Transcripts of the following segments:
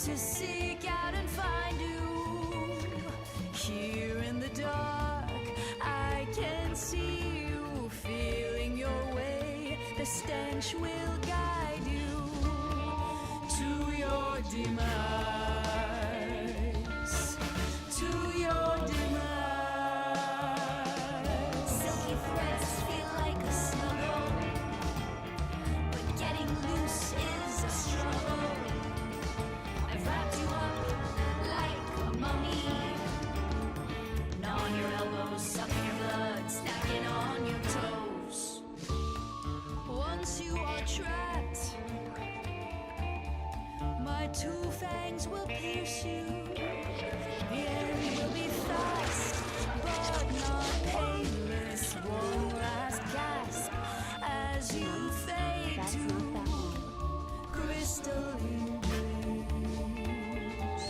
to seek out and find you. Here in the dark, I can see you feeling your way. The stench will guide you to your demise, to your demise. Silky threads feel like a snuggle, but getting loose is a struggle. I've wrapped you up like a mummy, gnawing your elbows, sucking your blood, snacking on your toes. Once you are trapped, my two fangs will pierce you. The end will be fast, but not painless. One last gasp as you fade to crystalline dreams,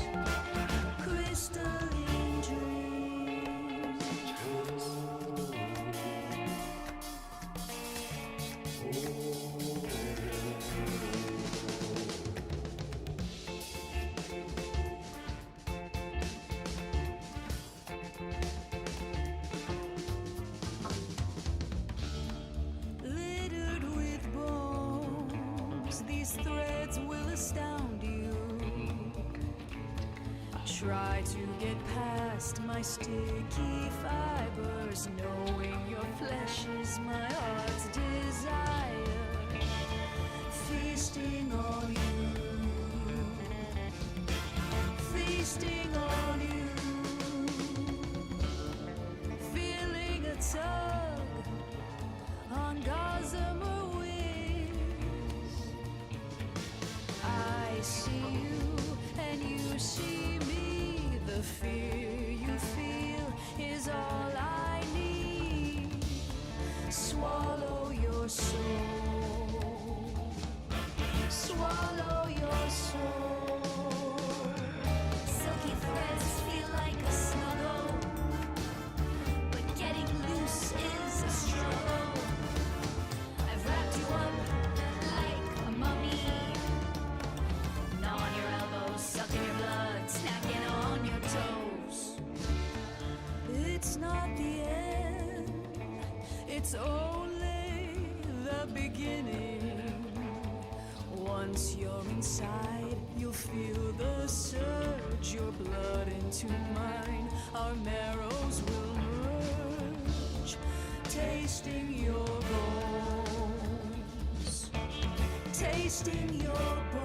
crystalline dreams. Littered with bones, these threads will astound you. Try to get past my sticky fibers, knowing your flesh is my heart's desire. Feasting on you, feasting on you. Feeling a tug on gossamer wings. I see you and you see me. The fear you feel is all I need. Swallow your soul, swallow your soul. Silky threads feel like a snuggle, but getting loose is a struggle. I've wrapped you up like a mummy, gnawing your elbows, sucking your blood, snacking on your toes. It's not the end, it's only the beginning. Once you're inside, you'll feel the surge, your blood into mine, our marrows will merge, tasting your bones, tasting your bones.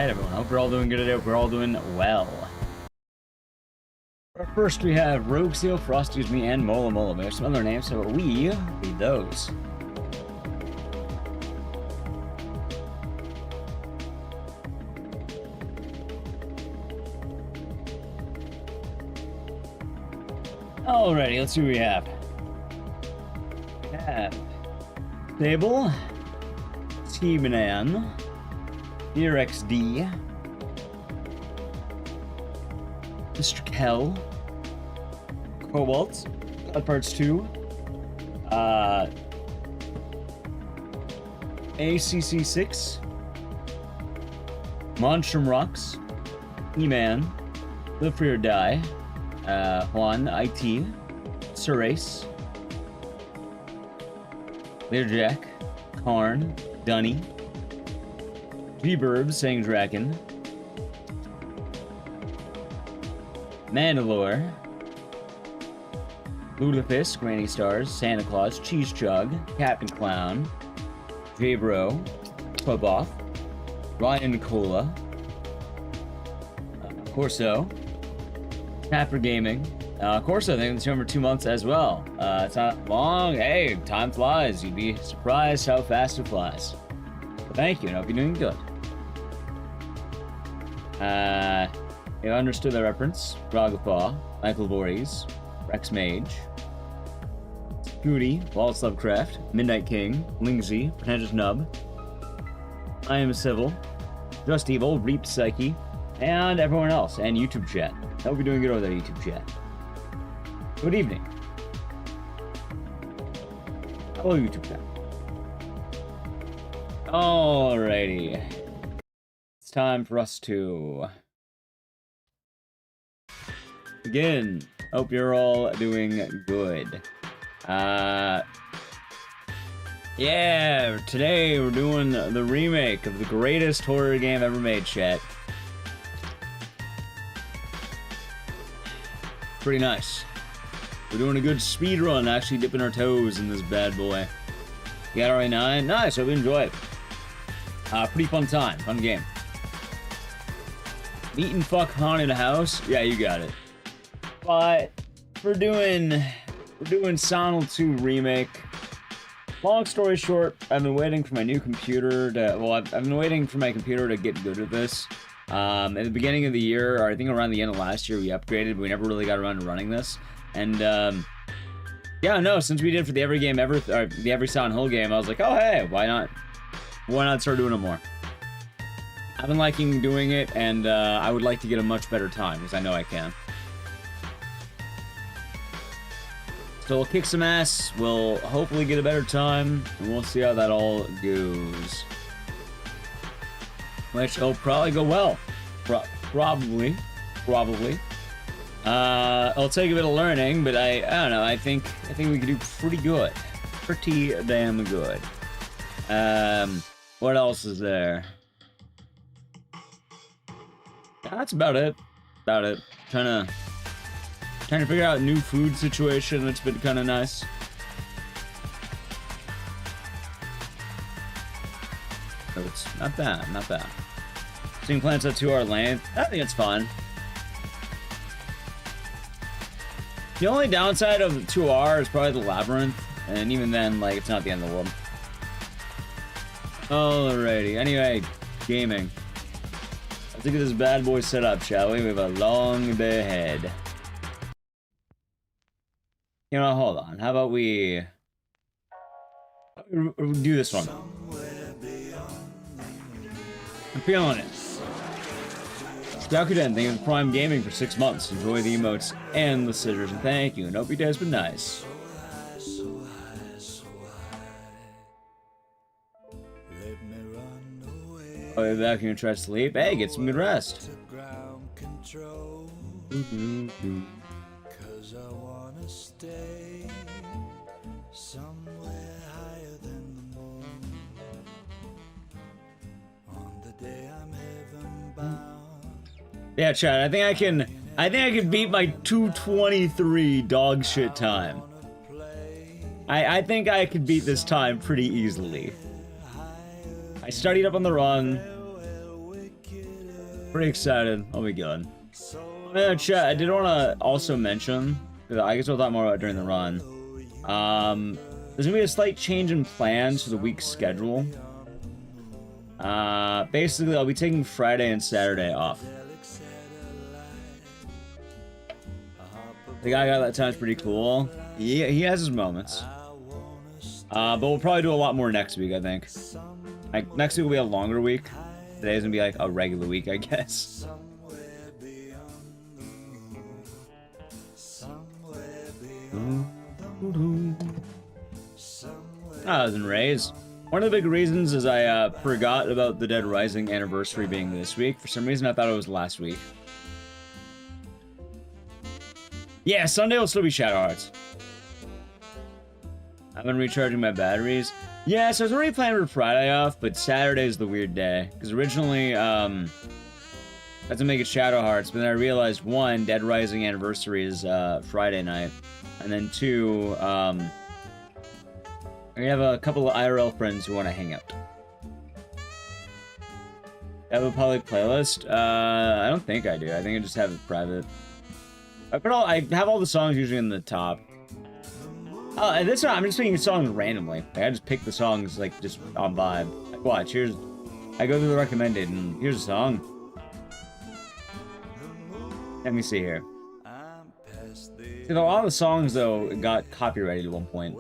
Alright, everyone. Hope you're all doing good today. Hope we're all doing well. First, we have Rogue Seal, Frosty's Me, and Mola Mola. We have some other names, so we read those. Alrighty, let's see what we have. We have Sable, T-Banan, XD, Mr. Kell, Cobalt, God Parts 2, ACC6, Monstrum Rocks, E-Man, Live Free or Die, Juan, IT, Surace, Learjack, Karn, Dunny, G-Burb, Sang Draken, Mandalore, Ludafisk, Granny Stars, Santa Claus, Cheese Chug, Captain Clown, J-Bro, Cluboff, Ryan Nicola, Corso, Tapper Gaming, Corso, I think it's over 2 months as well. It's not long. Hey, time flies. You'd be surprised how fast it flies. But thank you, and I hope you're doing good. You understood the reference. Dragapaw, Michael Voorhees, Rex Mage, Goody, Wallace Lovecraft, Midnight King, Lingsy, Pretentious Nub, I Am Civil, Just Evil, Reap Psyche, and everyone else, and YouTube chat. I hope you're doing good over there, YouTube chat. Good evening. Hello, YouTube chat. Alrighty. It's time for us to begin. Hope you're all doing good. Yeah, today we're doing the remake of the greatest horror game ever made, chat. Pretty nice. We're doing a good speed run, actually dipping our toes in this bad boy. You got RA9? Nice, hope you enjoy it. Pretty fun time, fun game. Meet and fuck haunted house? Yeah, you got it. But we're doing Sonal 2 Remake. Long story short, I've been waiting for my new computer to, well, I've been waiting for my computer to get good at this. At the beginning of the year, or I think around the end of last year, we upgraded, but we never really got around to running this. And, yeah, no, since we did for the Every Game Ever, or the Every Silent Hill game, I was like, oh, hey, why not? Why not start doing it more? I've been liking doing it, and, I would like to get a much better time, because I know I can. So we'll kick some ass, we'll hopefully get a better time, and we'll see how that all goes. Which will probably go well. Probably. It'll take a bit of learning, but I don't know, I think we can do pretty good. Pretty damn good. What else is there? That's about it. Trying to figure out a new food situation that's been kind of nice. So it's not bad. Seeing plants at 2 hour length, I think it's fun. The only downside of 2R is probably the labyrinth, and even then, like, it's not the end of the world. Alrighty, anyway, gaming. Let's look at this bad boy setup, shall we? We have a long day ahead. You know, hold on. How about we do this one? I'm feeling it. Yakuden, thank you for Prime Gaming for 6 months. Enjoy the emotes and the scissors, and thank you. And hope your day's been nice. Oh, you're back and you try to sleep? Hey, get some good rest. Yeah, Chad, I think I can beat my 2:23 dog shit time. I think I could beat this time pretty easily. I studied up on the run. Pretty excited. I'll be good. Chat, I did want to also mention, I guess we'll talk more about it during the run. There's gonna be a slight change in plans for the week's schedule. Basically, I'll be taking Friday and Saturday off. The guy got that sounds pretty cool. He has his moments. But we'll probably do a lot more next week, I think. Like, next week will be a longer week. Today's gonna be like a regular week, I guess. I was in Rays. One of the big reasons is I forgot about the Dead Rising anniversary being this week. For some reason, I thought it was last week. Yeah, Sunday will still be Shadow Hearts. I've been recharging my batteries. Yeah, so I was already planning for Friday off, but Saturday's the weird day. Because originally, I had to make it Shadow Hearts, but then I realized, one, Dead Rising anniversary is Friday night. And then two, I have a couple of IRL friends who want to hang out. I have a public playlist? I don't think I do. I think I just have it private. I have all the songs usually in the top. And this one, I'm just picking songs randomly. Like, I just pick the songs, like, just on vibe. Like, watch, here's... I go through the recommended, and here's a song. Let me see here. See, a lot of the songs, though, got copyrighted at one point.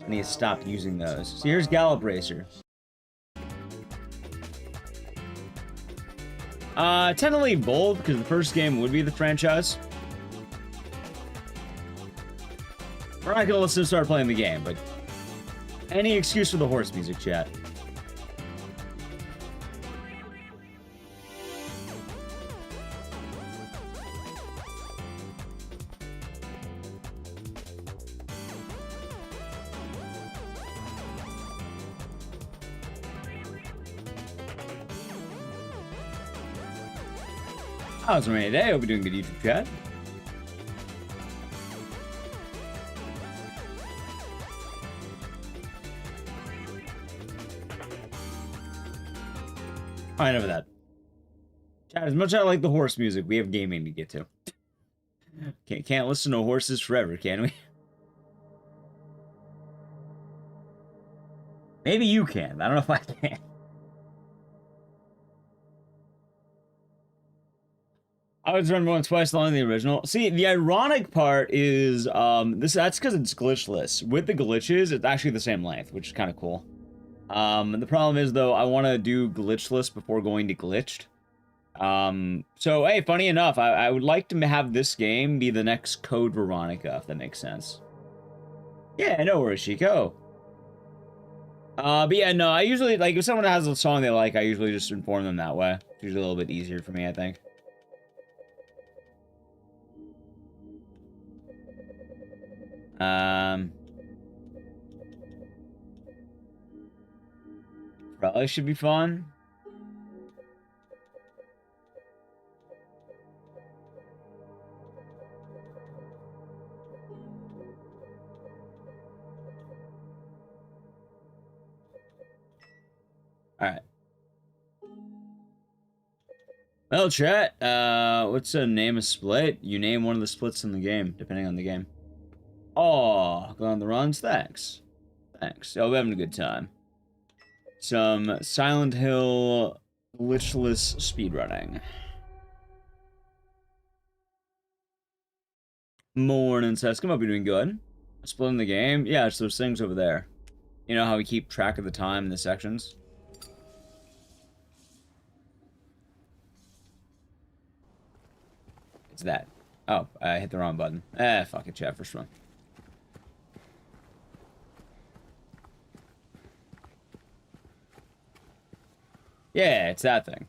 And he stopped using those. So here's Gallop Racer. Tend to leave bold, because the first game would be the franchise. We're not gonna listen to start playing the game, but any excuse for the horse music, chat. Oh, it's a rainy day. Hope you're doing good, YouTube chat. Fine over that. Chat, as much as I like the horse music, we have gaming to get to. Can't listen to horses forever, can we? Maybe you can. I don't know if I can. I would run once, twice along the original. See, the ironic part is that's because it's glitchless. With the glitches, it's actually the same length, which is kind of cool. The problem is, though, I want to do glitchless before going to glitched. So, hey, funny enough, I would like to have this game be the next Code Veronica, if that makes sense. Yeah, no worries, Chico. But yeah, no, I usually, like, if someone has a song they like, I usually just inform them that way. It's usually a little bit easier for me, I think. Probably should be fun. Alright. Well, chat, what's the name of split? You name one of the splits in the game, depending on the game. Oh, going on the runs? Thanks. Thanks. Oh, we're having a good time. Some Silent Hill glitchless speedrunning. Morning, Sescom. Hope you're doing good. Splitting the game? Yeah, it's those things over there. You know how we keep track of the time in the sections? It's that. Oh, I hit the wrong button. Fuck it, chat. First one. Yeah, it's that thing.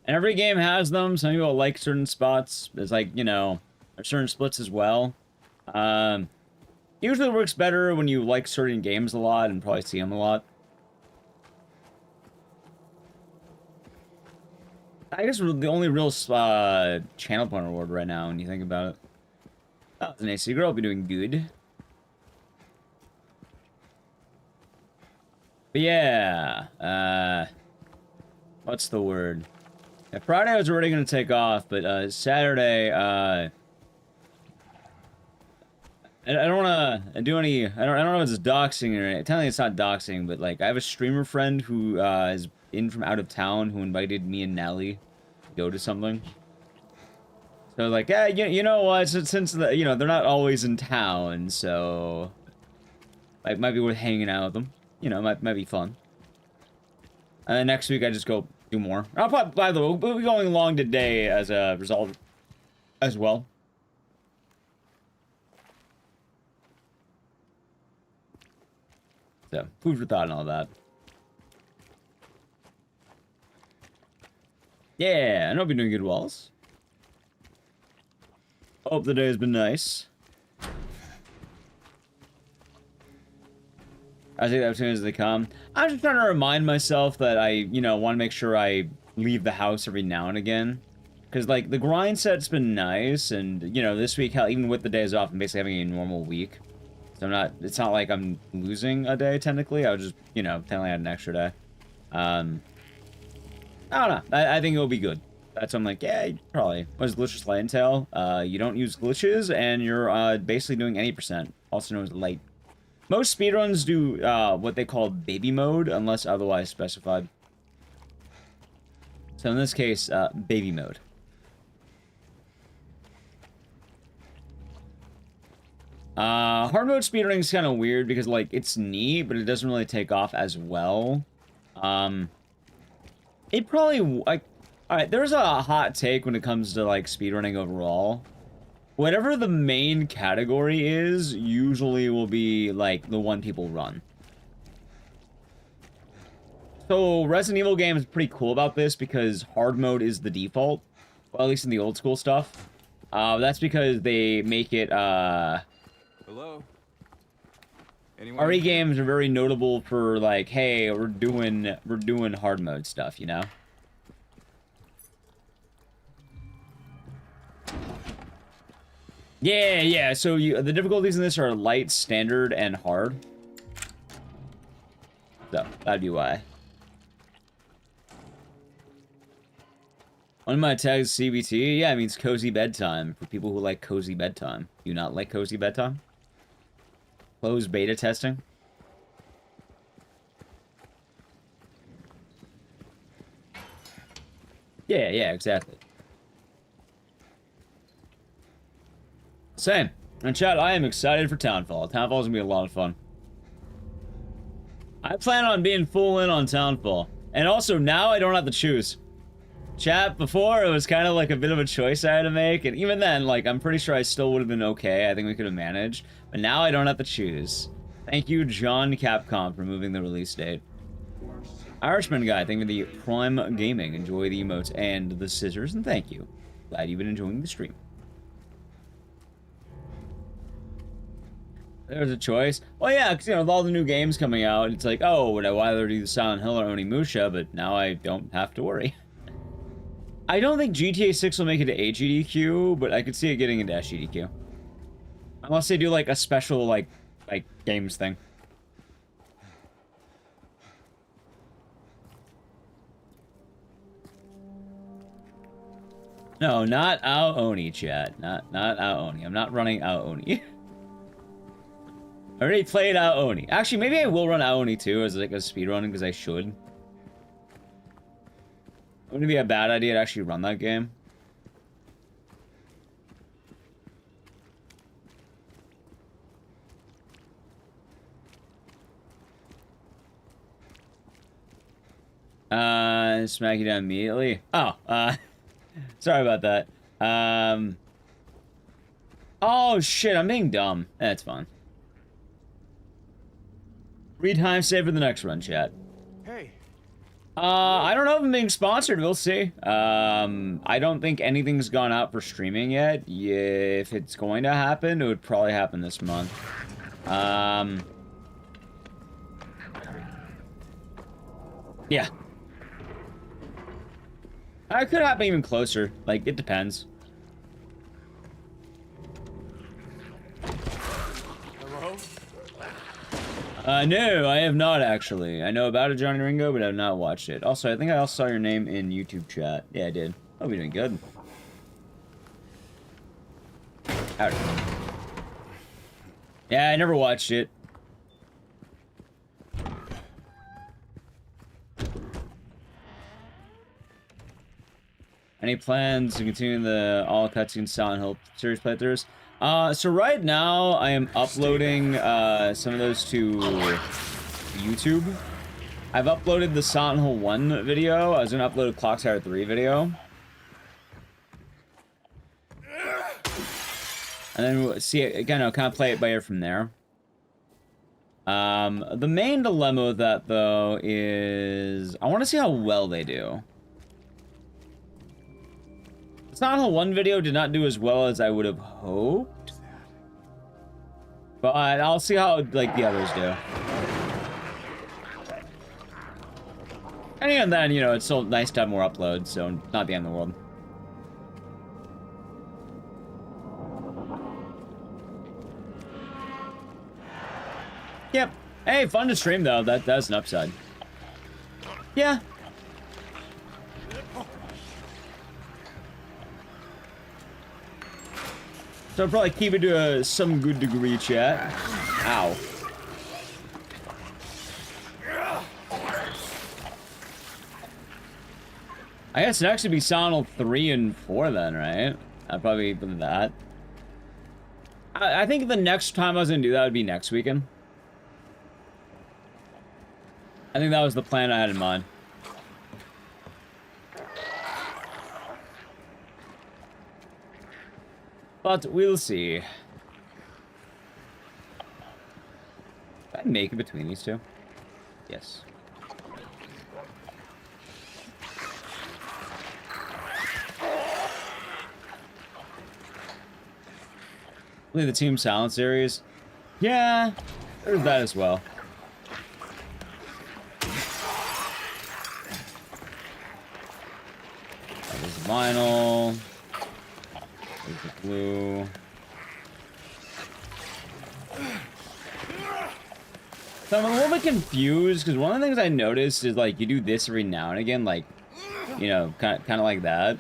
And every game has them. Some people like certain spots. There's like, you know, there's certain splits as well. Usually works better when you like certain games a lot and probably see them a lot. I guess the only real channel point reward right now when you think about it. Oh, it's an AC girl. I'll be doing good. But yeah, what's the word? Yeah, Friday I was already gonna take off, but Saturday, I don't wanna do any. I don't know if it's doxing or anything. Technically, it's not doxing, but like I have a streamer friend who is in from out of town who invited me and Nelly to go to something. So like, yeah, you know what? Since the, you know, they're not always in town, so like might be worth hanging out with them. You know, might be fun. And then next week I just go do more. I'll probably, by the way, we'll be going long today as a result as well. So, food for thought and all that. Yeah, I know I've been doing good, Wallace. Hope the day has been nice. I take that as soon as they come. I'm just trying to remind myself that I, you know, want to make sure I leave the house every now and again. Because, like, the grind set's been nice, and, you know, this week, hell, even with the days off, I'm basically having a normal week. So I'm not, it's not like I'm losing a day, technically. I was just, you know, technically had an extra day. I don't know. I think it'll be good. That's why I'm like, yeah, probably. What is Glitchless Light entail? You don't use glitches, and you're basically doing any percent, also known as light. Most speedruns do what they call baby mode, unless otherwise specified. So in this case, baby mode. Hard mode speedrunning is kind of weird because, like, it's neat, but it doesn't really take off as well. It probably, like, alright, there's a hot take when it comes to, like, speedrunning overall. Whatever the main category is, usually will be, like, the one people run. So, Resident Evil game is pretty cool about this because hard mode is the default. Well, at least in the old school stuff. That's because they make it, Hello? Anyone? RE games are very notable for, like, hey, we're doing hard mode stuff, you know? Yeah, so the difficulties in this are light, standard, and hard. So, that'd be why. One of my tags is CBT. Yeah, it means cozy bedtime. For people who like cozy bedtime. Do you not like cozy bedtime? Closed beta testing. Yeah, exactly. Same. And chat, I am excited for Townfall. Townfall is gonna be a lot of fun. I plan on being full in on Townfall. And also, now I don't have to choose. Chat, before, it was kind of like a bit of a choice I had to make. And even then, like, I'm pretty sure I still would have been okay. I think we could have managed. But now I don't have to choose. Thank you, John Capcom, for moving the release date. Irishman guy, thank you for the Prime Gaming. Enjoy the emotes and the scissors, and thank you. Glad you've been enjoying the stream. There's a choice. Well, yeah, because, you know, with all the new games coming out, it's like, oh, would I rather do the Silent Hill or Onimusha? But now I don't have to worry. I don't think GTA 6 will make it to AGDQ, but I could see it getting into SGDQ. Unless they do, like, a special, like games thing. No, not Ao-Oni, chat. Not Ao-Oni. I'm not running Ao-Oni. I already played Ao-Oni. Actually, maybe I will run Ao-Oni too as like a speedrun because I should. Wouldn't it be a bad idea to actually run that game? Smack you down immediately. Oh, sorry about that. Oh shit, I'm being dumb. That's fine. Read time save for the next run, chat. Hey. I don't know if I'm being sponsored. We'll see. I don't think anything's gone out for streaming yet. Yeah, if it's going to happen, it would probably happen this month. Yeah. It could happen even closer. Like, it depends. Hello? No, I have not actually. I know about it, Johnny Ringo, but I have not watched it. Also, I think I also saw your name in YouTube chat. Yeah, I did. I'll be doing good. Howdy. Yeah, I never watched it. Any plans to continue the all cutscene Silent Hill series playthroughs? So right now I am uploading some of those to YouTube. I've uploaded the Silent Hill 1 video. I was gonna upload a Clock Tower 3 video. And then we'll see it again, I'll kind of play it by ear from there. The main dilemma with that though is I want to see how well they do. The Silent Hill 1 video did not do as well as I would have hoped. But I'll see how, like, the others do. And even then, you know, it's still nice to have more uploads, so not the end of the world. Yep. Hey, fun to stream, though. That's an upside. Yeah. So I'll probably keep it to some good degree, chat. Ow. I guess next would be Silent Hill 3 and 4 then, right? I'd probably put that. I think the next time I was gonna do that would be next weekend. I think that was the plan I had in mind. But we'll see. Can I make it between these two? Yes. Play the Team Silent series. Yeah, there's that as well. That was vinyl. There's the blue. So I'm a little bit confused because one of the things I noticed is like you do this every now and again, like, you know, kind of like that.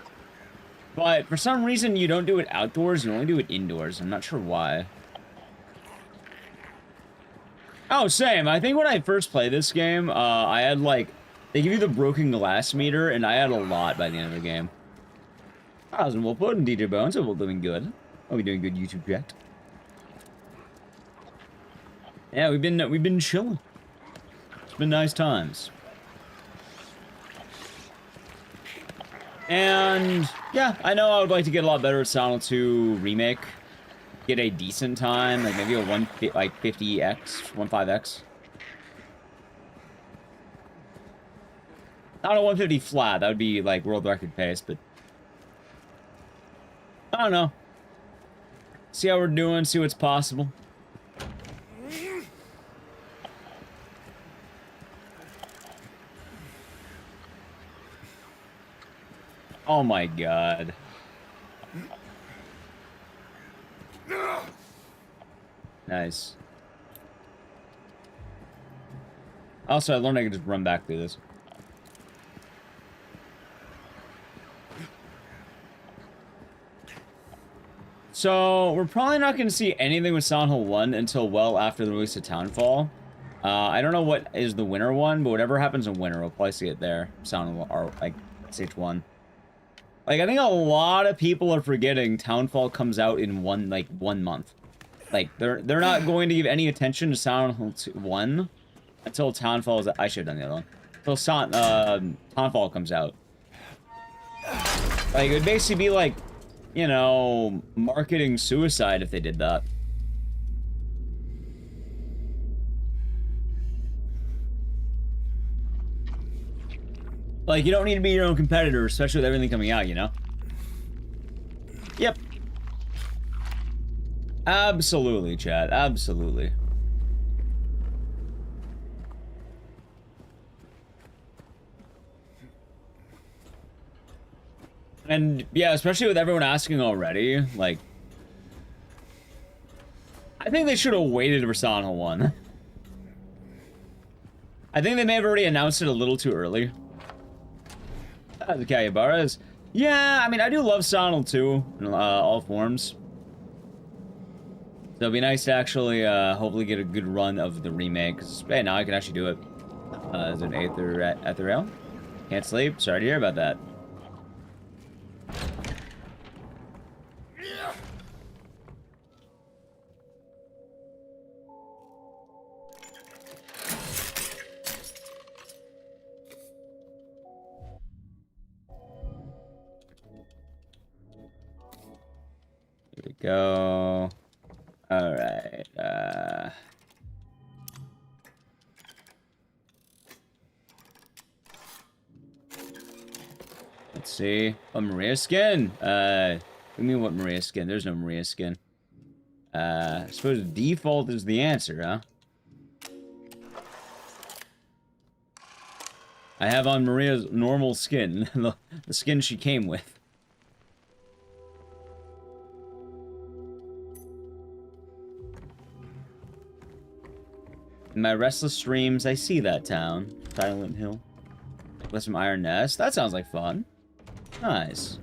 But for some reason you don't do it outdoors, you only do it indoors. I'm not sure why. Oh, same. I think when I first played this game, I had like, they give you the broken glass meter, and I had a lot by the end of the game. How's well put in DJ Bones? We're doing good. Are we doing good, YouTube chat? Yeah, we've been chilling. It's been nice times. And yeah, I know I would like to get a lot better at Silent Hill 2 Remake. Get a decent time, like maybe a 50x, 15x. Not a 150 flat. That would be like world record pace, but I don't know. See how we're doing, see what's possible. Oh my god. Nice. Also, I learned I could just run back through this. So, we're probably not going to see anything with Silent Hill 1 until well after the release of Townfall. I don't know what is the winter one, but whatever happens in winter, we'll probably see it there. Silent Hill, or like, SH1. Like, I think a lot of people are forgetting Townfall comes out in one month. Like, they're not going to give any attention to Silent Hill 1 until Townfall is... I should have done the other one. Until Townfall comes out. Like, it would basically be like, you know, marketing suicide if they did that. Like, you don't need to be your own competitor, especially with everything coming out, you know? Yep. Absolutely, Chad. Absolutely. And, yeah, especially with everyone asking already, like... I think they should have waited for Silent Hill 1. I think they may have already announced it a little too early. The Kayabaras. Yeah, I mean, I do love Silent 2 in all forms. So it'd be nice to actually, hopefully get a good run of the remake. Because, hey, now I can actually do it. Is it Ethereal? Can't sleep? Sorry to hear about that. Here we go. All right. Let's see. Oh, Maria skin. What do you mean what Maria skin? There's no Maria skin. I suppose default is the answer, huh? I have on Maria's normal skin, the skin she came with. In my restless dreams, I see that town. Silent Hill. With some Iron Nest. That sounds like fun. Nice.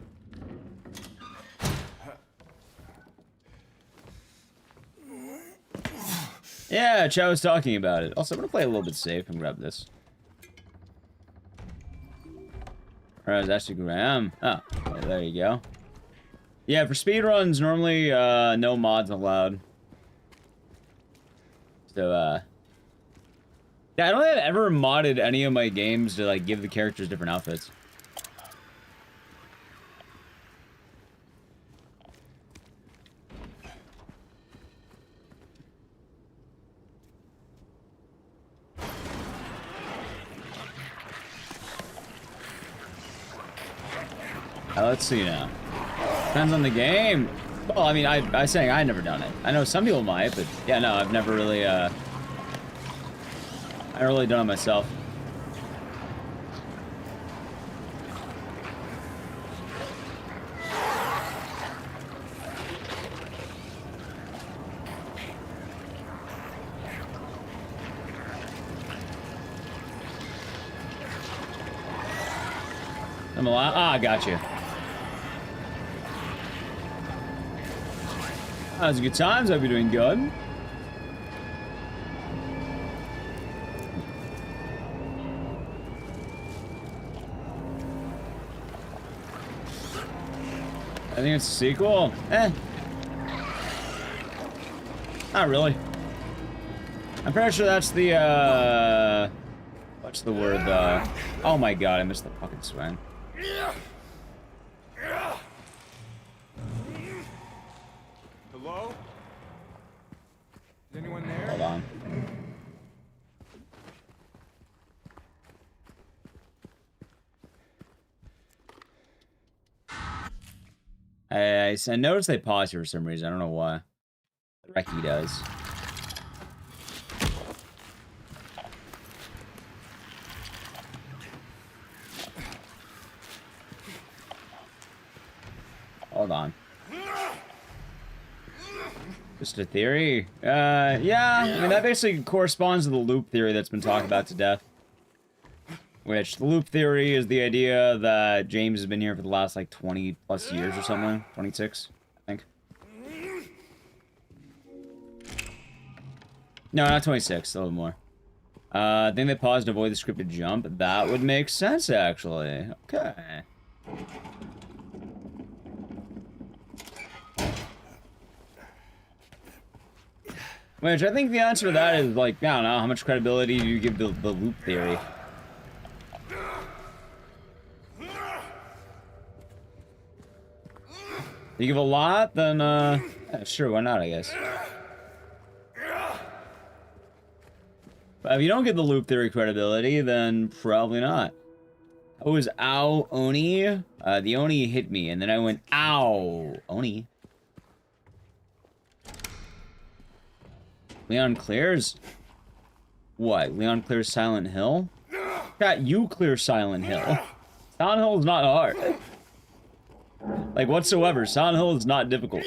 Yeah, Chow was talking about it. Also, I'm gonna play a little bit safe and grab this. Alright, that's actually Graham. Oh, okay, there you go. Yeah, for speedruns, normally, no mods allowed. So, yeah, I don't think I've ever modded any of my games to, like, give the characters different outfits. Let's see now. Depends on the game. Well, I mean, I was saying I've never done it. I know some people might, but yeah, no, I've never really, I haven't really done it myself. I'm alive. Ah, got you. That was a good times. Hope you're doing good. I think it's a sequel. Not really. I'm pretty sure that's the, what's the word, oh my god, I missed the fucking swing. Hello? Is anyone there? Hold on. I noticed they paused here for some reason. I don't know why. Reki does. Hold on. Just a theory? Yeah. I mean, that basically corresponds to the loop theory that's been talked about to death. Which, the loop theory is the idea that James has been here for the last, like, 20 plus years or something. 26, I think. No, not 26, a little more. I think they paused to avoid the scripted jump. That would make sense, actually. Okay. Which, I think the answer to that is, like, I don't know, how much credibility do you give the loop theory? You give a lot, then, yeah, sure, why not, I guess. But if you don't get the loop theory credibility, then probably not. I was ow, Oni. The Oni hit me, and then I went, ow, Oni. Leon clears? What? Leon clears Silent Hill? Cat, you clear Silent Hill. Silent Hill is not hard. Like, whatsoever. Silent Hill is not difficult.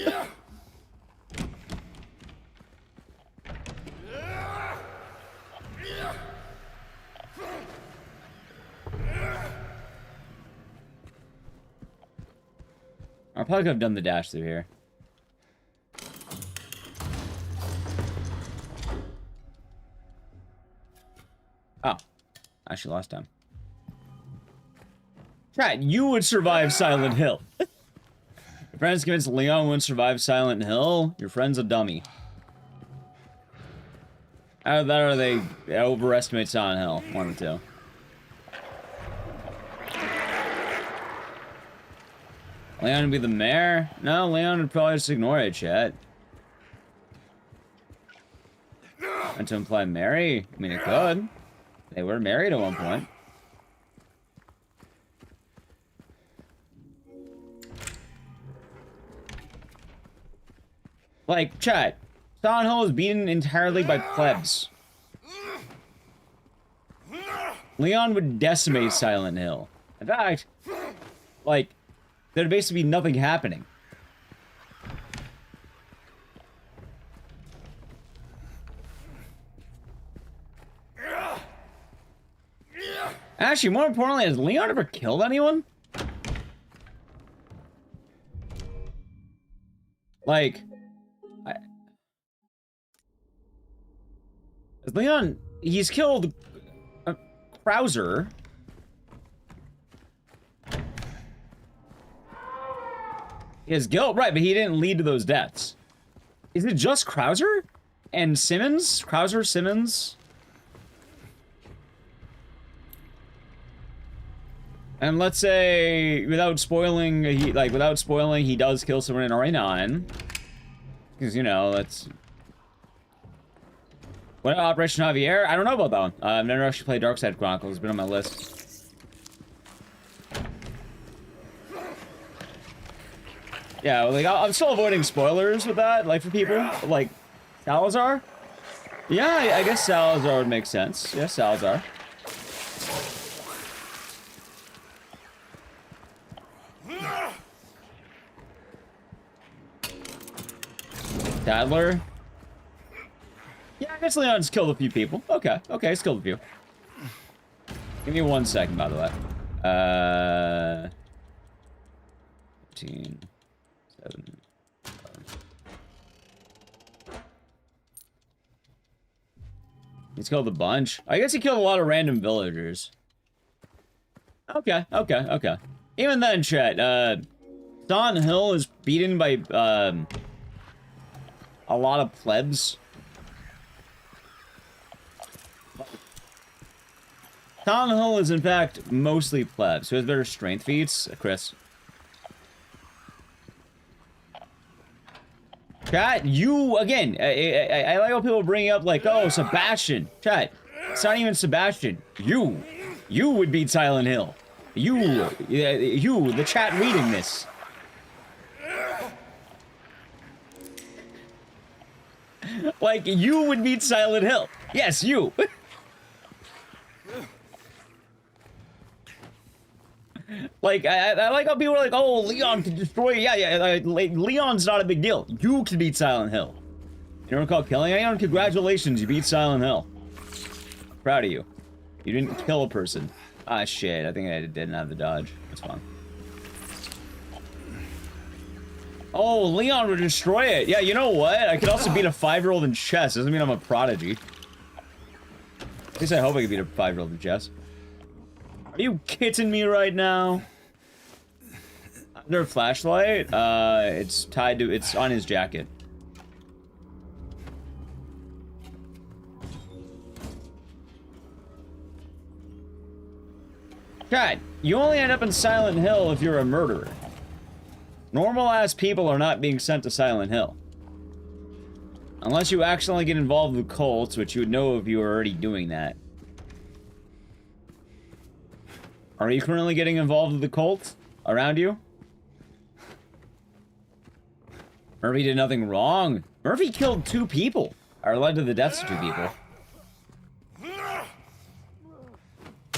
I probably could have done the dash through here. Oh. Actually lost time. Chat, you would survive Silent Hill. Your friend's convinced Leon wouldn't survive Silent Hill. Your friend's a dummy. Either that or they overestimate Silent Hill. One of the two. Leon would be the mayor? No, Leon would probably just ignore it, chat. And to imply Mary? I mean, it could. They were married at one point. Like, chat, Silent Hill is beaten entirely by plebs. Leon would decimate Silent Hill. In fact, like, there'd basically be nothing happening. Actually, more importantly, has Leon ever killed anyone? Like, Leon, he's killed Krauser. He has guilt, right, but he didn't lead to those deaths. Is it just Krauser? And Simmons? Krauser, Simmons? And let's say, without spoiling, he does kill someone in RA9. Because, you know, that's... What, Operation Javier? I don't know about that one. I've never actually played Darkside Chronicles. It's been on my list. Yeah, like, I'm still avoiding spoilers with that, like, for people. Like, Salazar? Yeah, I guess Salazar would make sense. Yeah, Salazar. Tadler? Yeah, I guess Leon's killed a few people. Okay, okay, he's killed a few. Give me 1 second, by the way. 15, 7, 5. He's killed a bunch. I guess he killed a lot of random villagers. Okay, okay, okay. Even then, chat, Silent Hill is beaten by, a lot of plebs. Silent Hill is, in fact, mostly plebs. Who has better strength feats? Chris. Chat, you, again, I like how people bring up, like, oh, Sebastian. Chat, it's not even Sebastian. You would beat Silent Hill. You, the chat reading this. Like, you would beat Silent Hill. Yes, you. Like, I like how people are like, oh, Leon can destroy... Yeah, like, Leon's not a big deal. You can beat Silent Hill. You don't recall killing anyone? Congratulations, you beat Silent Hill. Proud of you. You didn't kill a person. Ah, shit, I think I didn't have the dodge. That's fine. Oh, Leon would destroy it. Yeah, you know what? I could also beat a 5-year-old in chess. Doesn't mean I'm a prodigy. At least I hope I can beat a 5-year-old in chess. Are you kidding me right now? Under a flashlight? It's tied to... It's on his jacket. God, you only end up in Silent Hill if you're a murderer. Normal-ass people are not being sent to Silent Hill. Unless you accidentally get involved with cults, which you would know if you were already doing that. Are you currently getting involved with the cult around you? Murphy did nothing wrong. Murphy killed 2 people. Or led to the deaths of 2 people.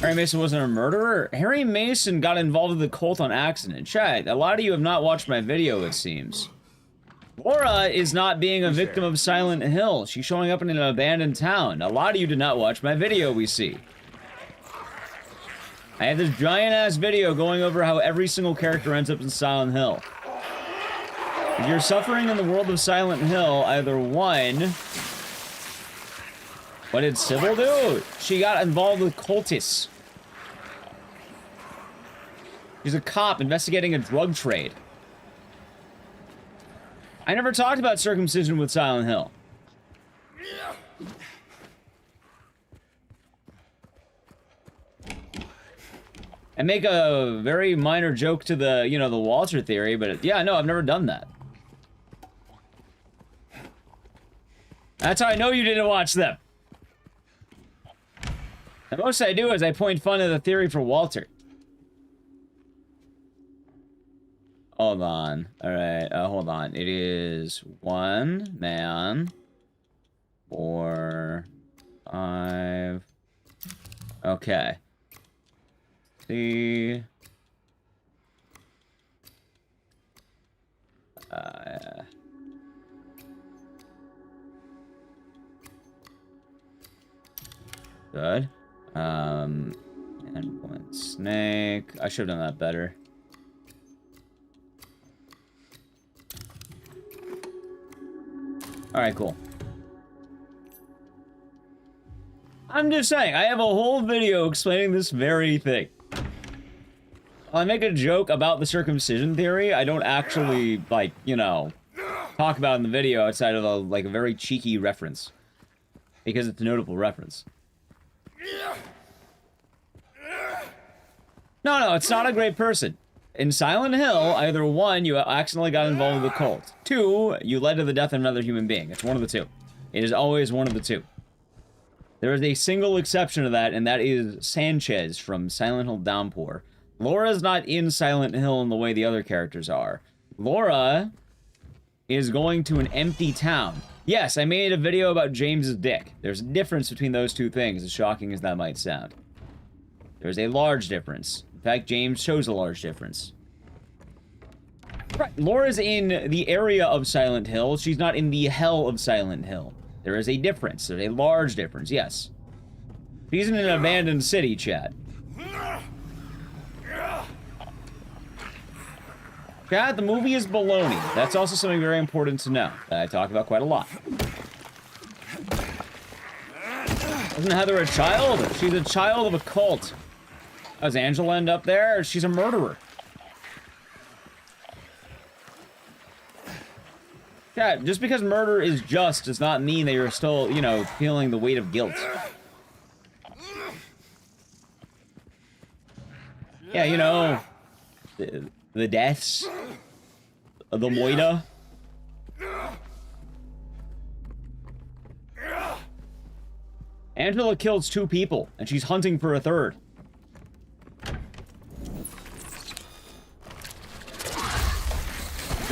Harry Mason wasn't a murderer? Harry Mason got involved with the cult on accident. Chat, a lot of you have not watched my video, it seems. Laura is not being a victim of Silent Hill. She's showing up in an abandoned town. A lot of you did not watch my video, we see. I have this giant-ass video going over how every single character ends up in Silent Hill. If you're suffering in the world of Silent Hill, either one... What did Sybil do? She got involved with cultists. She's a cop investigating a drug trade. I never talked about circumcision with Silent Hill. I make a very minor joke to the, you know, the Walter theory, but yeah, no, I've never done that. That's how I know you didn't watch them. The most I do is I point fun at the theory for Walter. Hold on. Alright, hold on. It is 1 man. 4, 5. Okay. See. Good. Endpoint snake. I should have done that better. Alright, cool. I'm just saying, I have a whole video explaining this very thing. I make a joke about the circumcision theory. I don't actually, like, you know, talk about it in the video outside of a, like, a very cheeky reference. Because it's a notable reference. No, it's not a great person. In Silent Hill, either 1, you accidentally got involved with a cult. 2, you led to the death of another human being. It's one of the two. It is always one of the two. There is a single exception to that, and that is Sanchez from Silent Hill Downpour. Laura's not in Silent Hill in the way the other characters are. Laura is going to an empty town. Yes, I made a video about James's dick. There's a difference between those two things, as shocking as that might sound. There's a large difference. In fact, James shows a large difference. Right, Laura's in the area of Silent Hill. She's not in the hell of Silent Hill. There is a difference. There's a large difference, yes. She's in an abandoned city, chat. Chat, the movie is baloney. That's also something very important to know, that I talk about quite a lot. Isn't Heather a child? She's a child of a cult. Does Angela end up there? She's a murderer. Yeah, just because murder is just does not mean that you're still, you know, feeling the weight of guilt. Yeah, you know, the deaths, the Moida. Angela kills 2 people, and she's hunting for a 3rd.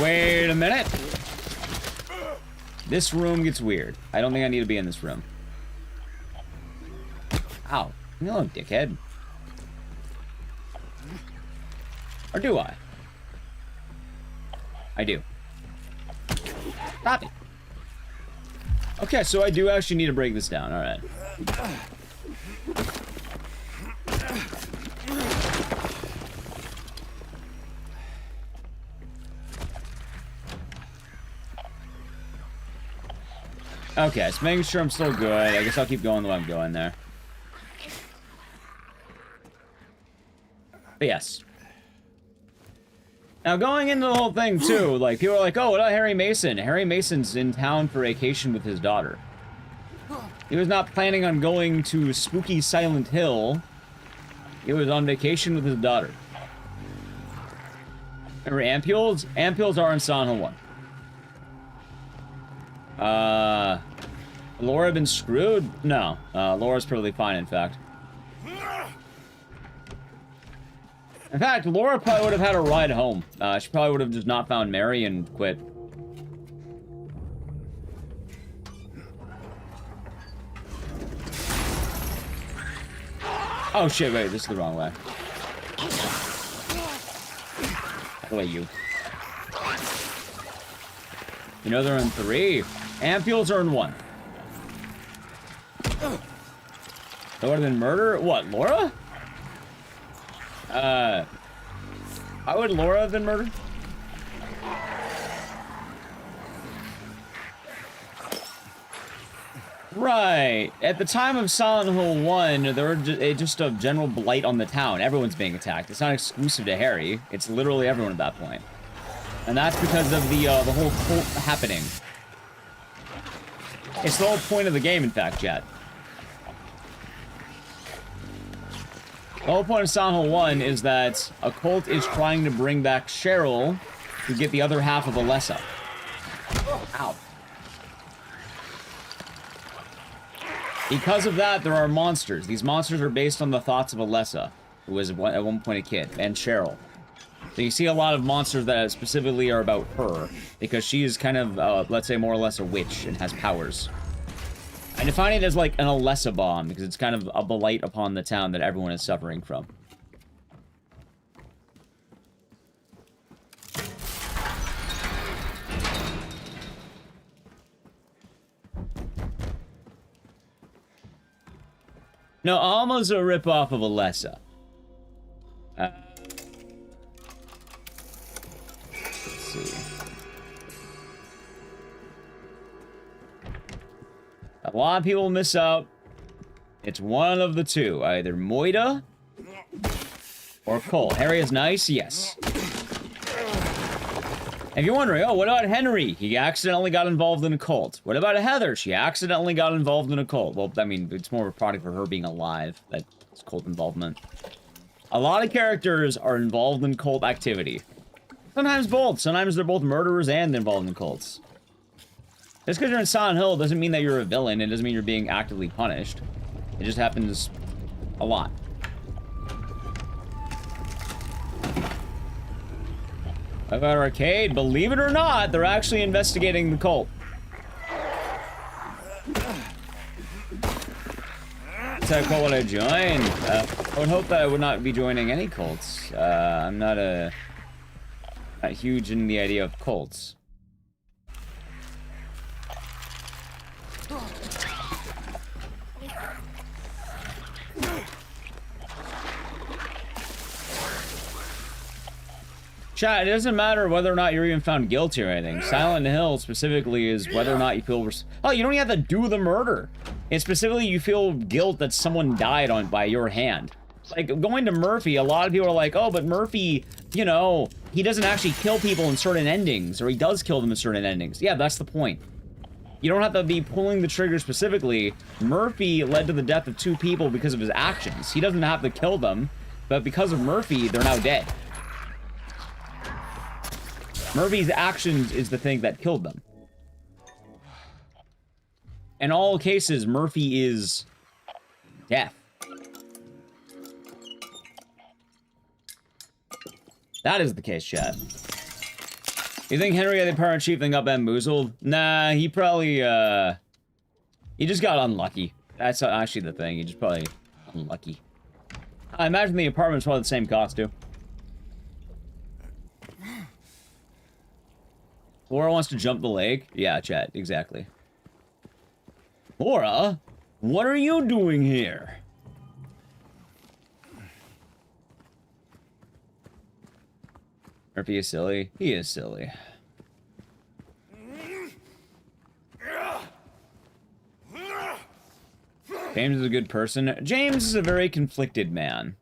Wait a minute. This room gets weird. I don't think I need to be in this room. Ow. No, dickhead. Or do I? I do. Stop it. Okay, so I do actually need to break this down. Alright. Okay, so making sure I'm still good. I guess I'll keep going the way I'm going there. But yes. Now, going into the whole thing, too, like, people are like, oh, what about Harry Mason? Harry Mason's in town for vacation with his daughter. He was not planning on going to spooky Silent Hill. He was on vacation with his daughter. Remember ampules? Ampules are in Silent Hill 1. Laura been screwed? No. Laura's perfectly fine, in fact. In fact, Laura probably would have had a ride home. She probably would have just not found Mary and quit. Oh shit, wait, this is the wrong way. The way you. You know they're in 3. Ampules are in 1. That would have been murder? What, Laura? How would Laura have been murdered? Right. At the time of Silent Hill 1, there were just a general blight on the town. Everyone's being attacked. It's not exclusive to Harry. It's literally everyone at that point. And that's because of the whole cult happening. It's the whole point of the game, in fact, chat. The whole point of Silent Hill 1 is that a cult is trying to bring back Cheryl to get the other half of Alessa. Ow. Because of that, there are monsters. These monsters are based on the thoughts of Alessa, who was at one point a kid, and Cheryl. So you see a lot of monsters that specifically are about her, because she is kind of, let's say, more or less a witch and has powers. I define it as like an Alessa bomb, because it's kind of a blight upon the town that everyone is suffering from. No, almost a ripoff of Alessa. Let's see. A lot of people miss out. It's one of the two. Either Moida or Cole. Harry is nice? Yes. If you're wondering, oh, what about Henry? He accidentally got involved in a cult. What about Heather? She accidentally got involved in a cult. Well, I mean, it's more of a product for her being alive. That's cult involvement. A lot of characters are involved in cult activity. Sometimes both. Sometimes they're both murderers and involved in cults. Just because you're in Silent Hill doesn't mean that you're a villain. It doesn't mean you're being actively punished. It just happens a lot. About Arcade, believe it or not, they're actually investigating the cult. What type of cult would I join? I would hope that I would not be joining any cults. I'm not huge in the idea of cults. Chat, it doesn't matter whether or not you're even found guilty or anything. Silent Hill specifically is whether or not you feel... Oh, you don't even have to do the murder. It's specifically you feel guilt that someone died by your hand. Like, going to Murphy, a lot of people are like, oh, but Murphy, you know, he doesn't actually kill people in certain endings, or he does kill them in certain endings. Yeah, that's the point. You don't have to be pulling the trigger specifically. Murphy led to the death of 2 people because of his actions. He doesn't have to kill them, but because of Murphy, they're now dead. Murphy's actions is the thing that killed them. In all cases, Murphy is death. That is the case, chat. You think Henry the Pirate Chief thing got bamboozled? Nah, he probably, he just got unlucky. That's actually the thing. He just probably unlucky. I imagine the apartment's probably the same cost, too. Laura wants to jump the lake? Yeah, chat, exactly. Laura, what are you doing here? Murphy is silly. He is silly. James is a good person. James is a very conflicted man.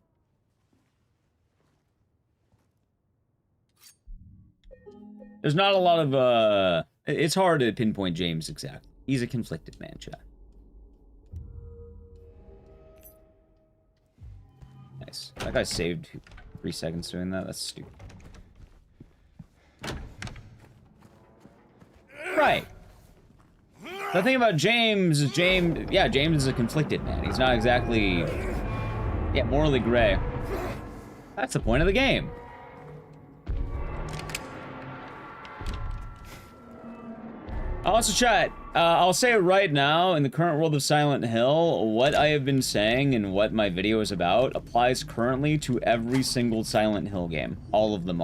There's not a lot of, it's hard to pinpoint James exactly. He's a conflicted man, chat. Nice. That guy saved 3 seconds doing that. That's stupid. Right. The thing about James is James is a conflicted man. He's not exactly, yeah, morally gray. That's the point of the game. Also, chat, I'll say it right now, in the current world of Silent Hill, what I have been saying and what my video is about applies currently to every single Silent Hill game. All of them,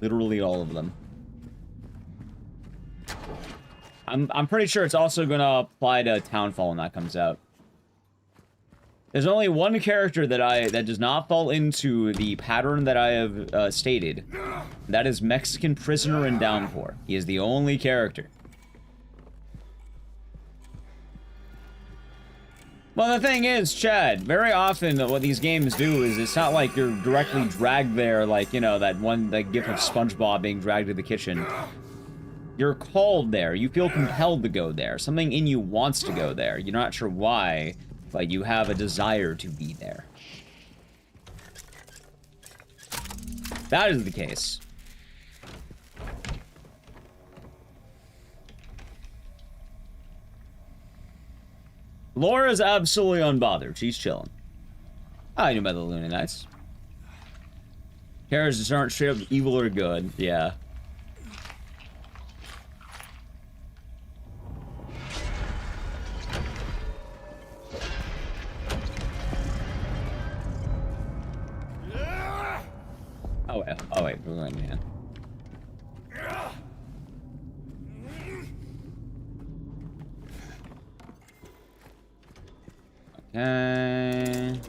literally all of them. I'm pretty sure it's also gonna apply to Townfall when that comes out. There's only one character that does not fall into the pattern that I have stated. That is Mexican Prisoner in Downpour. He is the only character. Well, the thing is, Chad, very often what these games do is it's not like you're directly dragged there, like, you know, that gif of SpongeBob being dragged to the kitchen. You're called there. You feel compelled to go there. Something in you wants to go there. You're not sure why, but you have a desire to be there. That is the case. Laura's absolutely unbothered. She's chilling. I knew about the Looney Knights. Characters just aren't straight up evil or good. Yeah. Oh wait, we're going in. Okay.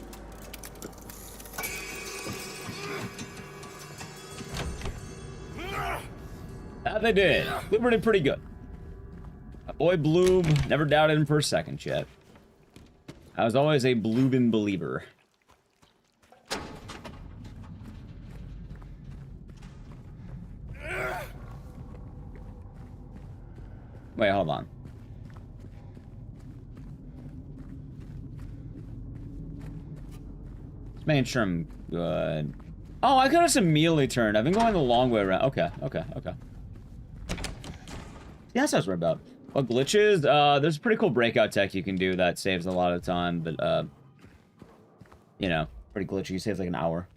That they did. Liberty pretty good. My boy Bloob, never doubted him for a second, chat. I was always a Bloobin believer. Wait, hold on. Just making sure I'm good. Oh, I could have just immediately turned. I've been going the long way around. Okay. Yeah, that's what I was worried about. Well, glitches, there's a pretty cool breakout tech you can do that saves a lot of time, but, you know, pretty glitchy. Saves like an hour.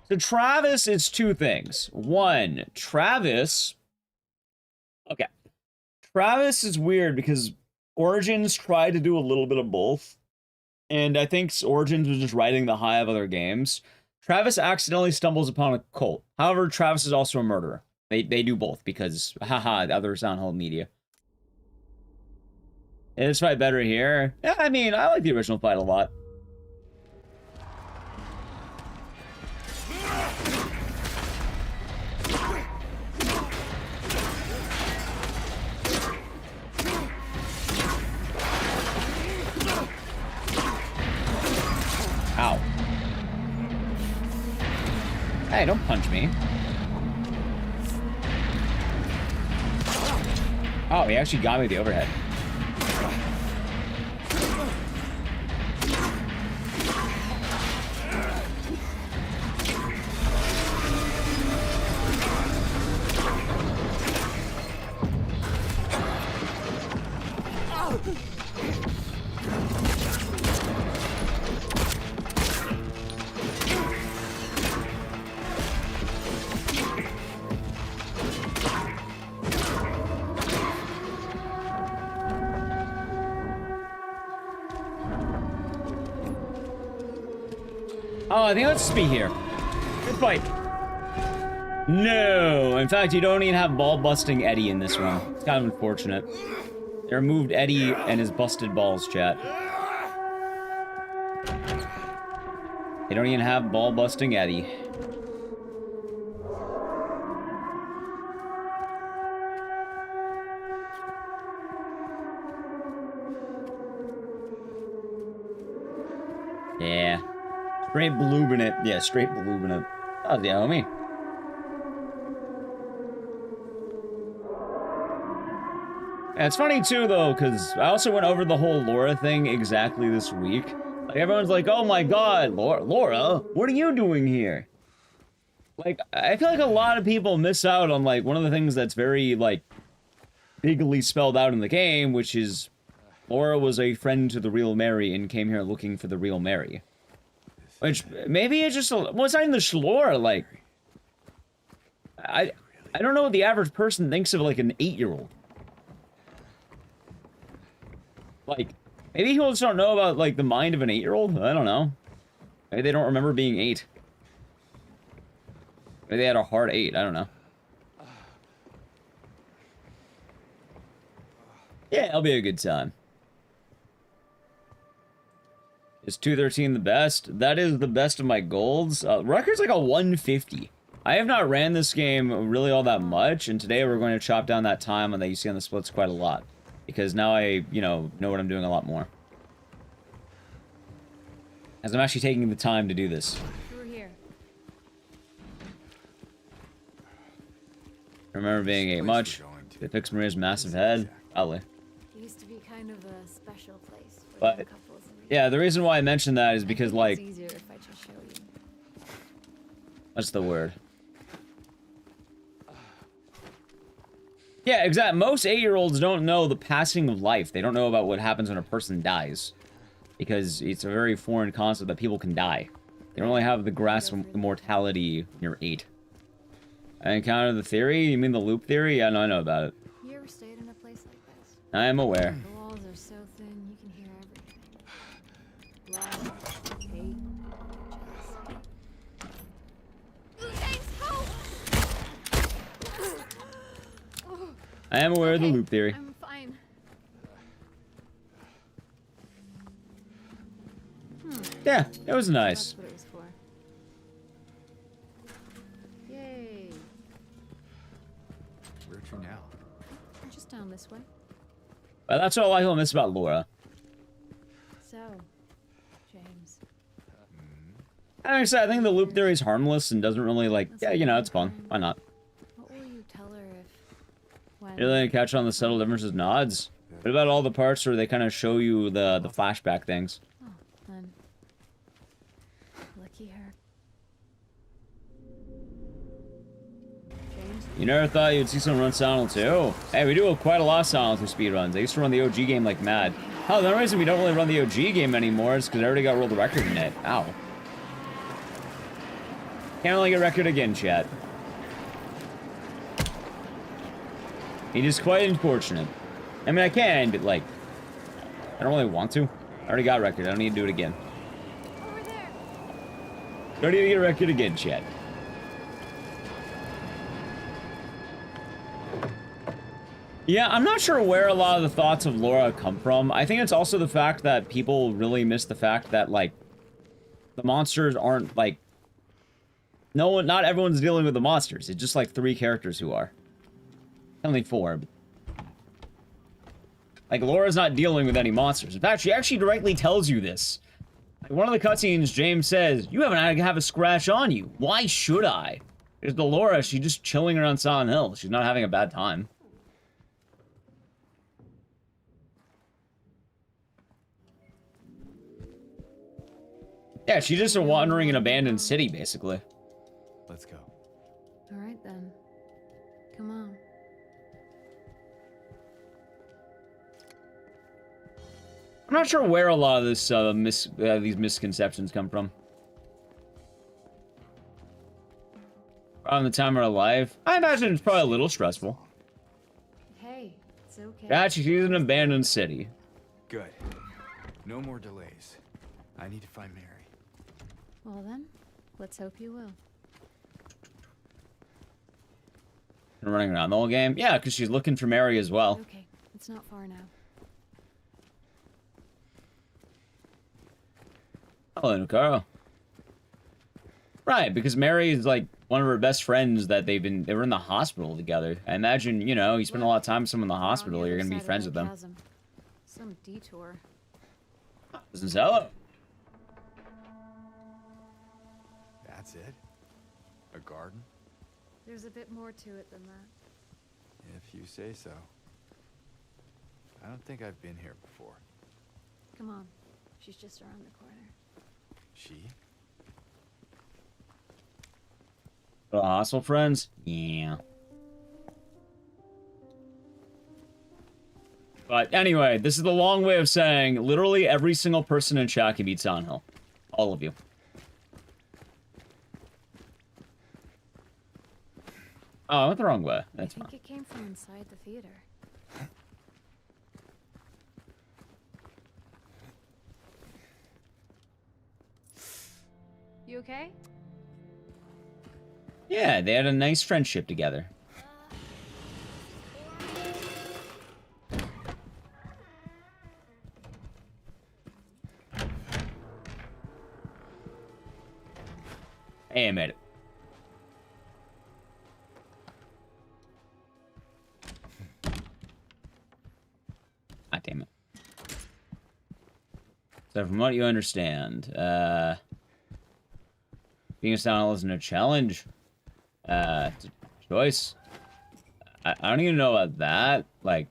So Travis is two things. One, Travis... Okay. Travis is weird because Origins tried to do a little bit of both. And I think Origins was just riding the high of other games. Travis accidentally stumbles upon a cult. However, Travis is also a murderer. They do both because, haha, the other sound media. Is this fight better here? Yeah, I mean, I like the original fight a lot. Ow. Hey, don't punch me. Oh, he actually got me the overhead. Oh, I think let's just be here. Good fight. No. In fact, you don't even have ball-busting Eddie in this one. It's kind of unfortunate. They removed Eddie and his busted balls, chat. They don't even have ball-busting Eddie. Yeah. Straight bloobing it. Yeah, straight bloobing it. Oh, the homie. And it's funny too, though, because I also went over the whole Laura thing exactly this week. Like, everyone's like, oh my god, Laura, what are you doing here? Like, I feel like a lot of people miss out on, like, one of the things that's very, like, bigly spelled out in the game, which is Laura was a friend to the real Mary and came here looking for the real Mary. Which, maybe it's just, well, it's not even the Shlora, like, I don't know what the average person thinks of, like, an 8-year-old. Like, maybe people just don't know about, like, the mind of an 8-year-old? I don't know. Maybe they don't remember being 8. Maybe they had a hard 8, I don't know. Yeah, it'll be a good time. Is 213 the best? That is the best of my golds. Record's like a 150. I have not ran this game really all that much, and today we're going to chop down that time that you see on the splits quite a lot. Because now I, you know what I'm doing a lot more. As I'm actually taking the time to do this. Through here. I remember being ate much. They fixed Maria's massive head. Probably. It used to be kind of a special place for But, young couples and yeah, the reason why I mentioned that is because, like... It's easier if I just show you. What's the word? Yeah, exactly. Most 8-year-olds don't know the passing of life. They don't know about what happens when a person dies. Because it's a very foreign concept that people can die. They don't really have the grasp of mortality when you're 8. I encountered the theory? You mean the loop theory? Yeah, no, I know about it. You ever stayed in a place like this? I am aware. The walls are so thin, you can hear everything. Love, hate, jealousy. James, help! I am aware of the Okay, loop theory. I'm fine. Yeah, it was nice. That's what it was for. Yay. Where to now? We're just down this way. But that's all I miss about Laura. So, James. Like I said, I think the loop theory is harmless and doesn't really, like, yeah, you know, it's fun. Why not? What will you tell her if... when... You're really gonna catch on the subtle differences nods? What about all the parts where they kind of show you the flashback things? Oh, then... Lucky her. James? You never thought you'd see someone run Silent 2? Hey, we do quite a lot of Silent 2 speedruns. I used to run the OG game like mad. Oh, the only reason we don't really run the OG game anymore is because I already got world record in it. Ow. Can't really get record again, chat. It is quite unfortunate. I mean, I can, but, like, I don't really want to. I already got record. I don't need to do it again. Over there! Don't need to get a record again, chat. Yeah, I'm not sure where a lot of the thoughts of Laura come from. I think it's also the fact that people really miss the fact that, like, the monsters aren't, like... not everyone's dealing with the monsters. It's just, like, 3 characters who are. Only 4, but... Like, Laura's not dealing with any monsters. In fact, she actually directly tells you this. Like, one of the cutscenes, James says, "You haven't have a scratch on you. Why should I?" There's the Laura, she's just chilling around Silent Hill. She's not having a bad time. Yeah, she's just a wandering and abandoned city, basically. Let's go. Alright then. Come on. I'm not sure where a lot of this, these misconceptions come from. On the time of her life, I imagine it's probably a little stressful. Hey, it's okay. Gotcha, she's in an abandoned city. Good. No more delays. I need to find Mary. Well then, let's hope you will. Running around the whole game? Yeah, because she's looking for Mary as well. Okay, it's not far now. Hello, Nicaro. Right, because Mary is like one of her best friends that they were in the hospital together. I imagine, you know, you spend a lot of time with someone in the hospital, you're gonna be friends with them. Some detour. Doesn't sell it. That's it? A garden? There's a bit more to it than that. If you say so. I don't think I've been here before. Come on, she's just around the corner. She? Hospital friends? Yeah. But anyway, this is the long way of saying literally every single person in chat can beat Silent Hill. All of you. Oh, I went the wrong way. That's fine. I think it came from inside the theater. You okay? Yeah, they had a nice friendship together. Hey, I made it. God damn it. So from what you understand, being a Silent Hill isn't a challenge. It's a choice. I don't even know about that. Like,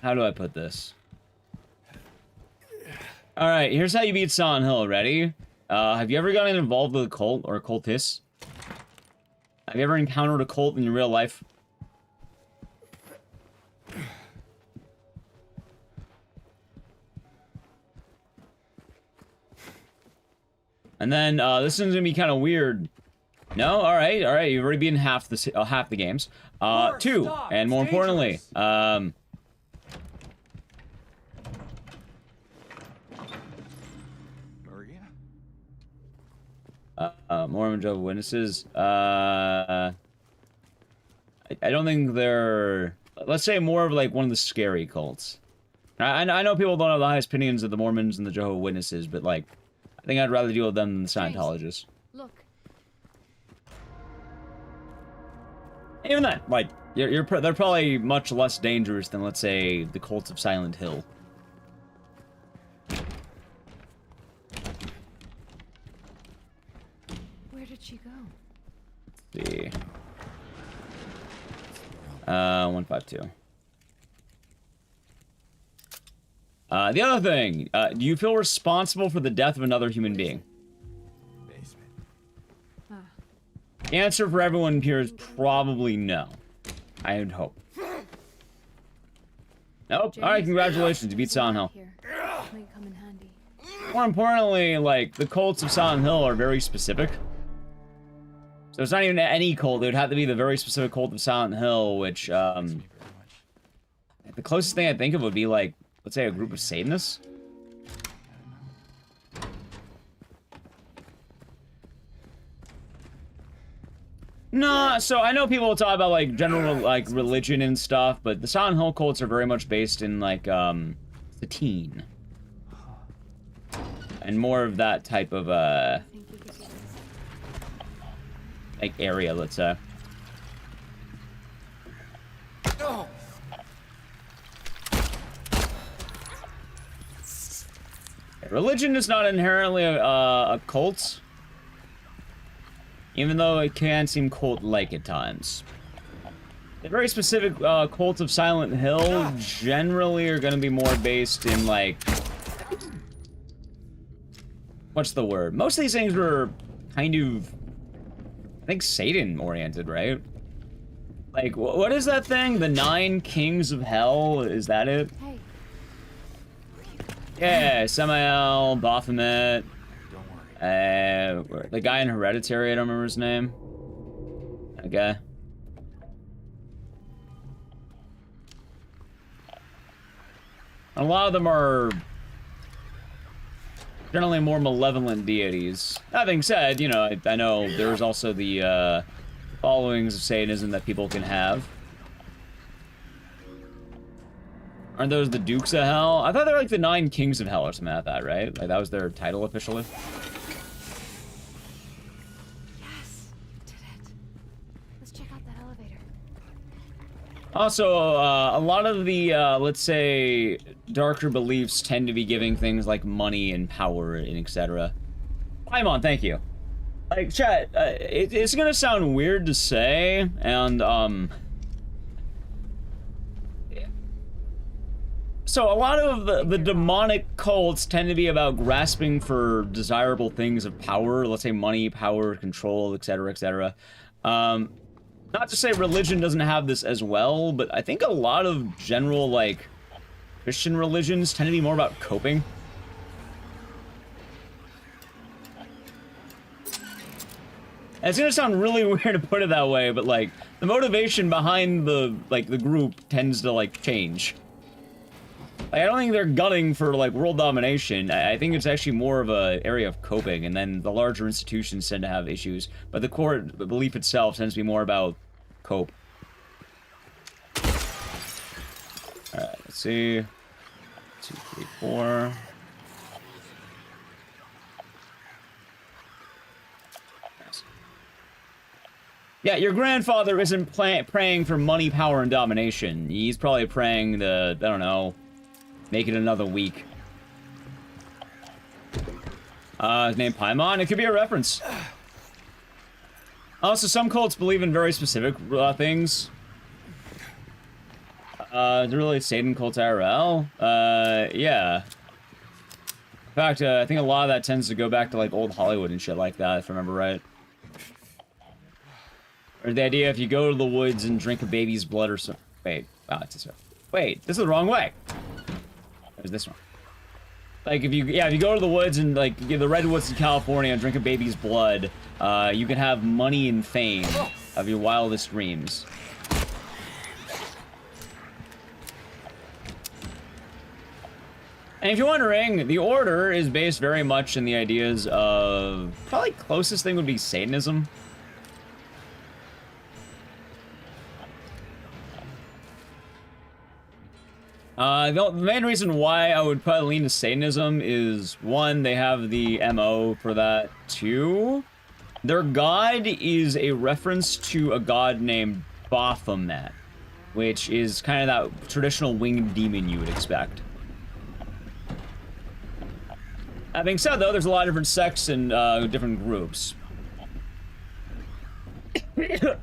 how do I put this? Alright, here's how you beat Silent Hill. Ready? Have you ever gotten involved with a cult or a cultist? Have you ever encountered a cult in your real life? And then, this is gonna be kind of weird. No? Alright, alright, you've already beaten half the games. Two, and more importantly, Mormon Jehovah's Witnesses. I don't think they're... Let's say more of like one of the scary cults. I know people don't have the highest opinions of the Mormons and the Jehovah's Witnesses, but like, I think I'd rather deal with them than the Scientologists. Look. Even that, like, they're probably much less dangerous than, let's say, the cults of Silent Hill. Where did she go? Let's see. 152. The other thing, do you feel responsible for the death of another human being? Basement. The answer for everyone here is probably no. I would hope. Nope. Alright, congratulations, you beat Silent Hill. Might come in handy. More importantly, like, the cults of Silent Hill are very specific. So it's not even any cult, it would have to be the very specific cult of Silent Hill, which, the closest thing I think of would be, like, let's say a group of Satanists? No, so I know people talk about, like, general, like, religion and stuff, but the Silent Hill cults are very much based in, like, Satine. And more of that type of, like, area, let's say. Religion is not inherently a cult, even though it can seem cult-like at times. The very specific cults of Silent Hill generally are going to be more based in, like... What's the word? Most of these things were kind of, I think, Satan-oriented, right? Like, what is that thing? The 9 Kings of Hell? Is that it? Hey. Yeah, Samael, Baphomet. Don't worry. The guy in Hereditary, I don't remember his name. That guy. A lot of them are generally more malevolent deities. That being said, you know, I know there's also the followings of Satanism that people can have. Aren't those the Dukes of Hell? I thought they were like the 9 Kings of Hell or something like that, right? Like that was their title officially. Yes, did it. Let's check out that elevator. Also, a lot of the, let's say, darker beliefs tend to be giving things like money and power and etc. Paimon, thank you. Like, chat, it's gonna sound weird to say, and, so a lot of the demonic cults tend to be about grasping for desirable things of power, let's say money, power, control, etc., etc. Not to say religion doesn't have this as well, but I think a lot of general, like, Christian religions tend to be more about coping. And it's gonna sound really weird to put it that way, but, like, the motivation behind the group tends to, like, change. Like, I don't think they're gunning for, like, world domination. I think it's actually more of an area of coping, and then the larger institutions tend to have issues. But the core belief itself tends to be more about cope. Alright, let's see. 2, 3, 4. Nice. Yeah, your grandfather isn't praying for money, power, and domination. He's probably praying to, I don't know, make it another week. His name Paimon? It could be a reference. Also, some cults believe in very specific things. Really Satan cult IRL? Yeah. In fact, I think a lot of that tends to go back to, like, old Hollywood and shit like that, if I remember right. Or the idea if you go to the woods and drink a baby's blood or something. Wait, wow, it's this way. Wait, this is the wrong way. There's this one. Like, if you go to the woods and, like, the redwoods in California and drink a baby's blood, you can have money and fame of your wildest dreams. And if you're wondering, the Order is based very much in the ideas of... Probably closest thing would be Satanism. The main reason why I would probably lean to Satanism is, one, they have the MO for that. Two, their god is a reference to a god named Baphomet, which is kind of that traditional winged demon you would expect. That being said, though, there's a lot of different sects and different groups. That's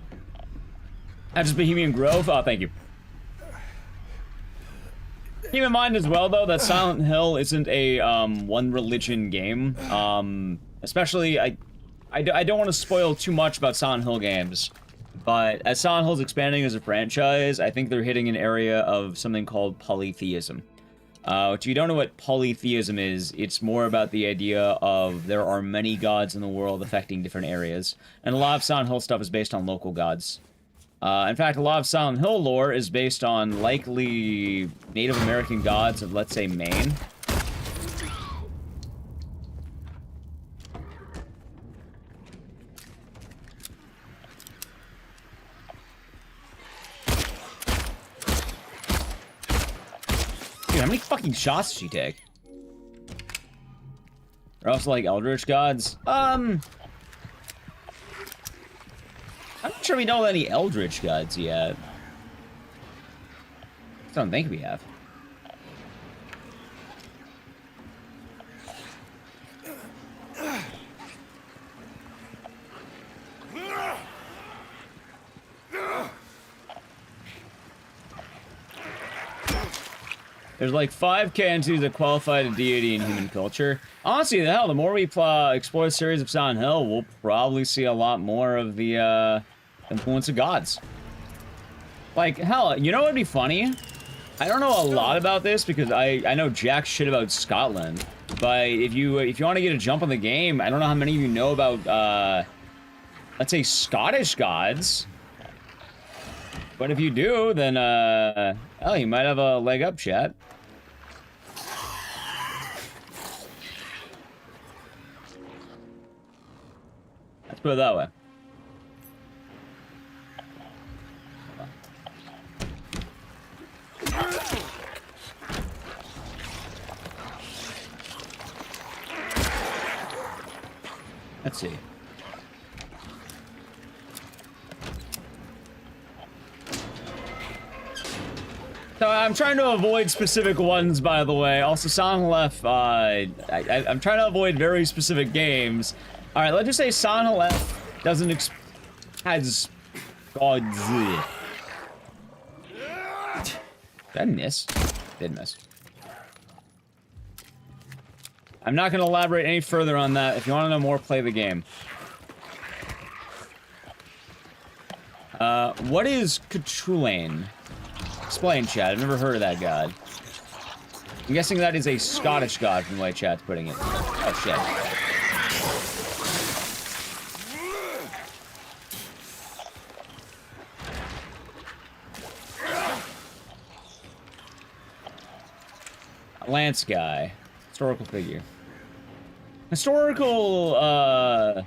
just Bohemian Grove? Oh, thank you. Keep in mind as well, though, that Silent Hill isn't a one religion game. Especially, I don't want to spoil too much about Silent Hill games, but as Silent Hill's expanding as a franchise, I think they're hitting an area of something called polytheism. Which if you don't know what polytheism is, it's more about the idea of there are many gods in the world affecting different areas, and a lot of Silent Hill stuff is based on local gods. In fact, a lot of Silent Hill lore is based on likely Native American gods of, let's say, Maine. Dude, how many fucking shots did she take? They're also like Eldritch gods. I'm not sure we know any Eldritch gods yet. I don't think we have. There's like 5 entities that qualify to deity in human culture. Honestly, the hell, the more we explore the series of Silent Hill, we'll probably see a lot more of the influence of gods. Like, hell, you know what would be funny? I don't know a lot about this because I know jack shit about Scotland. But if you want to get a jump on the game, I don't know how many of you know about, let's say, Scottish gods. But if you do, then, oh, you might have a leg up, chat. Let's put it that way. Let's see. So I'm trying to avoid specific ones, by the way. Also, Silent Hill F, I'm trying to avoid very specific games. All right, let's just say Silent Hill F doesn't has gods. Did I miss? Did miss. I'm not going to elaborate any further on that. If you want to know more, play the game. What is Cthulane? Explain, chat. I've never heard of that god. I'm guessing that is a Scottish god from the way chat's putting it. Oh, shit. Lance guy. Historical figure. Historical,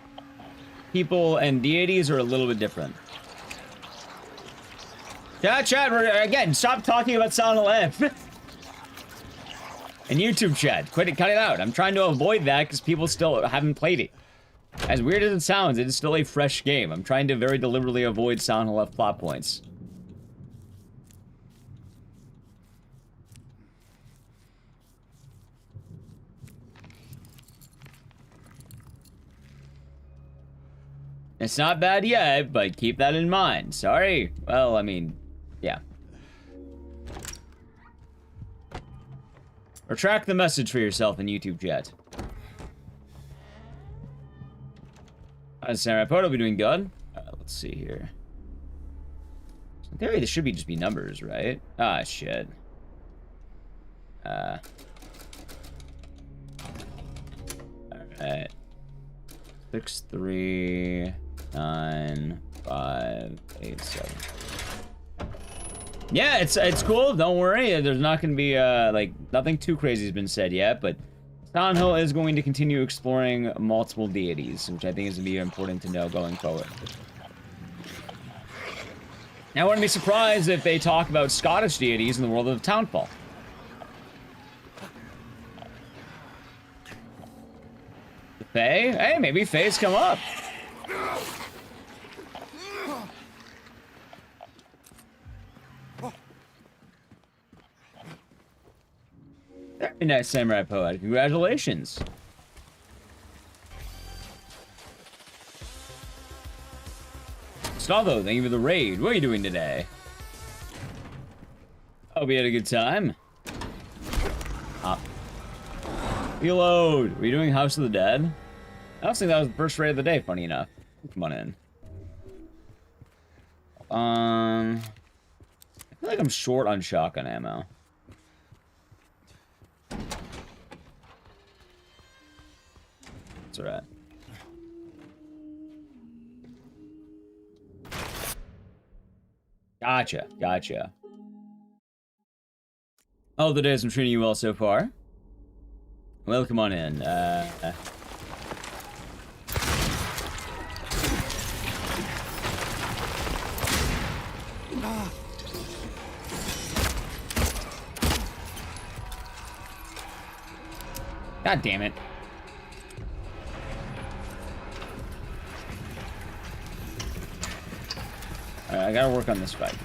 people and deities are a little bit different. Chat, again, stop talking about Silent Hill F. And YouTube chat, cut it out. I'm trying to avoid that because people still haven't played it. As weird as it sounds, it is still a fresh game. I'm trying to very deliberately avoid Silent Hill left plot points. It's not bad yet, but keep that in mind. Sorry. Well, I mean, yeah. Retract the message for yourself in YouTube chat. Samurai Poto be doing good. Let's see here. In theory, this should just be numbers, right? Ah, shit. Alright. 6, 3, 9, 5, 8, 7. Yeah, it's cool. Don't worry. There's not going to be, like, nothing too crazy has been said yet, but Silent Hill is going to continue exploring multiple deities, which I think is going to be important to know going forward. Now, I wouldn't be surprised if they talk about Scottish deities in the world of Townfall. Faye? Hey, maybe Faye's come up. Very nice, Samurai Poet. Congratulations. Stavo, thank you for the raid. What are you doing today? Hope you had a good time. Reload. Were you doing House of the Dead? I don't think that was the first raid of the day, funny enough. Come on in. I feel like I'm short on shotgun ammo. It's alright. Gotcha, gotcha. Oh, the days I'm treating you well so far. Well, come on in. God damn it. Alright, I gotta work on this fight.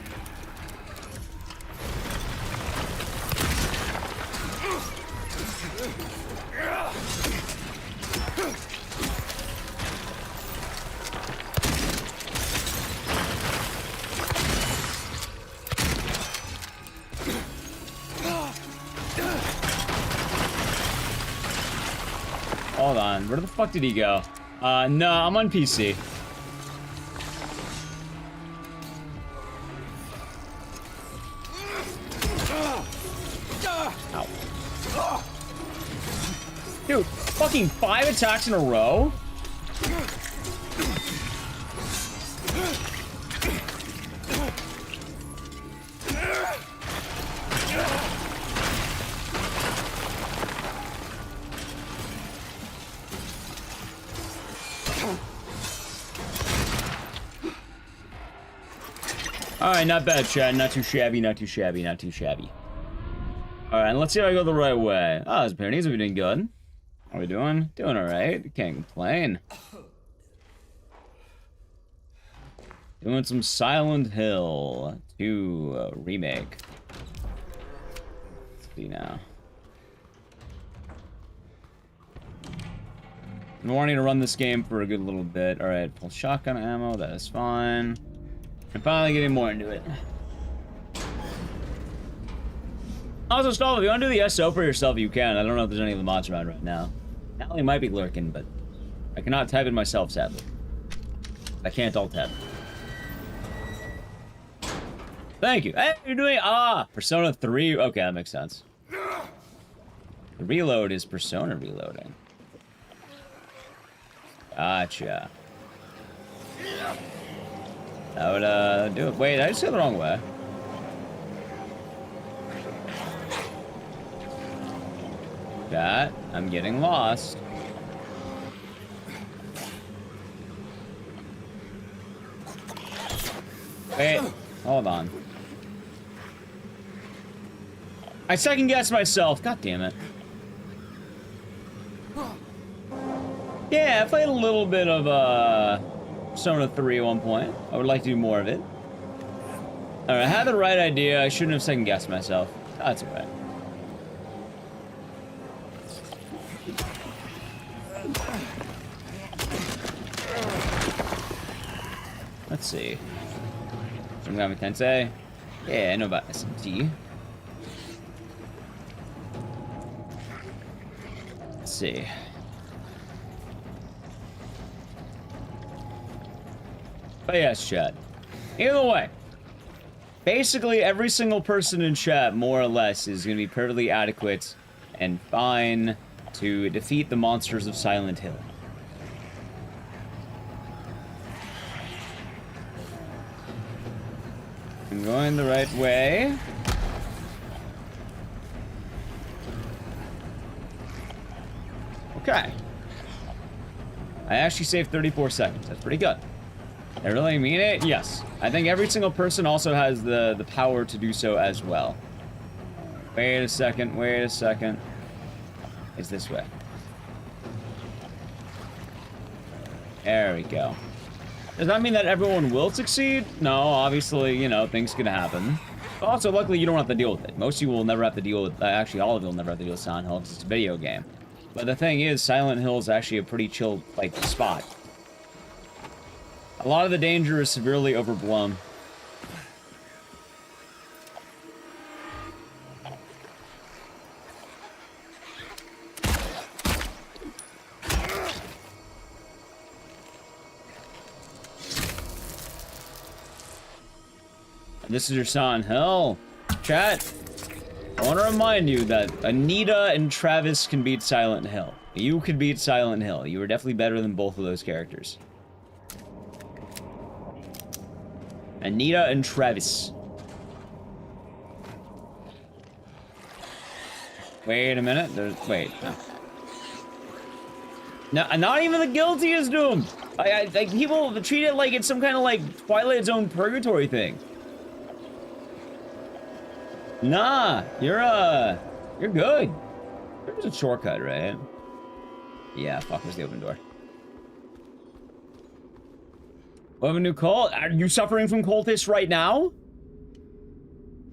Hold on, where the fuck did he go? No, I'm on PC. Ow. Dude, fucking 5 attacks in a row? Alright, not bad, Chad. Not too shabby, not too shabby, not too shabby. Alright, let's see if I go the right way. Oh, this Pyrenees are doing good. How are we doing? Doing alright. Can't complain. Doing some Silent Hill 2 remake. Let's see now. I'm wanting to run this game for a good little bit. Alright, full shotgun ammo. That is fine. I'm finally getting more into it. Also, Stall, if you want to do the SO for yourself, you can. I don't know if there's any of the mods around right now. Natalie might be lurking, but I cannot type it myself, sadly. I can't alt tab. Thank you. Hey, you're doing... Persona 3. Okay, that makes sense. The reload is Persona reloading. Gotcha. I would, do it. Wait, I just go the wrong way. That, I'm getting lost. Wait, hold on. I second guessed myself. God damn it. Yeah, I played a little bit of Persona 3 at one point. I would like to do more of it. Alright, I had the right idea. I shouldn't have second-guessed myself. That's alright. Let's see. Shinigami Tensei. Yeah, I know about SMT. Let's see. But yes, chat. Either way, basically every single person in chat, more or less, is going to be perfectly adequate and fine to defeat the monsters of Silent Hill. I'm going the right way. Okay. I actually saved 34 seconds. That's pretty good. I really mean it? Yes. I think every single person also has the power to do so as well. Wait a second, wait a second. It's this way. There we go. Does that mean that everyone will succeed? No, obviously, you know, things can happen. But also, luckily, you don't have to deal with it. Most people will never have to deal with... actually, all of you will never have to deal with Silent Hill because it's a video game. But the thing is, Silent Hill is actually a pretty chill, like, spot. A lot of the danger is severely overblown. This is your Silent Hill. Chat, I want to remind you that Anita and Travis can beat Silent Hill. You could beat Silent Hill. You were definitely better than both of those characters. Anita and Travis. Wait a minute. Wait. No, not even the guilty is doomed. Like people treat it like it's some kind of like Twilight Zone purgatory thing. Nah, you're good. There's a shortcut, right? Yeah, fuck, where's the open door? We have a new cult? Are you suffering from cultists right now?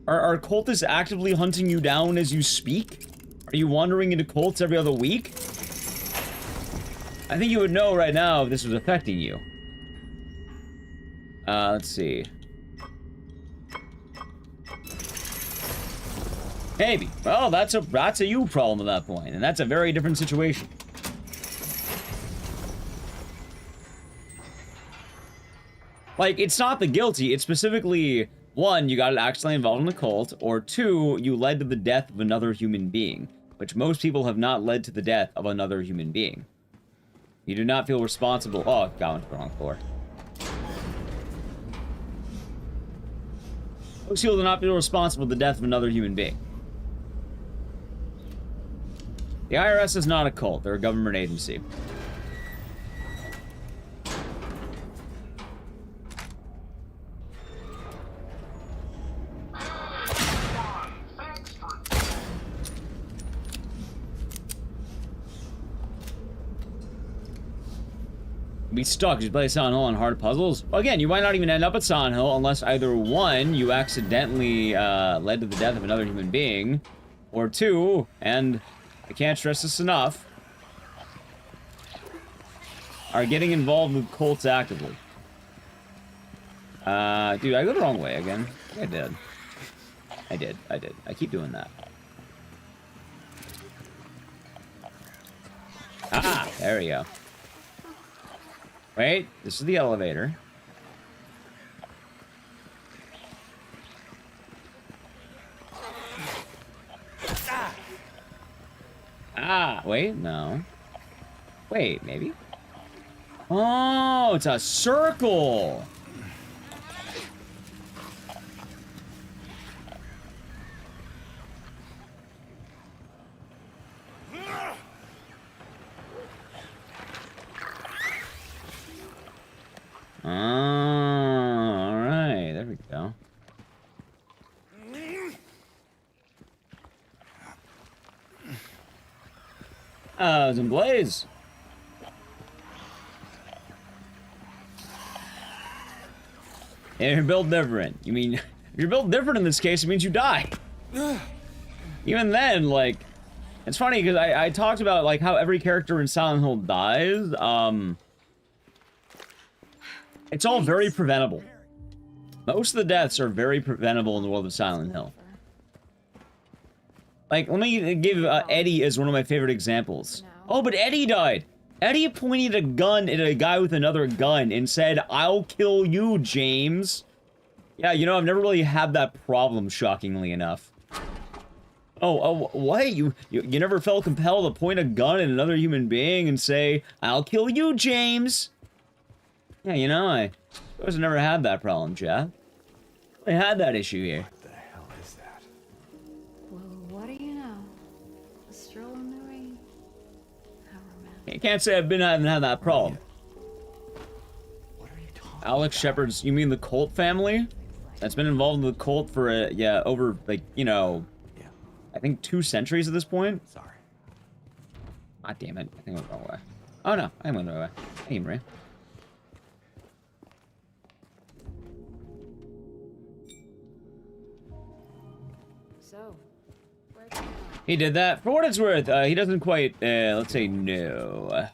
Are cultists actively hunting you down as you speak? Are you wandering into cults every other week? I think you would know right now if this was affecting you. Let's see. Maybe. Well, that's a you problem at that point, and that's a very different situation. Like, it's not the guilty, it's specifically, one, you got accidentally involved in a cult, or two, you led to the death of another human being, which most people have not led to the death of another human being. You do not feel responsible. Oh, got onto the wrong floor. Most people do not feel responsible for the death of another human being. The IRS is not a cult, they're a government agency. Be stuck. You play Silent Hill on hard puzzles. Well, again, you might not even end up at Silent Hill unless either one, you accidentally led to the death of another human being, or two, and I can't stress this enough, are getting involved with cults actively. Dude, I go the wrong way again. I did. I keep doing that. Ah, there we go. Wait, this is the elevator. Ah, wait, no. Wait, maybe? Oh, it's a circle! Alright, there we go. It's in Blaze. And you're built different. You mean, if you're built different in this case, it means you die. Even then, like, it's funny because I talked about like how every character in Silent Hill dies. It's all very preventable. Most of the deaths are very preventable in the world of Silent Hill. Like, let me give Eddie as one of my favorite examples. Oh, but Eddie died. Eddie pointed a gun at a guy with another gun and said, "I'll kill you, James." Yeah, you know, I've never really had that problem, shockingly enough. Oh, what? You never felt compelled to point a gun at another human being and say, "I'll kill you, James"? Yeah, you know, I suppose I never had that problem, Jeff. I had that issue here. What the hell is that? Well, what do you know? A stroll in the rain. How romantic. I can't say I haven't had that problem. What are you talking Alex Shepard's, you mean the Colt family? That's been involved in the cult for, yeah, over, like, you know, Yeah. I think 2 centuries at this point. Sorry. Ah, damn it. I think I went the wrong way. Oh, no. I went the right way. Hey, Maria. So, where'd you go? He did that. For what it's worth, he doesn't quite, let's say no.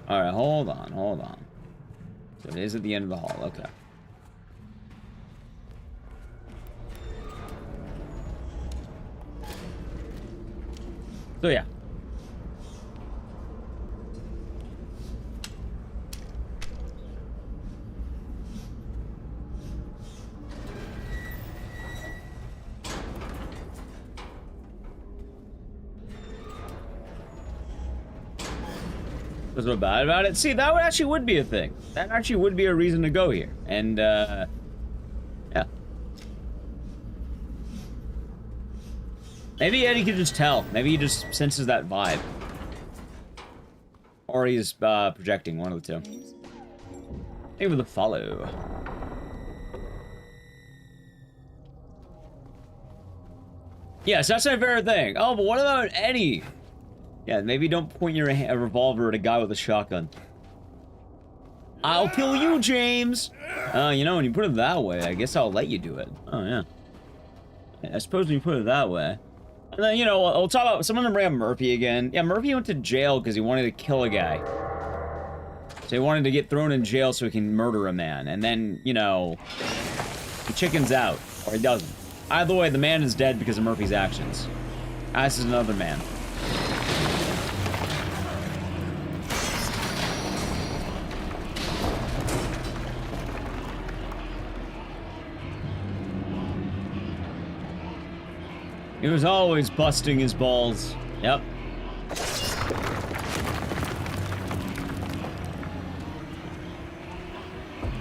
Alright, hold on. So it is at the end of the hall, okay. So yeah. Was so bad about it? See, that actually would be a thing. That actually would be a reason to go here. And, yeah. Maybe Eddie could just tell. Maybe he just senses that vibe. Or he's, projecting, one of the two. Maybe the follow. Yes, that's my favorite thing. Oh, but what about Eddie? Yeah, maybe don't point your revolver at a guy with a shotgun. I'll kill you, James! You know, when you put it that way, I guess I'll let you do it. Oh, yeah. I suppose when you put it that way. And then, you know, we'll talk about... Someone bring up Murphy again. Yeah, Murphy went to jail because he wanted to kill a guy. So he wanted to get thrown in jail so he can murder a man. And then, you know... he chickens out. Or he doesn't. Either way, the man is dead because of Murphy's actions. As is another man. He was always busting his balls. Yep.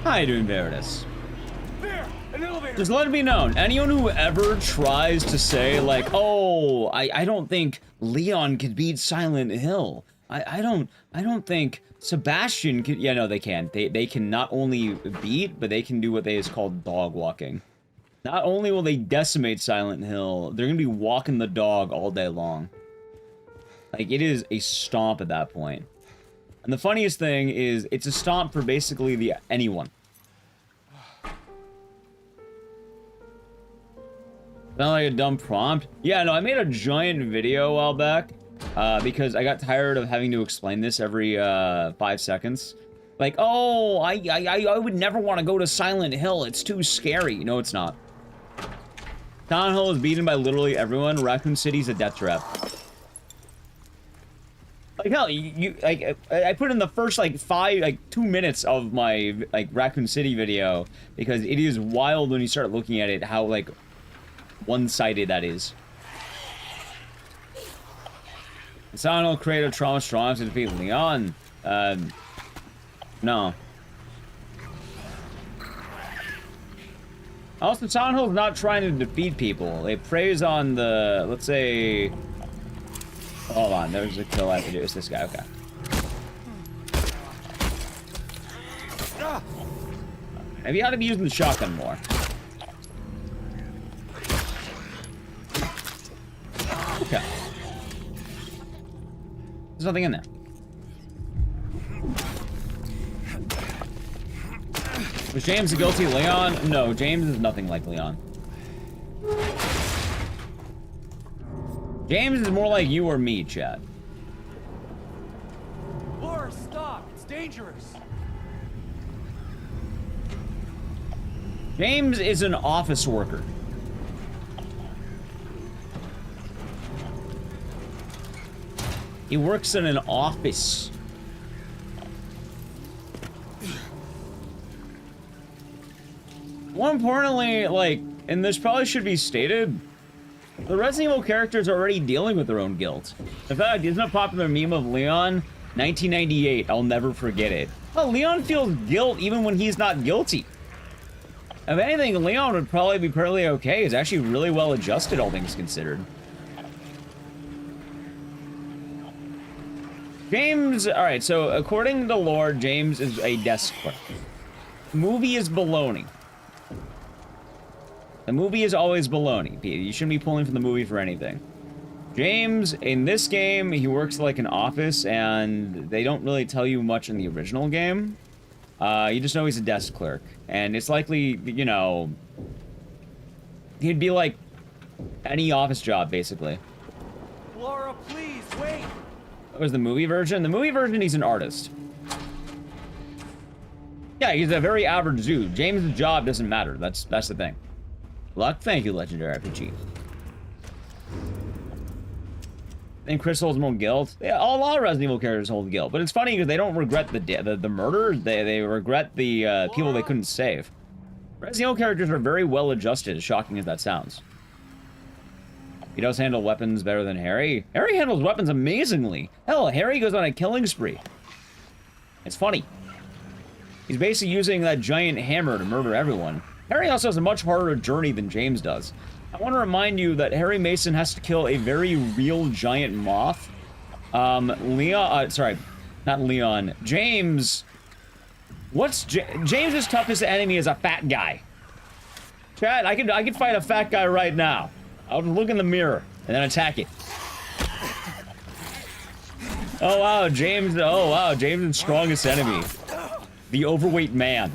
How you doing, Veritas? There! An elevator! Just let it be known, anyone who ever tries to say, like, oh, I don't think Leon could beat Silent Hill. I don't think Sebastian could... Yeah, no, they can. They can not only beat, but they can do what is called dog walking. Not only will they decimate Silent Hill, they're gonna be walking the dog all day long. Like, it is a stomp at that point. And the funniest thing is, it's a stomp for basically anyone. Not like a dumb prompt. Yeah, no, I made a giant video a while back, because I got tired of having to explain this every 5 seconds. Like, oh, I would never want to go to Silent Hill. It's too scary. No, it's not. Silent Hill is beaten by literally everyone. Raccoon City's a death trap. Like, hell, I put in the first, like, 2 minutes of my, like, Raccoon City video, because it is wild when you start looking at it, how, like, one-sided that is. Silent Hill created trauma strong to defeat Leon. No. Also, Silent Hill's not trying to defeat people. It preys on the, let's say... Hold on, there's a kill I have to do. It's this guy, okay. Maybe you ought to be using the shotgun more. Okay. There's nothing in there. Was James a guilty Leon? No, James is nothing like Leon. James is more like you or me, Chad. Laura, stop! It's dangerous! James is an office worker. He works in an office. More importantly, like, and this probably should be stated, the Resident Evil characters are already dealing with their own guilt. In fact, isn't a popular meme of Leon? 1998, I'll never forget it. Well, Leon feels guilt even when he's not guilty. If anything, Leon would probably be perfectly okay. He's actually really well adjusted, all things considered. James, alright, so according to lore, James is a desk clerk. Movie is baloney. The movie is always baloney. You shouldn't be pulling from the movie for anything. James, in this game, he works like an office, and they don't really tell you much in the original game. You just know he's a desk clerk. And it's likely, you know, he'd be like any office job, basically. Laura, please, wait! That was the movie version. The movie version, he's an artist. Yeah, he's a very average dude. James' job doesn't matter. That's the thing. Luck, thank you, Legendary RPG. And Chris holds more guilt. Yeah, a lot of Resident Evil characters hold guilt, but it's funny because they don't regret the murder. They regret the people they couldn't save. Resident Evil characters are very well adjusted, as shocking as that sounds. He does handle weapons better than Harry. Harry handles weapons amazingly. Hell, Harry goes on a killing spree. It's funny. He's basically using that giant hammer to murder everyone. Harry also has a much harder journey than James does. I want to remind you that Harry Mason has to kill a very real giant moth. Sorry, not Leon. James. James's toughest enemy is a fat guy. Chad, I could fight a fat guy right now. I'll just look in the mirror and then attack it. Oh wow, James. Oh wow, James' strongest enemy, the overweight man.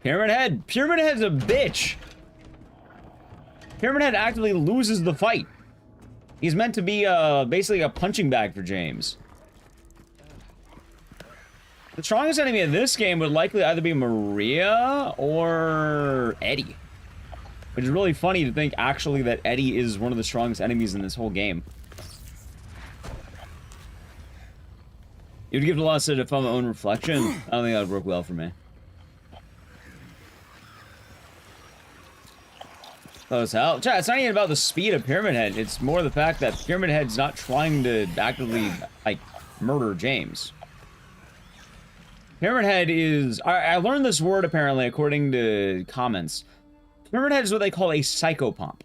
Pyramid Head. Pyramid Head's a bitch. Pyramid Head actively loses the fight. He's meant to be basically a punching bag for James. The strongest enemy in this game would likely either be Maria or Eddie. Which is really funny to think actually that Eddie is one of the strongest enemies in this whole game. You'd give it a lot of credit if I'm my own reflection. I don't think that would work well for me. Oh, it's hell. Chat, it's not even about the speed of Pyramid Head. It's more the fact that Pyramid Head's not trying to actively, like, murder James. Pyramid Head is... I learned this word, apparently, according to comments. Pyramid Head is what they call a psychopomp.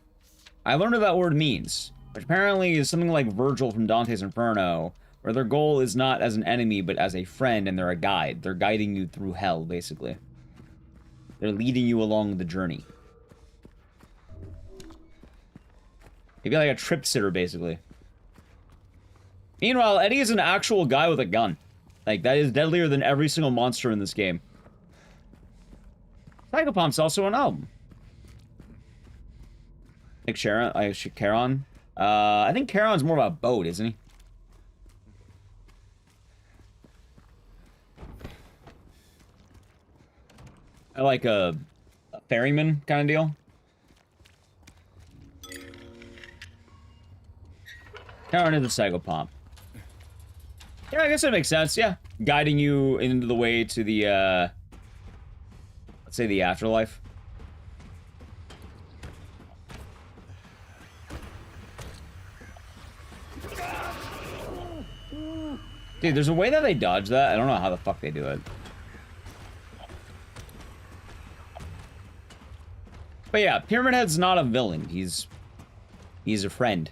I learned what that word means, which apparently is something like Virgil from Dante's Inferno, where their goal is not as an enemy, but as a friend, and they're a guide. They're guiding you through hell, basically. They're leading you along the journey. Maybe like a trip sitter, basically. Meanwhile, Eddie is an actual guy with a gun. Like, that is deadlier than every single monster in this game. Psychopomp's also an album. Like Charon. I think Charon's more of a boat, isn't he? I like a ferryman kind of deal. Charon is a psychopomp. Yeah, I guess that makes sense, yeah. Guiding you into the way to the, let's say the afterlife. Dude, there's a way that they dodge that. I don't know how the fuck they do it. But yeah, Pyramid Head's not a villain. He's a friend.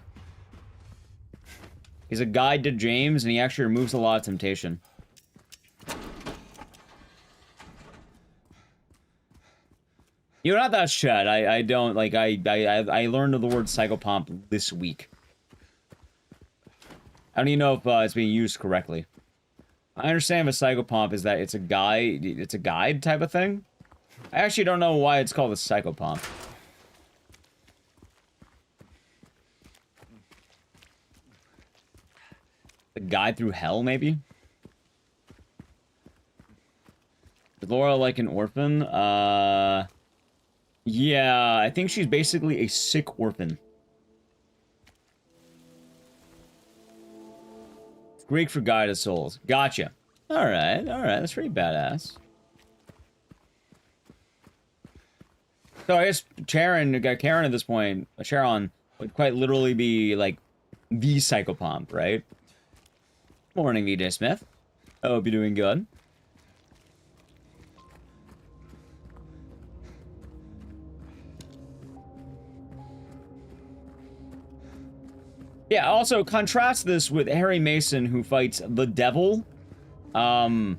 He's a guide to James, and he actually removes a lot of temptation. You're not that Chad. I don't, like, I learned of the word psychopomp this week. I don't even know if it's being used correctly. I understand if a psychopomp is that it's a guide type of thing. I actually don't know why it's called a psychopomp. A guide through hell, maybe? Is Laura like an orphan? Yeah, I think she's basically a sick orphan. Greek for guide of souls. Gotcha. Alright, that's pretty badass. So I guess Karen at this point, Sharon, would quite literally be, like, the psychopomp, right? Morning, VJ Smith. I hope you're doing good. Yeah, also contrast this with Harry Mason, who fights the devil. A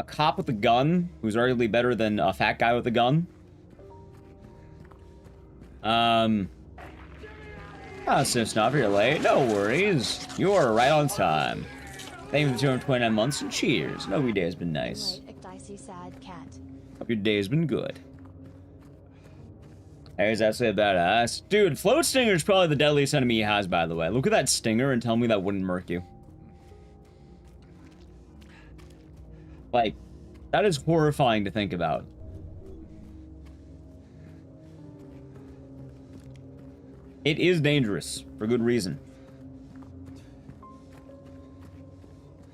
cop with a gun, who's arguably better than a fat guy with a gun. Oh, Sniff you're late. No worries. You're right on time. Thank you for 229 months and cheers. Hope your day has been nice. Ecdycis sad cat. Hope your day has been good. There's actually a badass. Dude, Float Stinger is probably the deadliest enemy he has, by the way. Look at that stinger and tell me that wouldn't murk you. Like, that is horrifying to think about. It is dangerous, for good reason.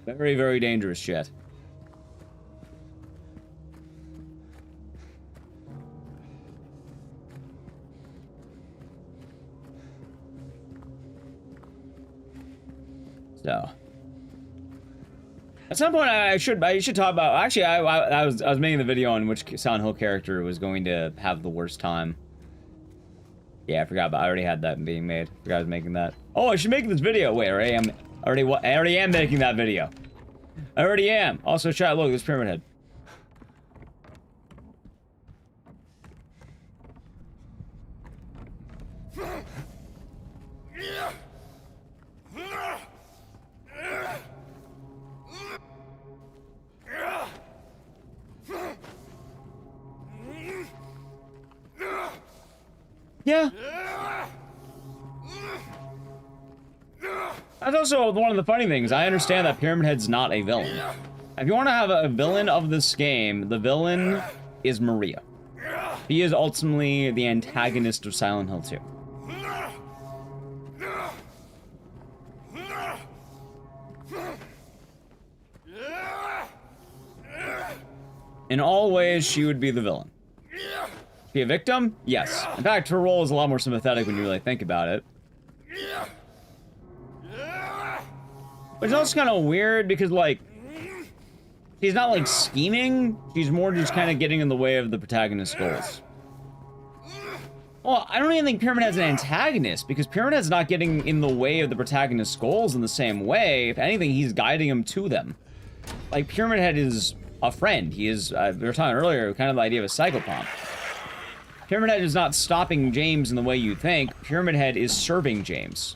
Very, very dangerous shit. So, at some point, I should talk about. Actually, I was making the video on which Silent Hill character was going to have the worst time. Yeah, I forgot about. I already had that being made. Forgot I was making that. Oh, I should make this video. Wait, I already am making that video. I already am. Also, chat. Look, this pyramid head. Yeah. That's also one of the funny things. I understand that Pyramid Head's not a villain. If you want to have a villain of this game, the villain is Maria. He is ultimately the antagonist of Silent Hill 2. In all ways, she would be the villain. Be a victim? Yes. In fact, her role is a lot more sympathetic when you really think about it. But it's also kind of weird because, like, she's not, like, scheming. She's more just kind of getting in the way of the protagonist's goals. Well, I don't even think Pyramid Head's an antagonist, because Pyramid Head's not getting in the way of the protagonist's goals in the same way. If anything, he's guiding them to them. Like, Pyramid Head is a friend. He is, we were talking earlier, kind of the idea of a psychopomp. Pyramid Head is not stopping James in the way you think. Pyramid Head is serving James.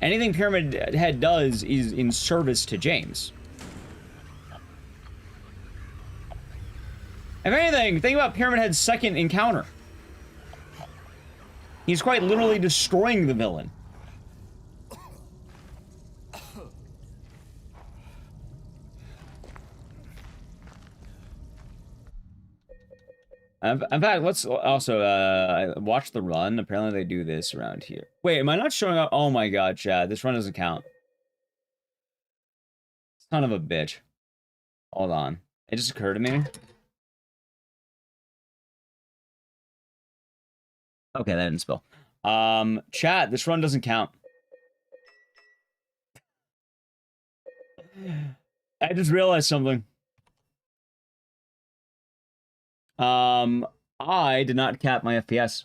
Anything Pyramid Head does is in service to James. If anything, think about Pyramid Head's second encounter. He's quite literally destroying the villain. In fact, let's also watch the run. Apparently they do this around here. Wait, am I not showing up? Oh my god, Chad. This run doesn't count. Son of a bitch. Hold on. It just occurred to me. Okay, that didn't spill. Chat, this run doesn't count. I just realized something. I did not cap my FPS.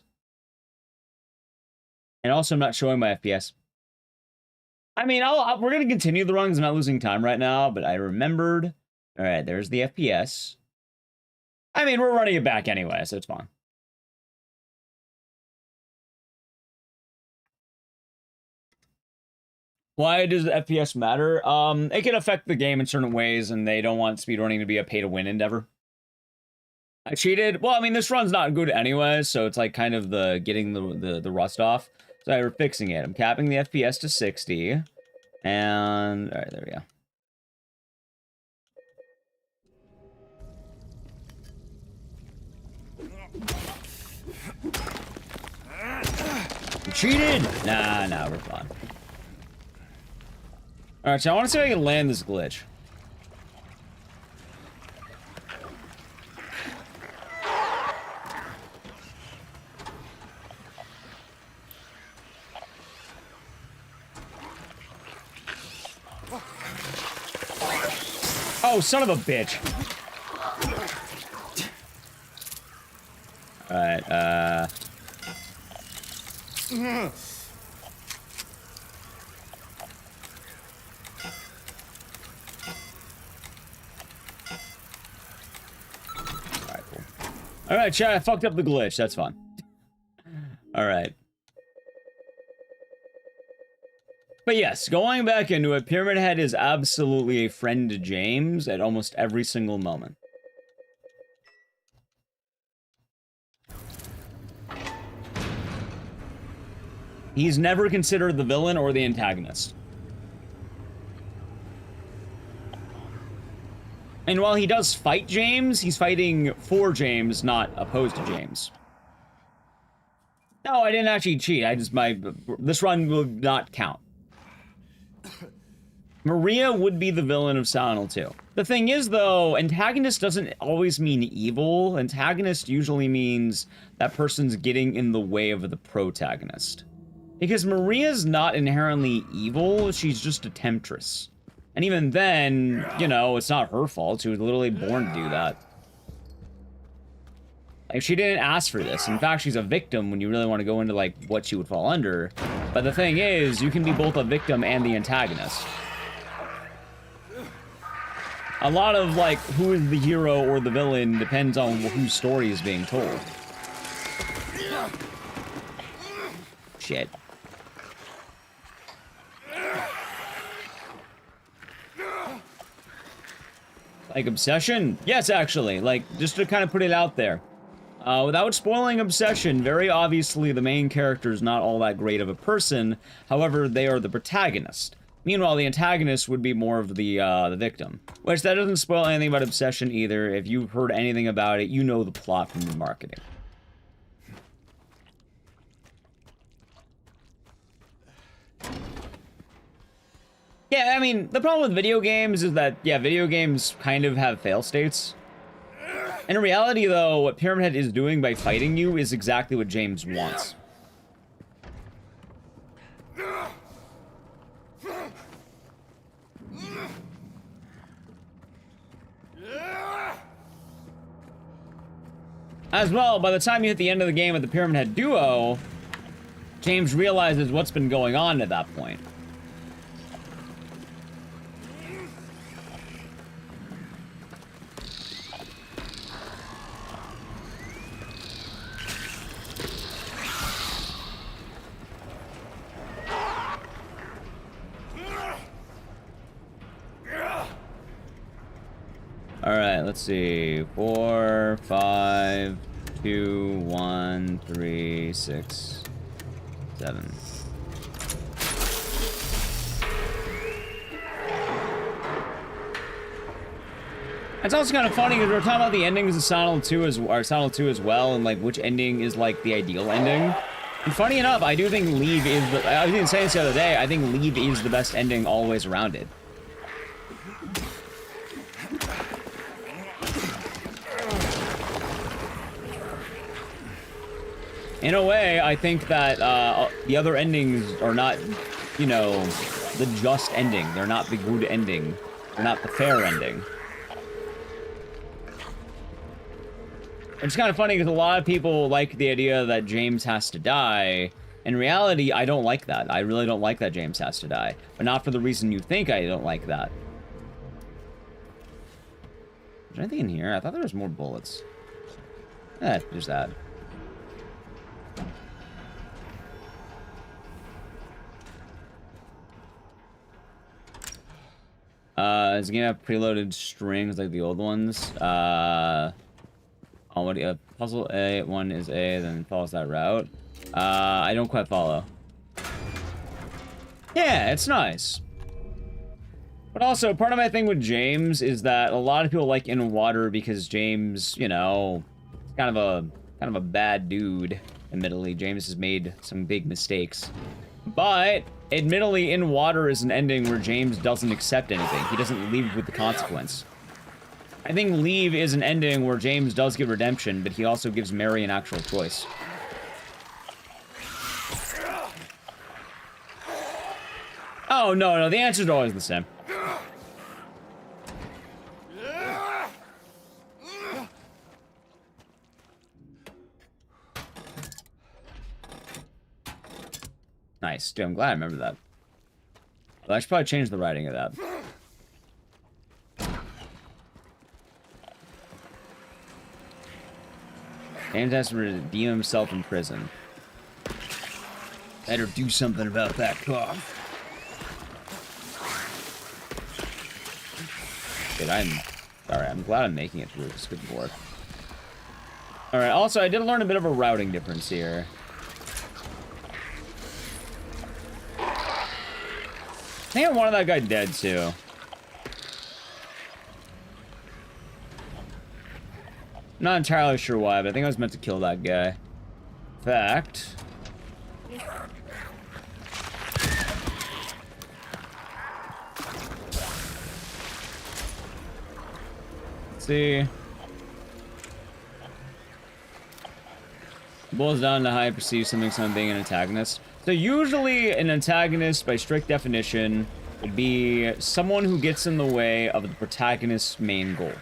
And also, I'm not showing my FPS. I mean, we're going to continue the run because I'm not losing time right now, but I remembered. All right, there's the FPS. I mean, we're running it back anyway, so it's fine. Why does the FPS matter? It can affect the game in certain ways, and they don't want speedrunning to be a pay-to-win endeavor. I cheated. Well, I mean, this run's not good anyway, so it's like kind of the getting the rust off. So we're fixing it. I'm capping the FPS to 60. And, all right, there we go. You cheated! Nah, we're fine. All right, so I want to see if I can land this glitch. Oh, son of a bitch. Alright, Alright, cool. Alright, chat, I fucked up the glitch. That's fine. Alright. But yes, going back into it, Pyramid Head is absolutely a friend to James at almost every single moment. He's never considered the villain or the antagonist. And while he does fight James, he's fighting for James, not opposed to James. No, I didn't actually cheat. This run will not count. Maria would be the villain of Silent Hill 2. The thing is, though, antagonist doesn't always mean evil. Antagonist usually means that person's getting in the way of the protagonist. Because Maria's not inherently evil, she's just a temptress. And even then, you know, it's not her fault. She was literally born to do that. Like, she didn't ask for this. In fact, she's a victim when you really want to go into, like, what she would fall under. But the thing is, you can be both a victim and the antagonist. A lot of, like, who is the hero or the villain depends on whose story is being told. Shit. Like, Obsession? Yes, actually. Like, just to kind of put it out there. Without spoiling Obsession, very obviously the main character is not all that great of a person. However, they are the protagonist. Meanwhile, the antagonist would be more of the victim. Which, that doesn't spoil anything about Obsession either. If you've heard anything about it, you know the plot from the marketing. Yeah, I mean, the problem with video games is that, yeah, video games kind of have fail states. In reality, though, what Pyramid Head is doing by fighting you is exactly what James wants. As well, by the time you hit the end of the game with the Pyramid Head duo, James realizes what's been going on at that point. Alright, let's see. 4, 5, 2, 1, 3, 6, 7. It's also kind of funny because we're talking about the endings of Silent 2 as well, and like which ending is like the ideal ending. And funny enough, I do think Leave is the, I was even saying this the other day, I think Leave is the best ending always around it. In a way, I think that the other endings are not, you know, the just ending. They're not the good ending. They're not the fair ending. It's kind of funny because a lot of people like the idea that James has to die. In reality, I don't like that. I really don't like that James has to die. But not for the reason you think I don't like that. Is there anything in here? I thought there was more bullets. There's that. Is the game have preloaded strings like the old ones? Oh, what do you have? Puzzle A, one is A, then follows that route. I don't quite follow. Yeah, it's nice. But also, part of my thing with James is that a lot of people like In Water because James, you know, is kind of a bad dude. Admittedly, James has made some big mistakes. But, admittedly, In Water is an ending where James doesn't accept anything. He doesn't leave with the consequence. I think Leave is an ending where James does give redemption, but he also gives Mary an actual choice. Oh, no, the answer's always the same. Nice. Dude, I'm glad I remember that. Well, I should probably change the writing of that. James has to redeem himself in prison. Better do something about that cough. Good, I'm glad I'm making it through this. Good lord. Alright, also, I did learn a bit of a routing difference here. I think I wanted that guy dead, too. Not entirely sure why, but I think I was meant to kill that guy. In fact... let's see... boils down to how I perceive something being an antagonist. So usually an antagonist, by strict definition, would be someone who gets in the way of the protagonist's main goal.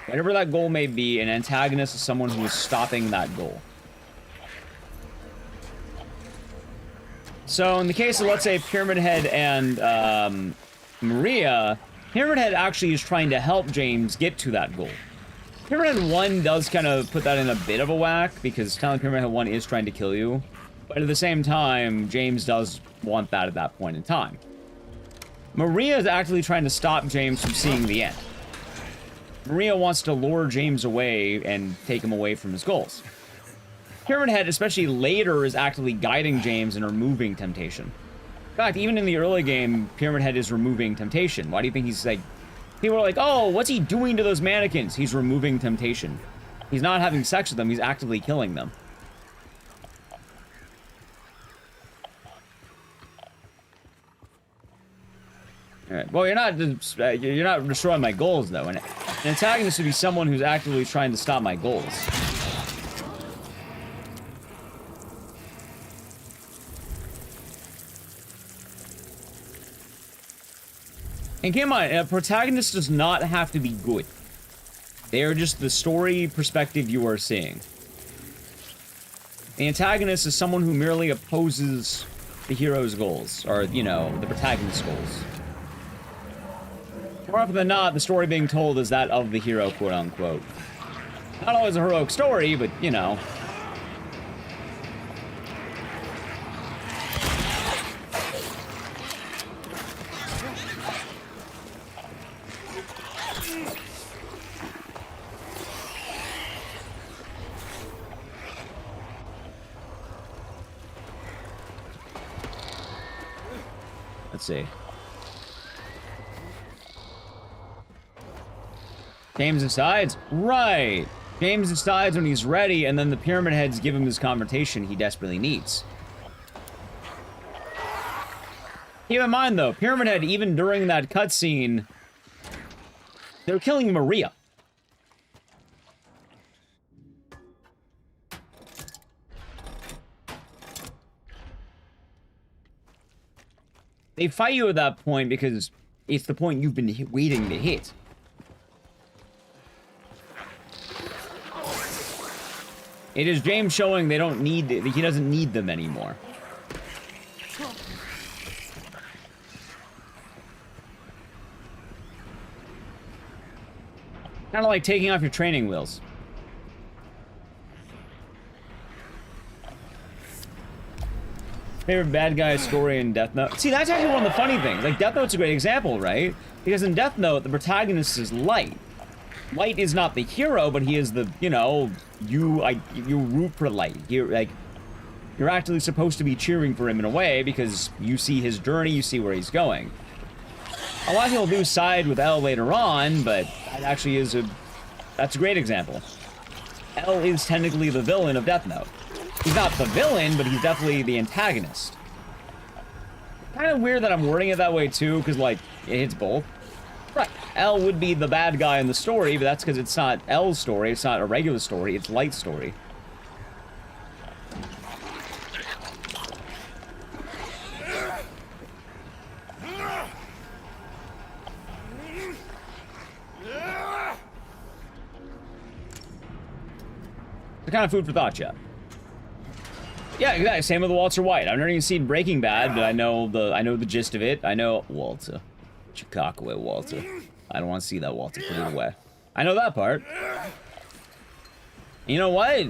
Whatever that goal may be, an antagonist is someone who is stopping that goal. So in the case of, let's say, Pyramid Head and Maria, Pyramid Head actually is trying to help James get to that goal. Pyramid Head 1 does kind of put that in a bit of a whack, because telling Pyramid Head 1 is trying to kill you. But at the same time, James does want that at that point in time. Maria is actually trying to stop James from seeing the end. Maria wants to lure James away and take him away from his goals. Pyramid Head, especially later, is actively guiding James and removing temptation. In fact, even in the early game, Pyramid Head is removing temptation. Why do you think he's like... people are like, oh, what's he doing to those mannequins? He's removing temptation. He's not having sex with them, he's actively killing them. Alright, well, you're not destroying my goals, though. And an antagonist would be someone who's actively trying to stop my goals. And keep in mind, a protagonist does not have to be good. They are just the story perspective you are seeing. The antagonist is someone who merely opposes the hero's goals, or, you know, the protagonist's goals. More often than not, the story being told is that of the hero, quote-unquote. Not always a heroic story, but, you know. Let's see. James decides? Right! James decides when he's ready, and then the Pyramid Heads give him his confrontation he desperately needs. Keep in mind, though, Pyramid Head, even during that cutscene, they're killing Maria. They fight you at that point because it's the point you've been waiting to hit. It is James showing they don't need, he doesn't need them anymore. Kind of like taking off your training wheels. Favorite bad guy story in Death Note. See, that's actually one of the funny things. Like, Death Note's a great example, right? Because in Death Note, the protagonist is Light. Light is not the hero, but he is the, you know, you root for Light. You're actually supposed to be cheering for him in a way because you see his journey, you see where he's going. A lot of people do side with L later on, but that actually is that's a great example. L is technically the villain of Death Note. He's not the villain, but he's definitely the antagonist. Kind of weird that I'm wording it that way too, because like, it hits both. Right, L would be the bad guy in the story, but that's because it's not L's story, it's not a regular story, it's Light's story. The kind of food for thought, yeah. Yeah, exactly. Same with Walter White. I've never even seen Breaking Bad, but I know the gist of it. I know Walter. Chicago, Walter. I don't want to see that Walter. Put it away. I know that part. You know what?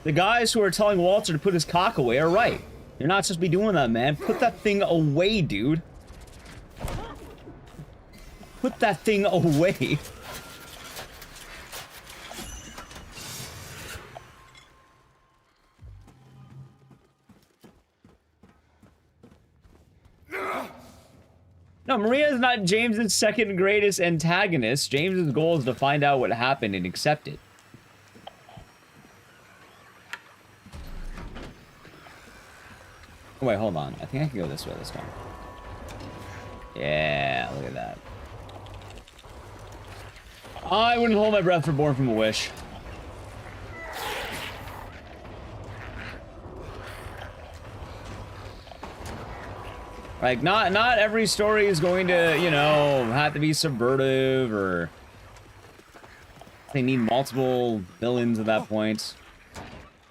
The guys who are telling Walter to put his cock away are right. You're not supposed to be doing that, man. Put that thing away, dude. Put that thing away. No, Maria is not James's second greatest antagonist. James's goal is to find out what happened and accept it. Oh, wait, hold on. I think I can go this way this time. Yeah, look at that. I wouldn't hold my breath for Born from a Wish. Like, not every story is going to, you know, have to be subversive, or they need multiple villains at that point.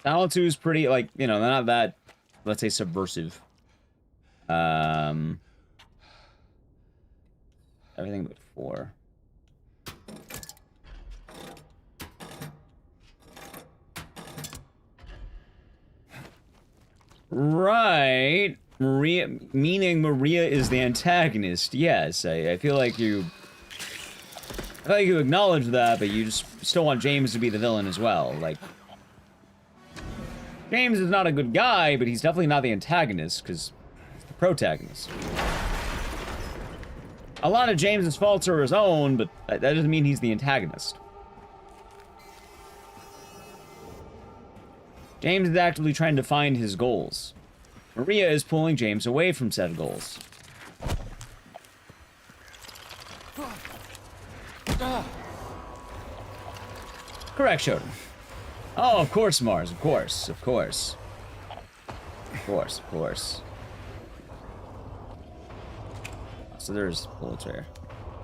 Silent 2 is pretty, like, you know, they're not that, let's say, subversive. Everything but 4. Right. Maria, meaning Maria is the antagonist. Yes, I feel like you acknowledge that, but you just still want James to be the villain as well. Like, James is not a good guy, but he's definitely not the antagonist, because he's the protagonist. A lot of James's faults are his own, but that doesn't mean he's the antagonist. James is actively trying to find his goals. Maria is pulling James away from said goals. Correct, Shoten. Oh, of course, Mars. Of course. Of course. Of course. Of course. So there's bullets right here.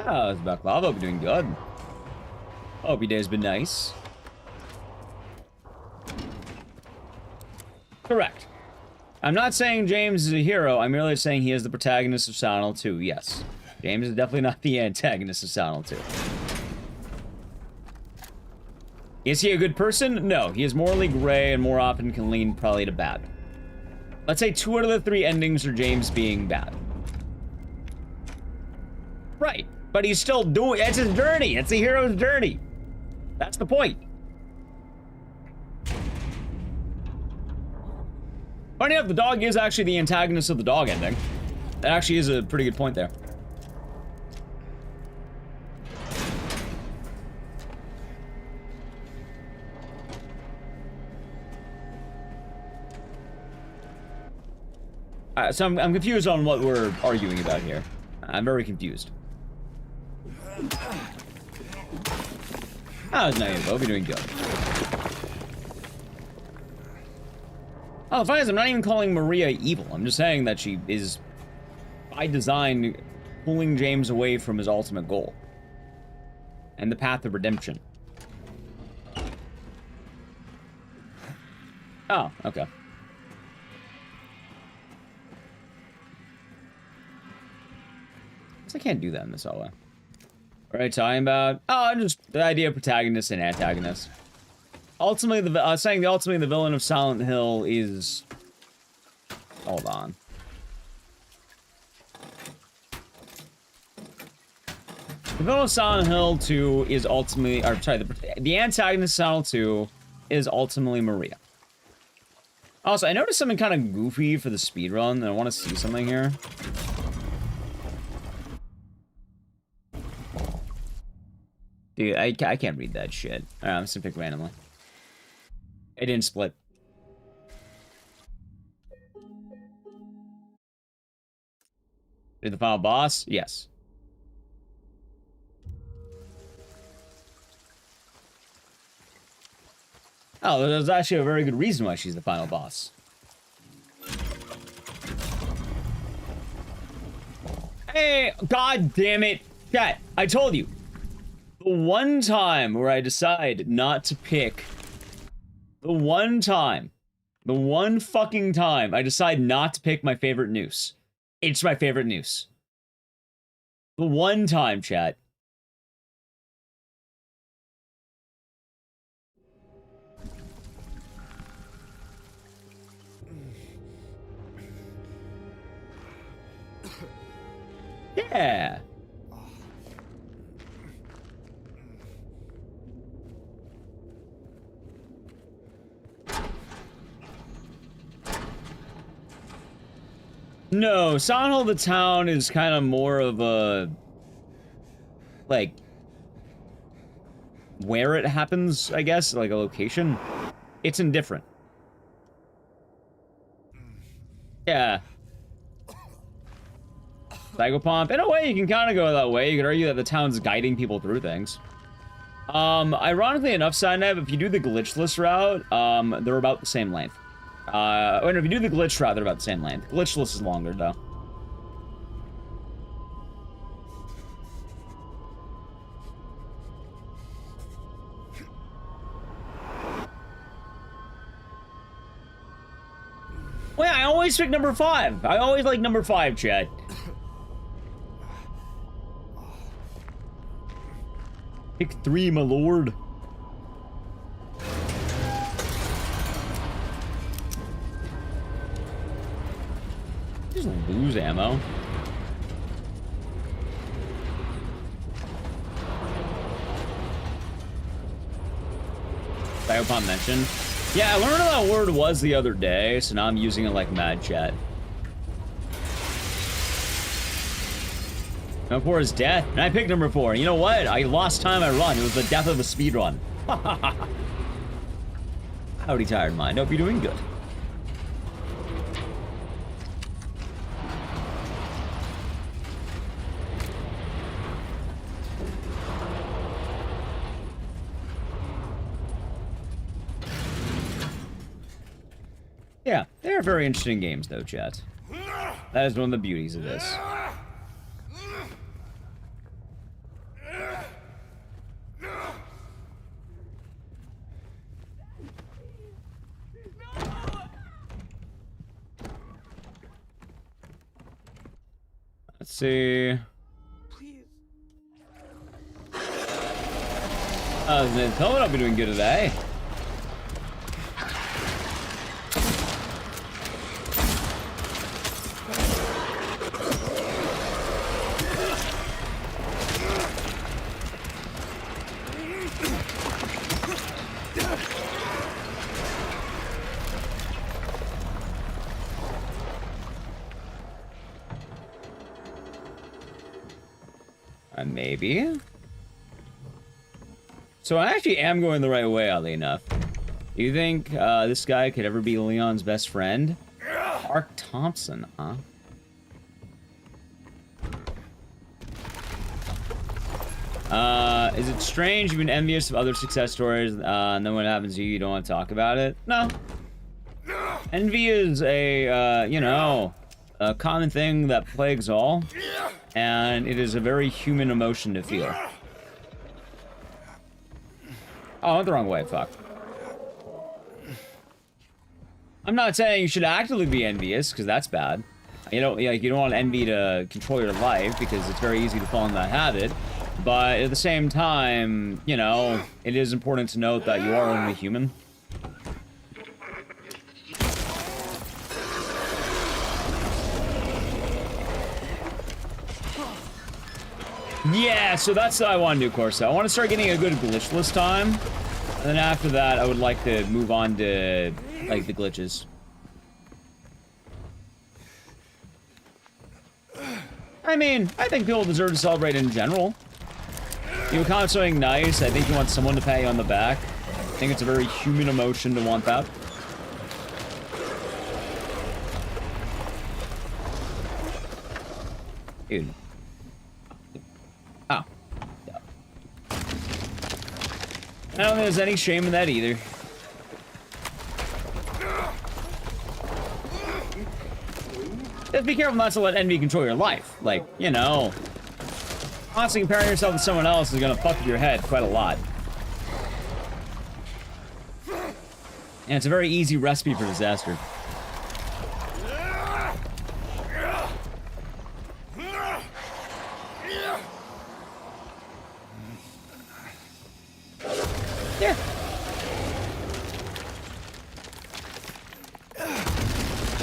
Oh, it's Baklava. Hope you're doing good. Hope your day's been nice. Correct. I'm not saying James is a hero, I'm merely saying he is the protagonist of Silent Hill 2, yes. James is definitely not the antagonist of Silent Hill 2. Is he a good person? No, he is morally gray and more often can lean probably to bad. Let's say 2 out of the 3 endings are James being bad. Right, but he's still doing, it's his journey, it's the hero's journey. That's the point. Funny enough, the dog is actually the antagonist of the dog ending. That actually is a pretty good point there. So I'm confused on what we're arguing about here. I'm very confused. Oh, it's not even. Hope you're doing good. Oh, the funny is, I'm not even calling Maria evil. I'm just saying that she is, by design, pulling James away from his ultimate goal. And the path of redemption. Oh, okay. I can't do that in this hallway. What are you talking about? Oh, just the idea of protagonist and antagonist. Ultimately, ultimately the villain of Silent Hill is Hold on. The villain of Silent Hill 2 is ultimately, or sorry, the antagonist of Silent Hill 2 is ultimately Maria. Also, I noticed something kind of goofy for the speedrun, and I want to see something here. Dude, I can't read that shit. Alright, I'm just gonna pick randomly. It didn't split. Did the final boss? Yes. Oh, there's actually a very good reason why she's the final boss. Hey, god damn it. Chat, I told you. The one time where I decide not to pick... The one fucking time I decide not to pick my favorite noose. It's my favorite noose. The one time, chat. Yeah. No, Silent Hill the town is kind of more of a... like... where it happens, I guess, like a location. It's indifferent. Yeah. Psychopomp. In a way, you can kind of go that way. You could argue that the town's guiding people through things. Ironically enough, Sidenote, if you do the glitchless route, they're about the same length. If you do the glitch route, they're about the same length. Glitchless is longer, though. Well, yeah, I always pick number 5. I always like number 5, Chad. Pick 3, my lord. Just lose ammo. Biopomp mentioned. Yeah, I learned what that word was the other day, so now I'm using it like mad, chat. Number 4 is death, and I picked number 4. And you know what? I lost time I run. It was the death of a speedrun. Howdy, tired mind. Hope you're doing good. Yeah, they're very interesting games, though, chat. That is one of the beauties of this. Let's see. Please. Tell me I'll be doing good today. Maybe. So I actually am going the right way, oddly enough. Do you think this guy could ever be Leon's best friend? Mark Thompson, huh? Is it strange you've been envious of other success stories, and then when it happens to you, you don't want to talk about it? No. Envy is a, you know, a common thing that plagues all. And it is a very human emotion to feel. Oh, I went the wrong way, fuck. I'm not saying you should actively be envious, because that's bad. You don't want envy to control your life, because it's very easy to fall into that habit. But at the same time, you know, it is important to note that you are only human. Yeah, so that's what I want to do, Corso. I want to start getting a good glitchless time. And then after that, I would like to move on to, like, the glitches. I mean, I think people deserve to celebrate in general. You accomplish something nice, I think you want someone to pat you on the back. I think it's a very human emotion to want that. Dude. Oh. Yeah. I don't think there's any shame in that either. Just be careful not to let envy control your life. Like, you know, constantly comparing yourself to someone else is gonna fuck with your head quite a lot. And it's a very easy recipe for disaster. Yeah.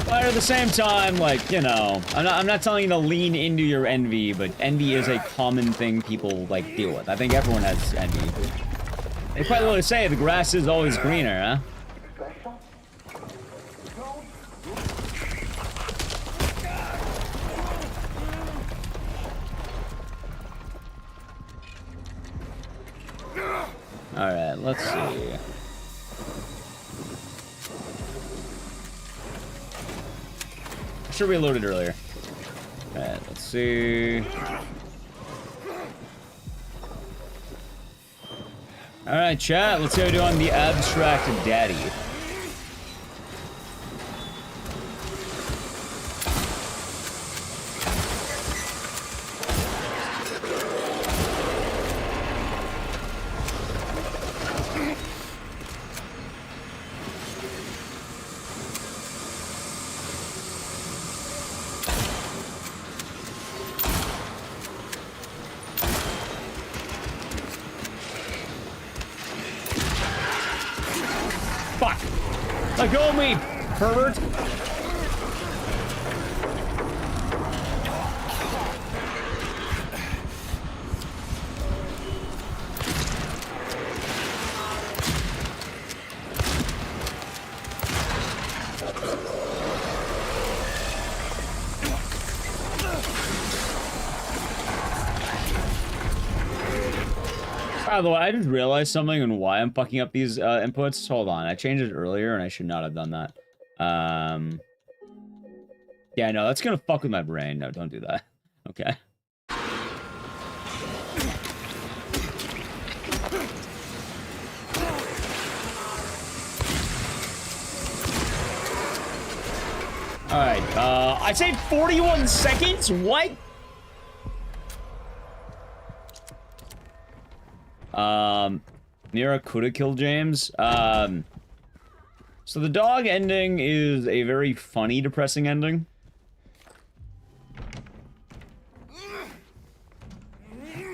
But at the same time, like, you know, I'm not telling you to lean into your envy, but envy is a common thing people, like, deal with. I think everyone has envy. They quite literally say the grass is always greener, huh? Alright, let's see. I should reloaded earlier. Alright, let's see. Alright, chat, let's see how we do on the abstract daddy. Let go of me, pervert! By the way, I just realized something and why I'm fucking up these inputs. Hold on, I changed it earlier and I should not have done that. Yeah, no, that's gonna fuck with my brain. No, don't do that. Okay. Alright, I saved 41 seconds? What? Mira could have killed James. So the dog ending is a very funny, depressing ending.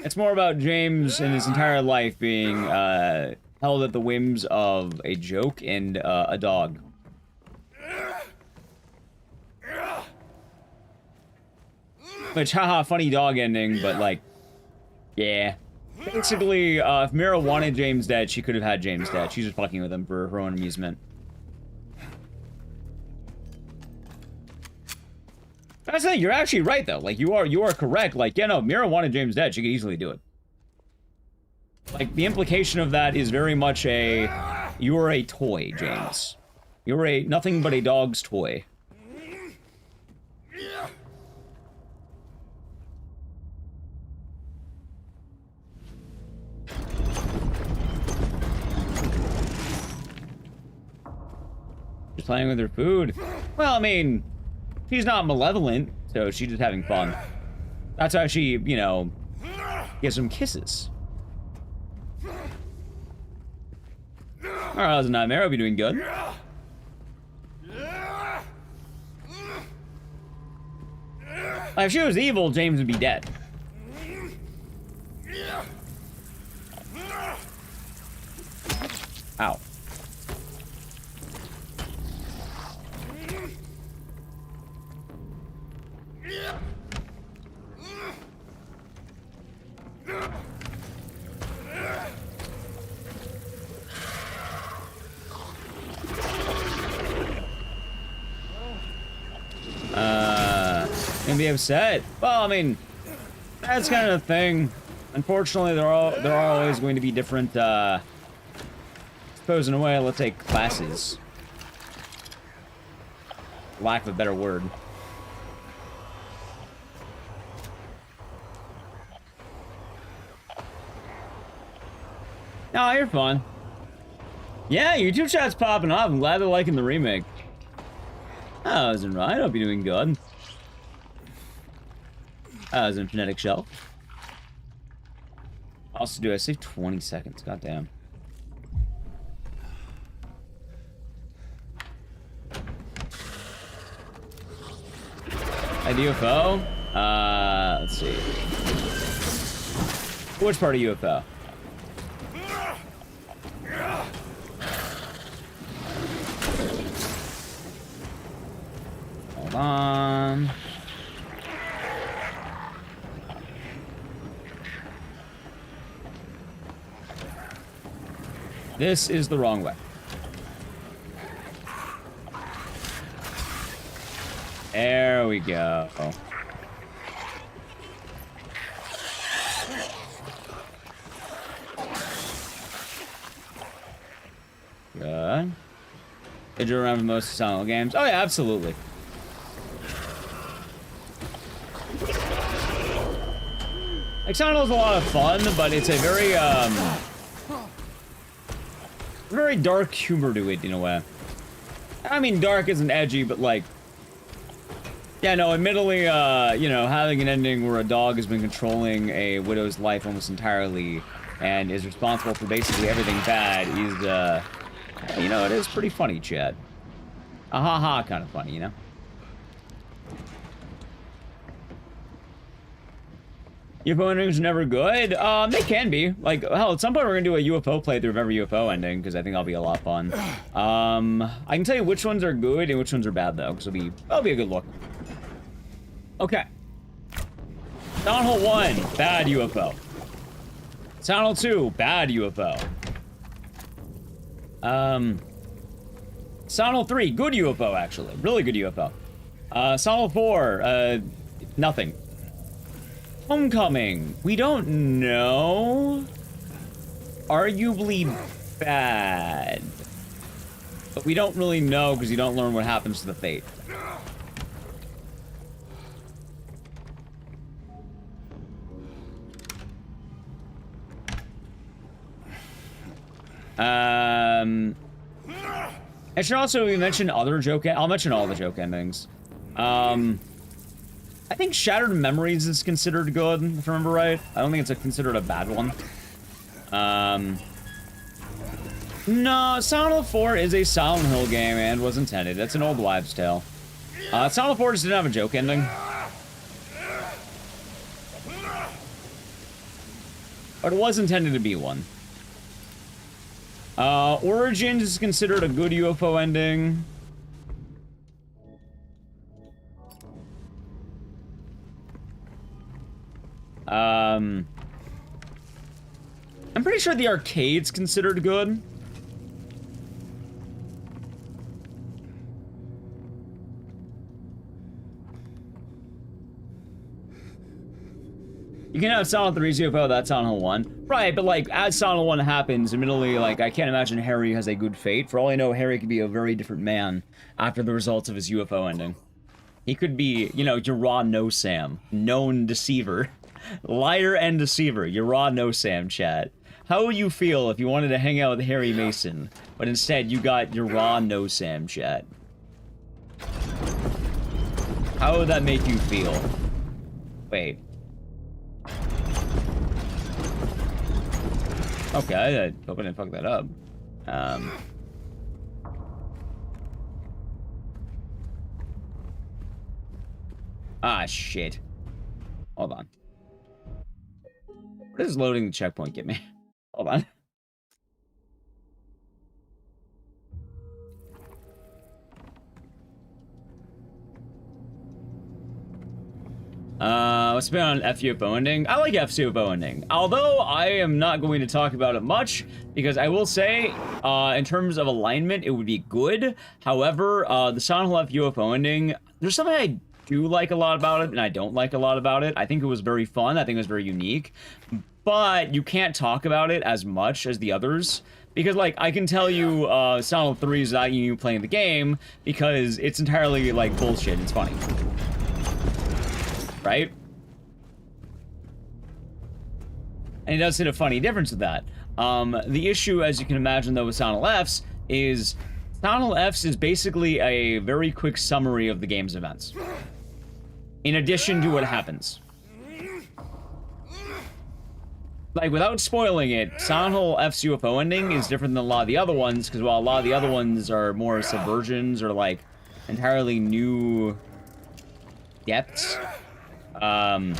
It's more about James and his entire life being, held at the whims of a joke and, a dog. Which, haha, funny dog ending, but, like, yeah. Basically, if Mira wanted James dead, she could have had James dead. She's just fucking with him for her own amusement. That's the thing, you're actually right, though. Like, you are correct. Like, yeah, no, Mira wanted James dead. She could easily do it. Like, the implication of that is very much a... You are a toy, James. You're a nothing but a dog's toy. Just playing with her food. Well, I mean, she's not malevolent, so she's just having fun. That's how she, you know, gives some kisses. Alright, other than that, Mara will be doing good. Like, if she was evil, James would be dead. Ow. Gonna be upset? Well, I mean, that's kind of the thing. Unfortunately, there are always going to be different, suppose in a way, let's say classes. Lack of a better word. No, you're fine. Yeah, YouTube chat's popping off. I'm glad they're liking the remake. I was in right. I hope you're doing good. I was in Phonetic Shell. Also, do I save 20 seconds? Goddamn. At UFO? Let's see. Which part of UFO? Hold on. This is the wrong way. There we go. Good. Did you remember most Silent Hill games? Oh yeah, absolutely. Like, Silent Hill's a lot of fun, but it's a very dark humor to it in a way. I mean, dark isn't edgy, but like, yeah, no, admittedly, you know, having an ending where a dog has been controlling a widow's life almost entirely and is responsible for basically everything bad is, you know, it is pretty funny, Chad. A ha-ha kind of funny, you know? UFO endings are never good. They can be. Like, hell, at some point we're gonna do a UFO playthrough of every UFO ending, because I think that'll be a lot of fun. I can tell you which ones are good and which ones are bad, though, because that'll be a good look. Okay. Silent Hill 1, bad UFO. Silent Hill 2, bad UFO. Silent Hill 3, good UFO, actually. Really good UFO. Silent Hill 4, nothing. Homecoming, we don't know. Arguably bad. But we don't really know because you don't learn what happens to the fate. I should also mention other joke. I'll mention all the joke endings. I think Shattered Memories is considered good, if I remember right. I don't think it's considered a bad one. No, Silent Hill 4 is a Silent Hill game and was intended. That's an old wives' tale. Silent Hill 4 just didn't have a joke ending. But it was intended to be one. Origins is considered a good UFO ending. I'm pretty sure the arcade's considered good. You can have Silent Hill 3's UFO, that's Silent Hill 1. Right, but like, as Silent Hill 1 happens, admittedly, like, I can't imagine Harry has a good fate. For all I know, Harry could be a very different man after the results of his UFO ending. He could be, you know, your raw no-Sam. Known deceiver. Liar and deceiver. Your raw no-Sam, chat. How would you feel if you wanted to hang out with Harry Mason, but instead you got your raw no-Sam, chat? How would that make you feel? Wait. Okay, I hope I didn't fuck that up. Ah, shit. Hold on. What does loading the checkpoint get me? Hold on. Let's be on FUFO ending. I like FUFO ending. Although I am not going to talk about it much, because I will say, in terms of alignment, it would be good. However, the Silent Hill FUFO ending, there's something I do like a lot about it and I don't like a lot about it. I think it was very fun. I think it was very unique. But you can't talk about it as much as the others. Because, like, I can tell you Silent Hill 3 is not you playing the game because it's entirely, like, bullshit. It's funny. Right? And it does hit a funny difference with that. The issue, as you can imagine, though, with Silent Hill F's is Silent Hill F's is basically a very quick summary of the game's events. In addition to what happens. Like, without spoiling it, Silent Hill F's UFO ending is different than a lot of the other ones, because while a lot of the other ones are more subversions or, like, entirely new depths, the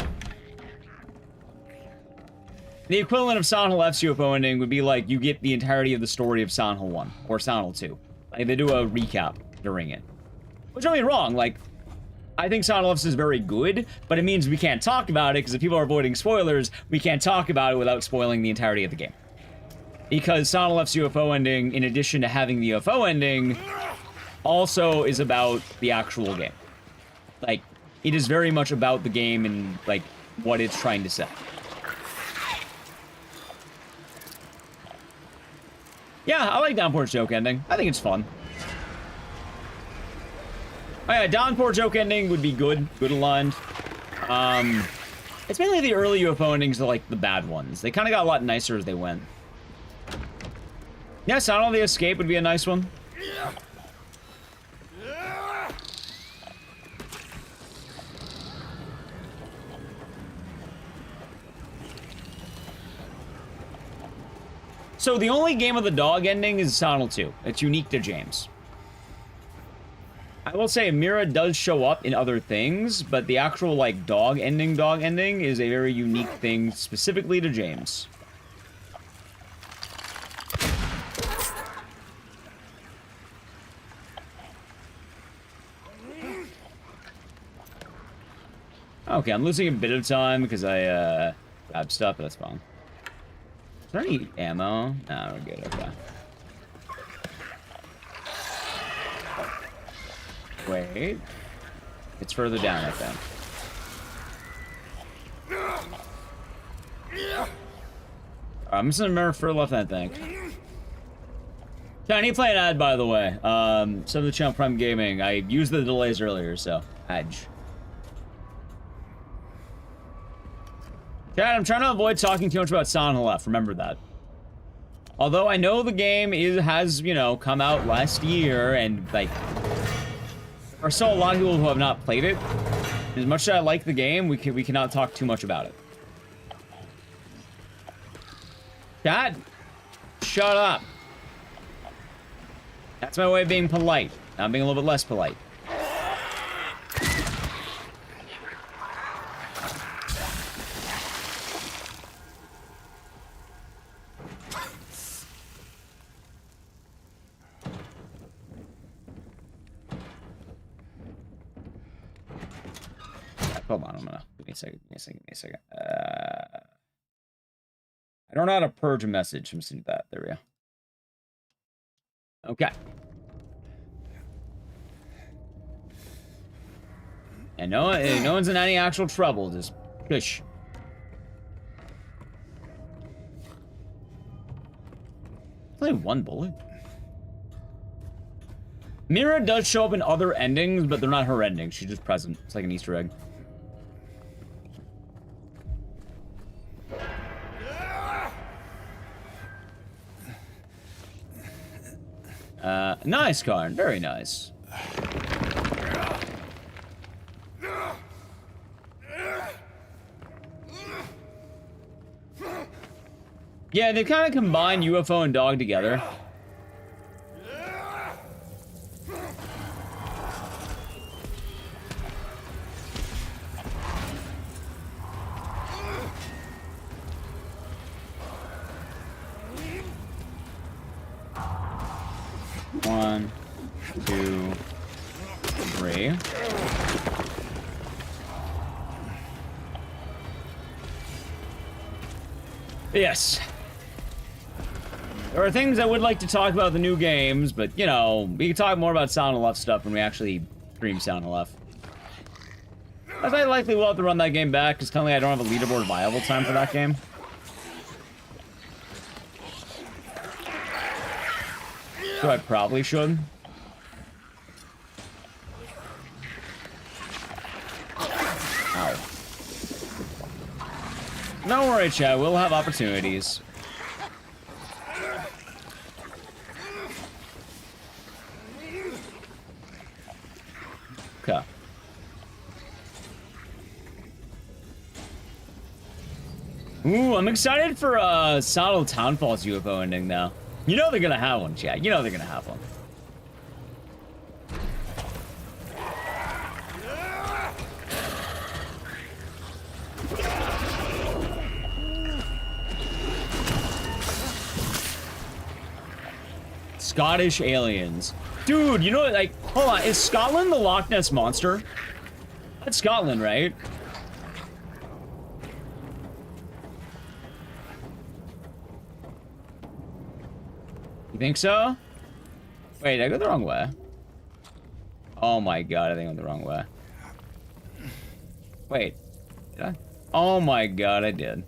equivalent of Silent Hill F's UFO ending would be like, you get the entirety of the story of Silent Hill 1, or Silent Hill 2. Like, they do a recap during it. Which, don't get me wrong, like, I think Silent Hill F's is very good, but it means we can't talk about it, because if people are avoiding spoilers, we can't talk about it without spoiling the entirety of the game. Because Silent Hill F's UFO ending, in addition to having the UFO ending, also is about the actual game. Like, it is very much about the game and, like, what it's trying to say. Yeah, I like Downpour's joke ending. I think it's fun. Oh yeah, Downpour joke ending would be good. Good aligned. It's mainly the early UFO endings that are like the bad ones. They kind of got a lot nicer as they went. Yeah, Silent Hill the Escape would be a nice one. So the only Game of the Dog ending is Silent Hill 2. It's unique to James. I will say Mira does show up in other things, but the actual, like, dog ending is a very unique thing specifically to James. Okay, I'm losing a bit of time because I, grabbed stuff, but that's fine. Is there any ammo? Nah, we're good, okay. Wait. It's further down, I think. I'm just gonna remember further left, I think. Tiny playing ad, by the way. Sub the channel Prime Gaming. I used the delays earlier, so edge. Chad, I'm trying to avoid talking too much about Silent Hill F. Remember that. Although I know the game has, you know, come out last year, and, like, there are still a lot of people who have not played it. As much as I like the game, we cannot talk too much about it. Chad, shut up. That's my way of being polite. Now I'm being a little bit less polite. Hold on, give me a second. I don't know how to purge a message. I'm just gonna do that. There we go. Okay. And no one's in any actual trouble. Just push. Only one bullet. Mira does show up in other endings, but they're not her endings. She's just present. It's like an Easter egg. Nice, Karn. Very nice. Yeah, they kind of combine UFO and dog together. One, two, three. Yes. There are things I would like to talk about the new games, but, you know, we can talk more about Silent Hill stuff when we actually stream Silent Hill. I likely will have to run that game back, because currently I don't have a leaderboard viable time for that game. So I probably should. Ow. Don't worry, chat. We'll have opportunities. Okay. Ooh, I'm excited for Sodal Townfall's UFO ending now. You know they're gonna have one, chat. You know they're gonna have one. Scottish aliens. Dude, you know what, like, hold on, is Scotland the Loch Ness Monster? That's Scotland, right? You think so? Wait, I go the wrong way. Oh my god, I think I went the wrong way. Wait, did I? Oh my god, I did.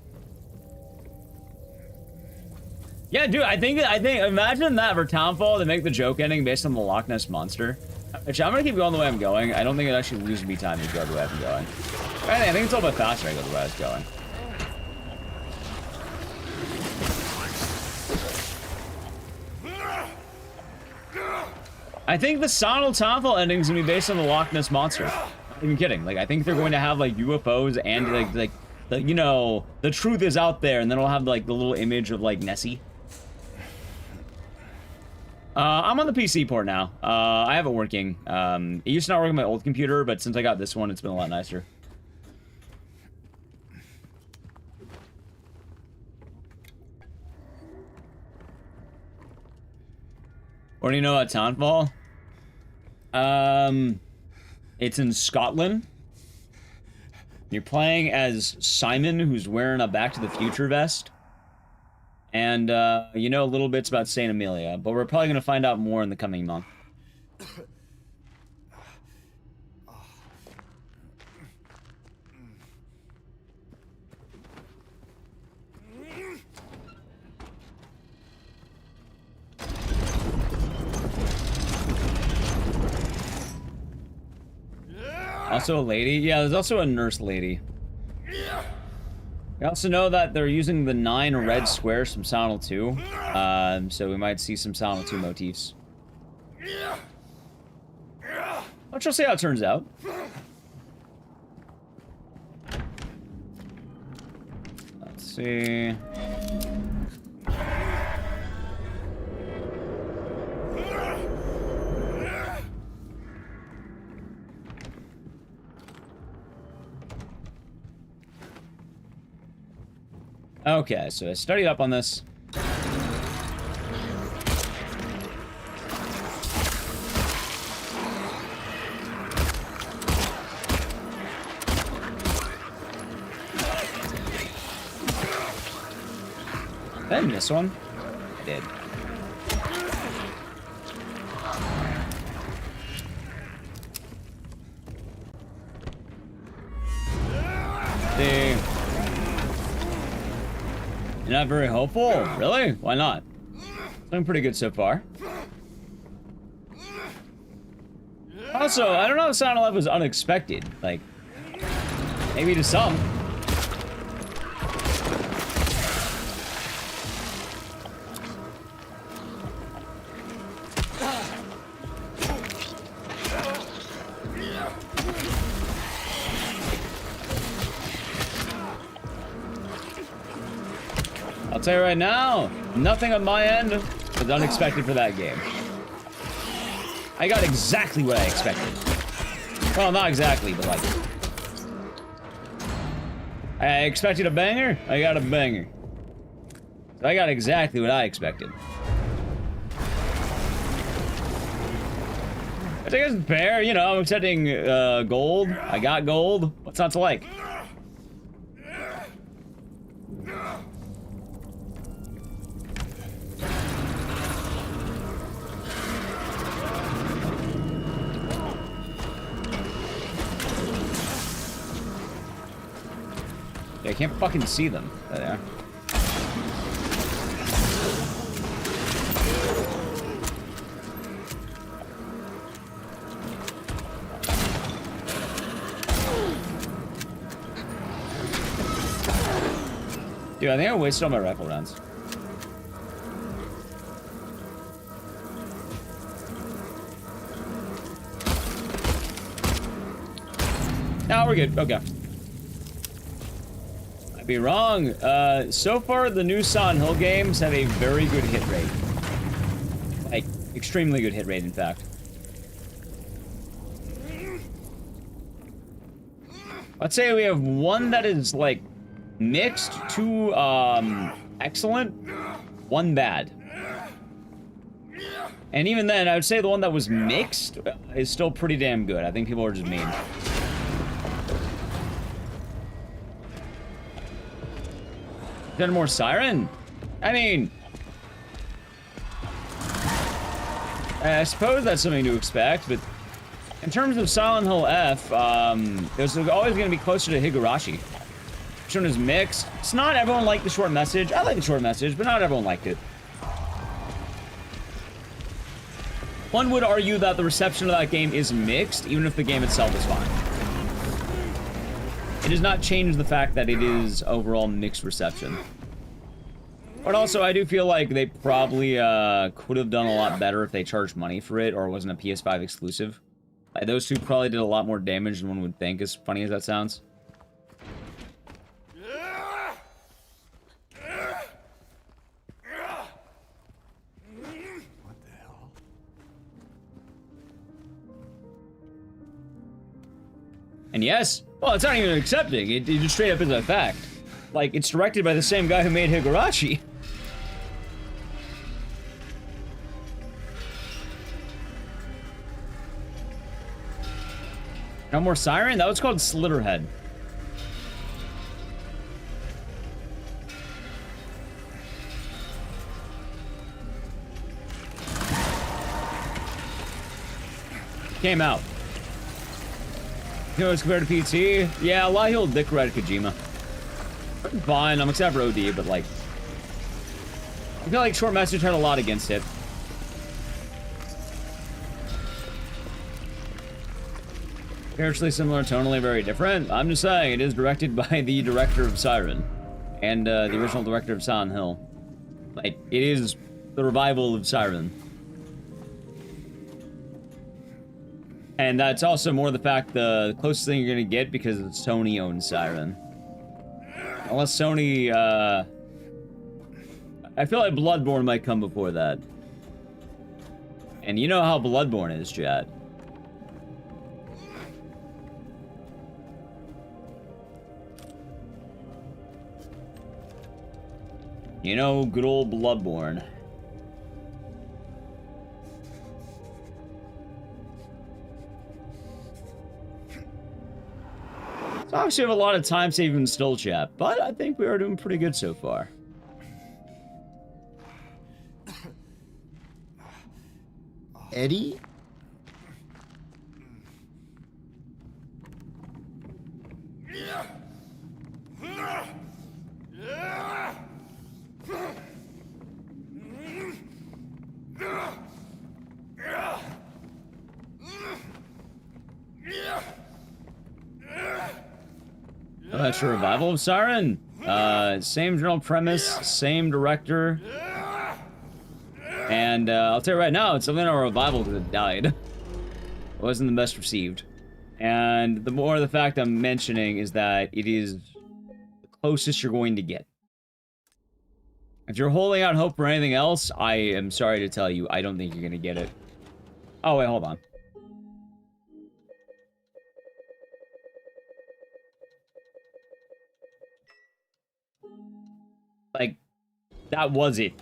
Yeah, dude, I think, imagine that for Townfall, they make the joke ending based on the Loch Ness Monster. Actually, I'm gonna keep going the way I'm going. I don't think it actually loses me time to go the way I'm going. I think it's a little bit faster I go the way I was going. I think the Sodal Townfall ending is gonna be based on the Loch Ness Monster. I'm not even kidding. Like, I think they're going to have, like, UFOs and, like, you know, the truth is out there, and then it'll have, like, the little image of, like, Nessie. I'm on the PC port now. I have it working. It used to not work on my old computer, but since I got this one, it's been a lot nicer. What do you know about Townfall? It's in Scotland. You're playing as Simon, who's wearing a Back to the Future vest. And, you know little bits about Saint Amelia, but we're probably going to find out more in the coming month. Also a lady? Yeah, there's also a nurse lady. We also know that they're using the 9 red squares from Silent Hill 2, so we might see some Silent Hill 2 motifs. Let's just see how it turns out. Let's see. Okay, so I studied up on this. Did I miss one? I did. You're not very hopeful? Really? Why not? Doing pretty good so far. Also, I don't know if Silent Hill was unexpected. Like, maybe to some. I'll tell you right now, nothing on my end was unexpected for that game. I got exactly what I expected. Well, not exactly, but like... I expected a banger, I got a banger. So I got exactly what I expected. I think it's fair, you know, I'm expecting gold. I got gold. What's not to like? Yeah, I can't fucking see them. There. Dude, I think I wasted all my rifle rounds. No, we're good. Okay. I'd be wrong. So far, the new Silent Hill games have a very good hit rate. Like, extremely good hit rate, in fact. Let's say we have one that is, like, mixed, two, excellent, one bad. And even then, I would say the one that was mixed is still pretty damn good. I think people are just mean. Done more Siren? I mean... I suppose that's something to expect, but... In terms of Silent Hill F, there's always going to be closer to Higurashi. Which one is mixed? It's not everyone liked the short message. I like the short message, but not everyone liked it. One would argue that the reception of that game is mixed, even if the game itself is fine. It does not change the fact that it is overall mixed reception. But also, I do feel like they probably could have done a lot better if they charged money for it, or it wasn't a PS5 exclusive. Like, those two probably did a lot more damage than one would think, as funny as that sounds. And yes, well, it's not even accepting. It just straight up is a fact. Like, it's directed by the same guy who made Higurashi. No more Siren? That was called Slitterhead. Came out. You know, as compared to PT, yeah, a lot of people dick ride Kojima. Fine, I'm except for OD, but like, I feel like short message had a lot against it. Spiritually similar, tonally very different. I'm just saying, it is directed by the director of Siren and the original director of Silent Hill. Like, it is the revival of Siren. And that's also more the fact the closest thing you're gonna get because Sony owns Siren. Unless Sony, I feel like Bloodborne might come before that. And you know how Bloodborne is, chat. You know, good old Bloodborne. So obviously we have a lot of time saving still, chat, but I think we are doing pretty good so far. Eddie? Oh, that's a revival of Siren. Same general premise, same director. And I'll tell you right now, it's something of a revival because it died. It wasn't the best received. And the more the fact I'm mentioning is that it is the closest you're going to get. If you're holding out hope for anything else, I am sorry to tell you, I don't think you're going to get it. Oh, wait, hold on. Like, that was it.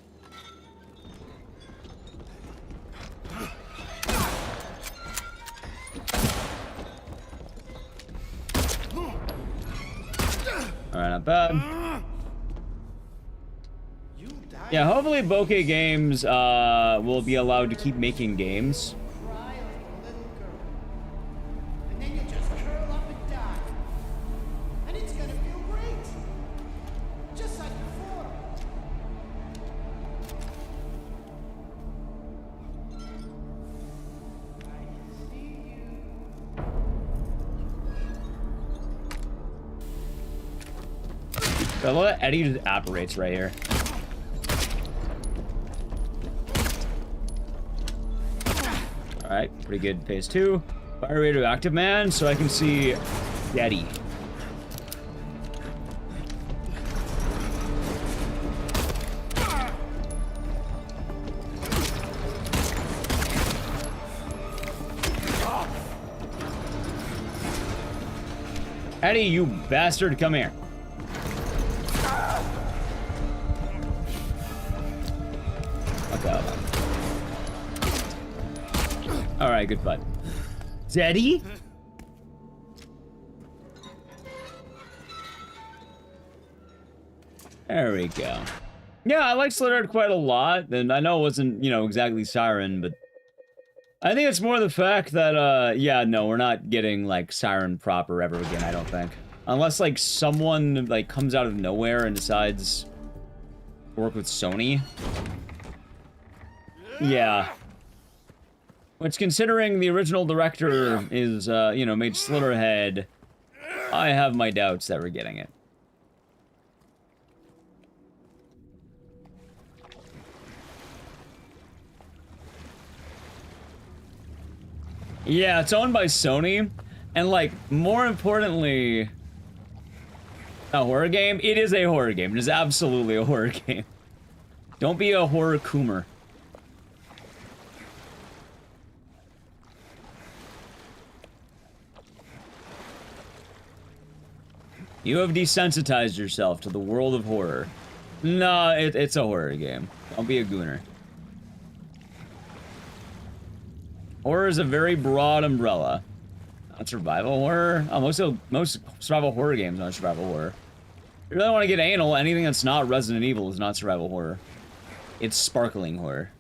Alright, not bad. Yeah, hopefully Bokeh Games will be allowed to keep making games. Cry like a little girl. And then you just curl up and die. And it's gonna feel great. I love that Eddie just apparates right here. Alright, pretty good phase 2. Fire radioactive man, so I can see Eddie. Eddie, you bastard, come here. Okay. Alright, good fight. Eddie? There we go. Yeah, I like Slithered quite a lot, and I know it wasn't, you know, exactly Siren, but I think it's more the fact that, yeah, no, we're not getting, like, Siren proper ever again, I don't think. Unless, like, someone, like, comes out of nowhere and decides to work with Sony. Yeah. Which, considering the original director is, you know, made Slitherhead, I have my doubts that we're getting it. Yeah, it's owned by Sony, and, like, more importantly, a horror game? It is a horror game. It is absolutely a horror game. Don't be a horror coomer. You have desensitized yourself to the world of horror. No, it's a horror game. Don't be a gooner. Horror is a very broad umbrella. Not survival horror? Oh, most survival horror games aren't survival horror. If you really want to get anal, anything that's not Resident Evil is not survival horror. It's sparkling horror.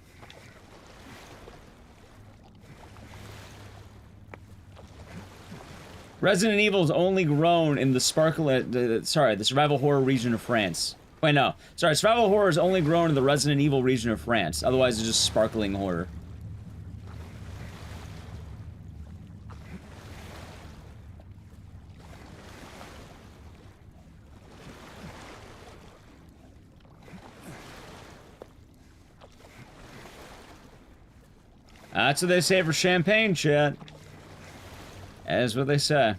Resident Evil's only grown in the the survival horror region of France. Wait, no. Sorry, survival horror is only grown in the Resident Evil region of France. Otherwise, it's just sparkling horror. That's what they say for champagne, chat. That's what they say.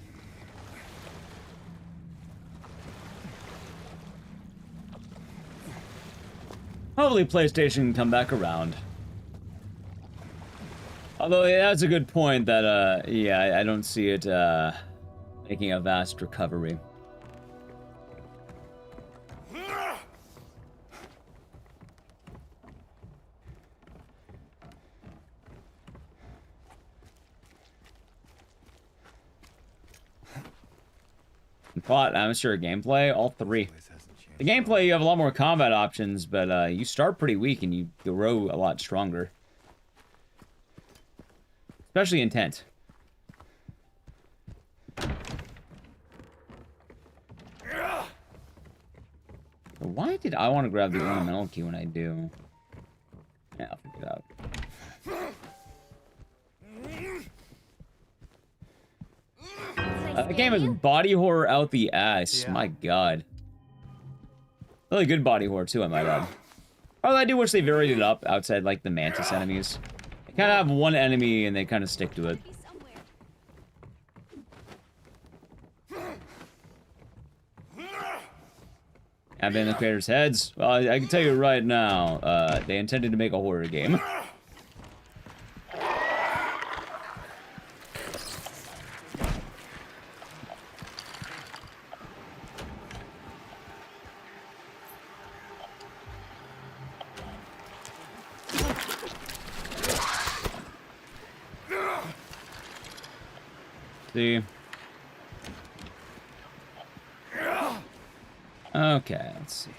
Hopefully PlayStation can come back around. Although, yeah, that's a good point that, yeah, I don't see it, making a vast recovery. Plot, atmosphere, gameplay, all three. The gameplay, you have a lot more combat options, but you start pretty weak and you grow a lot stronger. Especially intent. Why did I want to grab the ornamental key when I do? Yeah, I'll figure it out. The game is body horror out the ass. Yeah. My god. Really good body horror, too, I might add. Oh, I do wish they varied it up outside, like, the Mantis enemies. They kind of have one enemy, and they kind of stick to it. Have been in the creators' heads? Well, I can tell you right now, they intended to make a horror game. See. Okay, let's see.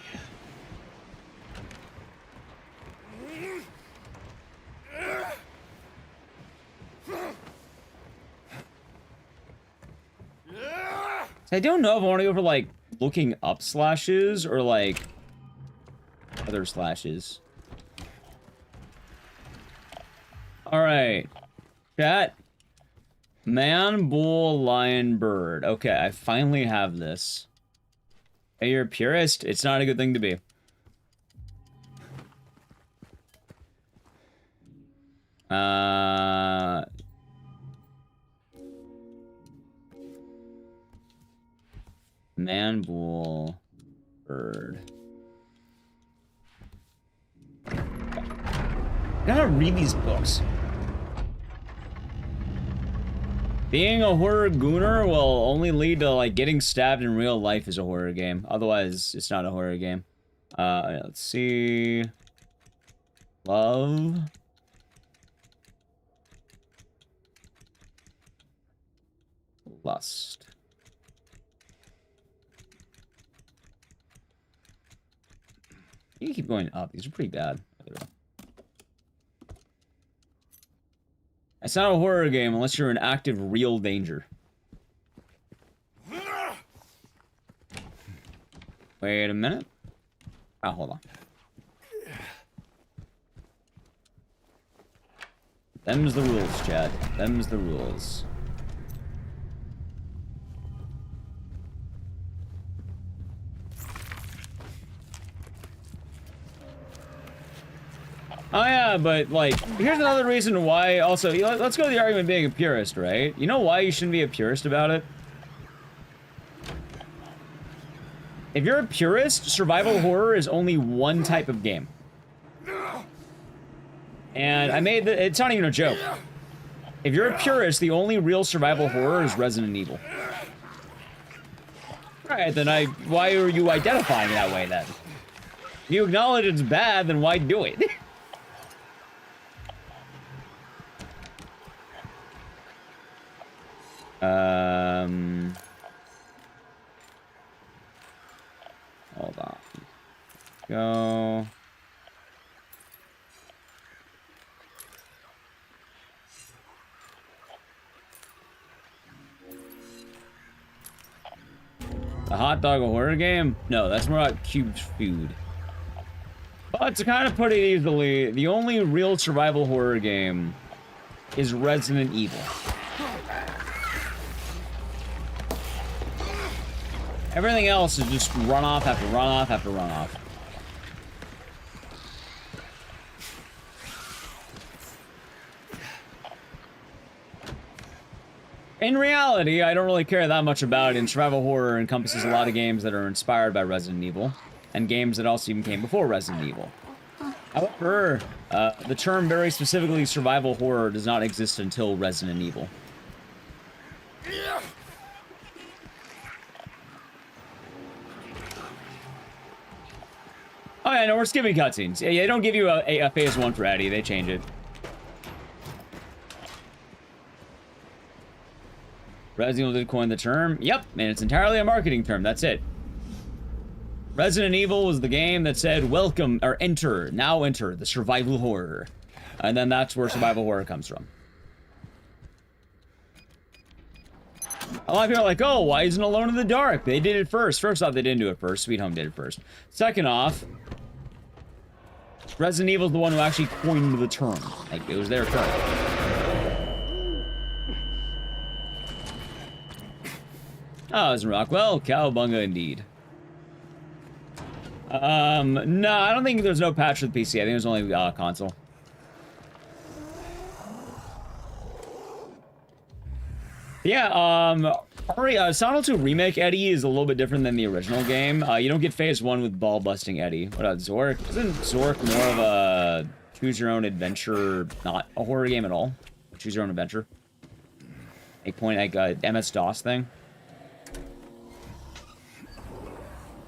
I don't know if I want to go for, like, looking up slashes or, like, other slashes. Alright. Chat. Man, bull, lion, bird. Okay, I finally have this. Hey, you're a purist? It's not a good thing to be. Man, bull, bird. I gotta read these books. Being a horror gooner will only lead to, like, getting stabbed in real life as a horror game. Otherwise, it's not a horror game. Let's see. Love. Lust. You can keep going up. These are pretty bad. It's not a horror game unless you're in active real danger. Wait a minute. Oh, hold on. Them's the rules, Chad. Them's the rules. Oh yeah, but like, here's another reason why also, let's go to the argument of being a purist, right? You know why you shouldn't be a purist about it? If you're a purist, survival horror is only one type of game. And I made it's not even a joke. If you're a purist, the only real survival horror is Resident Evil. Alright, then why are you identifying that way then? If you acknowledge it's bad, then why do it? Hold on. Go. A hot dog a horror game? No, that's more like cubed food. But to kind of put it easily, the only real survival horror game is Resident Evil. Everything else is just runoff after runoff after runoff. In reality, I don't really care that much about it, and survival horror encompasses a lot of games that are inspired by Resident Evil, and games that also even came before Resident Evil. However, the term very specifically survival horror does not exist until Resident Evil. Oh yeah, no, we're skipping cutscenes. Yeah, they don't give you a phase 1 for Eddie, they change it. Resident Evil did coin the term. Yep, and it's entirely a marketing term, that's it. Resident Evil was the game that said, welcome, or enter, now enter, the survival horror. And then that's where survival horror comes from. A lot of people are like, oh, why isn't Alone in the Dark? They did it first. First off, they didn't do it first. Sweet Home did it first. Second off, Resident Evil is the one who actually coined the term. Like, it was their term. Oh, it's Rockwell. Cowabunga indeed. No, I don't think there's no patch for the PC. I think there's only console. Yeah, Silent 2 Remake Eddie is a little bit different than the original game. You don't get phase 1 with ball-busting Eddie. What about Zork? Isn't Zork more of a choose-your-own-adventure, not a horror game at all? Choose-your-own-adventure? Like MS-DOS thing?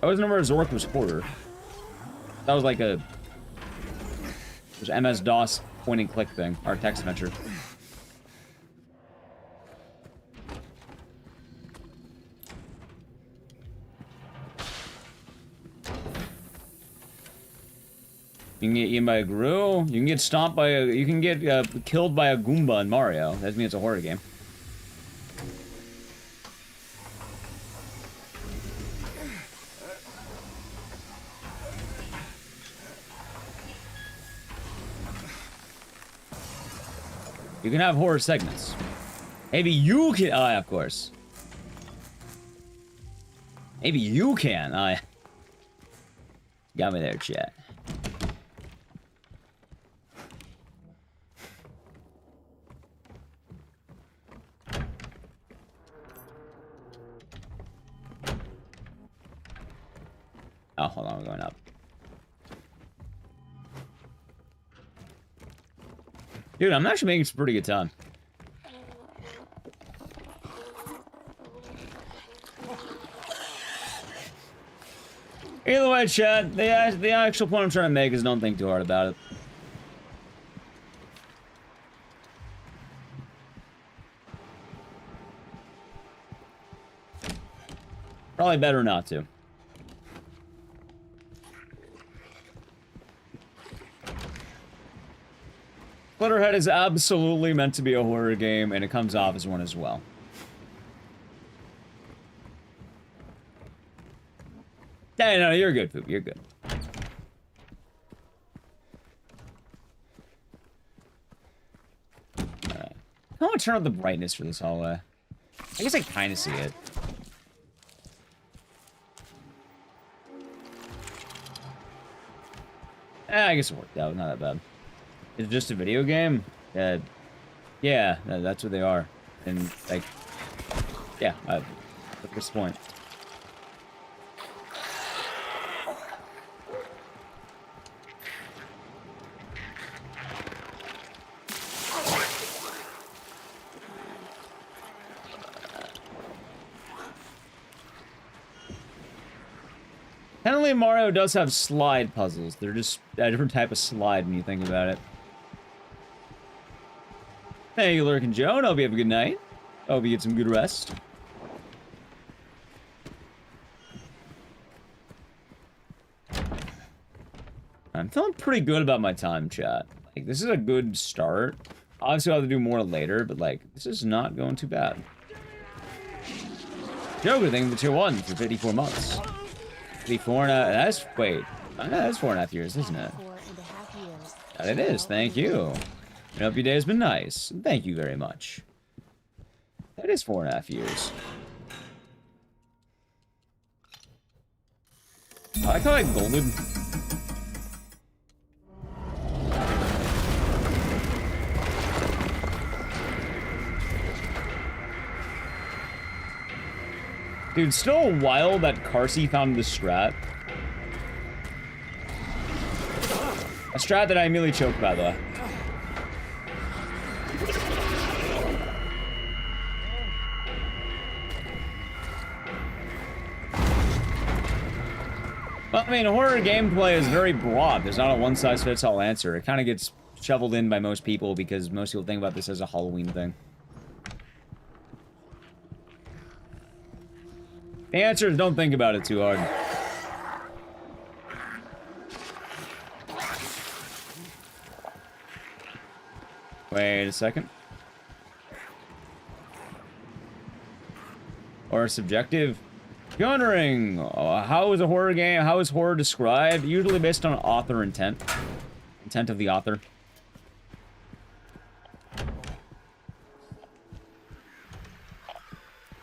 I always remember Zork was horror. That was like a... It was MS-DOS point-and-click thing, or text adventure. You can get eaten by a Gru. You can get stomped by a... You can get killed by a Goomba in Mario. That means it's a horror game. You can have horror segments. Maybe you can... Oh, yeah, of course. Maybe you can. Got me there, chat. Oh, hold on, we're going up. Dude, I'm actually making some pretty good time. Either way, chat, the actual point I'm trying to make is don't think too hard about it. Probably better not to. Flutterhead is absolutely meant to be a horror game, and it comes off as one as well. Yeah, no, you're good, Poop. You're good. Alright. I want to turn up the brightness for this hallway. I guess I kind of see it. I guess it worked out. Not that bad. Is it just a video game? Yeah, that's what they are. And, like, yeah, at this point. Technically, Mario does have slide puzzles. They're just a different type of slide when you think about it. Hey, you lurking Joan. Hope you have a good night. Hope you get some good rest. I'm feeling pretty good about my time, chat. Like, this is a good start. Obviously, I'll have to do more later, but, like, this is not going too bad. Joker, thank you for tier 1 for 54 months. 54 and that's, wait. That's 4.5 years, isn't it? 4.5 years. That it is, thank you. I hope your day has been nice. Thank you very much. That is 4.5 years. I like how I golden. Dude, still wild that Carsey found this strat. A strat that I immediately choked, by the way. Well, I mean, horror gameplay is very broad. There's not a one-size-fits-all answer. It kind of gets shoveled in by most people because most people think about this as a Halloween thing. The answer is don't think about it too hard. Wait a second. Or subjective. Wondering, how is a horror game, how is horror described? Usually based on author intent. Intent of the author.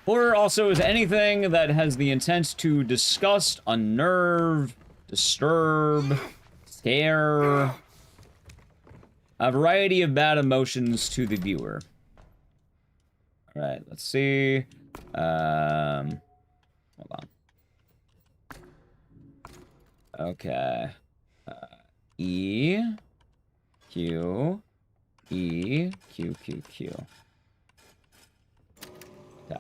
Horror also is anything that has the intent to disgust, unnerve, disturb, scare, a variety of bad emotions to the viewer. Alright, let's see. Hold on. Okay. E, Q, E, Q, Q, Q. Yeah.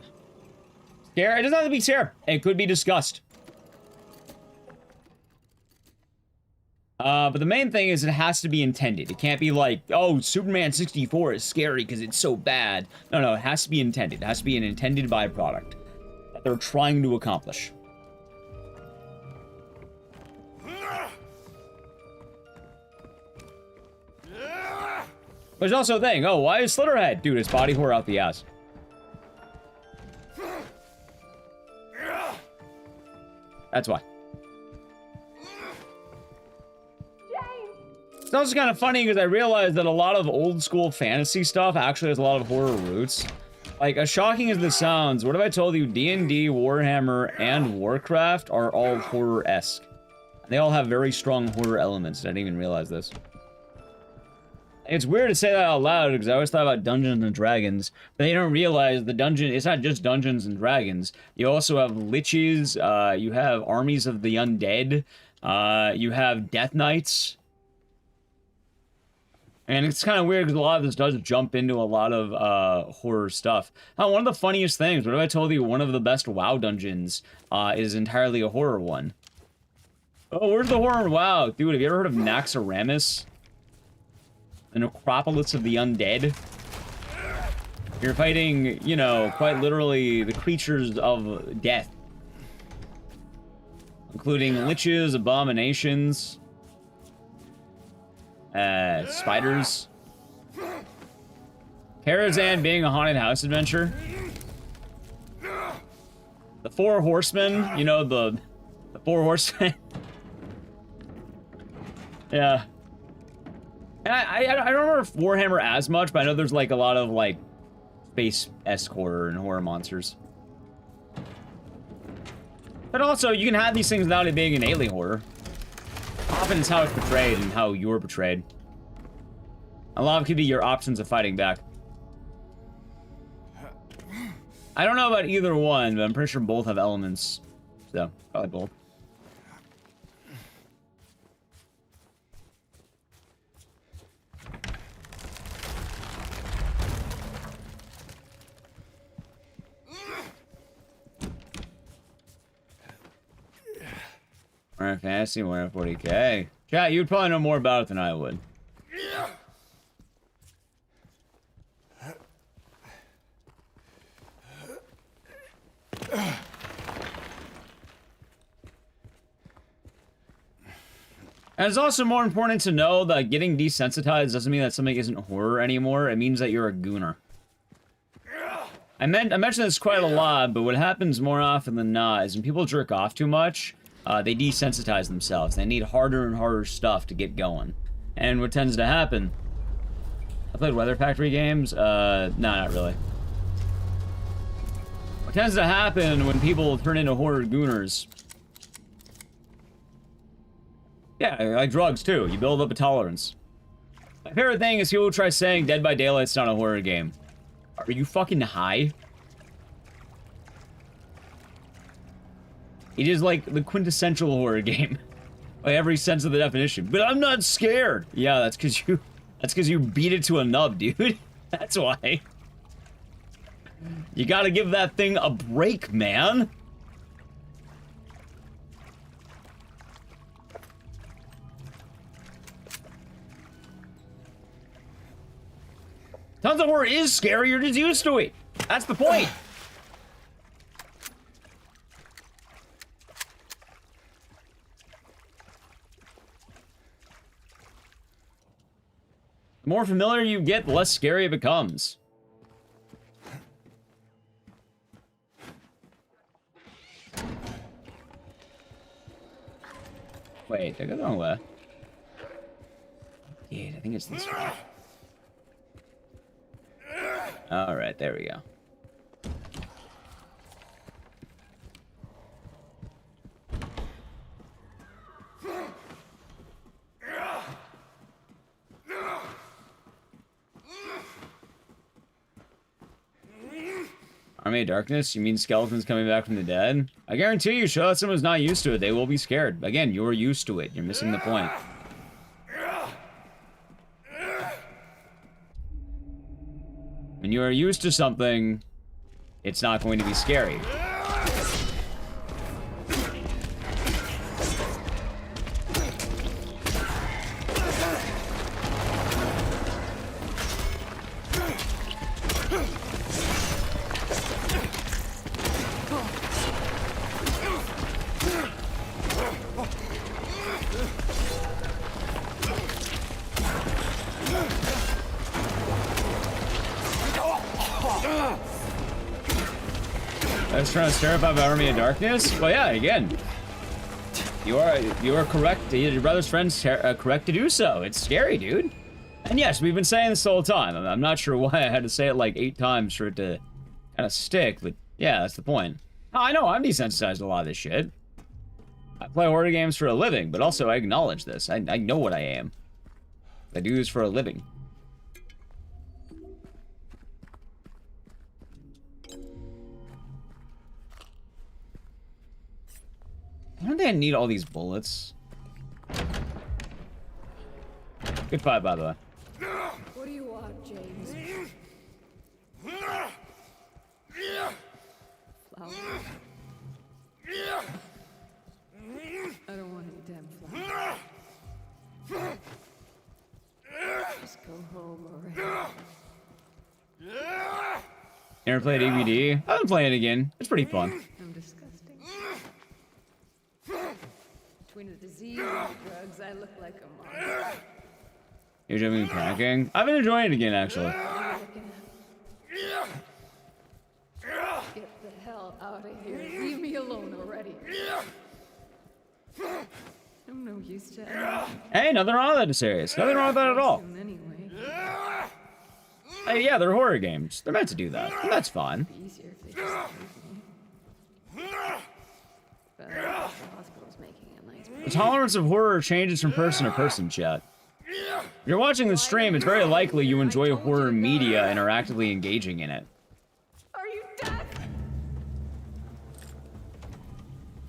Scare? It doesn't have to be scare. It could be disgust. But the main thing is it has to be intended. It can't be like, oh, Superman 64 is scary because it's so bad. No, no, it has to be intended. It has to be an intended byproduct that they're trying to accomplish. There's also a thing. Oh, why is Slitterhead? Dude, it's body horror out the ass. That's why. It's also kind of funny because I realized that a lot of old school fantasy stuff actually has a lot of horror roots. Like, as shocking as this sounds, what if I told you D&D, Warhammer, and Warcraft are all horror-esque? They all have very strong horror elements. I didn't even realize this. It's weird to say that out loud, because I always thought about Dungeons and Dragons, but they don't realize the dungeon, it's not just Dungeons and Dragons. You also have liches, you have armies of the undead, you have Death Knights. And it's kind of weird because a lot of this does jump into a lot of horror stuff. One of the funniest things, what if I told you one of the best WoW dungeons is entirely a horror one? Oh, where's the horror in WoW? Dude, have you ever heard of Naxxramas? The Necropolis of the Undead? You're fighting, you know, quite literally the creatures of death. Including liches, abominations, spiders. Karazhan being a haunted house adventure. The Four Horsemen, you know, the Four Horsemen. Yeah. And I don't remember Warhammer as much, but I know there's like a lot of like space-esque horror and horror monsters. But also, you can have these things without it being innately horror. Often it's how it's portrayed and how you're portrayed. A lot of it could be your options of fighting back. I don't know about either one, but I'm pretty sure both have elements. So, probably both. Warhammer Fantasy, Warhammer 40k. Chat, you'd probably know more about it than I would. And it's also more important to know that getting desensitized doesn't mean that something isn't horror anymore. It means that you're a gooner. I mentioned this quite a lot, but what happens more often than not is when people jerk off too much, they desensitize themselves. They need harder and harder stuff to get going. And what tends to happen... I played Weather Factory games. No, not really. What tends to happen when people turn into horror gooners... Yeah, like drugs too. You build up a tolerance. My favorite thing is people who try saying Dead by Daylight's not a horror game. Are you fucking high? It is like the quintessential horror game. By every sense of the definition. But I'm not scared! Yeah, that's cause you beat it to a nub, dude. That's why. You gotta give that thing a break, man. Tons of horror is scary, you're just used to it. That's the point. The more familiar you get, the less scary it becomes. Wait, I got the wrong way. Yeah, I think it's this way. Alright, there we go. Army of Darkness? You mean skeletons coming back from the dead? I guarantee you, show that someone's not used to it, they will be scared. Again, you're used to it. You're missing the point. When you are used to something, it's not going to be scary. I was trying to stir up an army of darkness? Well, yeah, again. You are correct. Your brother's friend's correct to do so. It's scary, dude. And yes, we've been saying this the whole time. I'm not sure why I had to say it like 8 times for it to and a stick, but yeah, that's the point. Oh, I know, I'm desensitized to a lot of this shit. I play horror games for a living, but also I acknowledge this. I know what I am. I do this for a living. Why do they need all these bullets? Good fight, by the way. What do you want, James? Flower? I don't want any damn flowers. Just go home already. You ever played ABD? I've been playing it again. It's pretty fun. I'm disgusting. Between the disease and the drugs, I look like a monster. You're doing panicking? I've been enjoying it again, actually. Get the hell out of here. Leave me alone already. I'm no use to anything. Hey, nothing wrong with that, serious. Nothing wrong with that at all. Anyway, Hey, yeah, they're horror games. They're meant to do that. And that's fine. it'd be easier if they just leave me. But the hospital's making a nice The tolerance of horror changes from person to person, chat. If you're watching the stream, it's very likely you enjoy horror media and are actively engaging in it. Are you deaf?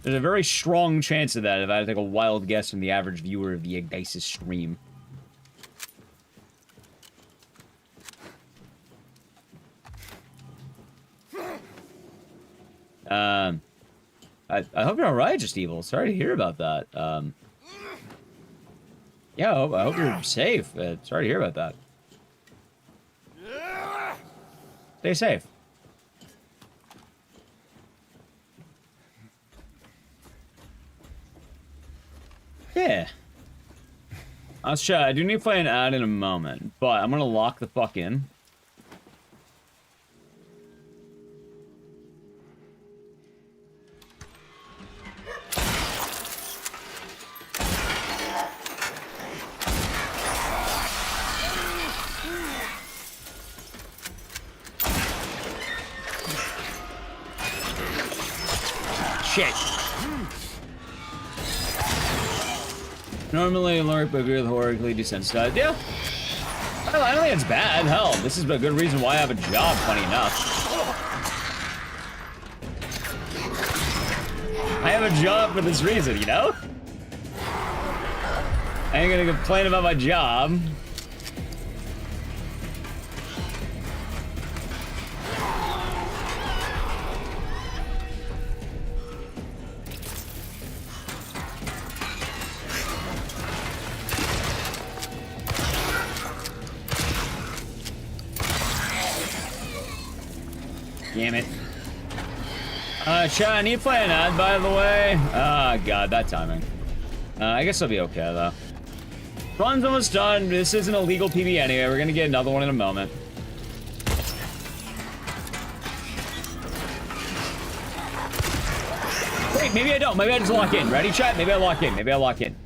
There's a very strong chance of that if I had to take a wild guess from the average viewer of the Ecdycis stream. I hope you're alright, Just Evil. Sorry to hear about that. Yeah, I hope you're safe. Sorry to hear about that. Stay safe. Yeah. I do need to play an ad in a moment, but I'm gonna lock the fuck in. Shit. Normally alert, but we're horribly desensitized. Yeah. I don't think it's bad. Hell, this is a good reason why I have a job, funny enough. I have a job for this reason, you know? I ain't gonna complain about my job. Damn it. Chat, I need to play an ad, by the way. Ah, God, that timing. I guess I'll be okay, though. Run's almost done. This isn't a legal PB anyway. We're gonna get another one in a moment. Wait, maybe I don't. Maybe I just lock in. Ready, chat? Maybe I lock in. Maybe I lock in.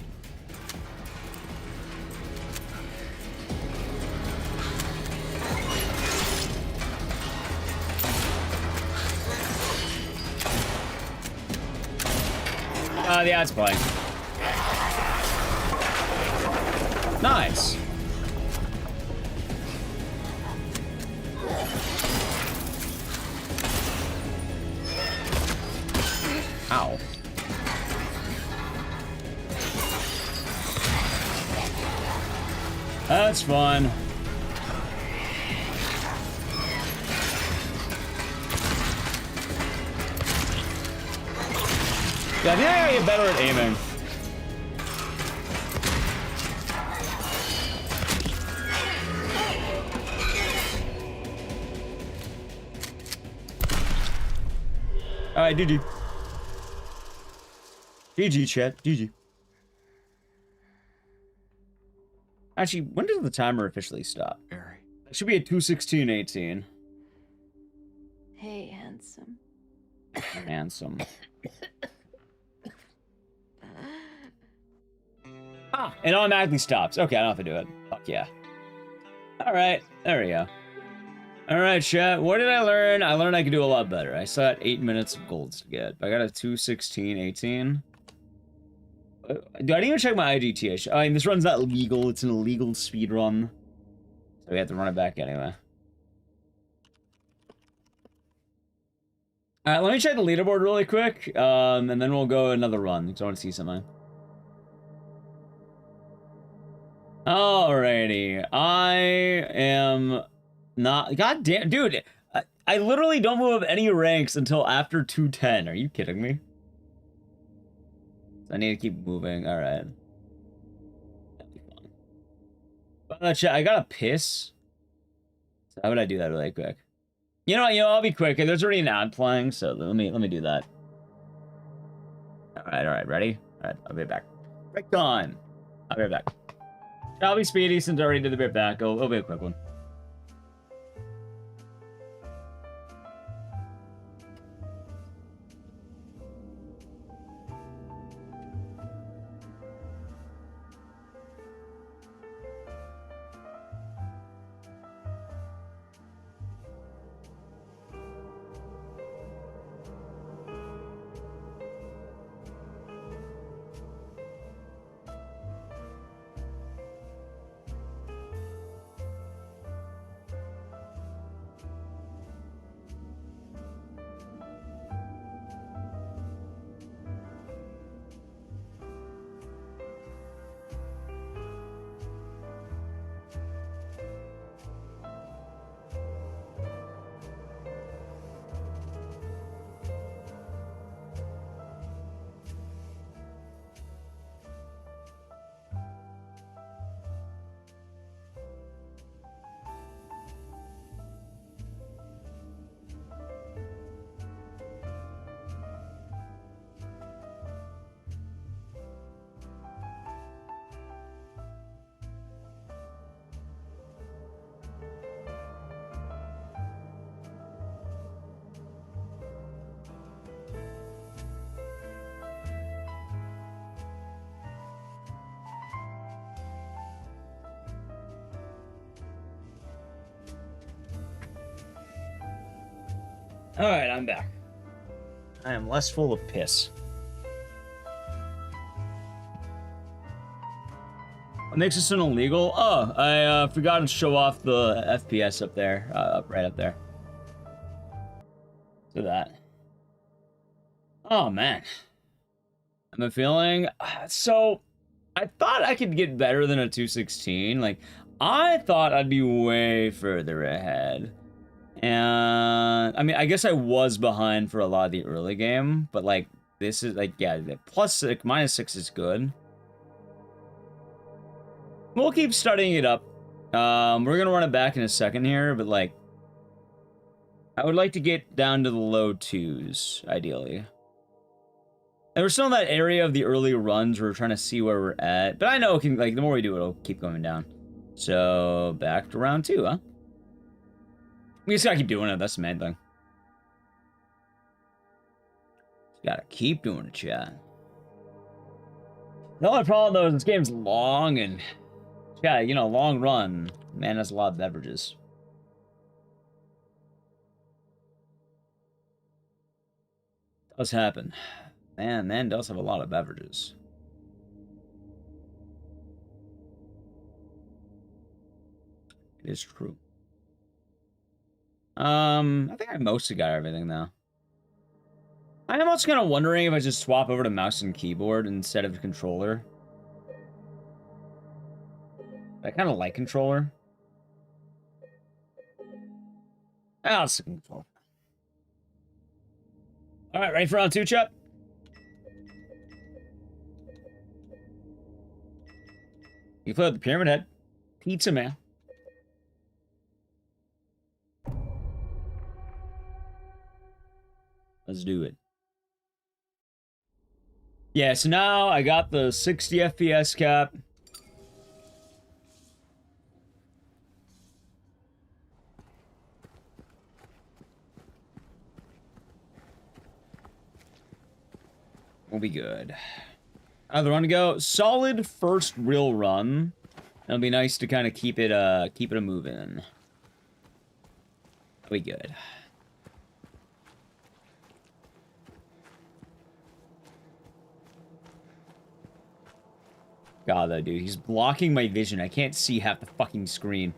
The ad's playing. Nice. Ow. That's fun. Yeah, I think I gotta get better at aiming. Alright, GG. GG, chat. GG. Actually, when does the timer officially stop? Mary. It should be at 2:16:18. Hey, handsome. Handsome. Ah, it automatically stops. Okay, I don't have to do it. Fuck yeah. Alright, there we go. All right, chat. What did I learn? I learned I could do a lot better. I still got 8 minutes of golds to get. I got a 2:16:18. Do I didn't even check my Ecdycis? I mean, this run's not legal. It's an illegal speed run, so we have to run it back anyway. All right, let me check the leaderboard really quick, and then we'll go another run because I want to see something. Alrighty, I am not. God damn, dude, I literally don't move up any ranks until after 210. Are you kidding me? I need to keep moving. All right. That'll be fun. But I gotta piss. So how would I do that really quick? You know, I'll be quick. There's already an ad playing, so let me do that. All right, ready? All right, I'll be back. Break time. I'll be right back. I'll be speedy since I already did the bit back. It'll be a quick one. All right, I'm back. I am less full of piss. What makes this an illegal? Oh, I forgot to show off the FPS up there, right up there. So that. Oh man, I'm feeling so. I thought I could get better than a 2:16. Like, I thought I'd be way further ahead. And I mean, I guess I was behind for a lot of the early game, but like this is like, yeah, +6, -6 is good. We'll keep studying it up. We're gonna run it back in a second here, but like, I would like to get down to the low 2s, ideally. And we're still in that area of the early runs where we're trying to see where we're at, but I know it can, like, the more we do, it'll keep going down. So back to round 2, huh? We just gotta keep doing it. That's the main thing. Just gotta keep doing it, chat. The only problem, though, is this game's long and, yeah, you know, long run. Man has a lot of beverages. Does happen. Man does have a lot of beverages. It is true. I think I mostly got everything now. I am also kind of wondering if I just swap over to mouse and keyboard instead of controller. I kind of like controller. I'll stick with controller. All right, ready for round 2, chat? You play with the Pyramid Head. Pizza Man. Let's do it. Yeah, so now I got the 60 FPS cap. We'll be good. Another one to go. Solid first real run. It'll be nice to kind of keep it a moving. We good. God, though, dude. He's blocking my vision. I can't see half the fucking screen.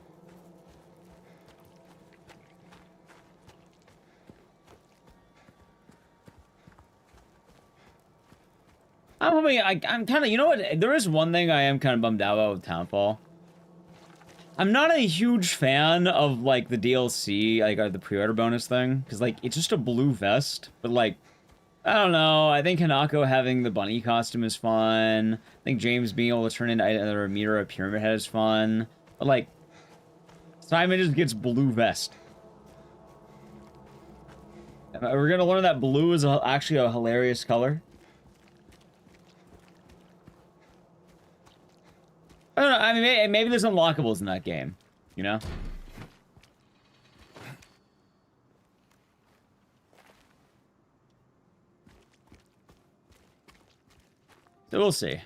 I'm kind of, you know what? There is one thing I am kind of bummed out about with Townfall. I'm not a huge fan of, like, the DLC, like, the pre-order bonus thing. Because, like, it's just a blue vest. But, like, I don't know. I think Hanako having the bunny costume is fun. I think James being able to turn into either a meteor or a pyramid head is fun. But, like, Simon just gets blue vest. We're gonna learn that blue is actually a hilarious color. I don't know. I mean, maybe there's unlockables in that game. You know? So we'll see.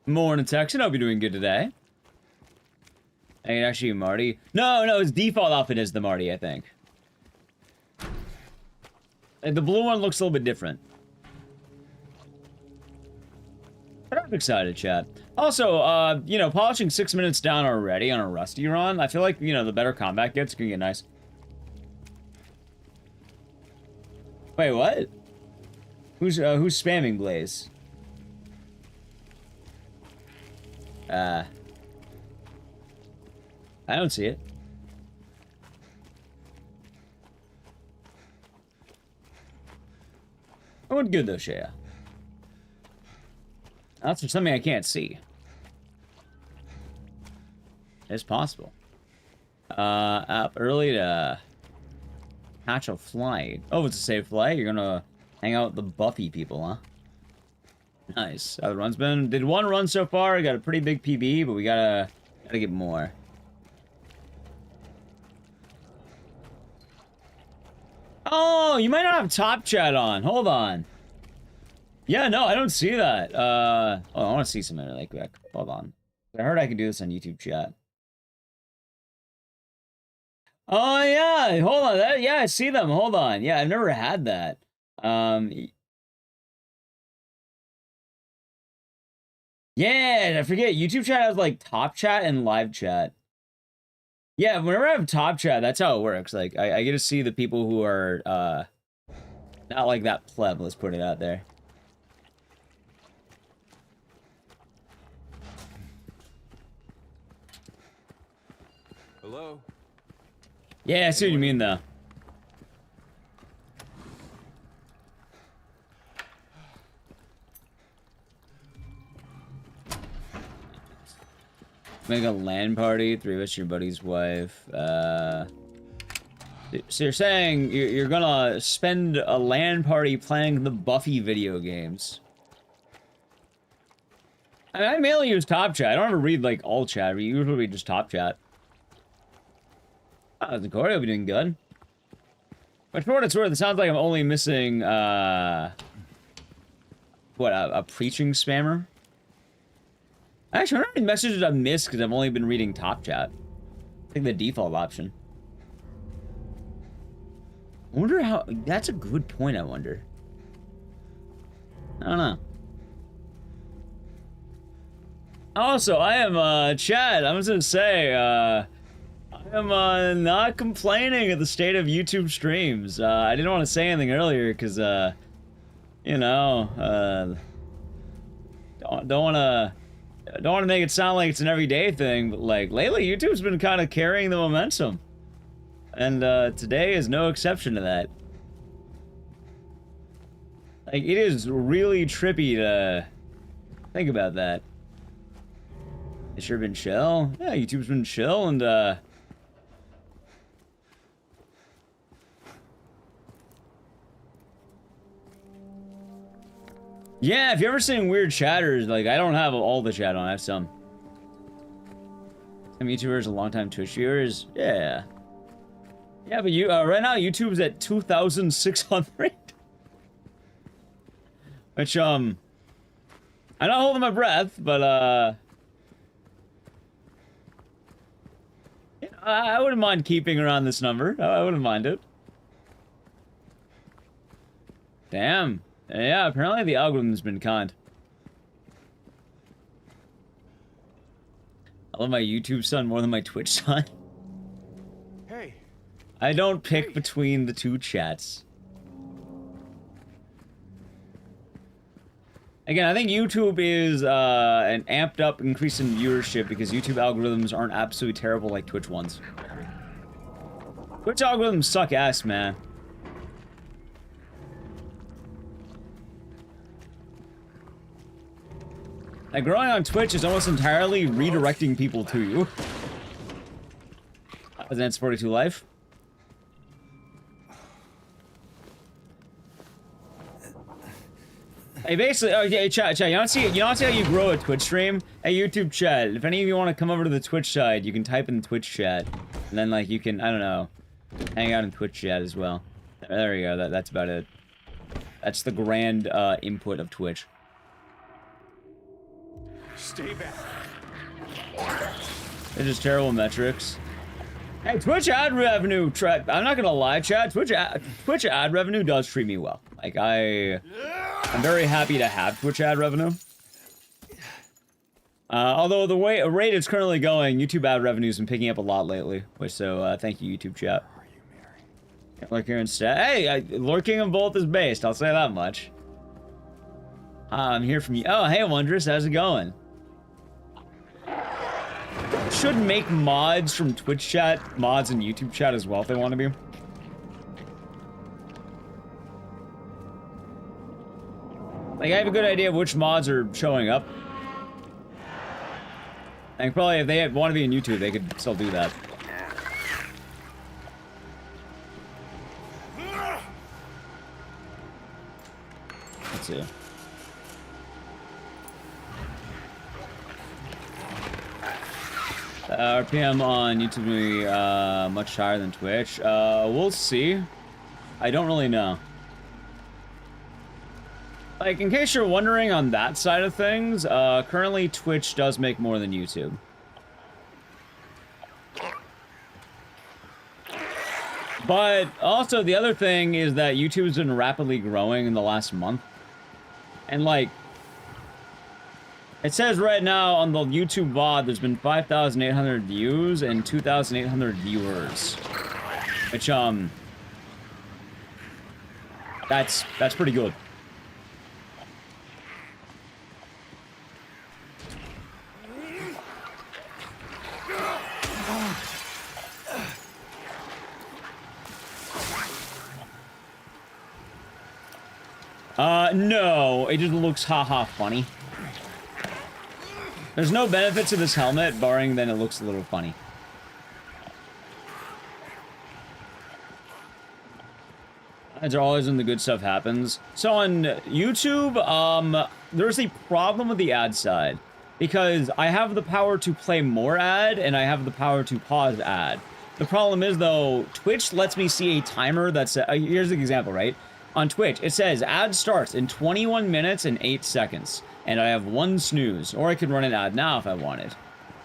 Morning, Texan. Hope you're doing good today. Hey, actually, Marty. No, his default outfit is the Marty, I think. And the blue one looks a little bit different. But I'm excited, chat. Also, you know, polishing 6 minutes down already on a Rusty run, I feel like, you know, the better combat gets, it's gonna get nice. Wait, what? Who's spamming Blaze? I don't see it. I went good though, Shea. That's for something I can't see. It's possible. Up early to catch a flight. Oh, it's a safe flight. You're gonna hang out with the Buffy people, huh? Nice. How the run's been? Did one run so far. I got a pretty big PB, but we gotta get more. Oh, you might not have top chat on. Hold on. Yeah, no, I don't see that. Oh, I want to see something really quick. Hold on. I heard I could do this on YouTube chat. Oh, yeah. Hold on. Yeah, I see them. Hold on. Yeah, I've never had that. Yeah, I forget. YouTube chat has, like, top chat and live chat. Yeah, whenever I have top chat, that's how it works. Like, I get to see the people who are, not like that pleb, let's put it out there. Hello? Yeah, I see what you mean, though. Make a LAN party, 3 of us, your buddy's wife. So you're saying you're gonna spend a LAN party playing the Buffy video games? I mean, I mainly use top chat. I don't ever read, like, all chat. We usually read just top chat. Oh, the Corey will be doing good. But for what it's worth, it sounds like I'm only missing, what, a preaching spammer? Actually, I don't know how many messages I've missed because I've only been reading top chat. I think the default option. I wonder how... That's a good point, I wonder. I don't know. Also, I am, Chad, I'm just gonna say, I am, not complaining at the state of YouTube streams. I didn't want to say anything earlier, because, you know, don't want to make it sound like it's an everyday thing, but, like, lately, YouTube's been kind of carrying the momentum. And, today is no exception to that. Like, it is really trippy to think about that. It's sure been chill. Yeah, YouTube's been chill, and, yeah, if you're ever seeing weird chatters, like, I don't have all the chat on, I have some. Some YouTubers, a long-time Twitch viewers, yeah. Yeah, but right now, YouTube's at 2,600. Which, I'm not holding my breath, but, you I wouldn't mind keeping around this number. I wouldn't mind it. Damn. Yeah, apparently the algorithm's been kind. I love my YouTube son more than my Twitch son. Hey. I don't pick between the two chats. Again, I think YouTube is an amped up increase in viewership because YouTube algorithms aren't absolutely terrible like Twitch ones. Twitch algorithms suck ass, man. Like, growing on Twitch is almost entirely redirecting people to you. As an 42 life. Hey, basically, okay, chat, you want to see how you grow a Twitch stream? Hey, YouTube chat, if any of you want to come over to the Twitch side, you can type in the Twitch chat. And then, like, you can, I don't know, hang out in Twitch chat as well. There we go, that's about it. That's the grand, input of Twitch. Stay back. They're just terrible metrics. Hey, Twitch ad revenue, I'm not gonna lie, chat, Twitch ad revenue does treat me well. Like, I'm very happy to have Twitch ad revenue. Although the rate it's currently going, YouTube ad revenue's been picking up a lot lately. So, thank you, YouTube chat. Lurking instead. Hey, lurking on both is based, I'll say that much. I'm here from you. Oh, hey, Wondrous, how's it going? Should make mods from Twitch chat, mods and YouTube chat as well if they want to be. Like, I have a good idea of which mods are showing up. And probably if they want to be in YouTube, they could still do that. Let's see. RPM on YouTube will be much higher than Twitch. We'll see. I don't really know. Like, in case you're wondering on that side of things, currently Twitch does make more than YouTube. But also the other thing is that YouTube's been rapidly growing in the last month. And like, it says right now on the YouTube VOD there's been 5,800 views and 2,800 viewers. Which, that's pretty good. No, it just looks haha funny. There's no benefit to this helmet, barring then it looks a little funny. As always when the good stuff happens. So on YouTube, there's a problem with the ad side. Because I have the power to play more ad, and I have the power to pause ad. The problem is, though, Twitch lets me see a timer that's... here's the example, right? On Twitch, it says ad starts in 21 minutes and 8 seconds. And I have 1 snooze. Or I could run an ad now if I wanted.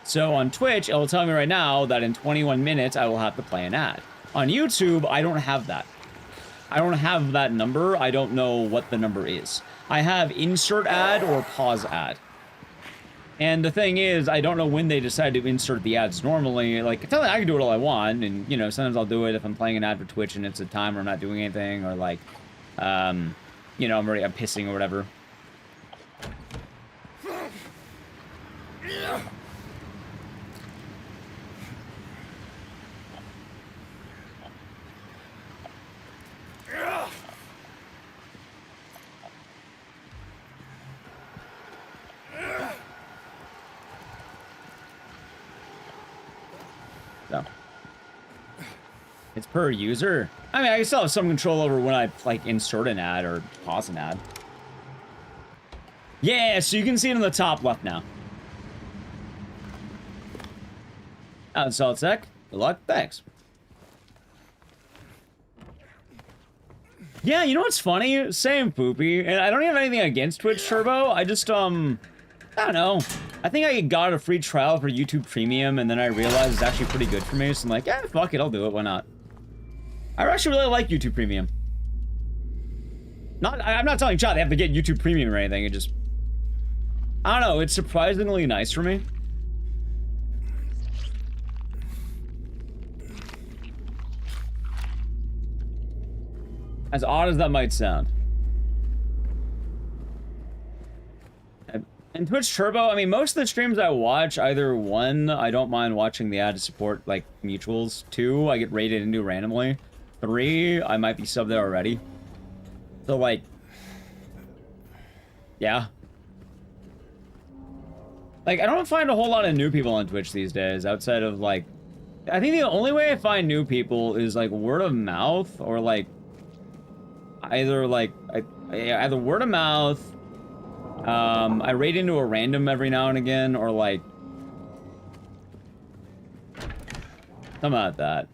So on Twitch, it will tell me right now that in 21 minutes, I will have to play an ad. On YouTube, I don't have that. I don't have that number. I don't know what the number is. I have insert ad or pause ad. And the thing is, I don't know when they decide to insert the ads normally. Like, I can do it all I want, and, you know, sometimes I'll do it if I'm playing an ad for Twitch and it's a time where I'm not doing anything, or like, you know, I'm pissing or whatever. So, it's per user. I mean, I still have some control over when I, like, insert an ad or pause an ad. Yeah, so you can see it in the top left now. Solid sec. Good luck. Thanks. Yeah, you know what's funny? Same, Poopy. And I don't have anything against Twitch Turbo. I just, I don't know. I think I got a free trial for YouTube Premium, and then I realized it's actually pretty good for me, so I'm like, yeah, fuck it, I'll do it, why not? I actually really like YouTube Premium. I'm not telling chat they have to get YouTube Premium or anything, it just... I don't know, it's surprisingly nice for me. As odd as that might sound. And Twitch Turbo, I mean, most of the streams I watch, either one, I don't mind watching the ad to support, like, mutuals. Two, I get rated into randomly. Three, I might be subbed there already. So, like... Yeah. Like, I don't find a whole lot of new people on Twitch these days, outside of, like... I think the only way I find new people is, like, word of mouth, or, like... Either, like... either word of mouth... I raid into a random every now and again, or like... Something like that.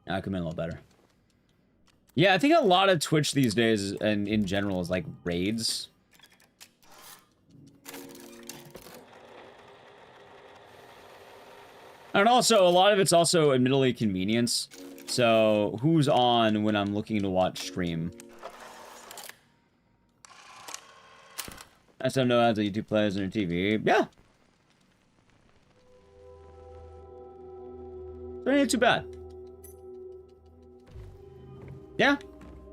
I come in a little better. Yeah, I think a lot of Twitch these days, and in general, is like raids. And also, a lot of it's also admittedly convenience. So, who's on when I'm looking to watch stream? I still know how the YouTube plays on your TV. Yeah. It ain't too bad. Yeah.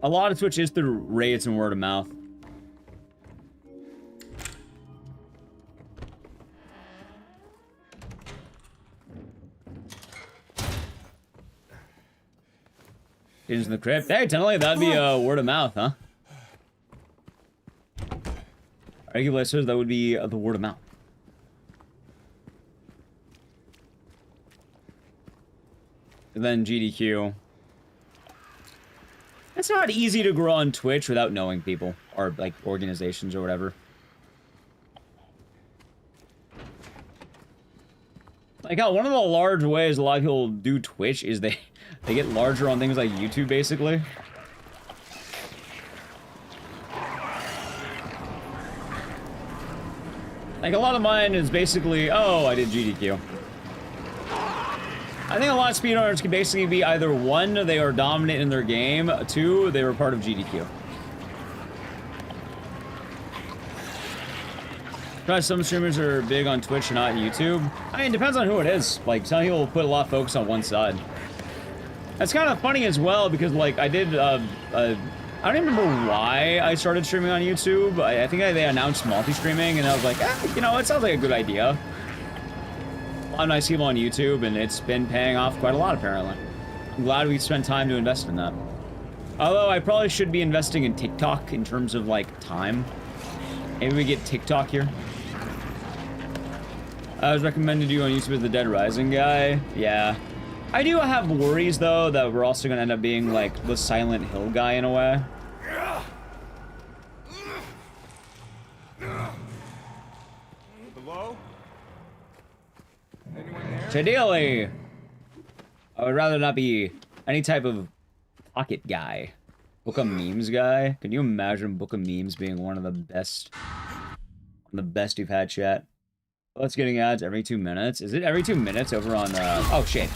A lot of Twitch is through raids and word of mouth. In the crypt. Hey, technically that'd be a word of mouth, huh? Regular listeners, that would be the word of mouth. And then GDQ. It's not easy to grow on Twitch without knowing people, or like organizations or whatever. Like how one of the large ways a lot of people do Twitch is they get larger on things like YouTube, basically. Like, a lot of mine is basically, oh, I did GDQ. I think a lot of speedrunners can basically be either, one, they are dominant in their game, two, they were part of GDQ. Because some streamers are big on Twitch and not YouTube. I mean, it depends on who it is. Like, some people put a lot of focus on one side. That's kind of funny as well, because, like, I did, I don't even remember why I started streaming on YouTube. I think they announced multi-streaming, and I was like, you know, it sounds like a good idea. A lot of nice people on YouTube, and it's been paying off quite a lot, apparently. I'm glad we spent time to invest in that. Although, I probably should be investing in TikTok in terms of, like, time. Maybe we get TikTok here. I was recommended you on YouTube as the Dead Rising guy. Yeah. I do have worries, though, that we're also gonna end up being, like, the Silent Hill guy in a way. Hello? Anyone there? Ideally, I would rather not be any type of pocket guy. Book of Memes guy. Can you imagine Book of Memes being one of the best you've had, chat? Oh, it's getting ads every 2 minutes. Is it every 2 minutes over on, oh, shit.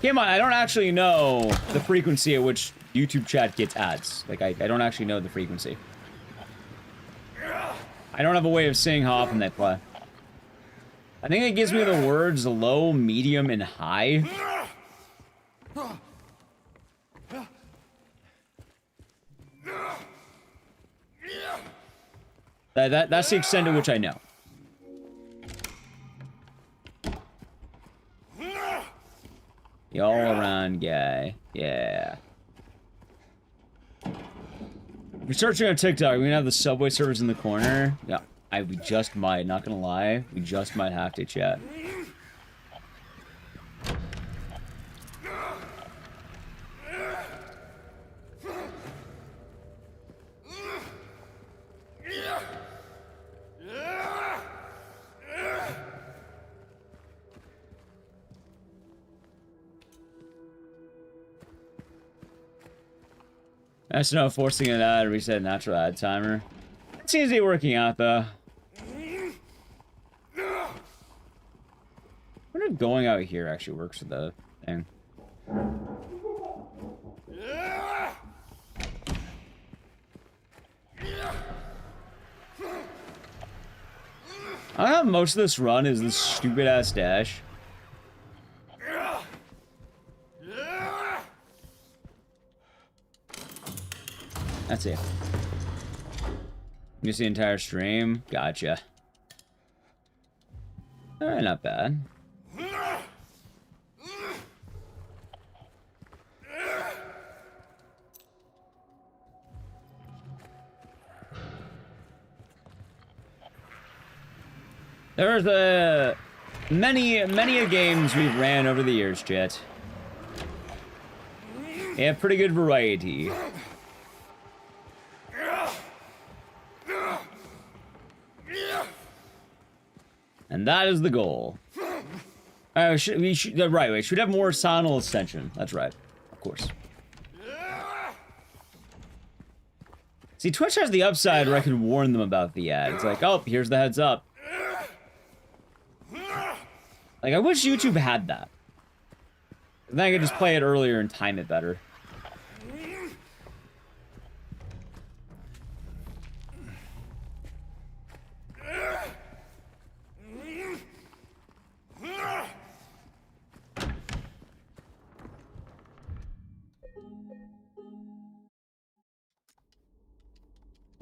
Come on, I don't actually know the frequency at which YouTube chat gets ads. Like, I don't actually know the frequency. I don't have a way of seeing how often they play. I think it gives me the words low, medium, and high. That's the extent to which I know. The all-around guy. Yeah. If you're searching on TikTok, we're gonna have the Subway servers in the corner. Yeah, we just might, not gonna lie. We just might have to, chat. That's no forcing it out to reset natural ad timer. It seems to be working out though. I wonder if going out here actually works with the thing. I have most of this run is this stupid ass dash. That's it. You see the entire stream? Gotcha. Alright, not bad. There's many a games we've ran over the years, chat. They have pretty good variety. And that is the goal. We should have more sonal ascension. That's right. Of course. See, Twitch has the upside where I can warn them about the ad. It's like, oh, here's the heads up. Like, I wish YouTube had that. Then I could just play it earlier and time it better.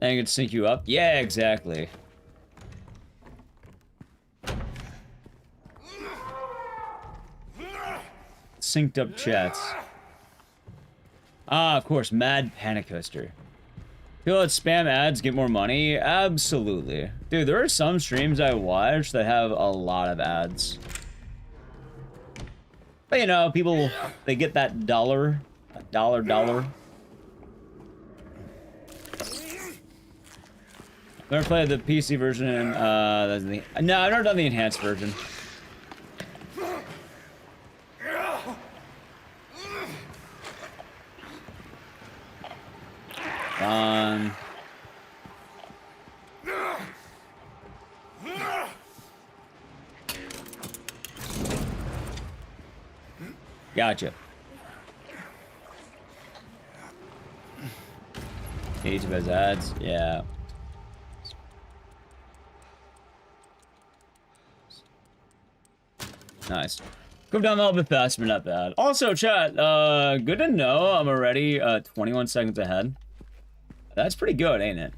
And it could sync you up? Yeah, exactly. Synced up chats. Ah, of course, Mad Panic Coaster. People that spam ads get more money? Absolutely. Dude, there are some streams I watch that have a lot of ads. But you know, people, they get that dollar. A dollar. Never played the PC version. No, I've never done the enhanced version. Gotcha. Each of his ads, yeah. Nice. Go down a little bit fast, but not bad. Also, chat, good to know I'm already 21 seconds ahead. That's pretty good, ain't it?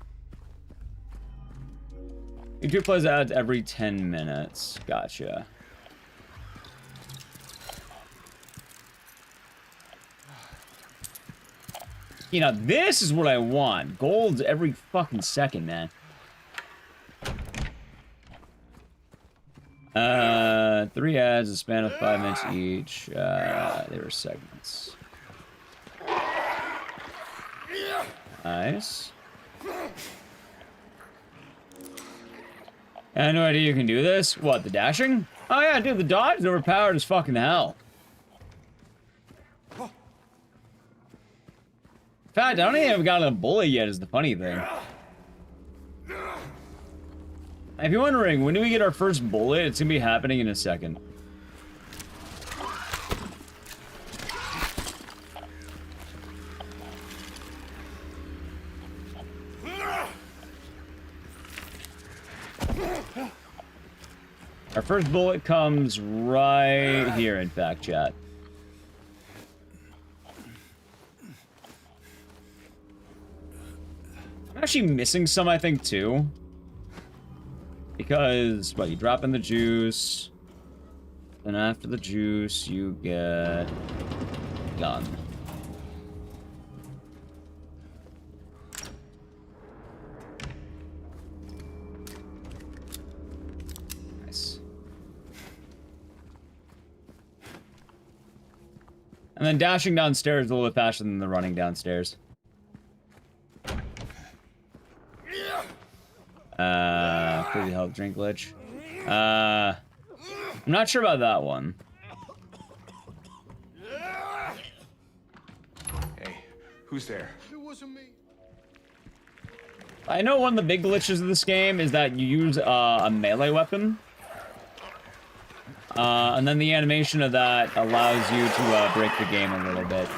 YouTube plays ads every 10 minutes. Gotcha. You know, this is what I want. Gold's every fucking second, man. 3 ads, a span of 5 minutes each. They were segments. Nice. I had no idea you can do this. What, the dashing? Oh yeah, dude, the dodge is overpowered as fucking hell. In fact, I don't even have gotten a bullet yet is the funny thing. If you're wondering, when do we get our first bullet? It's gonna be happening in a second. Our first bullet comes right here, in fact, chat. I'm actually missing some, I think, too. Because, well, you drop in the juice. Then after the juice, you get gun. Nice. And then dashing downstairs is a little bit faster than the running downstairs. Crazy health drink glitch. I'm not sure about that one. Hey, who's there? There wasn't me. I know one of the big glitches of this game is that you use a melee weapon. And then the animation of that allows you to break the game a little bit.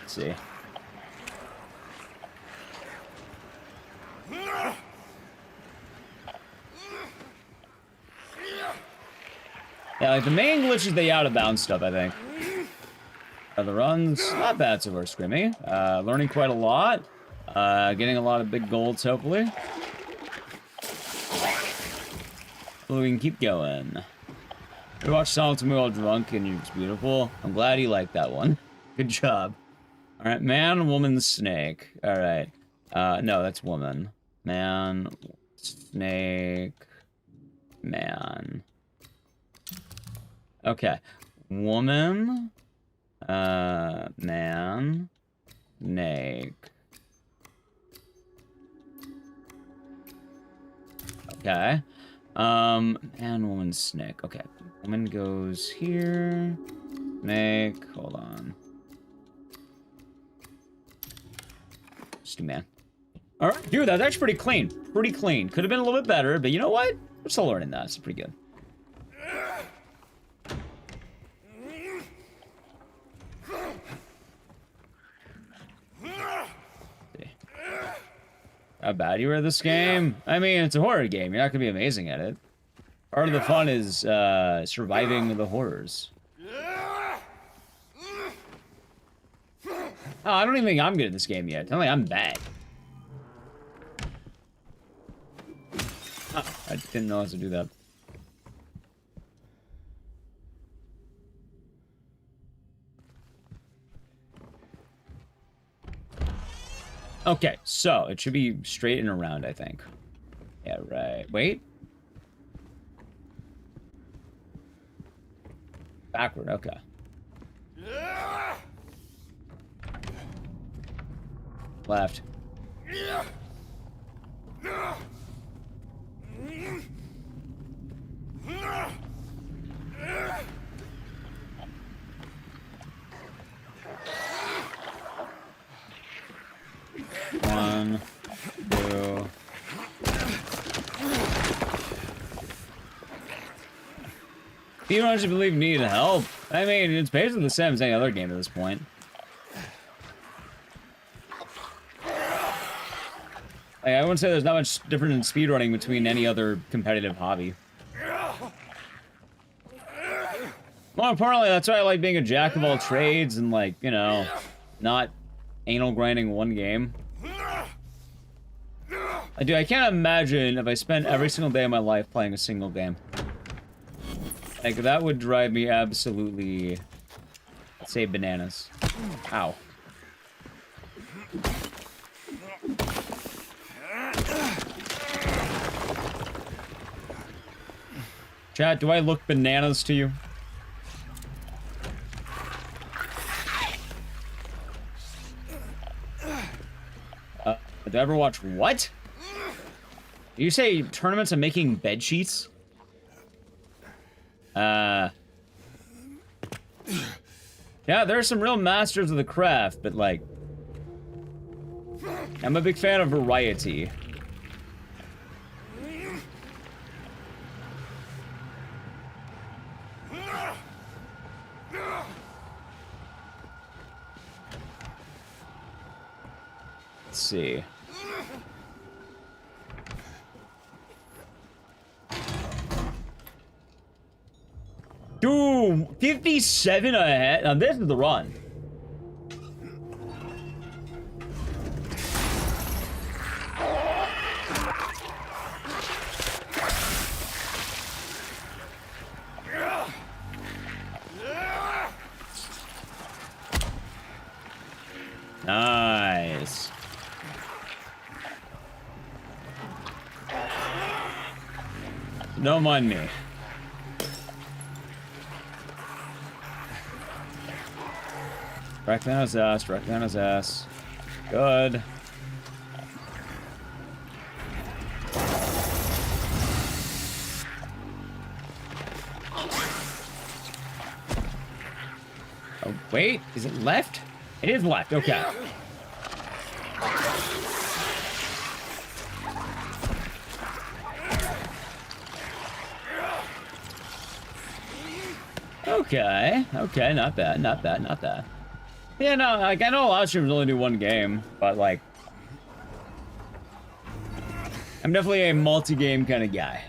Let's see. Yeah, like the main glitch is the out of bounds stuff, I think. The runs, not bad so far, Scrimmy. Learning quite a lot. Getting a lot of big golds, hopefully. So we can keep going. We watched Sonic 2 while drunk and it's beautiful. I'm glad you liked that one. Good job. Alright, man, woman, snake. Alright. No, that's woman. Man, snake, man. Okay. Woman, man, snake. Okay. Man, woman, snake. Okay. Woman goes here. Snake. Hold on. Just do man. Alright, dude, that's actually pretty clean. Pretty clean. Could have been a little bit better, but you know what? We're still learning that. It's pretty good. How bad you were at this game? I mean, it's a horror game. You're not gonna be amazing at it. Part of the fun is surviving the horrors. Oh, I don't even think I'm good at this game yet. Tell me I'm bad. Oh, I didn't know how to do that. Okay, so it should be straight and around, I think. Yeah, right. Wait. Backward, okay. Left. One, two. Speedrunners, you believe, need help. I mean, it's basically the same as any other game at this point. Like, I wouldn't say there's not much different in speedrunning between any other competitive hobby. More importantly, that's why I like being a jack of all trades and, like, you know, not anal grinding one game. Dude, I can't imagine if I spent every single day of my life playing a single game. Like, that would drive me absolutely, let's say, bananas. Ow. Chat, do I look bananas to you? Did I ever watch what? Did you say tournaments of making bed sheets? Yeah, there are some real masters of the craft, but like, I'm a big fan of variety. Let's see. Dude, 57 ahead. Now this is the run. Nice. Don't mind me. Right down his ass, right down his ass. Good. Wait, is it left? It is left, okay. Okay, not bad, not bad, not bad. Yeah, no, like, I know a lot of streamers only do one game, but, like, I'm definitely a multi-game kind of guy.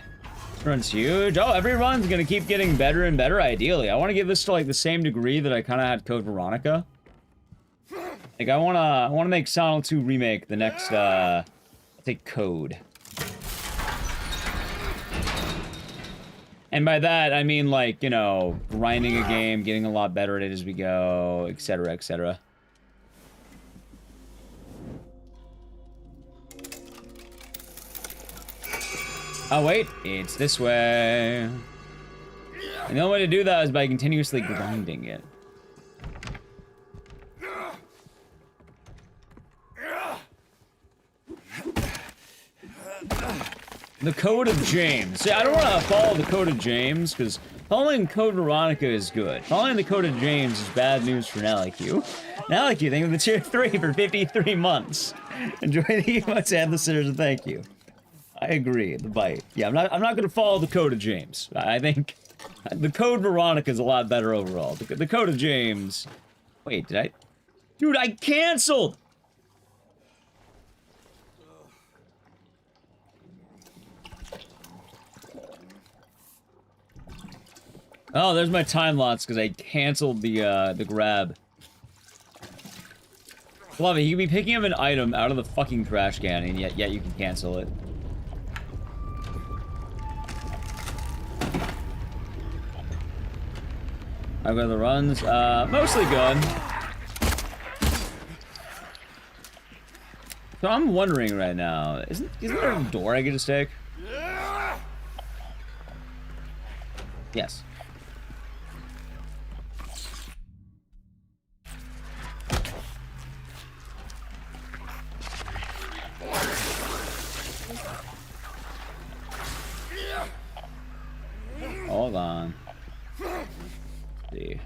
This run's huge. Oh, every run's gonna keep getting better and better, ideally. I want to give this to, like, the same degree that I kind of had Code Veronica. Like, I wanna make Silent 2 Remake the next, I'll take Code. And by that, I mean, like, you know, grinding a game, getting a lot better at it as we go, etc., etc. Oh, wait, it's this way. And the only way to do that is by continuously grinding it. The Code of James. See, I don't want to follow the Code of James, because following Code Veronica is good. Following the Code of James is bad news for NallyQ. NallyQ, thank you for the tier 3 for 53 months. Enjoy the emotes and the sinners, and thank you. I agree, the bite. Yeah, I'm not going to follow the Code of James. I think the Code Veronica is a lot better overall. The Code of James... Wait, did I... Dude, I canceled! Oh, there's my time lots because I canceled the grab. Love it. You can be picking up an item out of the fucking trash can, and yet you can cancel it. I've got the runs. Mostly good. So I'm wondering right now, isn't there a door I could just take? Yes. Hold on. Let's see.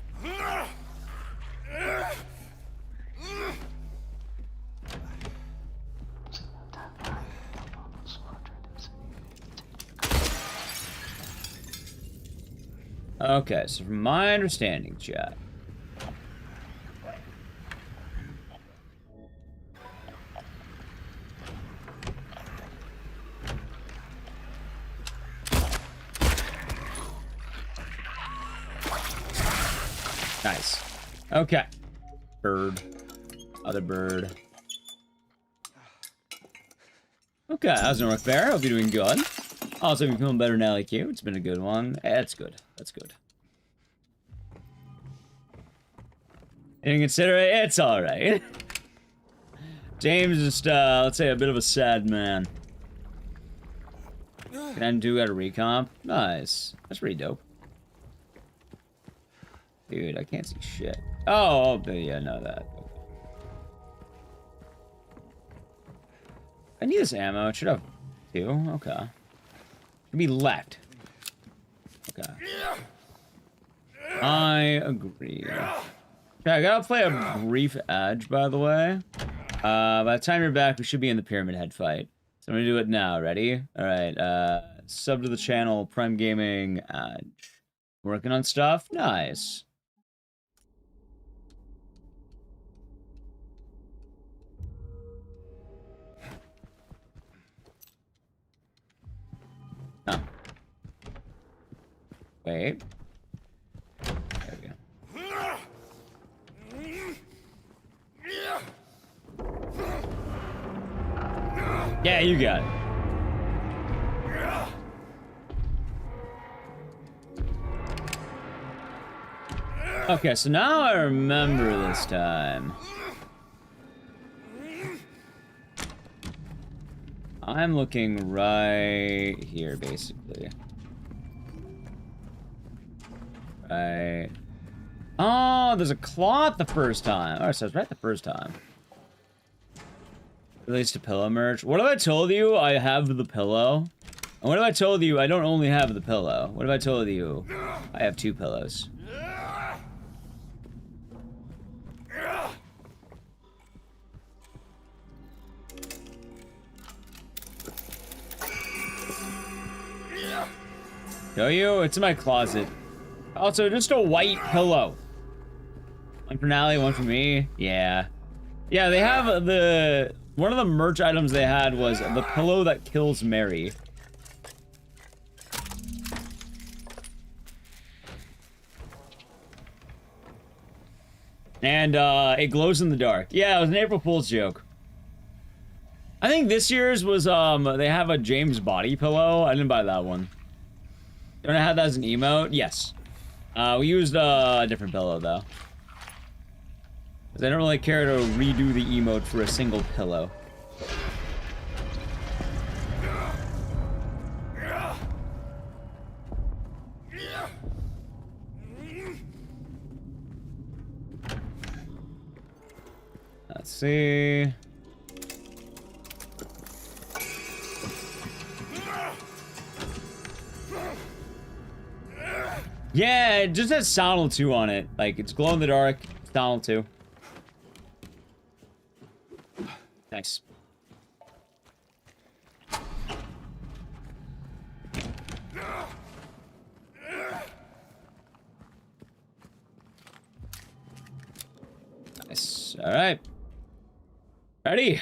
Okay, so from my understanding, chat. Nice. Okay. Bird. Other bird. Okay, how's it, Bear? Hope you're doing good. Also, you're feeling better now, like you. It's been a good one. That's good. That's good. And consider it, it's alright. James is just, let's say, a bit of a sad man. Can I do at a recomp? Nice. That's pretty dope. Dude, I can't see shit. Oh, yeah, no, that. Okay. I need this ammo. It should have two. Okay. Should be left. Okay. I agree. Okay, I gotta play a brief edge, by the way. By the time you're back, we should be in the Pyramid Head fight. So I'm gonna do it now. Ready? Alright, sub to the channel, Prime Gaming, Edge. Working on stuff? Nice. Oh. Wait. There we go. Yeah, you got it. Okay, so now I remember this time. I'm looking right here, basically. Right. Oh, there's a cloth the first time. Oh, so it's right the first time. Released a pillow merch. What if I told you I have the pillow? And what if I told you I don't only have the pillow? What if I told you I have two pillows? Show you? It's in my closet. Also, just a white pillow. One for Nally, one for me. Yeah. Yeah, they have one of the merch items they had was the pillow that kills Mary. And it glows in the dark. Yeah, it was an April Fool's joke. I think this year's was they have a James body pillow. I didn't buy that one. Don't I have that as an emote? Yes. We used a different pillow though. Cause I don't really care to redo the emote for a single pillow. Let's see. Yeah, it just has Sonal 2 on it. Like, it's glow in the dark, Sonal 2. Nice. Nice. Alright. Ready?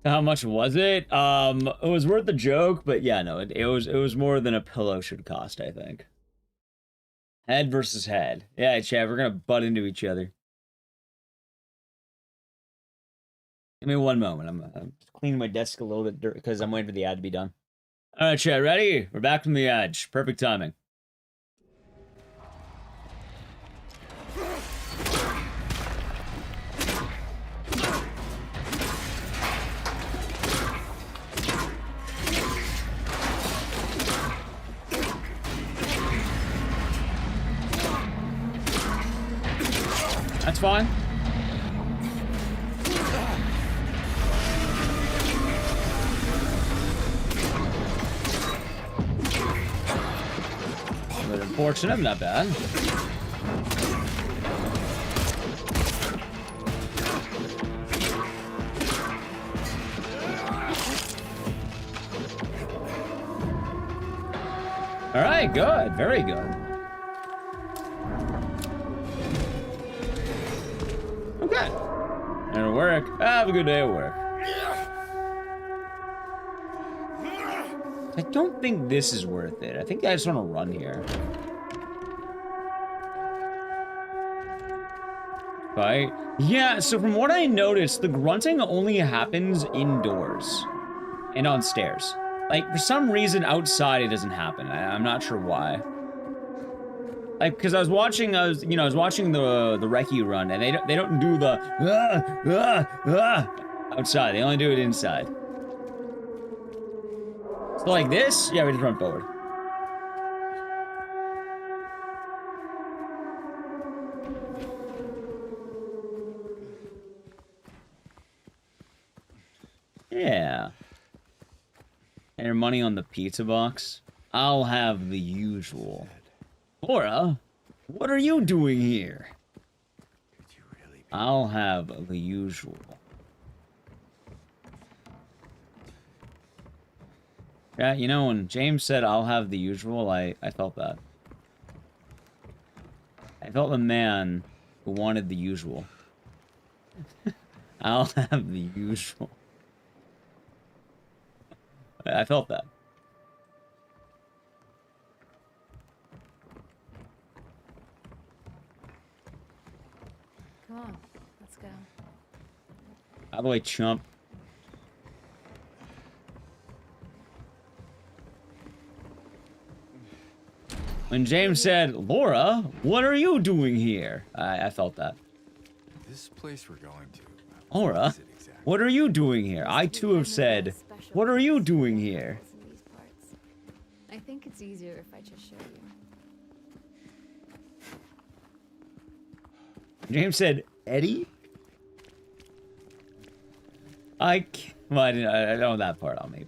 How much was it? It was worth the joke, but yeah, no, it was more than a pillow should cost, I think. Head versus head. Yeah, Chad, we're gonna butt into each other. Give me one moment. I'm cleaning my desk a little bit because I'm waiting for the ad to be done. All right, Chad, ready? We're back from the edge. Perfect timing. That's fine. A bit unfortunate, not bad. All right, good, very good. Okay. It'll work. Have a good day at work. I don't think this is worth it. I think I just want to run here. Right? Yeah, so from what I noticed, the grunting only happens indoors and on stairs. Like, for some reason, outside it doesn't happen. I'm not sure why. Like, because I was watching the recce run, and they don't do the outside. They only do it inside. So like this, yeah, we just run forward. Yeah. And your money on the pizza box? I'll have the usual. Laura, what are you doing here? Could you really be... I'll have the usual. Yeah, you know, when James said I'll have the usual, I felt that. I felt the man who wanted the usual. I'll have the usual. I felt that. Come on, let's go. By the way, chump. When James said, Laura, what are you doing here? I felt that. This place we're going to. Laura, What is it exactly? what are you doing here? I too have said, what are you doing here? In these parts. I think it's easier if I just show you. James said, Eddie? Well, I don't know that part on me.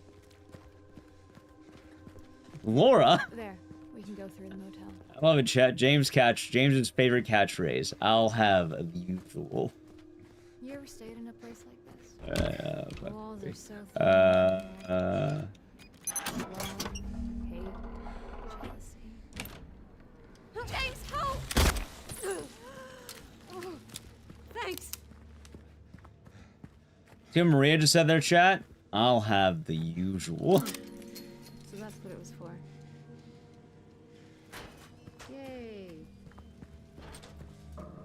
Laura? There, we can go through the motel. I love it, chat. James's favorite catchphrase. I'll have the usual. You're stayed in a place like this? The walls are so thin. Love, hate, jealousy. James, help! Oh, thanks. See what Maria just said there, chat? I'll have the usual. So that's what it was for. Yay.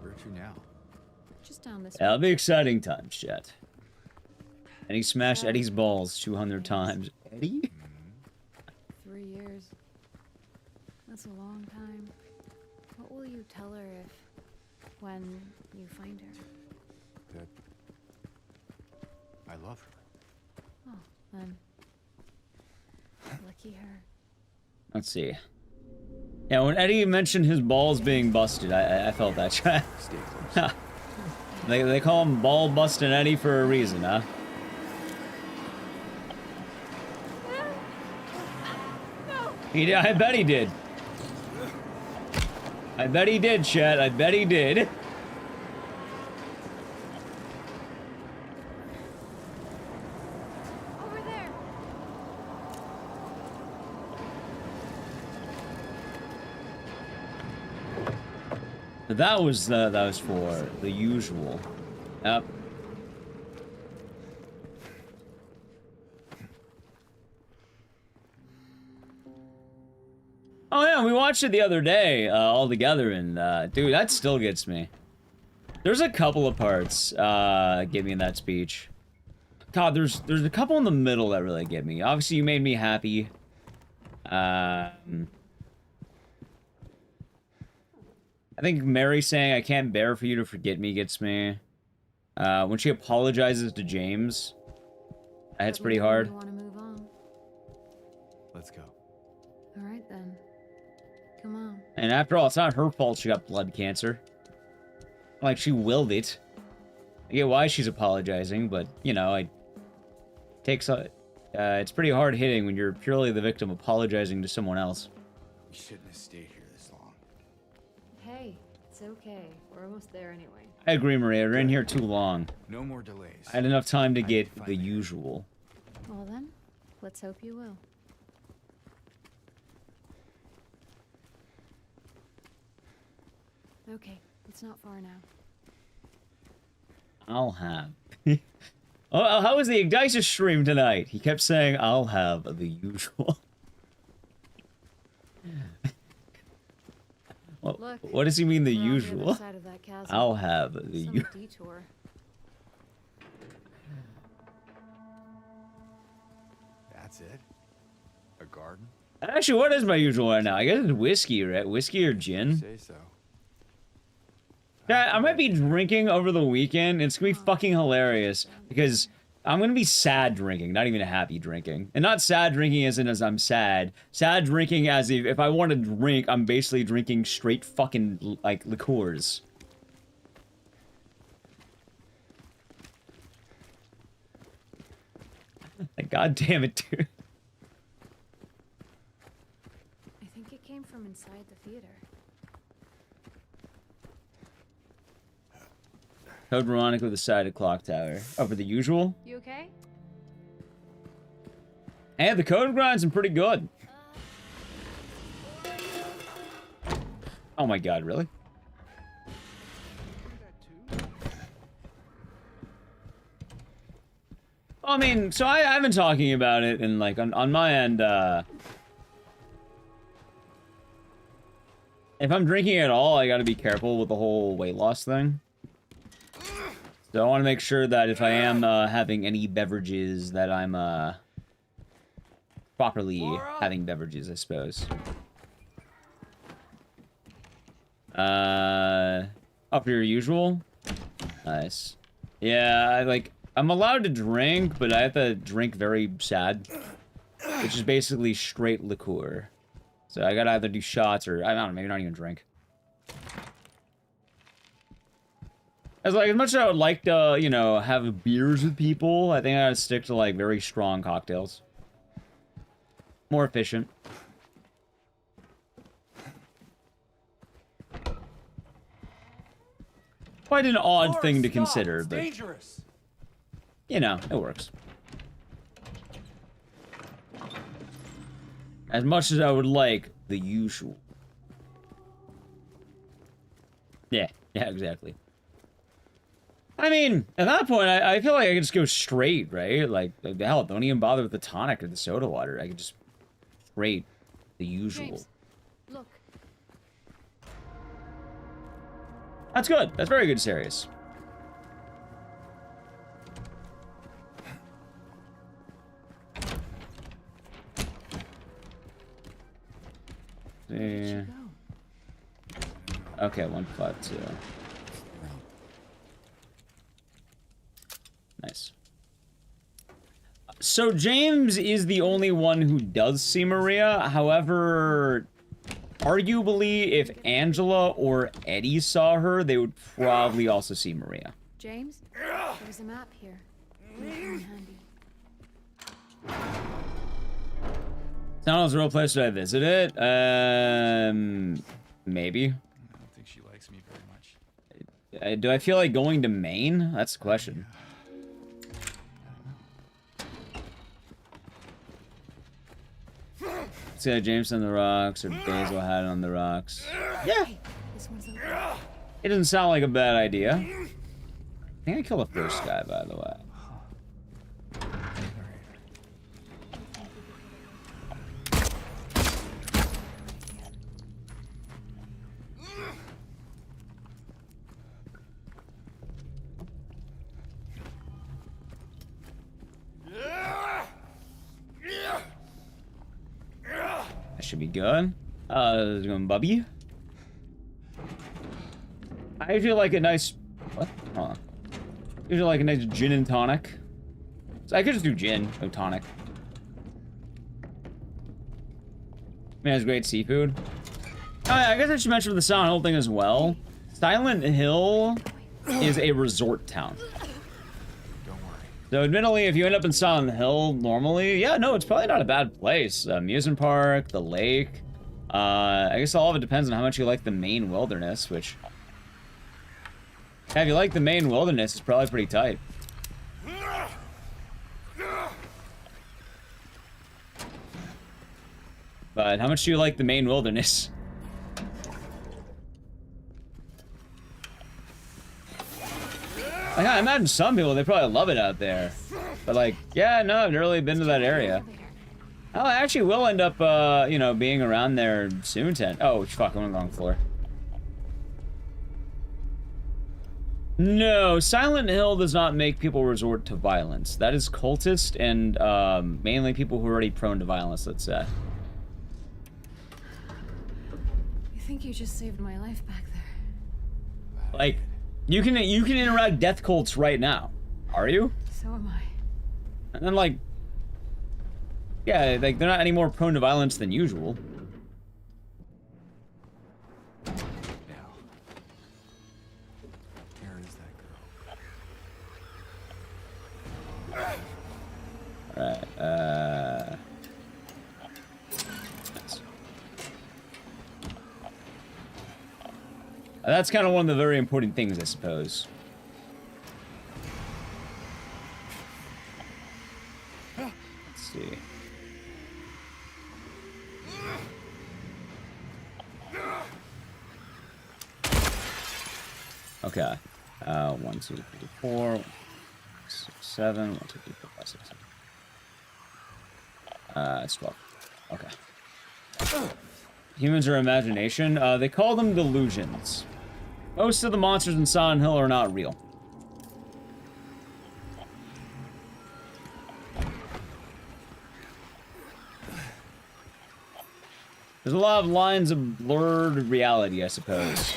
Where to now? Just down this That'll way. be exciting times, chat. And he smashed Eddie's balls 200 times. Eddie? 3 years. That's a long time. What will you tell her when you find her? That I love her. Oh, then. Lucky her. Let's see. Yeah, when Eddie mentioned his balls being busted, I felt that, chat. Stay close. They call him Ball Bustin' Eddie for a reason, huh? I bet he did. I bet he did, chat. I bet he did. Over there. That was for the usual. Yep. Oh yeah, we watched it the other day, all together, and dude, that still gets me. There's a couple of parts get me in that speech. God, there's a couple in the middle that really get me. Obviously, you made me happy. I think Mary saying I can't bear for you to forget me gets me. When she apologizes to James, that hits pretty hard. You want to move on? Let's go. All right then. Come on. And after all, it's not her fault she got blood cancer. Like, she willed it. I get why she's apologizing, but, you know, it's pretty hard hitting when you're purely the victim apologizing to someone else. We shouldn't have stayed here this long. Hey, it's okay. We're almost there anyway. I agree, Maria. We're in here too long. No more delays. I had enough time to I need get to find the Mary. usual. Well then, let's hope you will. Okay, it's not far now. I'll have. Oh, how was the Ecdycis stream tonight? He kept saying, I'll have the usual. Well, Look, what does he mean, the we're on the other usual? side of that chasm. I'll have the Some usual. detour. That's it? A garden? Actually, what is my usual right now? I guess it's whiskey, right? Whiskey or gin? Say so. Yeah, I might be drinking over the weekend. It's gonna be fucking hilarious because I'm gonna be sad drinking, not even happy drinking. And not sad drinking as in as I'm sad. Sad drinking as if I want to drink, I'm basically drinking straight fucking, like, liqueurs. Like, god damn it, dude. I think it came from inside the theater. Code Veronica with the side of clock tower. Oh, for the usual? You okay? Hey, the code grinds are pretty good. Oh my god, really? I mean, so I've been talking about it, and like on my end, if I'm drinking at all, I gotta be careful with the whole weight loss thing. So I want to make sure that if I am having any beverages, that I'm properly having beverages, I suppose. Up your usual? Nice. Yeah, I'm allowed to drink, but I have to drink very sad. Which is basically straight liqueur. So I gotta either do shots or, I don't know, maybe not even drink. As much as I would like to, you know, have beers with people, I think I gotta stick to, like, very strong cocktails. More efficient. quite an odd Laura, thing to stop. consider, It's but dangerous. you know, it works. As much as I would like the usual. Yeah, exactly. I mean, at that point, I feel like I could just go straight, right? Like, hell, don't even bother with the tonic or the soda water. I could just straight the usual. James, look. That's good. That's very good, Sirius. Where'd she Yeah. go? Okay, 152. Nice. So James is the only one who does see Maria. However, arguably, if Angela or Eddie saw her, they would probably also see Maria. James, there's a map here. May come in handy. Sounds a real place. Should I visit it? Maybe. I don't think she likes me very much. Do I feel like going to Maine? That's the question. Let's see, James on the rocks or Basil had it on the rocks. Yeah, This one's open. it doesn't sound like a bad idea. I think I killed the first guy, by the way. That should be good. It's going Bubby. I feel like a nice... What? Hold on. Usually like a nice gin and tonic. So I could just do gin, no tonic. I mean, it's great seafood. Oh, yeah, I guess I should mention the Silent Hill thing as well. Silent Hill is a resort town. Don't worry. So admittedly, if you end up in Silent Hill normally, yeah, no, it's probably not a bad place. Amusement park, the lake. I guess all of it depends on how much you like the Maine wilderness, which... Yeah, if you like the Maine wilderness, it's probably pretty tight. But how much do you like the Maine wilderness? Like, I imagine some people, they probably love it out there. But like, yeah, no, I've never really been to that area. Oh, I actually will end up, you know, being around there soon. Oh, fuck, I'm on the wrong floor. No, Silent Hill does not make people resort to violence. That is cultist and, mainly people who are already prone to violence, let's say. I think you just saved my life back there. Like, you can interact death cults right now. Are you? So am I. And then, like, yeah, like, they're not any more prone to violence than usual. Now. Where is that girl? Alright, that's kind of one of the very important things, I suppose. Let's see. Okay. 1, 2, 3, 4, 6, 7, 1, 2, 3, 4, 5, 6, 7. It's 12. Okay. Humans are imagination. They call them delusions. Most of the monsters in Silent Hill are not real. There's a lot of lines of blurred reality, I suppose.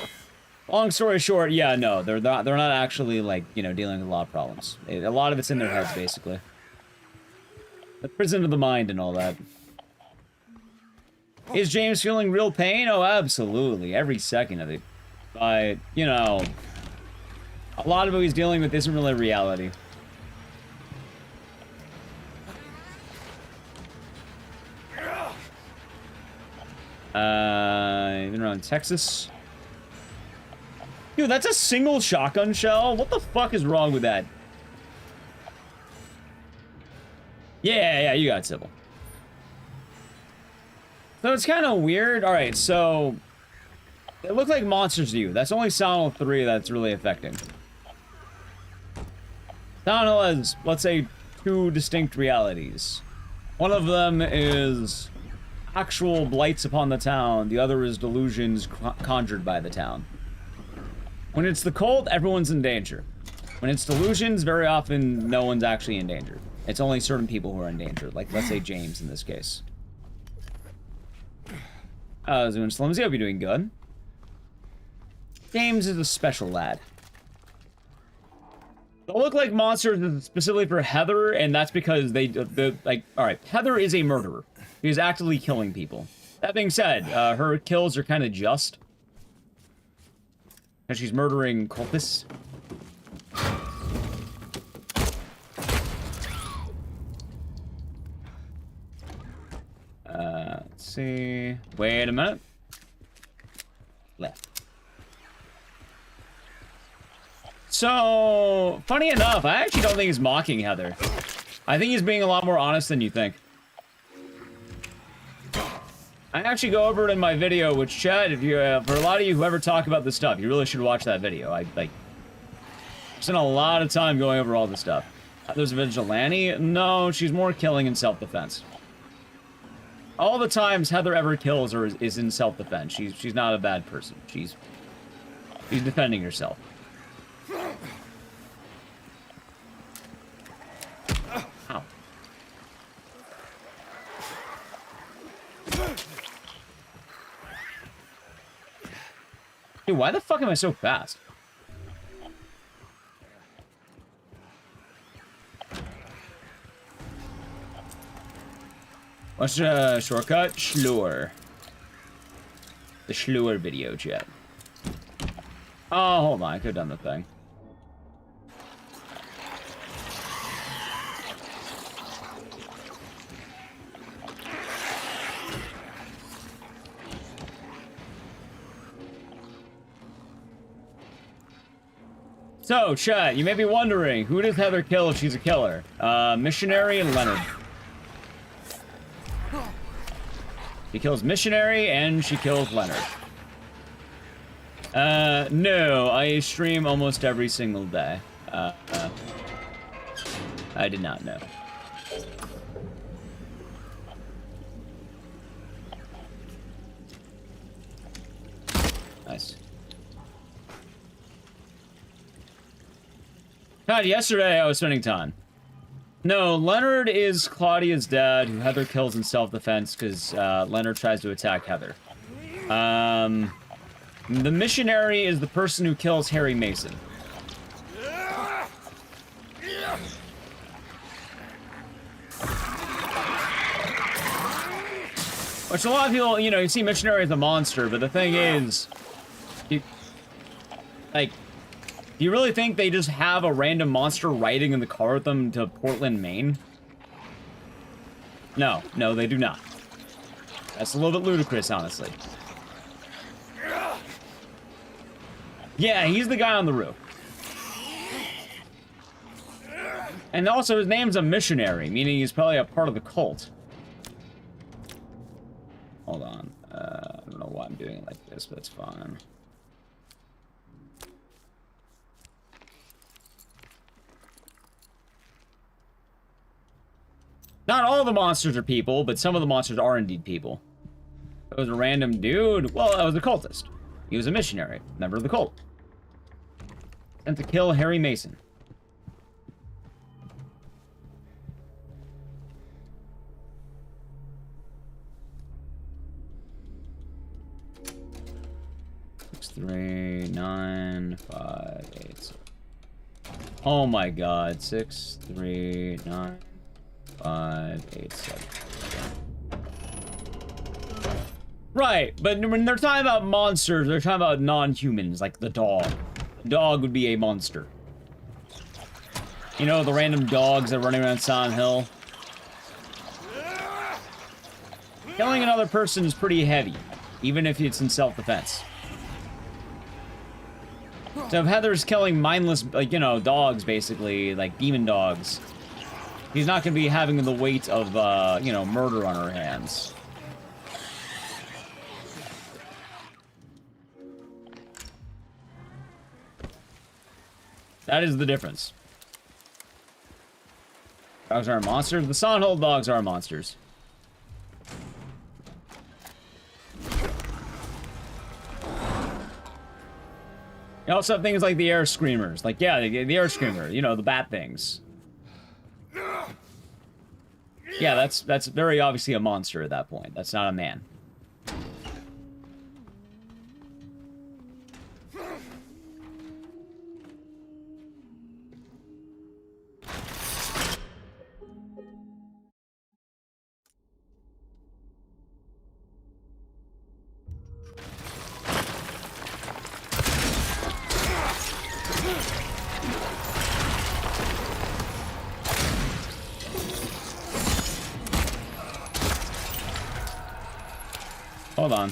Long story short, yeah, no, they're not actually, like, you know, dealing with a lot of problems. A lot of it's in their heads, basically. The prison of the mind and all that. Is James feeling real pain? Oh, absolutely. Every second of it. But, you know, a lot of what he's dealing with isn't really reality. Even around Texas. Dude, that's a single shotgun shell? What the fuck is wrong with that? Yeah, you got Sybil. So it's kind of weird. Alright, so... It looked like monsters to you. That's only Silent Hill 3 that's really affecting. Silent Hill has, let's say, 2 distinct realities. One of them is actual blights upon the town. The other is delusions conjured by the town. When it's the cult, everyone's in danger. When it's delusions, very often no one's actually in danger. It's only certain people who are in danger. Like, let's say James in this case. Zoom Slimsy, hope you're doing good. James is a special lad. They look like monsters specifically for Heather, and that's because alright, Heather is a murderer. She is actively killing people. That being said, her kills are kind of just. And she's murdering cultists. Let's see. Wait a minute. Left. So, funny enough, I actually don't think he's mocking Heather. I think he's being a lot more honest than you think. I actually go over it in my video, which, Chad, if you, for a lot of you who ever talk about this stuff, you really should watch that video. I spent a lot of time going over all this stuff. There's a vigilante? No, she's more killing in self-defense. All the times Heather ever kills her is in self-defense. She's not a bad person. She's defending herself. Ow. Dude, why the fuck am I so fast? What's the shortcut? Schlur. The Schlur video chat. Oh, hold on. I could have done the thing. So, chat, you may be wondering, who does Heather kill if she's a killer? Missionary and Leonard. She kills Missionary and she kills Leonard. No, I stream almost every single day. I did not know. Nice. God, yesterday I was spending time. No, Leonard is Claudia's dad, who Heather kills in self-defense because Leonard tries to attack Heather. The missionary is the person who kills Harry Mason. Which a lot of people, you know, you see missionary as a monster, but the thing is, do you really think they just have a random monster riding in the car with them to Portland, Maine? No, they do not. That's a little bit ludicrous, honestly. Yeah, he's the guy on the roof. And also, his name's a missionary, meaning he's probably a part of the cult. Hold on. I don't know why I'm doing it like this, but it's fine. Not all the monsters are people, but some of the monsters are indeed people. It was a random dude. Well, it was a cultist. He was a missionary, member of the cult. Sent to kill Harry Mason. Six, 3, 9, 5, 8. Oh my God! 6, 3, 9, 5, 8, 7. Right, but when they're talking about monsters, they're talking about non-humans, like the dog. The dog would be a monster. You know, the random dogs that are running around Silent Hill. Killing another person is pretty heavy, even if it's in self-defense. So if Heather's killing mindless, like, you know, dogs, basically, like demon dogs, he's not gonna be having the weight of, you know, murder on her hands. That is the difference. Dogs aren't monsters. The Sondhold dogs are monsters. You also have things like the air screamers. Like, yeah, the air screamer. You know, the bat things. Yeah, that's very obviously a monster at that point. That's not a man. Hold on.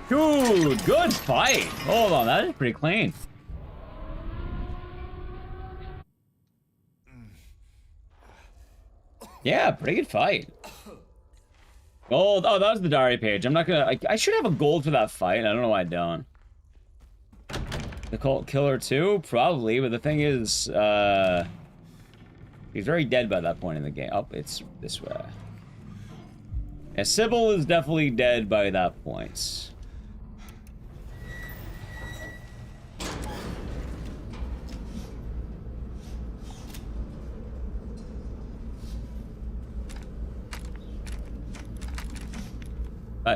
Dude, good fight. Hold on, that is pretty clean. Yeah, pretty good fight. Gold. Oh, that was the diary page. I'm not gonna... I should have a gold for that fight. I don't know why I don't. The Cult Killer too? Probably, but the thing is, he's very dead by that point in the game. Oh, it's this way. Yeah, Sybil is definitely dead by that point.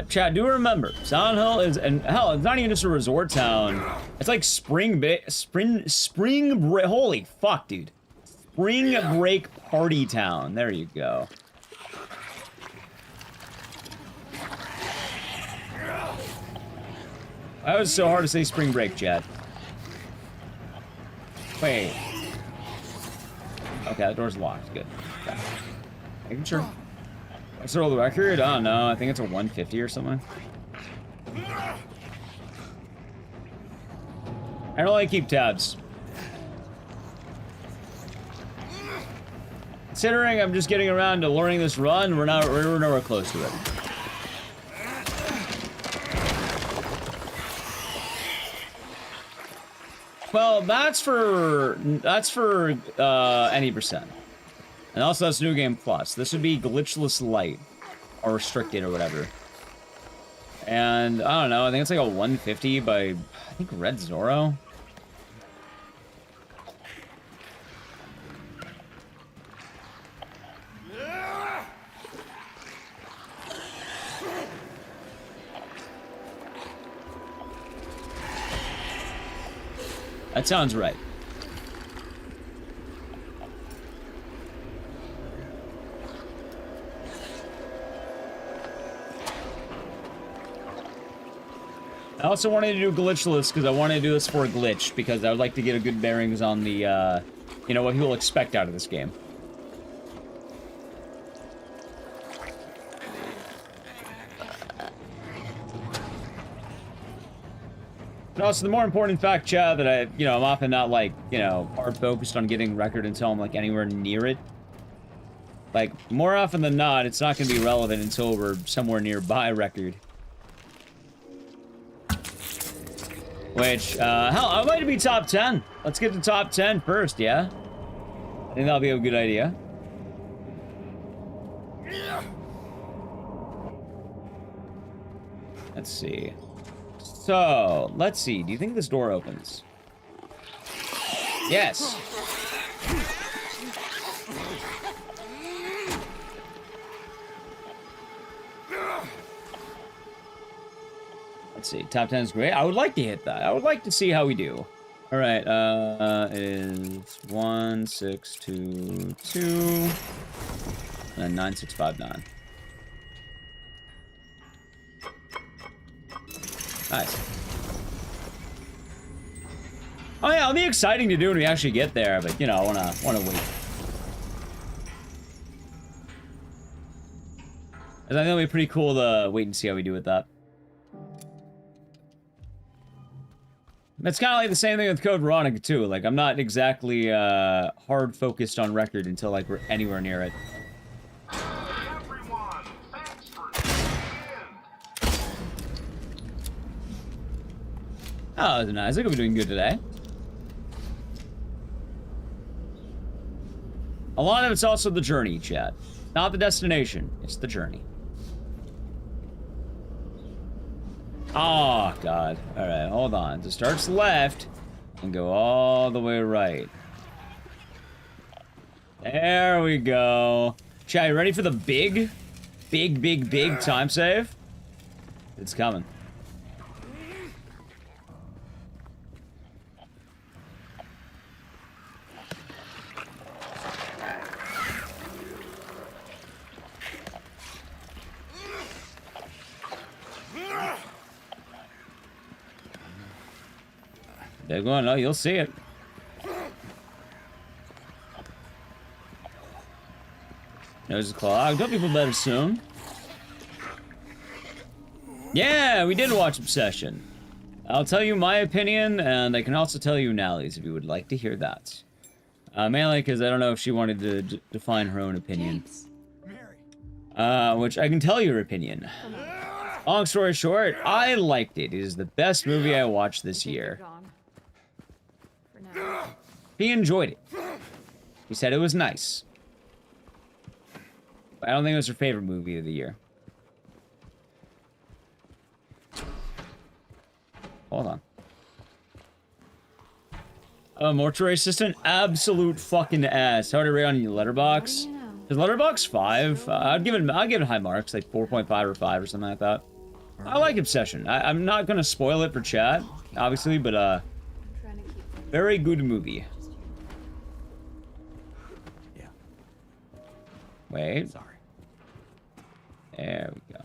Chad, do remember, Silent Hill is, and hell, it's not even just a resort town. It's like spring break, holy fuck, dude. Spring break party town. There you go. That was so hard to say spring break, Chad. Wait. Okay, that door's locked. Good. Okay. Making sure. What's the record? Oh no, I think it's a 150 or something. I don't like keep tabs. Considering I'm just getting around to learning this run, we're nowhere close to it. Well, that's for any percent. And also that's New Game Plus. This would be Glitchless Light. Or Restricted or whatever. And, I don't know, I think it's like a 150 by, I think, Red Zorro. That sounds right. I also wanted to do Glitchless because I wanted to do this for a glitch because I would like to get a good bearings on the, you know, what he will expect out of this game. And also, the more important fact, Chad, that I'm often not, like, hard focused on getting record until I'm, like, anywhere near it. Like, more often than not, it's not going to be relevant until we're somewhere nearby record. Which, hell, I'd like to be top 10. Let's get to top 10 first, yeah? I think that'll be a good idea. Let's see. So, let's see. Do you think this door opens? Yes. Let's see. Top 10 is great. I would like to hit that. I would like to see how we do. All right. It is 1, 6, 2, 2, and 9, 6, 5, 9. Nice. Oh yeah, it'll be exciting to do when we actually get there, but you know, I wanna wait. I think it'll be pretty cool to wait and see how we do with that. It's kind of like the same thing with Code Veronica too. Like, I'm not exactly hard focused on record until like we're anywhere near it. Everyone, thanks for tuning in. Oh, that was nice. I think we're doing good today. A lot of it's also the journey, chat. Not the destination. It's the journey. Oh, God. Alright, hold on. So starts left and go all the way right. There we go. Chat, you ready for the big time save? It's coming. Big one. Oh, you'll see it. Nose is clogged. Don't people better soon? Yeah, we did watch Obsession. I'll tell you my opinion, and I can also tell you Nally's if you would like to hear that. Mainly because I don't know if she wanted to define her own opinion. Which I can tell your opinion. Long story short, I liked it. It is the best movie I watched this year. He enjoyed it. He said it was nice. But I don't think it was her favorite movie of the year. Hold on. Oh, mortuary assistant? Absolute fucking ass. How would I rate on your letterbox? Is letterbox 5? I'd give it high marks, like 4.5 or 5 or something like that. I like Obsession. I'm not gonna spoil it for chat, obviously, but very good movie. Yeah. Wait. Sorry. There we go.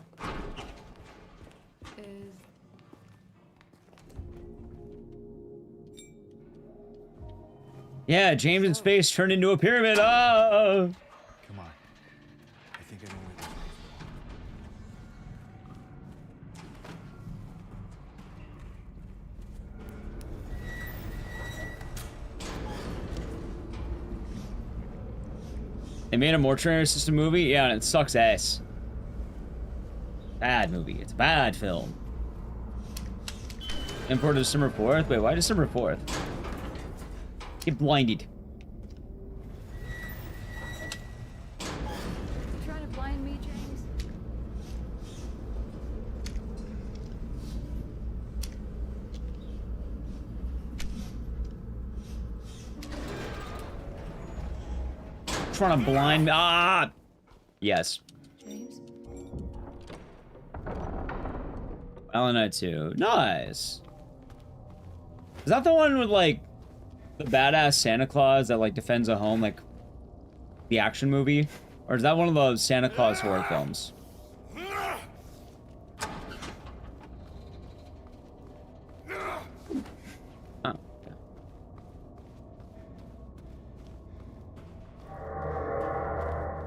Yeah, James's face turned into a pyramid. Oh! Come on. I think I know where this They made a mortuary system movie? Yeah, and it sucks ass. Bad movie. It's a bad film. Imported December 4th? Wait, why December 4th? Get blinded. You trying to blind me, James? Trying to blind me. Ah! Yes. James? Valentine 2. Nice. Is that the one with, like, the badass Santa Claus that, like, defends a home, like, the action movie? Or is that one of those Santa Claus horror films? Oh, okay.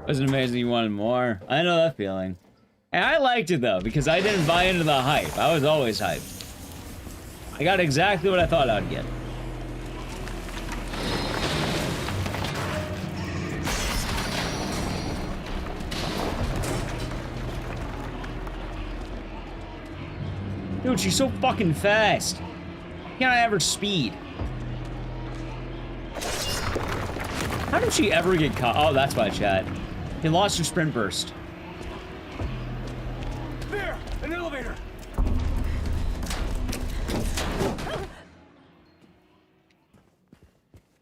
Wasn't amazing you wanted more. I know that feeling. And I liked it, though, because I didn't buy into the hype. I was always hyped. I got exactly what I thought I'd get. Dude, she's so fucking fast. Can't I have her speed? How did she ever get caught? Oh, that's why, chat. He lost her sprint burst. There! An elevator!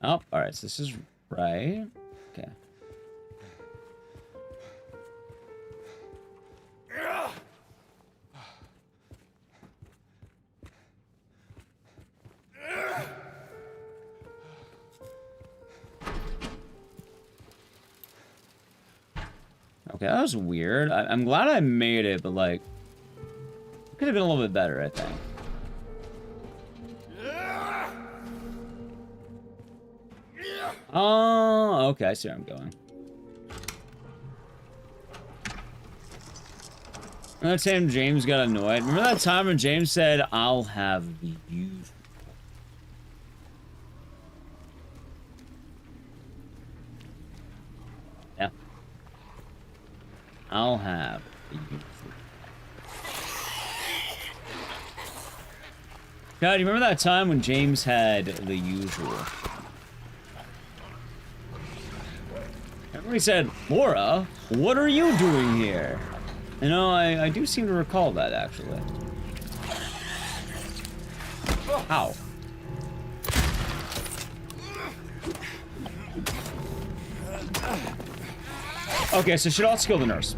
Oh, alright, so this is right. Okay. Okay, that was weird. I'm glad I made it, but like, it could have been a little bit better, I think. Oh, okay, I see where I'm going. That time James got annoyed. Remember that time when James said, "I'll have the usual." Yeah. I'll have the usual. God, you remember that time when James had the usual? Remember he said, "Laura, what are you doing here?" You know, I do seem to recall that, actually. Ow. Okay, so should outskill the nurse.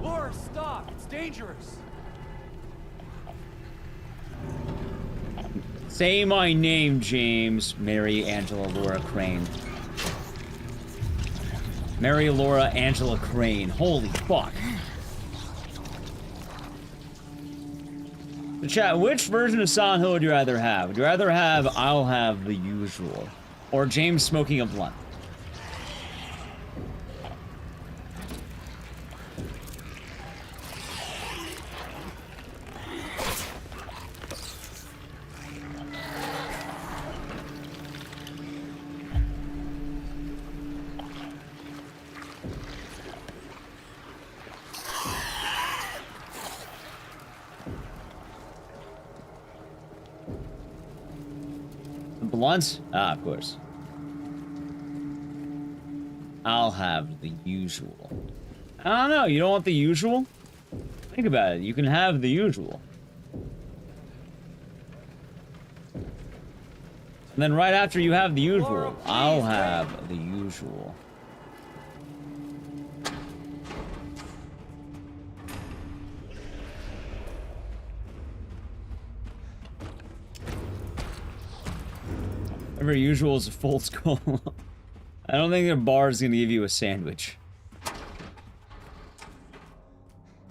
Laura, stop! It's dangerous! Say my name, James. Mary Angela Laura Crane. Mary Laura Angela Crane. Holy fuck. The chat, which version of Silent Hill would you rather have? Would you rather have I'll have the usual? Or James smoking a blunt? Blunt? Ah, of course. I'll have the usual. I don't know, you don't want the usual? Think about it, you can have the usual. And then right after you have the usual, Laura, please, I'll wait. have the usual. Every usual is a full skull. I don't think their bar is gonna give you a sandwich.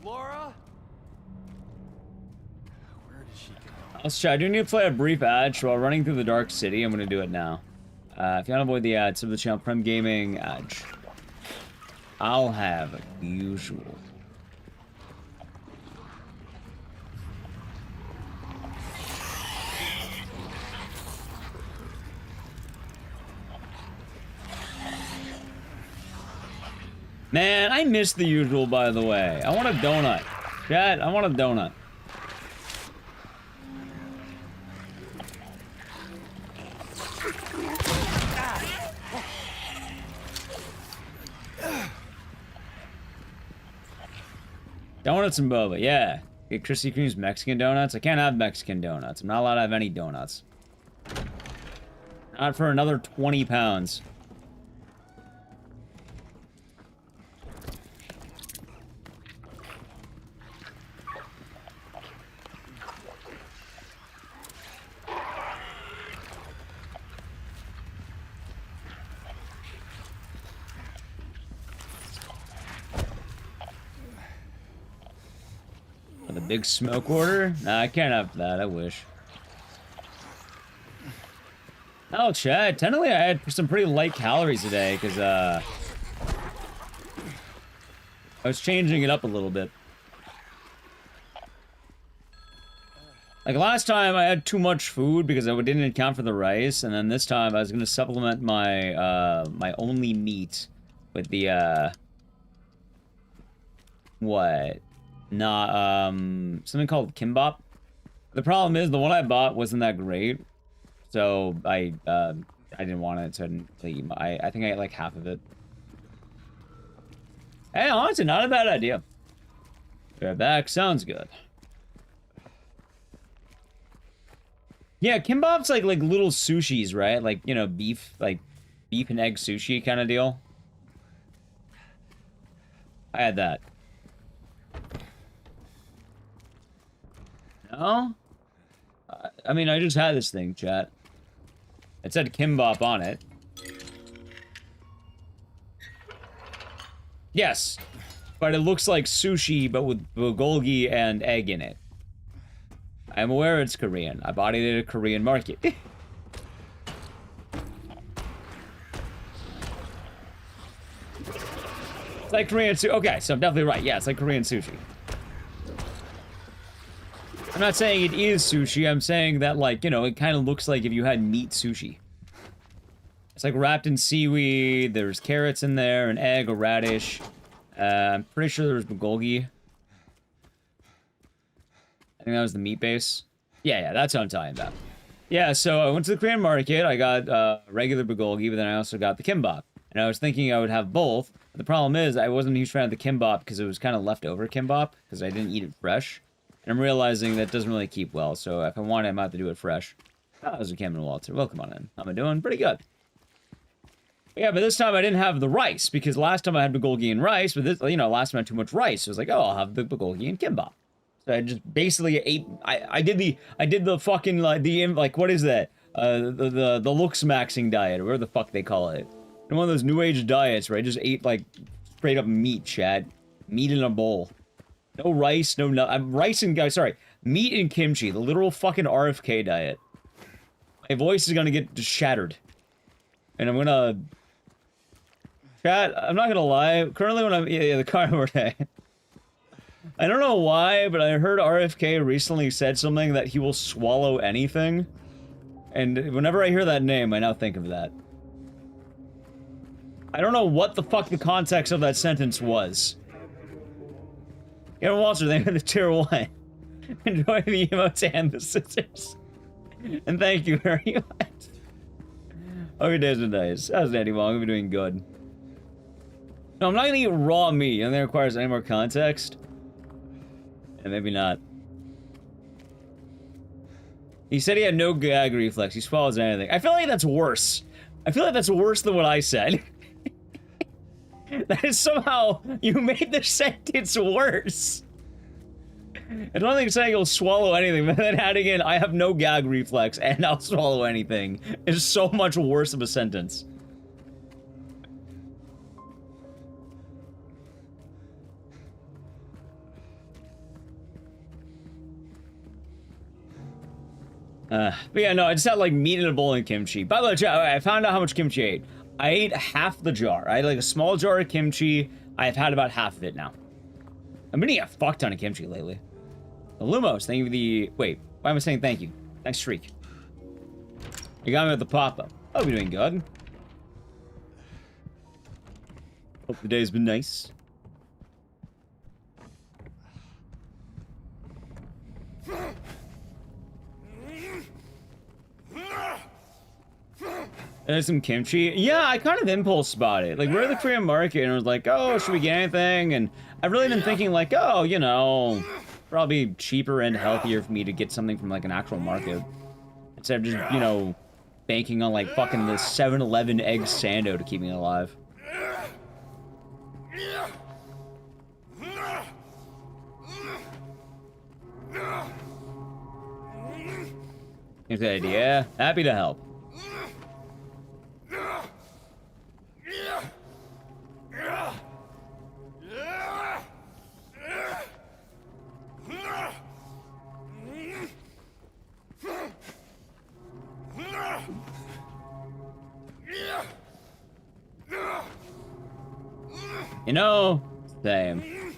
Laura? Where did she go? Let's try. I do need to play a brief ad so while running through the Dark City. I'm gonna do it now. If you want to avoid the ads, sub the channel Prem Gaming ad. I'll have the usual. Man, I missed the usual, by the way. I want a donut. Chat, I want a donut. Donuts and boba, yeah. Get Krispy Kreme's Mexican donuts. I can't have Mexican donuts. I'm not allowed to have any donuts. Not for another 20 pounds. The big smoke order? Nah, I can't have that. I wish. Oh, Chad. Technically, I had some pretty light calories today because I was changing it up a little bit. Like last time, I had too much food because I didn't account for the rice, and then this time I was gonna supplement my my only meat with the what? Not something called kimbap. The problem is the one I bought wasn't that great, so I I didn't want it, so I didn't eat. I think I ate like half of it. Hey, honestly, not a bad idea. Right back, sounds good. Yeah, kimbap's like little sushis, right? Like, you know, beef and egg sushi kind of deal. I had that. No? I mean, I just had this thing, chat. It said kimbap on it. Yes. But it looks like sushi, but with bulgogi and egg in it. I'm aware it's Korean. I bought it at a Korean market. It's like Korean sushi. Okay, so I'm definitely right. Yeah, it's like Korean sushi. I'm not saying it is sushi. I'm saying that, like, you know, it kind of looks like if you had meat sushi. It's like wrapped in seaweed. There's carrots in there, an egg, a radish. I'm pretty sure there's bulgogi. I think that was the meat base. Yeah, that's what I'm talking about. Yeah, so I went to the Korean market. I got regular bulgogi, but then I also got the kimbap. And I was thinking I would have both. But the problem is I wasn't a huge fan of the kimbap because it was kind of leftover kimbap because I didn't eat it fresh. And I'm realizing that doesn't really keep well. So if I want it, I might have to do it fresh. Oh, there's a Cameron Walter. Welcome on in. How am I doing? Pretty good. Yeah, but this time I didn't have the rice because last time I had bulgogi and rice, but this, you know, last time I had too much rice. So I was like, oh, I'll have the bulgogi and kimbap. So I just basically ate. I did the fucking like what is that? The looks maxing diet, or whatever the fuck they call it. One of those new age diets where I just ate like straight up meat, Chad. Meat in a bowl. No rice, no rice and sorry, meat and kimchi. The literal fucking RFK diet. My voice is gonna get just shattered, and I'm gonna. Chat, I'm not gonna lie. Currently, when I'm the carnivore day, I don't know why, but I heard RFK recently said something that he will swallow anything, and whenever I hear that name, I now think of that. I don't know what the fuck the context of that sentence was. Aaron Walter, thank you for the tier 1. Enjoy the emotes and the scissors. And thank you very much. Okay, days and days. How's Daddy Wong? I'm doing good. No, I'm not gonna eat raw meat. I don't think it requires any more context. And maybe not. He said he had no gag reflex. He swallows anything. I feel like that's worse. I feel like that's worse than what I said. That is somehow... You made the sentence worse. I don't think saying he'll swallow anything, but then adding in, I have no gag reflex and I'll swallow anything is so much worse of a sentence. But yeah, no, I just had like meat in a bowl and kimchi. By the way, I found out how much kimchi I ate. I ate half the jar. I had like a small jar of kimchi. I've had about half of it now. I've been eating a fuck ton of kimchi lately. The Lumos, thank you for the... Wait, why am I saying thank you? Thanks, Shriek. You got me with the pop-up. Hope you're doing good. Hope the day's been nice. There's some kimchi. Yeah, I kind of impulse bought it. Like, we're at the Korean market, and I was like, oh, should we get anything? And I've really been thinking, like, oh, you know, probably cheaper and healthier for me to get something from, like, an actual market. Instead of just, you know, banking on, like, fucking the 7-Eleven egg sando to keep me alive. Here's the idea. Happy to help. You know, same.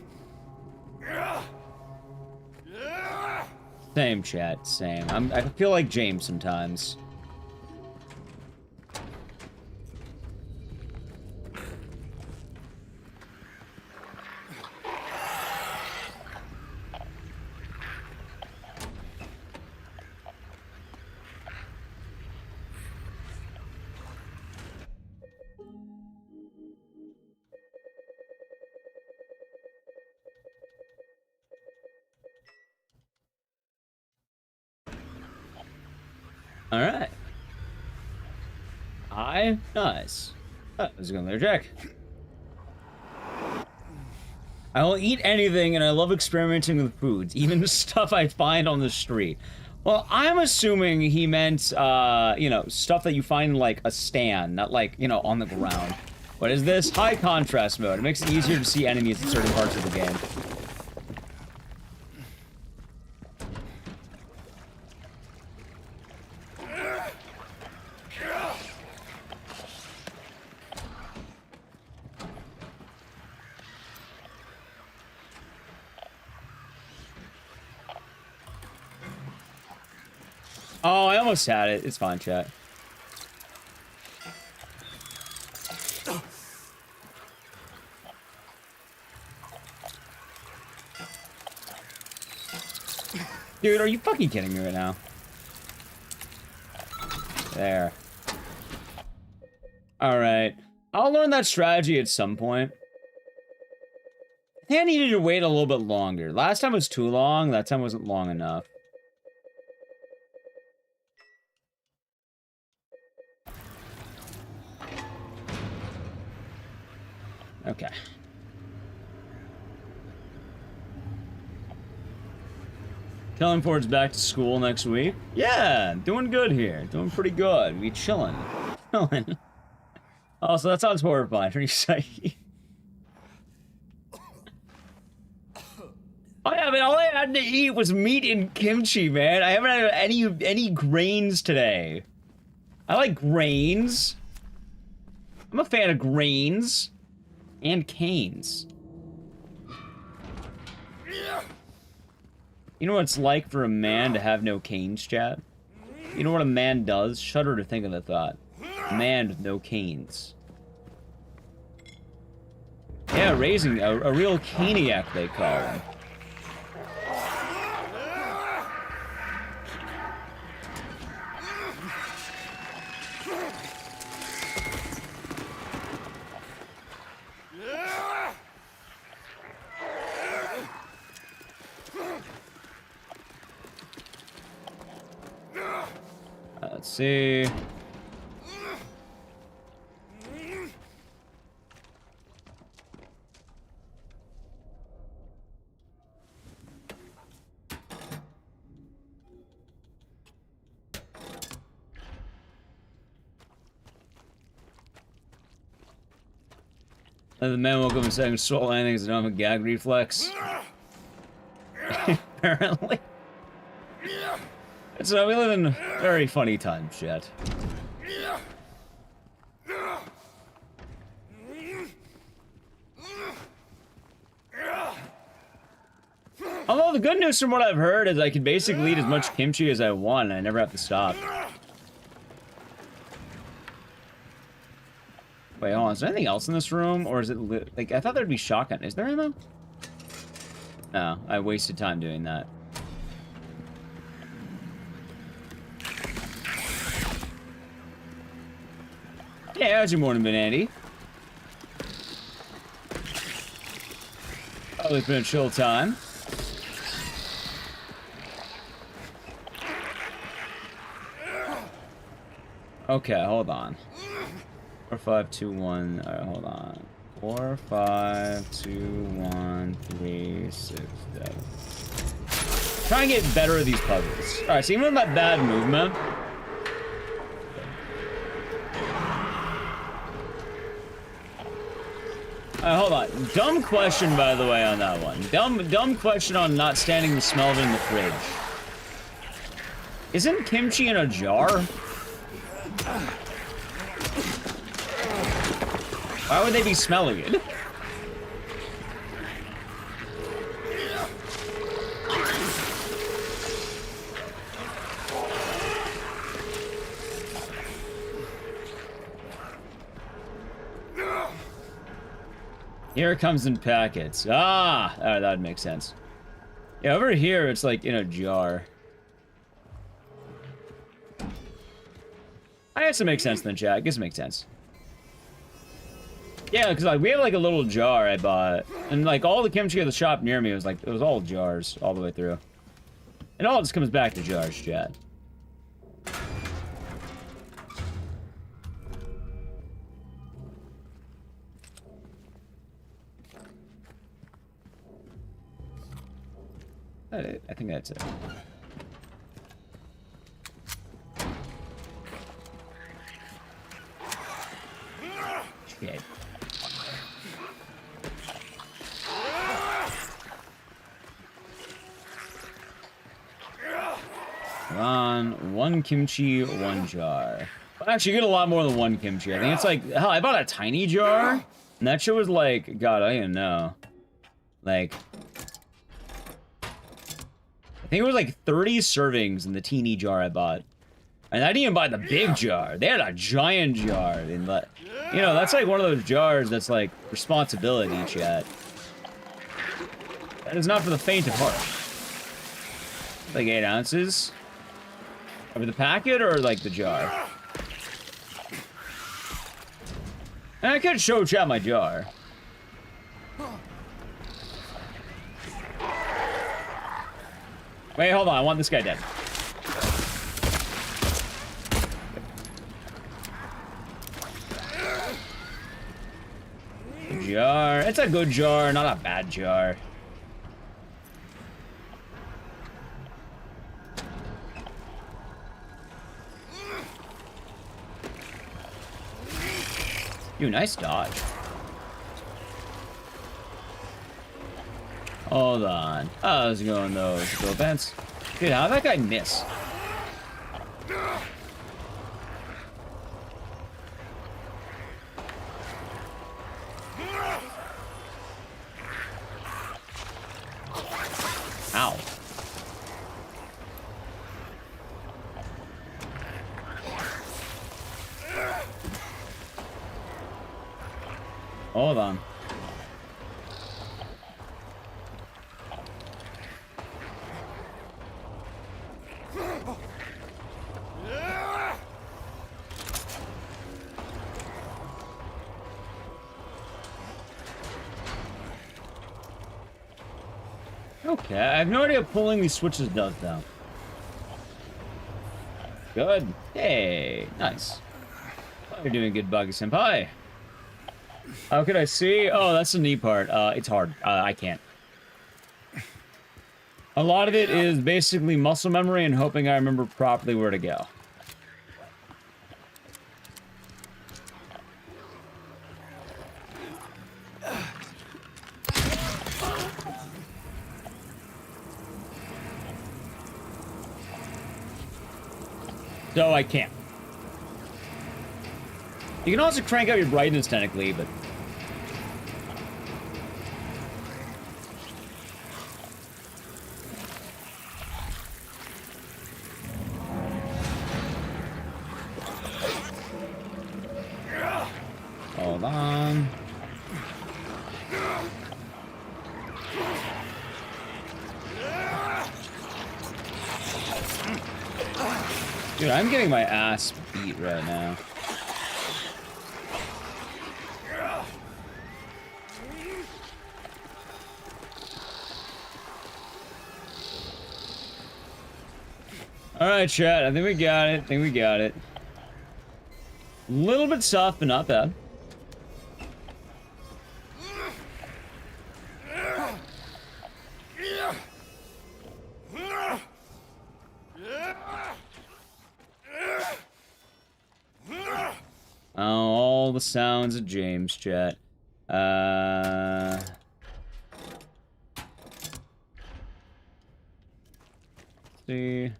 Same, chat, same. I feel like James sometimes. Alright. Nice. Oh, this is going there, Jack. I will eat anything, and I love experimenting with foods, even the stuff I find on the street. Well, I'm assuming he meant, you know, stuff that you find in, like, a stand, not, like, you know, on the ground. What is this? High contrast mode. It makes it easier to see enemies in certain parts of the game. Oh, I almost had it. It's fine, chat. Dude, are you fucking kidding me right now? There. Alright. I'll learn that strategy at some point. I think I needed to wait a little bit longer. Last time was too long. That time wasn't long enough. Okay. Killing Ford's back to school next week. Yeah, doing good here. Doing pretty good. We chilling. Chilling. Oh, so that sounds horrifying. Are you psyche? Oh yeah, man, all I had to eat was meat and kimchi, man. I haven't had any grains today. I like grains. I'm a fan of grains. And canes. You know what it's like for a man to have no canes, chat? You know what a man does? Shudder to think of the thought. A man with no canes. Yeah, raising a real caniac, they call him. Let's see. And the man woke up and saying, "Swallow anything because I don't have a gag reflex." Apparently. So we live in very funny times, chat. Although the good news from what I've heard is I can basically eat as much kimchi as I want and I never have to stop. Wait, hold on. Is there anything else in this room? Or is it like, I thought there'd be shotgun. Is there anything? No, I wasted time doing that. Yeah, how's your morning been, Andy? Oh, it's been a chill time. Okay, hold on. 4, 5, 2, 1. Alright, hold on. 4, 5, 2, 1, 3, 6, 7. Try and get better at these puzzles. Alright, so even with that bad movement. Hold on. Dumb question, by the way, on that one. Dumb question on not standing the smell of it in the fridge. Isn't kimchi in a jar? Why would they be smelling it? Here it comes in packets. Ah! Oh, that would make sense. Yeah, over here, it's like in a jar. I guess it makes sense then, chat. I guess it makes sense. Yeah, because like we have like a little jar I bought, and like all the kimchi at the shop near me was like it was all jars all the way through. It all just comes back to jars, chat. I think that's it. Shit. Come on, 1 kimchi, 1 jar. Well, actually, you get a lot more than 1 kimchi. I think it's like, hell, I bought a tiny jar, and that shit was like, God, I didn't know. Like, I think it was like 30 servings in the teeny jar I bought. And I didn't even buy the big jar. They had a giant jar. And, you know, that's like one of those jars that's like responsibility, chat. That is not for the faint of heart. Like 8 ounces? Over the packet or like the jar? And I could show chat my jar. Wait, hold on. I want this guy dead. Jar. It's a good jar, not a bad jar. Ooh, nice dodge. Hold on. How's it going, those go vents? Dude, how'd that guy miss? Ow. Hold on. Okay, I have no idea what pulling these switches does though. Good. Hey, nice. Oh, you're doing good, Buggy Senpai. How could I see? Oh, that's the neat part. It's hard. I can't. A lot of it is basically muscle memory and hoping I remember properly where to go. So I can't. You can also crank up your brightness technically, but... Hold on. Dude, I'm getting my ass beat right now. Alright, chat. I think we got it. A little bit soft, but not bad. Oh, all the sounds of James, chat. See.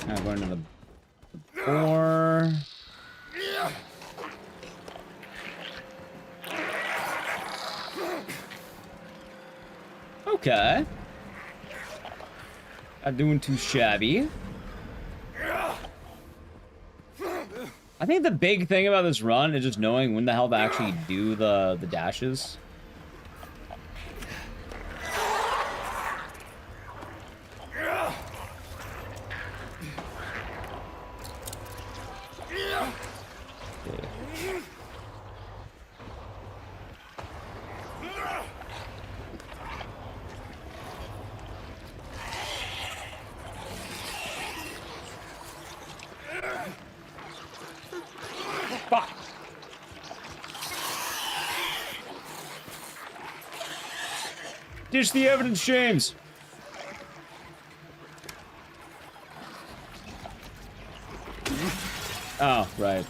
Now going to the 4. Okay. Not doing too shabby. I think the big thing about this run is just knowing when the hell to actually do the dashes. Dish the evidence, James. Oh, right.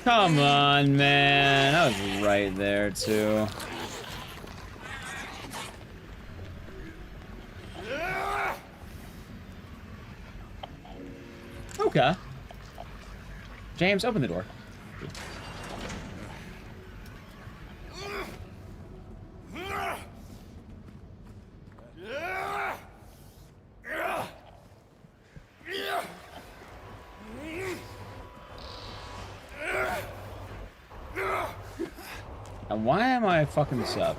Come on, man. I was right there, too. Okay. James, open the door. And why am I fucking this up?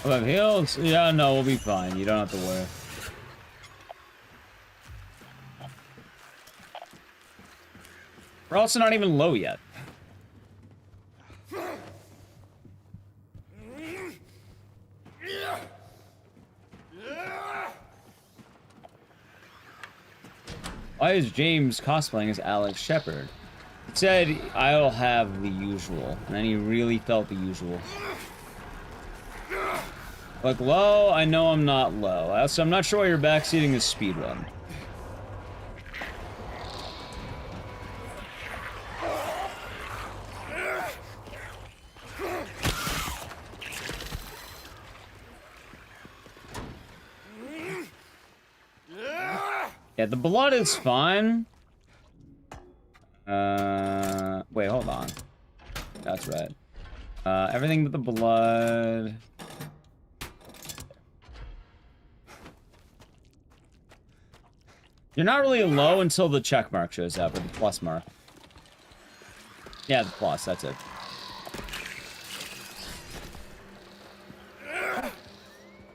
Oh, I've healed? Yeah, no, we'll be fine. You don't have to worry. We're also not even low yet. Why is James cosplaying as Alex Shepard? He said, I'll have the usual. And then he really felt the usual. Like, low, I know I'm not low. So I'm not sure why you're backseating this speedrun. Yeah, the blood is fine. Wait, hold on. That's right. Everything but the blood. You're not really low until the check mark shows up, or the plus mark. Yeah, the plus, that's it.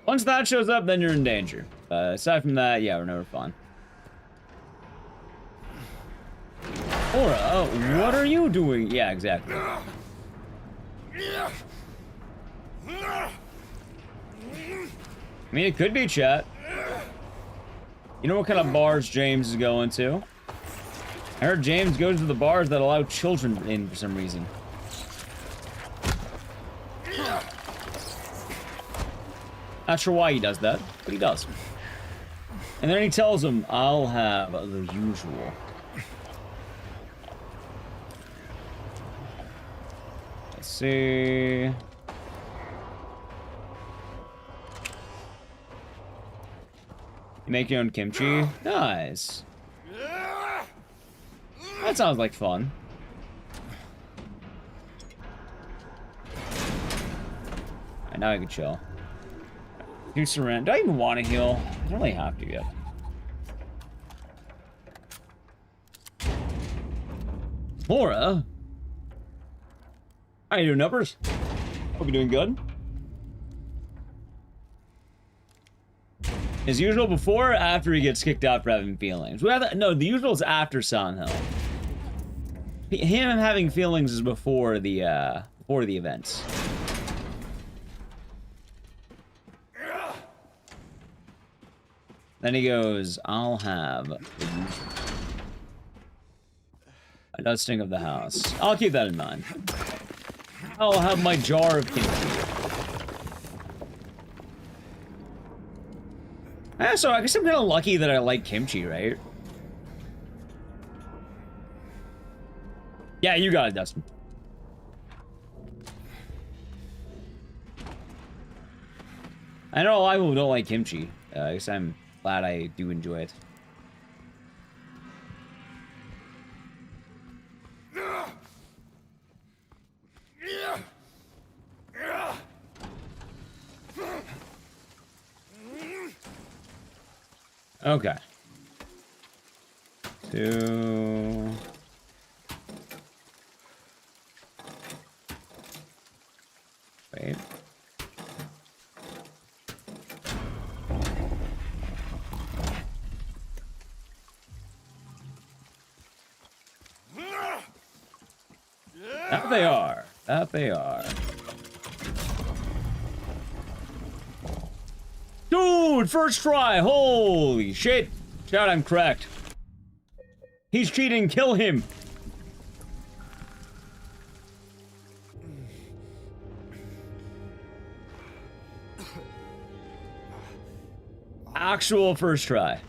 Once that shows up, then you're in danger. Aside from that, yeah, we're never fine. Aura, what are you doing? Yeah, exactly. I mean, it could be chat. You know what kind of bars James is going to? I heard James goes to the bars that allow children in for some reason. Not sure why he does that, but he does. And then he tells him, I'll have the usual. Let's see. You make your own kimchi? Nice. That sounds like fun. Alright, now I can chill. Do surrender. Do I even want to heal? I don't really have to yet. Laura? How you doing, numbers? Hope you're doing good. As usual, before or after he gets kicked out for having feelings? No, the usual is after Silent Hill. Him having feelings is before the events. Then he goes, I'll have a dusting of the house. I'll keep that in mind. I'll have my jar of kimchi. So I guess I'm kind of lucky that I like kimchi, right? Yeah, you got it, Dustin. I know a lot of people don't like kimchi. I guess I'm glad I do enjoy it. Okay. Two. Wait. That they are. That they are. Dude, first try. Holy shit. Chat, I'm correct. He's cheating. Kill him. Actual first try.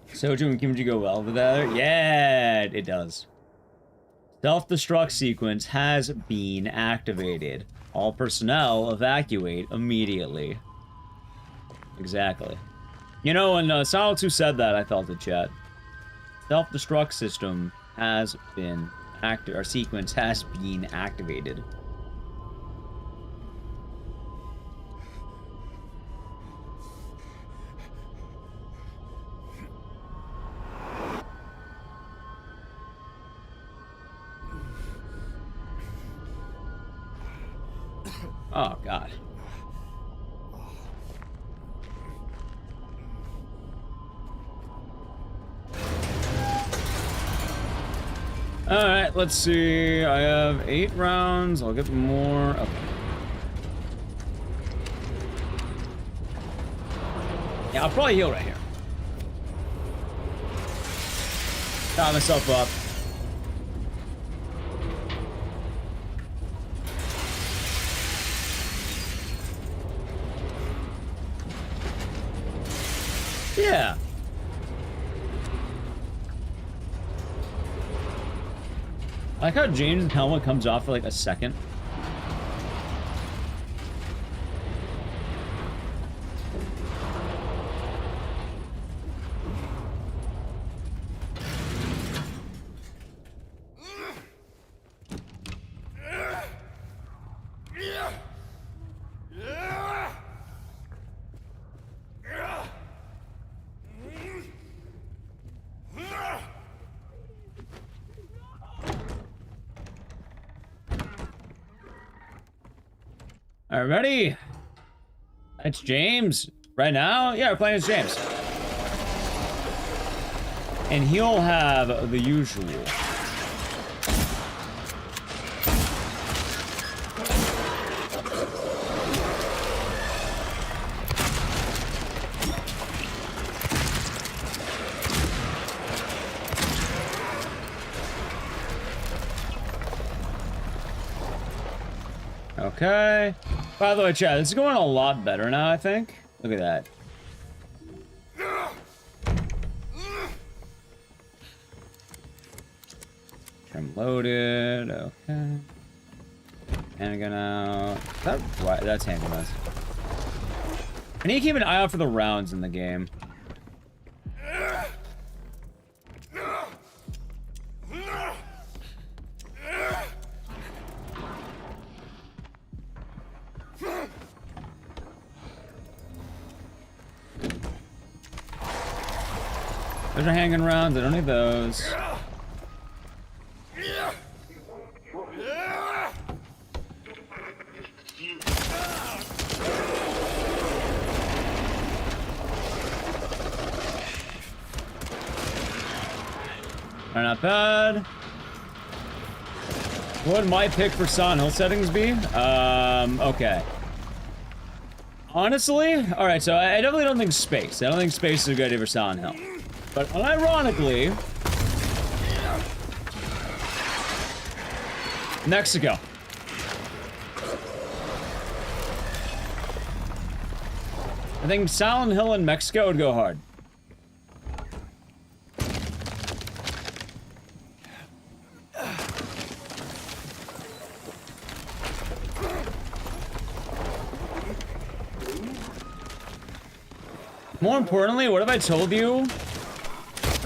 Soju and Kimchi go well together? Yeah, it does. Self-destruct sequence has been activated. All personnel evacuate immediately. Exactly. You know, when Silent 2 said that, I felt it, chat. Self-destruct system has been or sequence has been activated. Oh, God. Alright, let's see. I have 8 rounds. I'll get more. Okay. Yeah, I'll probably heal right here. Got myself up. Yeah. I like how James' helmet comes off for like a second. Alright, ready? That's James. Right now? Yeah, we're playing as James. And he'll have the usual. Okay. By the way, chat, this is going a lot better now, I think. Look at that. I'm loaded. Okay. Handgun out. That's handguns. I need to keep an eye out for the rounds in the game. Those are handgun rounds. I don't need those. They're not bad. What would my pick for Silent Hill settings be? Okay. Honestly, alright, so I definitely don't think space. I don't think space is a good idea for Silent Hill. But unironically, Mexico. I think Silent Hill in Mexico would go hard. More importantly, what have I told you?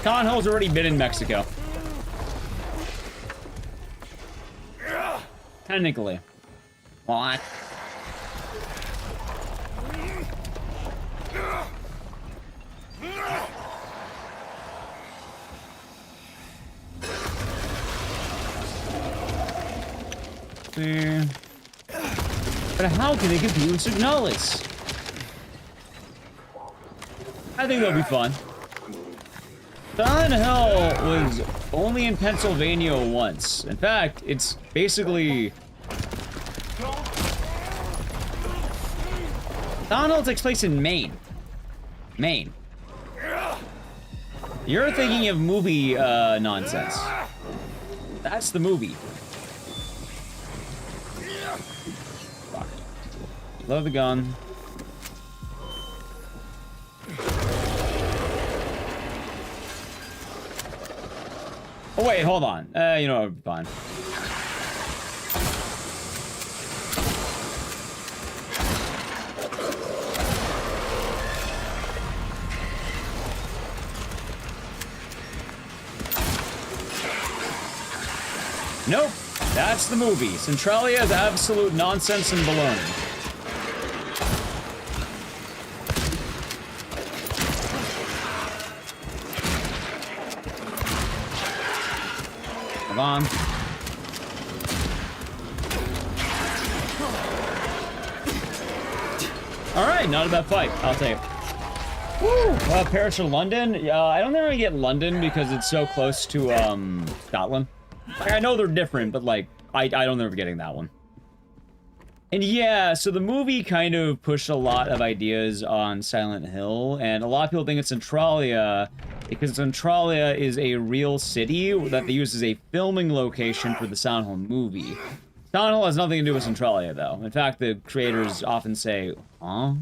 Silent Hill's already been in Mexico. Technically. What? See. But how can they compete with Signalis? I think they'll be fun. Silent Hill was only in Pennsylvania once. In fact, it's basically... Silent Hill takes place in Maine. Maine. You're thinking of movie nonsense. That's the movie. Fuck. Load the gun. Oh wait, hold on. You know what? Fine. Nope, that's the movie. Centralia is absolute nonsense and baloney. Come on. All right, not a bad fight. I'll take it. Woo! Paris or London? Yeah, I don't think I get London because it's so close to Scotland. Like, I know they're different, but like I don't think we're getting that one. And yeah, so the movie kind of pushed a lot of ideas on Silent Hill, and a lot of people think it's Centralia because Centralia is a real city that they use as a filming location for the Silent Hill movie. Silent Hill has nothing to do with Centralia, though. In fact, the creators often say, huh?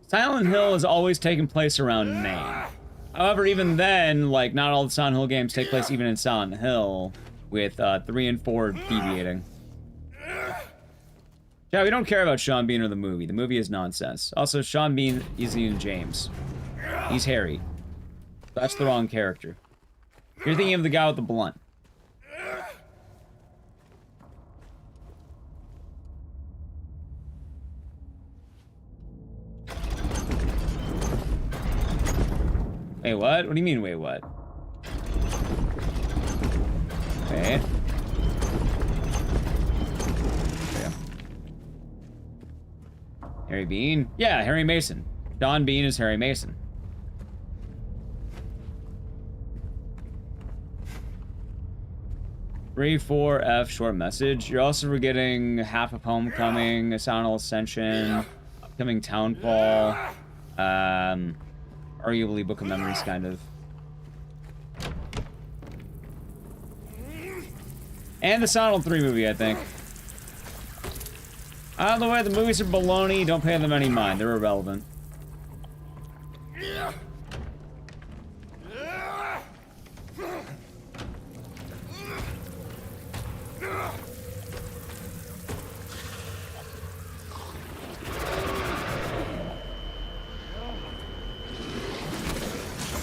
Silent Hill has always taken place around Maine. However, even then, like, not all the Silent Hill games take place even in Silent Hill, with 3 and 4 deviating. Yeah, we don't care about Sean Bean or the movie. The movie is nonsense. Also, Sean Bean isn't even James. He's Harry. That's the wrong character. You're thinking of the guy with the blunt. Wait, what? What do you mean, wait, what? Wait. Okay. Harry Bean? Yeah, Harry Mason. Sean Bean is Harry Mason. Three, 4F short message. You're also forgetting half of Homecoming, a Silent Hill Ascension, upcoming Townfall, arguably Book of Memories, kind of. And the Silent Hill 3 movie, I think. Out of the way, the movies are baloney. Don't pay them any mind. They're irrelevant.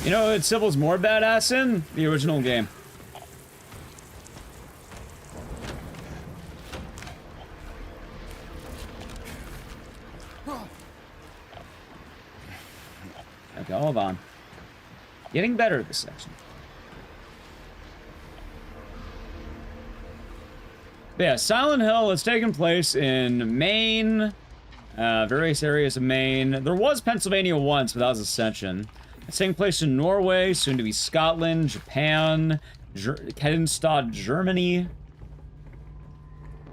You know what Sybil's more badass in? The original game. Okay, hold on. Getting better at this section. But yeah, Silent Hill has taken place in Maine, various areas of Maine. There was Pennsylvania once, but that was Ascension. It's taking place in Norway, soon to be Scotland, Japan, Kedenstad, Germany.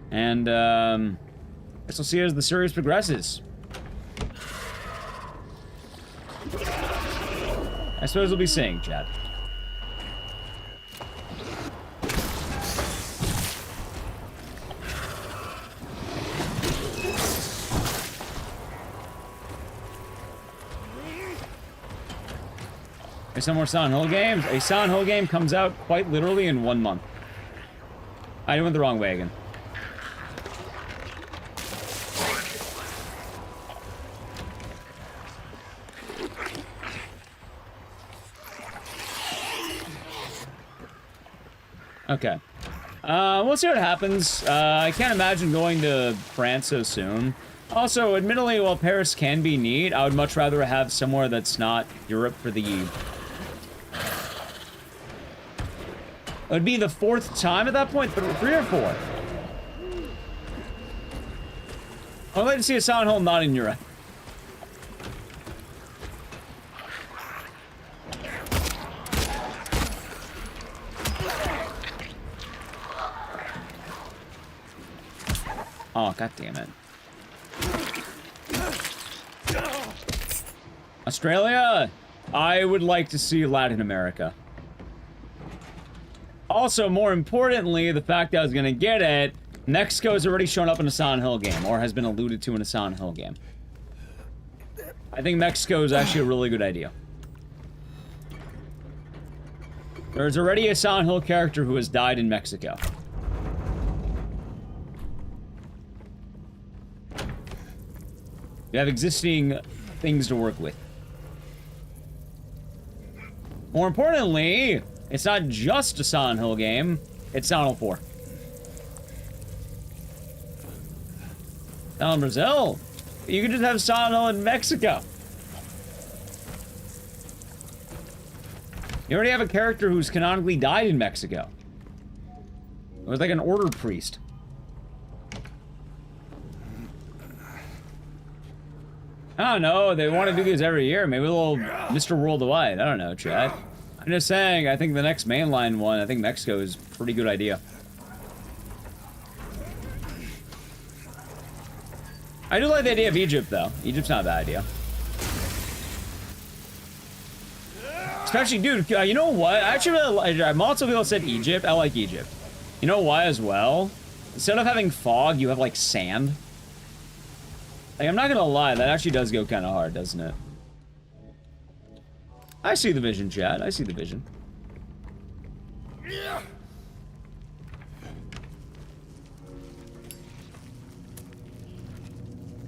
And, I guess we'll see as the series progresses. I suppose we'll be seeing, Chad. There's some more Silent Hill games. A Silent Hill game comes out quite literally in 1 month. I went the wrong way again. Okay. We'll see what happens. I can't imagine going to France so soon. Also, admittedly, while Paris can be neat, I would much rather have somewhere that's not Europe for the... It would be the 4th time at that point, 3 or 4. I'd like to see a Silent Hill not in Europe. Oh, god damn it. Australia? I would like to see Latin America. Also, more importantly, the fact that I was gonna get it, Mexico has already shown up in a Silent Hill game, or has been alluded to in a Silent Hill game. I think Mexico is actually a really good idea. There's already a Silent Hill character who has died in Mexico. You have existing things to work with. More importantly, it's not just a Silent Hill game, it's Silent Hill 4. Silent Hill Brazil. You can just have Silent Hill in Mexico. You already have a character who's canonically died in Mexico. It was like an order priest. I don't know, they want to do these every year. Maybe a little Mr. Worldwide. I don't know, chat. I'm just saying, I think the next mainline one, I think Mexico is a pretty good idea. I do like the idea of Egypt, though. Egypt's not a bad idea. Especially, dude, you know what? I actually really like, multiple people said Egypt. I like Egypt. You know why as well? Instead of having fog, you have, like, sand. Like, I'm not gonna lie, that actually does go kind of hard, doesn't it? I see the vision, chat. I see the vision.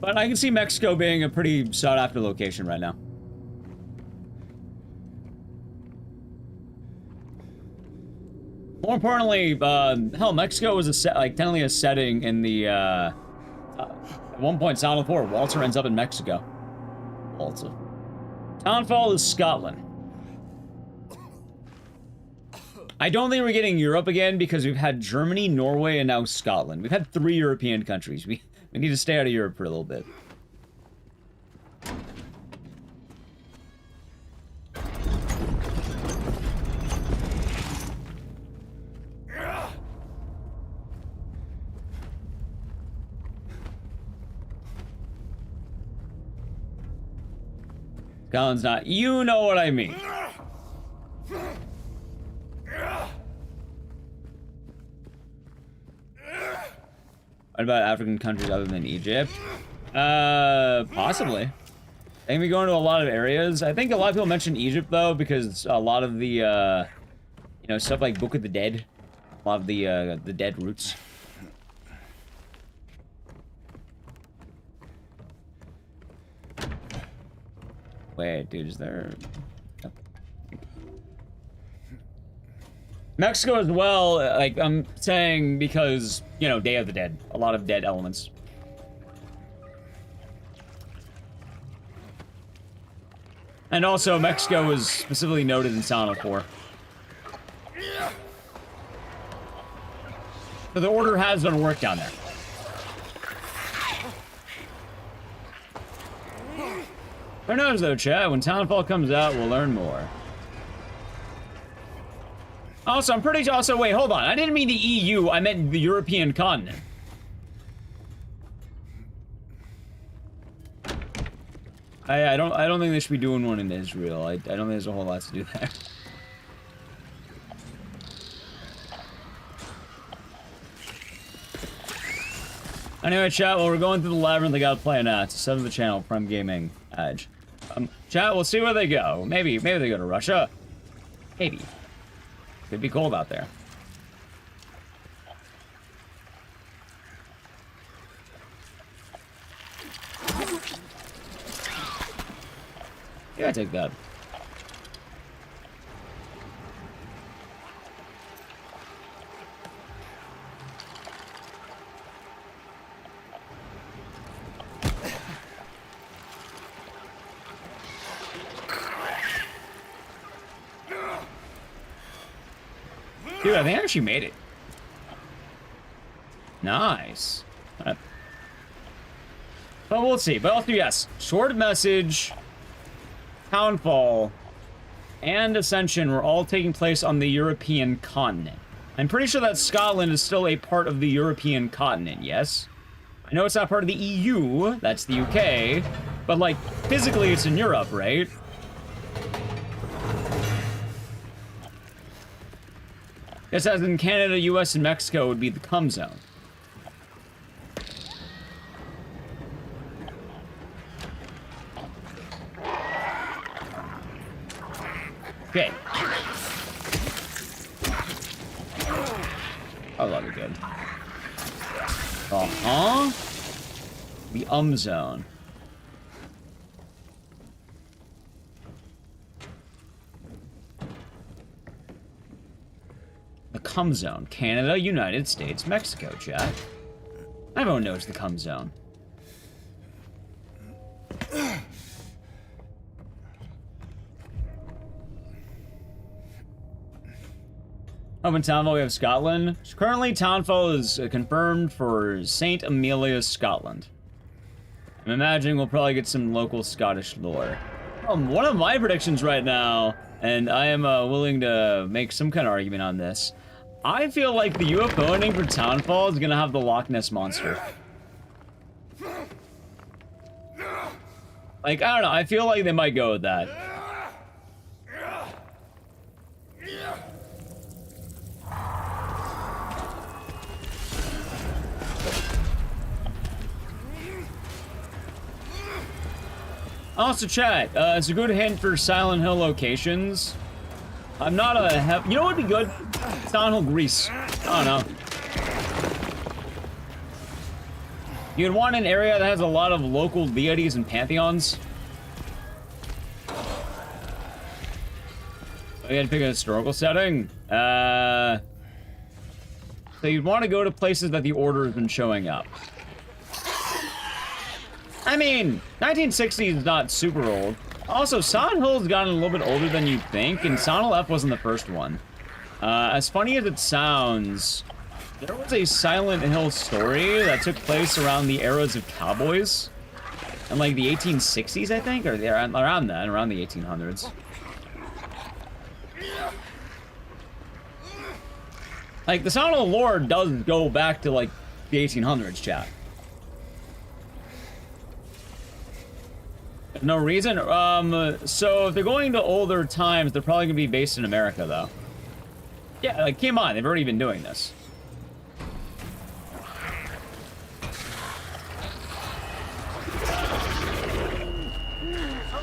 But I can see Mexico being a pretty sought-after location right now. More importantly, hell, Mexico was technically a setting in the, at one point, Silent Hill 4, Walter ends up in Mexico. Walter. Townfall is Scotland. I don't think we're getting Europe again because we've had Germany, Norway, and now Scotland. We've had 3 European countries. We need to stay out of Europe for a little bit. Scotland's not. You know what I mean. What about African countries other than Egypt? Possibly. I think we go into a lot of areas. I think a lot of people mention Egypt, though, because a lot of the, you know, stuff like Book of the Dead. A lot of the dead roots. Wait, dude, is there... Mexico as well, like, I'm saying because, you know, Day of the Dead. A lot of dead elements. And also, Mexico was specifically noted in Silent Hill 4. So the Order has done work down there. Who knows, though, chat? When Townfall comes out, we'll learn more. Also, I'm pretty... Also, wait, hold on. I didn't mean the EU. I meant the European continent. I don't think they should be doing one in Israel. I don't think there's a whole lot to do there. Anyway, chat, while we're going through the labyrinth, I gotta play an ad. Sub to the channel, Prime Gaming Edge. Chat, we'll see where they go. Maybe they go to Russia. Maybe. Could be cold out there. Yeah, I take that. Dude, I think I actually made it. Nice. But we'll see. But also, yes, short message, Townfall, and Ascension were all taking place on the European continent. I'm pretty sure that Scotland is still a part of the European continent, yes? I know it's not part of the EU, that's the UK, but like, physically it's in Europe, right? Just as in Canada, US, and Mexico would be the cum zone. Okay. Oh, that'll be good. Uh-huh. The zone. The cum zone. Canada, United States, Mexico, chat. Everyone knows the cum zone. Up in Townfall, we have Scotland. So currently, Townfall is confirmed for St. Amelia's, Scotland. I'm imagining we'll probably get some local Scottish lore. One of my predictions right now, and I am willing to make some kind of argument on this, I feel like the UFO ending for Townfall is gonna have the Loch Ness Monster. Like, I don't know, I feel like they might go with that. Also, chat, it's a good hint for Silent Hill locations. I'm not a you know what would be good? Silent Hill Greece. I don't know. You'd want an area that has a lot of local deities and pantheons. I gotta pick a historical setting. So you'd want to go to places that the Order has been showing up. I mean, 1960 is not super old. Also, Silent Hill's gotten a little bit older than you'd think, and Silent Hill F wasn't the first one. As funny as it sounds, there was a Silent Hill story that took place around the eras of cowboys. In like the 1860s, I think? Or around then, around the 1800s. Like, the Silent Hill lore does go back to like the 1800s, chat. No reason? So if they're going to older times, they're probably gonna be based in America, though. Yeah, like, come on, they've already been doing this.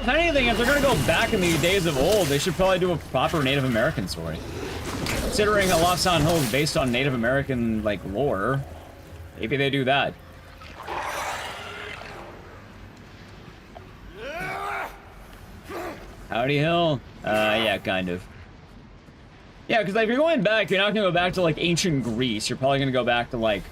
If anything, if they're gonna go back in the days of old, they should probably do a proper Native American story. Considering a lot of Silent Hill is based on Native American, like, lore, maybe they do that. Howdy Hill? Yeah, kind of. Yeah, because like, if you're going back, you're not gonna go back to like ancient Greece. You're probably gonna go back to like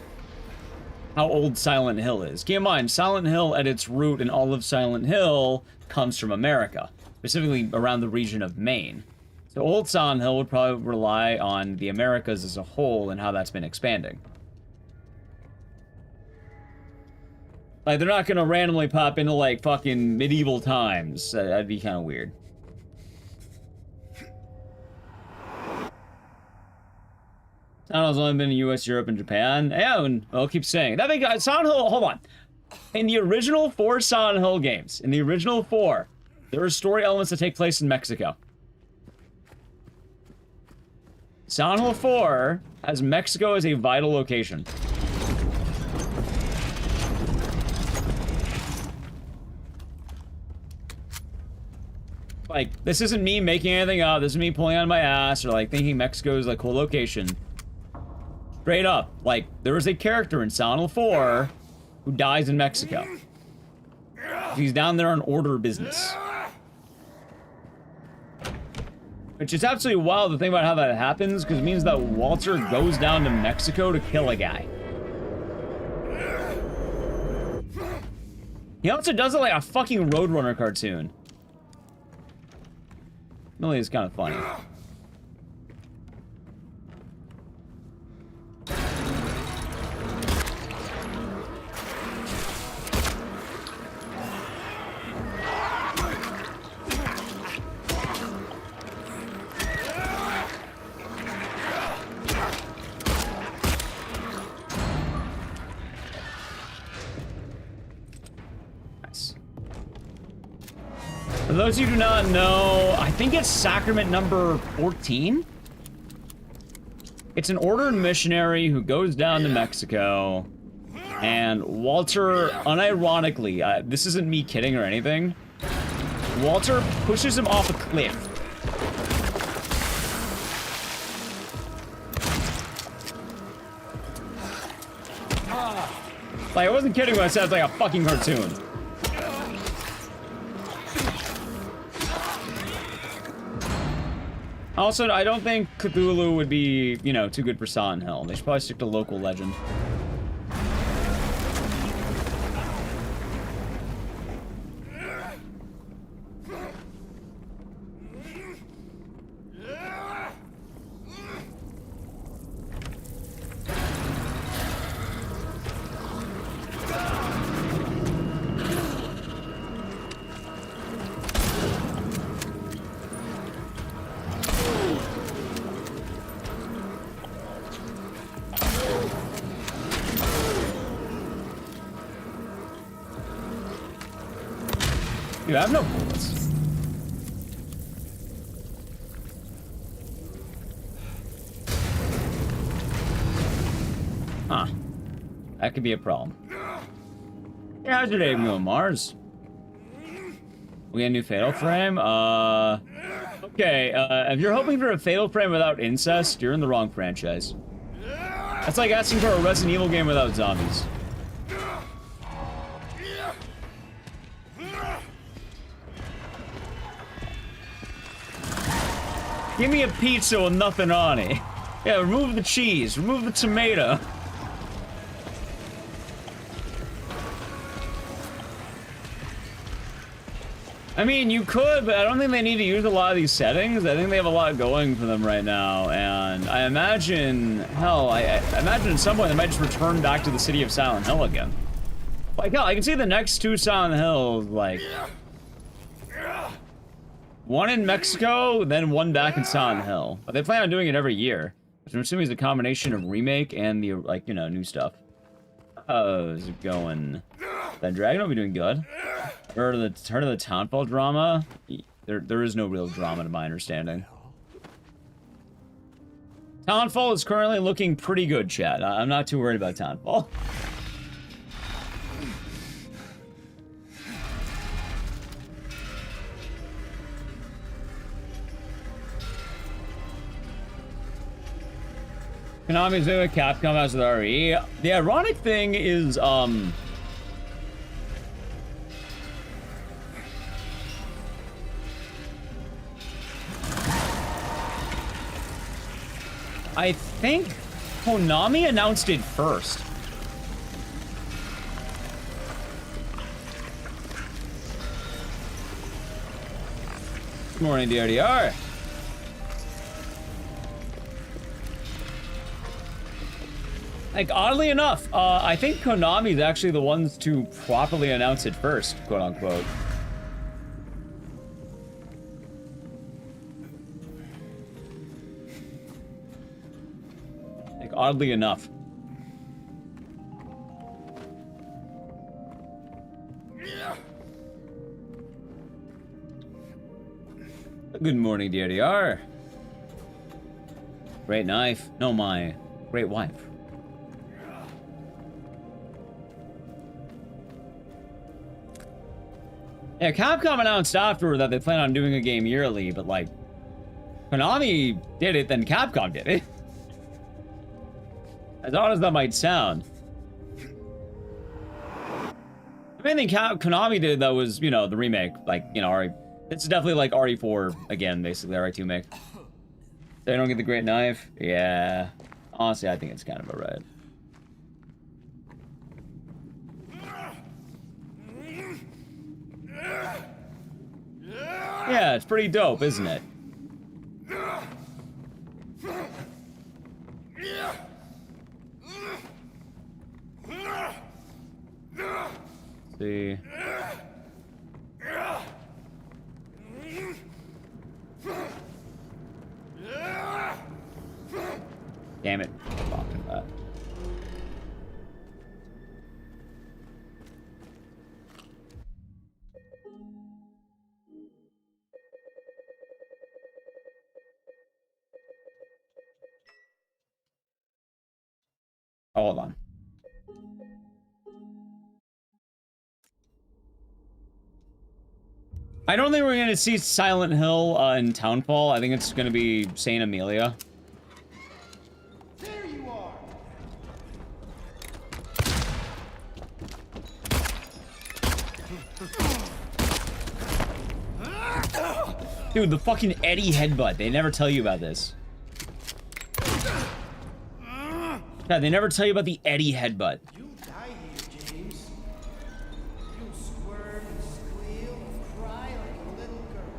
how old Silent Hill is. Keep in mind, Silent Hill at its root and all of Silent Hill comes from America, specifically around the region of Maine. So old Silent Hill would probably rely on the Americas as a whole and how that's been expanding. Like, they're not gonna randomly pop into like fucking medieval times. That'd be kind of weird. Silent Hill's only been in US, Europe, and Japan. Yeah, and I'll keep saying. That makes Silent Hill, hold on. In the original 4 Silent Hill games, there are story elements that take place in Mexico. Silent Hill 4 has Mexico as a vital location. Like, this isn't me making anything up. This is me pulling out of my ass or like thinking Mexico is a cool location. Straight up, like, there is a character in Silent Hill 4 who dies in Mexico. He's down there on order business. Which is absolutely wild to think about how that happens, because it means that Walter goes down to Mexico to kill a guy. He also does it like a fucking Roadrunner cartoon. Really is kind of funny. those of you who do not know, I think it's sacrament number 14. It's an ordered missionary who goes down to Mexico, and Walter, unironically, this isn't me kidding or anything, Walter pushes him off a cliff. Like, I wasn't kidding when I said it's like a fucking cartoon. Also, I don't think Cthulhu would be, you know, too good for Silent Hill. They should probably stick to local legend. Dude, I have no bullets. Huh. That could be a problem. Yeah, how's your day going, Mars? We got a new Fatal Frame? Okay, if you're hoping for a Fatal Frame without incest, you're in the wrong franchise. That's like asking for a Resident Evil game without zombies. Give me a pizza with nothing on it. Yeah, remove the cheese, remove the tomato. I mean, you could, but I don't think they need to use a lot of these settings. I think they have a lot going for them right now, and I imagine, hell, I imagine at some point they might just return back to the city of Silent Hill again. Like, hell, I can see the next two Silent Hills, like... one in Mexico, then one back in Silent Hill. But they plan on doing it every year. Which I'm assuming is a combination of remake and the, like, you know, new stuff. How's it going? That dragon will be doing good. Heard of the Townfall drama? There is no real drama to my understanding. Townfall is currently looking pretty good, chat. I'm not too worried about Townfall. Konami's doing what Capcom has with RE. The ironic thing is, I think Konami announced it first. Good morning, DRDR. Like, oddly enough, I think Konami's actually the ones to properly announce it first, quote unquote. Like, oddly enough. Good morning, DRDR. Great knife. No, my great wife. Yeah, Capcom announced afterward that they plan on doing a game yearly, but like, Konami did it, then Capcom did it. As odd as that might sound. The main thing Konami did that was, you know, the remake, like, you know, it's definitely like RE4 again, basically, RE2 make. They don't get the great knife? Yeah. Honestly, I think it's kind of alright. Yeah, it's pretty dope, isn't it? See. Damn it. Fucking that. Oh, hold on. I don't think we're going to see Silent Hill in Townfall. I think it's going to be Saint Amelia. There you are. Dude, the fucking Eddie headbutt. They never tell you about this. God, they never tell you about the Eddie headbutt. You'll die here, James. You'll squirm and squeal and cry like a little girl.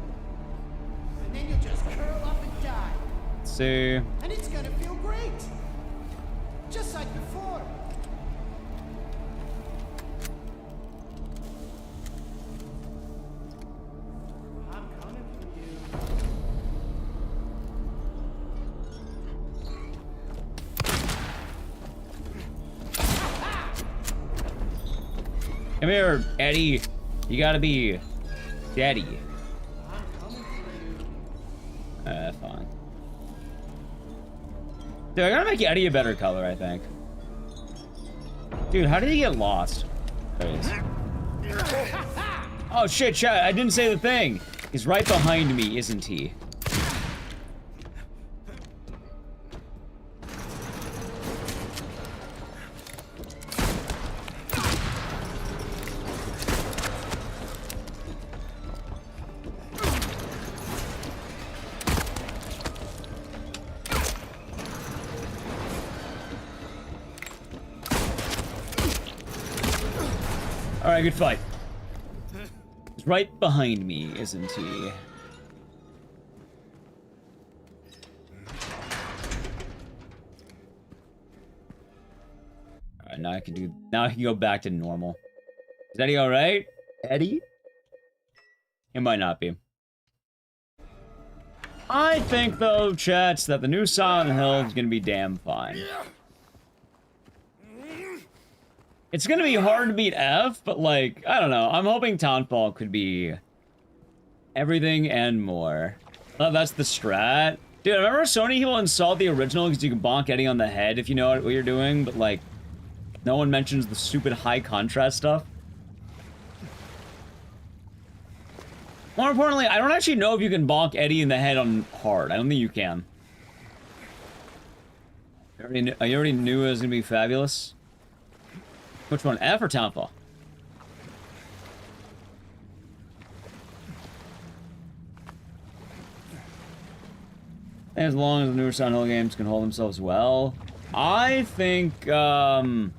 And then you'll just curl up and die. Let's see. And it's gonna feel great. Just like before. I'm coming for you. Come here, Eddie. You gotta be daddy. I'm coming for you. Fine. Dude, I gotta make Eddie a better color, I think. Dude, how did he get lost? There he is. Oh shit, chat, I didn't say the thing. He's right behind me, isn't he? Alright, good fight. He's right behind me, isn't he? Alright, now I can go back to normal. Is Eddie alright? Eddie? It might not be. I think though, chats, that the new Silent Hill is gonna be damn fine. It's gonna be hard to beat F, but like, I don't know. I'm hoping Townfall could be everything and more. Oh, that's the strat. Dude, I remember Sony will install the original because you can bonk Eddie on the head if you know what you're doing, but like, no one mentions the stupid high contrast stuff. More importantly, I don't actually know if you can bonk Eddie in the head on hard. I don't think you can. You already knew it was gonna be fabulous. Which one, F or Townfall? As long as the newer Silent Hill games can hold themselves well. I think, I don't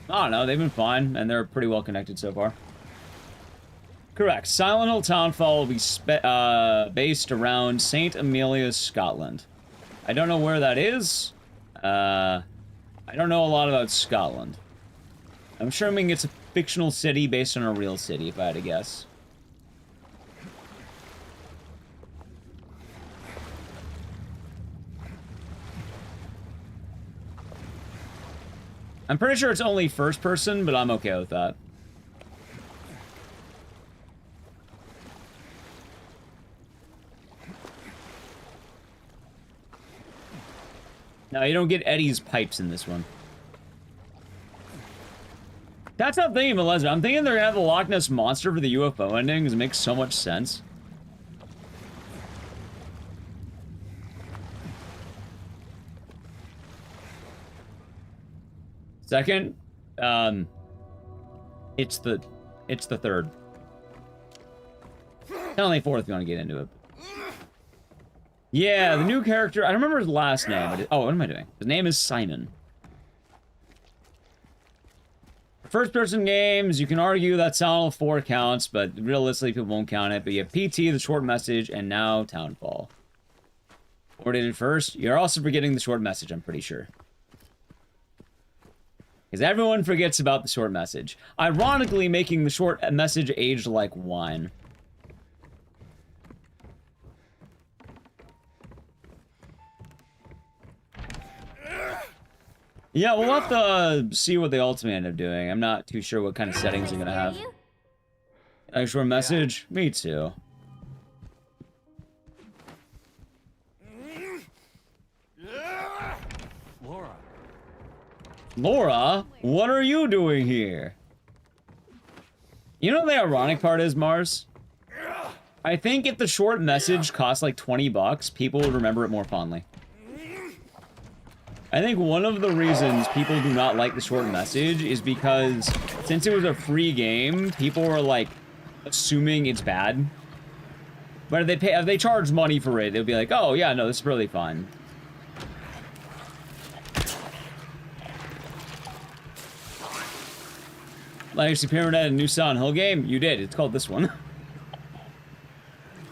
know, they've been fine, and they're pretty well connected so far. Correct. Silent Hill Townfall will be based around St. Amelia's, Scotland. I don't know where that is. I don't know a lot about Scotland. I'm assuming it's a fictional city based on a real city, if I had to guess. I'm pretty sure it's only first person, but I'm okay with that. No, you don't get Eddie's pipes in this one. That's not thinking of Lesnar. I'm thinking they're gonna have the Loch Ness Monster for the UFO ending, because it makes so much sense. Second, it's the third. Only fourth if you want to get into it. Yeah, the new character, I don't remember his last name, but oh, what am I doing? His name is Simon. First-person games, you can argue that Silent Hill 4 counts, but realistically, people won't count it. But you have PT, the short message, and now Townfall. Or did it first? You're also forgetting the short message, I'm pretty sure. Because everyone forgets about the short message. Ironically, making the short message age like wine. Yeah, we'll have to see what they ultimately end up doing. I'm not too sure what kind of settings they're gonna have. Short message? Me too. Laura. Laura, what are you doing here? You know the ironic part is, Mars? I think if the short message cost like 20 bucks, people would remember it more fondly. I think one of the reasons people do not like the short message is because since it was a free game, people were like assuming it's bad. But if they charge money for it, they'll be like, oh yeah, no, this is really fun. Like Superior had a new Silent Hill game? You did. It's called this one.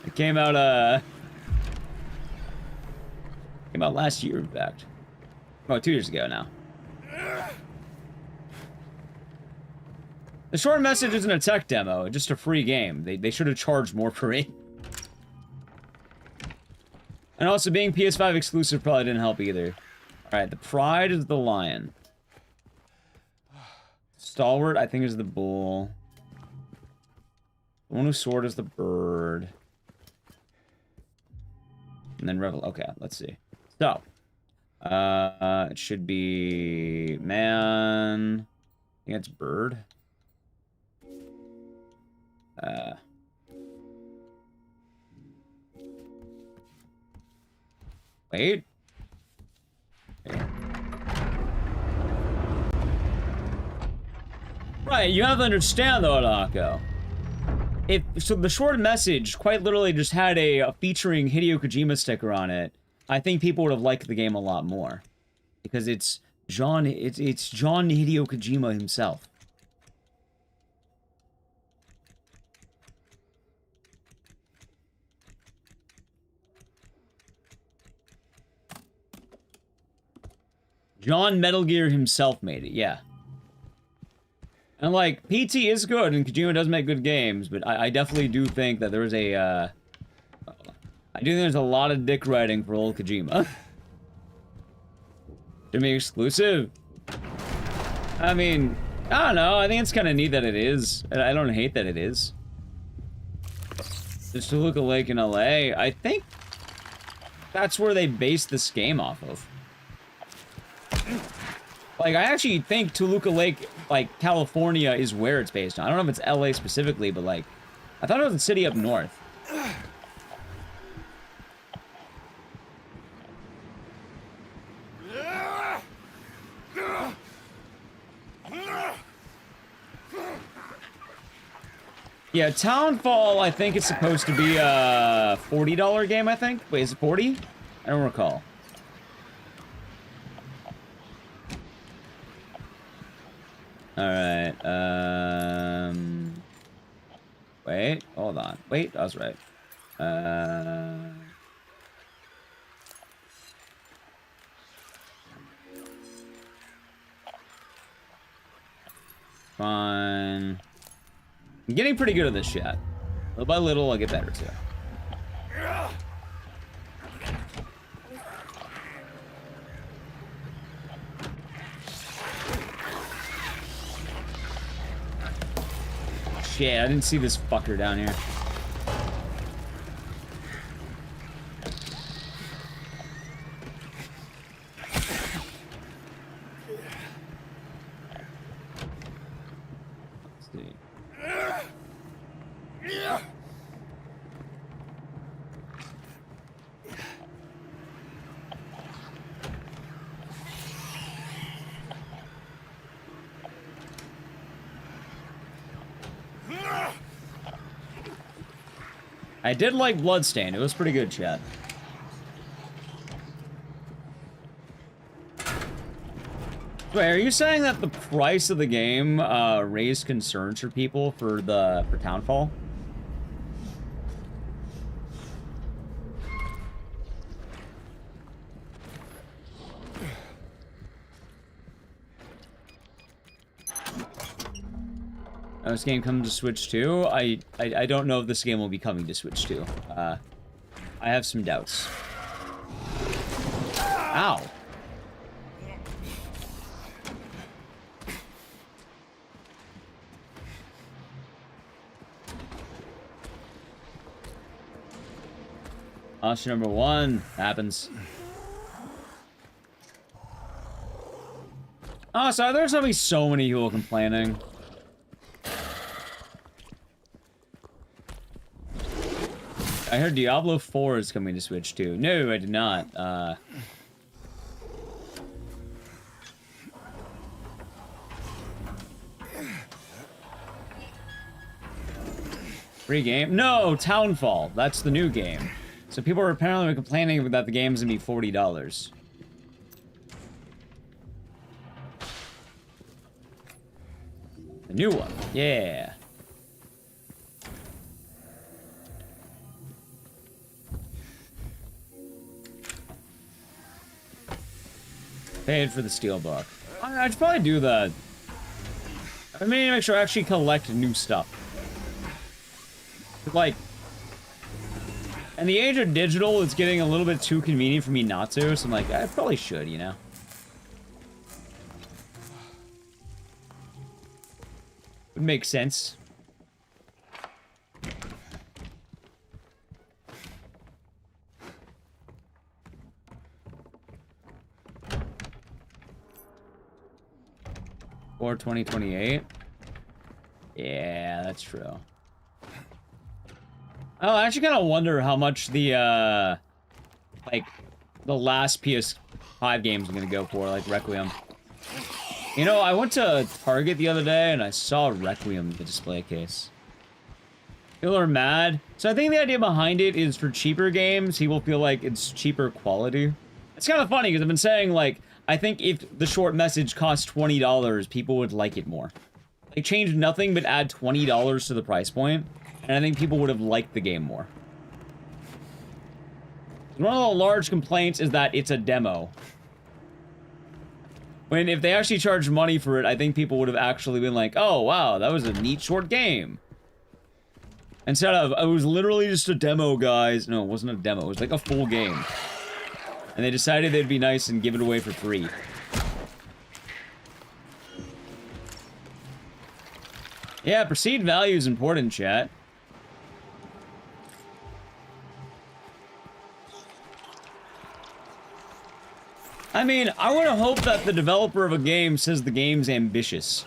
It came out last year, in fact. Oh, 2 years ago now. The short message isn't a tech demo, it's just a free game. They should have charged more for it. And also, being PS5 exclusive probably didn't help either. Alright, the pride is the lion. Stalwart, I think, is the bull. The one who's sword is the bird. And then Revel. Okay, let's see. So, it should be man. I think it's bird. Wait. Right, you have to understand though, Alako. So the short message quite literally just had a featuring Hideo Kojima sticker on it, I think people would have liked the game a lot more. Because it's John Hideo Kojima himself. John Metal Gear himself made it, yeah. And, like, PT is good, and Kojima does make good games, but I definitely do think that there's a, I do think there's a lot of dick riding for old Kojima. To be exclusive? I mean, I don't know, I think it's kind of neat that it is. I don't hate that it is. Just Toluca Lake in LA, I think that's where they based this game off of. Like, I actually think Toluca Lake, like, California is where it's based on. I don't know if it's LA specifically, but, like, I thought it was a city up north. Yeah, Townfall, I think it's supposed to be a $40 game, I think. Wait, is it 40? I don't recall. Alright, wait, hold on. Wait, I was right. Fine. I'm getting pretty good at this shit. Little by little, I'll get better too. Shit, I didn't see this fucker down here. Let's see. I did like Bloodstained. It was pretty good, chat. Wait, are you saying that the price of the game raised concerns for people for Townfall? Oh, this game comes to Switch too? I don't know if this game will be coming to Switch too. I have some doubts. Ow. Option number 1 happens. Oh, so there's gonna be so many people complaining. I heard Diablo 4 is coming to Switch too. No, I did not. Free game? No, Townfall. That's the new game. So people are apparently complaining that the game's gonna be $40. The new one. Yeah. Paid for the steelbook. I should probably do that. I mean, to make sure I actually collect new stuff. Like, in the age of digital, it's getting a little bit too convenient for me not to, so I'm like, I probably should, you know? Would make sense. Or 2028? Yeah, that's true. Oh, I actually kind of wonder how much the, like, the last PS5 games are gonna go for, like Requiem. You know, I went to Target the other day and I saw Requiem in the display case. People are mad. So I think the idea behind it is for cheaper games, people feel like it's cheaper quality. It's kind of funny because I've been saying, like, I think if the short message cost $20, people would like it more. Like, change nothing but add $20 to the price point, and I think people would have liked the game more. One of the large complaints is that it's a demo. When if they actually charged money for it, I think people would have actually been like, oh, wow, that was a neat short game. Instead of, it was literally just a demo, guys. No, it wasn't a demo. It was like a full game. And they decided they'd be nice and give it away for free. Yeah, perceived value is important, chat. I mean, I would hope that the developer of a game says the game's ambitious.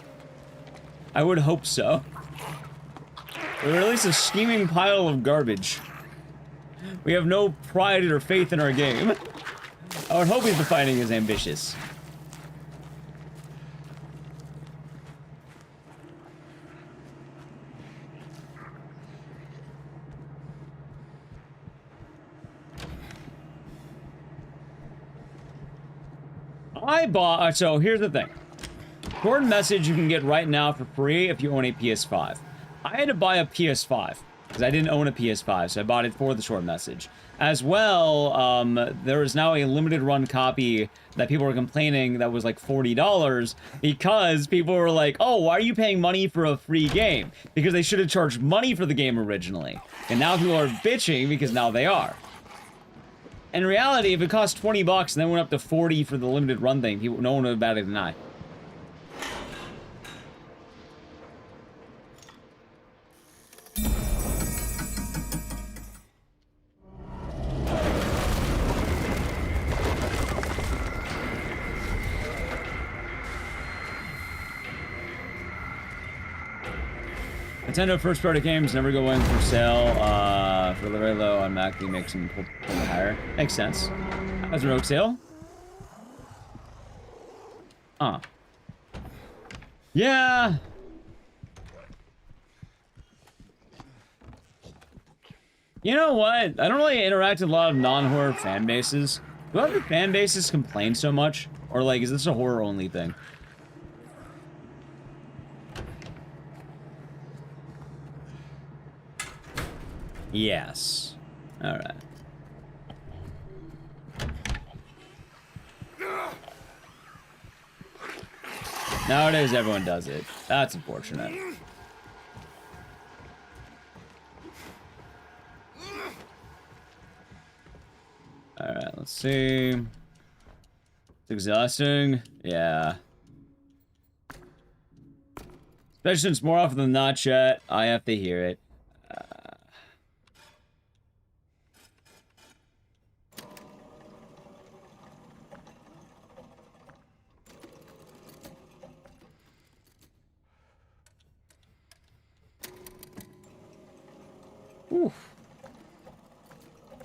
I would hope so. Or at least a scheming pile of garbage. We have no pride or faith in our game. I would hope he's defining as ambitious. I bought, so here's the thing. Cord message you can get right now for free if you own a PS5. I had to buy a PS5 because I didn't own a PS5, so I bought it for the short message. As well, there is now a limited run copy that people were complaining that was like $40 because people were like, oh, why are you paying money for a free game? Because they should have charged money for the game originally. And now people are bitching because now they are. In reality, if it cost 20 bucks and then went up to 40 for the limited run thing, people, no one would have batted an eye. Nintendo first-party games never go in for sale for very low on Mac. They make some pull it higher. Makes sense. That's a rogue sale. Yeah. You know what? I don't really interact with a lot of non-horror fan bases. Do other fan bases complain so much? Or like, is this a horror-only thing? Yes. Alright. Nowadays, everyone does it. That's unfortunate. Alright, let's see. It's exhausting. Yeah. Especially since more often than not, chat, I have to hear it.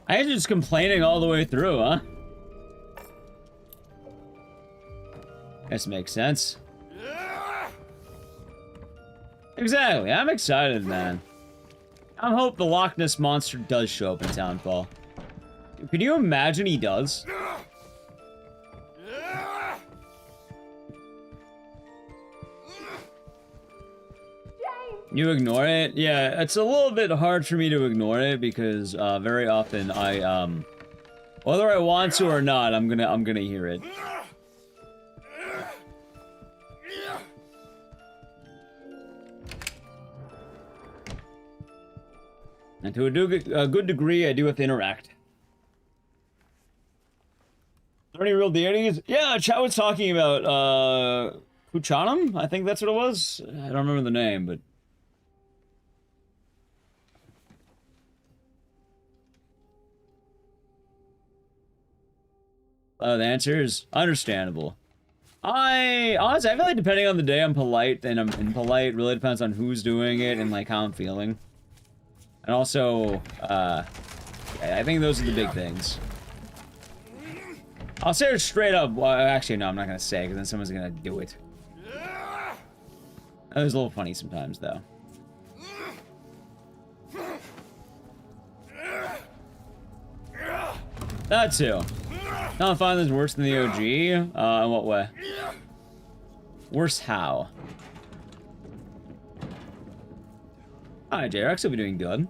I was just complaining all the way through, huh? This makes sense. Exactly. I'm excited, man. I hope the Loch Ness Monster does show up in Townfall. Can you imagine he does? You ignore it? Yeah, it's a little bit hard for me to ignore it because very often I whether I want to or not, I'm gonna hear it. And to a good degree, I do have to interact. Are there any real deities? Yeah, chat was talking about Kuchanum? I think that's what it was. I don't remember the name, but the answer is understandable. Honestly, I feel like depending on the day, I'm polite, and I'm impolite. Really depends on who's doing it and like how I'm feeling. And also, yeah, I think those are the big things. I'll say it straight up. Well, actually, no, I'm not gonna say because then someone's gonna do it. That was a little funny sometimes, though. That too. Now I find this worse than the OG. In what way? Worse how? Alright, JRX will be doing good.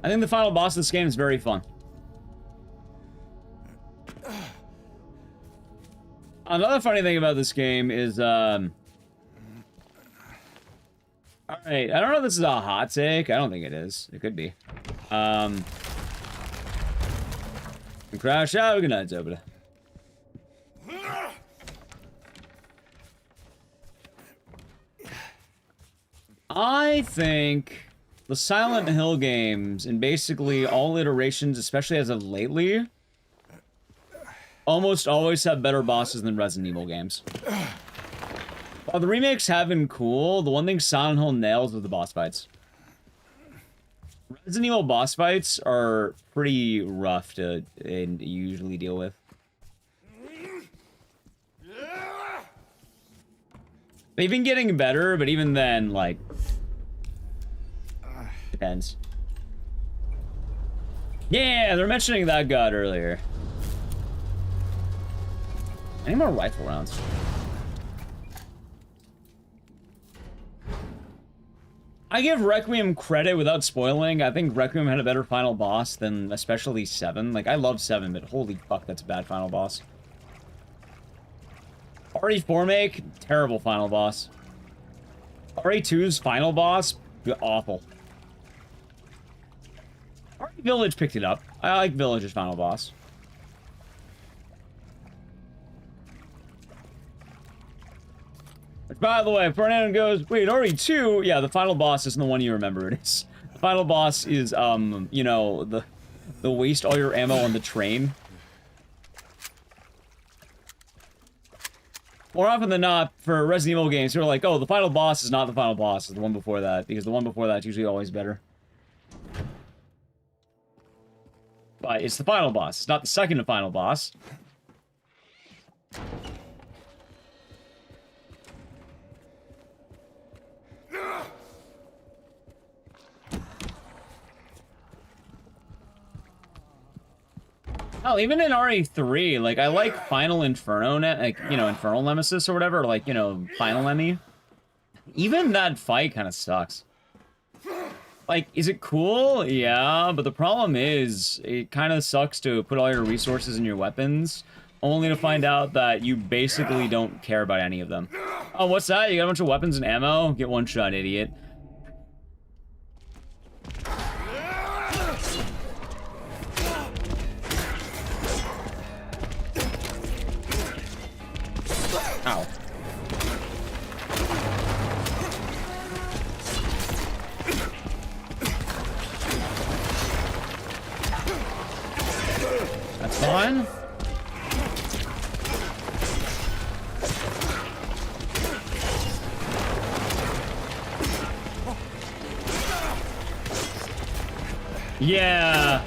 I think the final boss of this game is very fun. Another funny thing about this game is, alright, I don't know if this is a hot take. I don't think it is. It could be. Crash out. Good night, Zobada. I think the Silent Hill games, and basically all iterations, especially as of lately, almost always have better bosses than Resident Evil games. While the remakes have been cool, the one thing Silent Hill nails is the boss fights. Resident Evil boss fights are pretty rough to usually deal with. They've been getting better, but even then, like, depends. Yeah, they're mentioning that god earlier. Any more rifle rounds? I give Requiem credit without spoiling. I think Requiem had a better final boss than especially 7. Like, I love 7, but holy fuck, that's a bad final boss. RE4 make, terrible final boss. RE2's final boss, awful. RE Village picked it up. I like Village's final boss. By the way, Fernando goes, wait, RE2? Yeah, the final boss isn't the one you remember it is. The final boss is, you know, the waste all your ammo on the train. More often than not, for Resident Evil games, you're like, oh, the final boss is not the final boss, it's the one before that, because the one before that's usually always better. But it's the final boss, it's not the second to final boss. Oh, even in RE3, like, I like Final Inferno, like, you know, Infernal Nemesis or whatever, or like, you know, Final Emmy. Even that fight kind of sucks. Like, is it cool? Yeah, but the problem is, it kind of sucks to put all your resources in your weapons, only to find out that you basically don't care about any of them. Oh, what's that? You got a bunch of weapons and ammo? Get one shot, idiot. Ow. That's on. Yeah.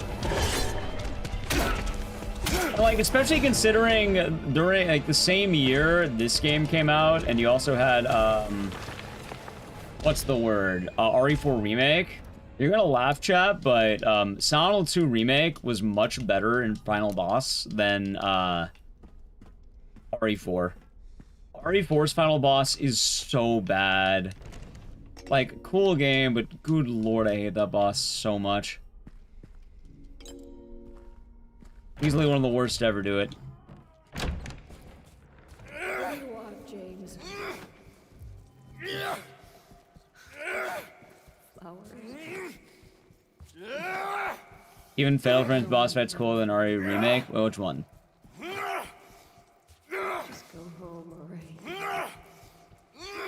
Like, especially considering during, like, the same year this game came out, and you also had, what's the word? RE4 Remake. You're gonna laugh, chat, but, Silent Hill 2 Remake was much better in Final Boss than, RE4. RE4's Final Boss is so bad. Like, cool game, but good lord, I hate that boss so much. Easily one of the worst to ever do it. What do you want, James? Flowers. Even Fatal Friends boss fight's cooler than RE Remake? Well, which one? Just go home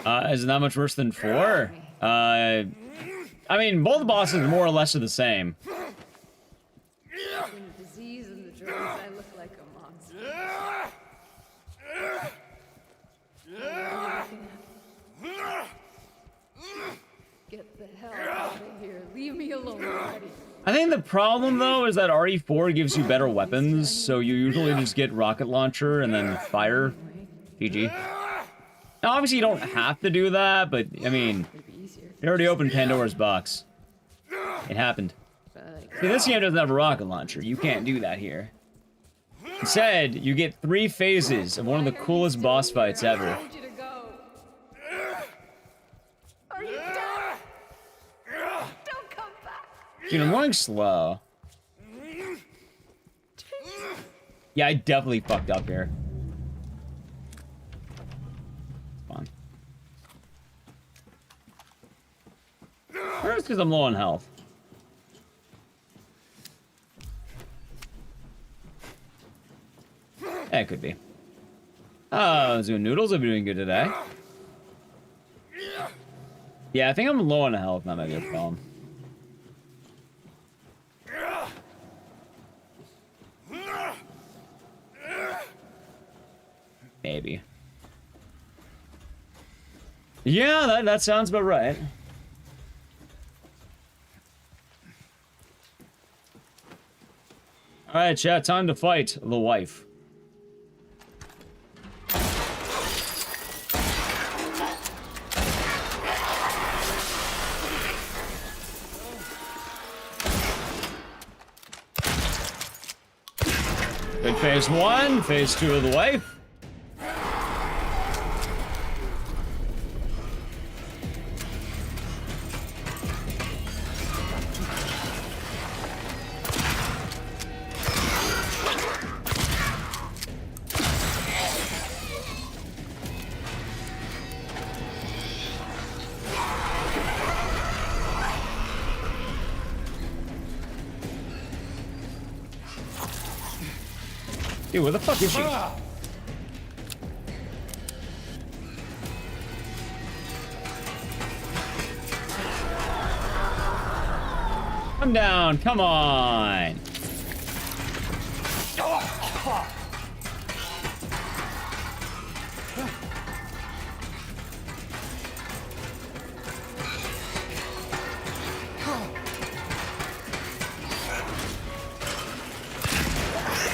already. Is it that much worse than 4? I mean, both bosses more or less are the same. Between the disease and the drugs, I look like a monster. What are you looking at? Get the hell out of here. Leave me alone already. I think the problem, though, is that RE4 gives you better weapons, so you usually just get rocket launcher and then fire. GG. Now, obviously, you don't have to do that, but, I mean, you already opened Pandora's box. It happened. See, this game doesn't have a rocket launcher. You can't do that here. Instead, you get 3 phases of one of the coolest boss fights ever. I need you to go. Are you done? Don't come back. Dude, I'm going slow. Yeah, I definitely fucked up here. Come on. First, because I'm low on health. That could be. Oh, Zoo Noodles will be doing good today. Yeah, I think I'm low on health. Not a good problem. Maybe. Yeah, that sounds about right. Alright, chat, time to fight the wife. Good phase 1, phase 2 of the wife. Dude, where the fuck is she? Come down, come on.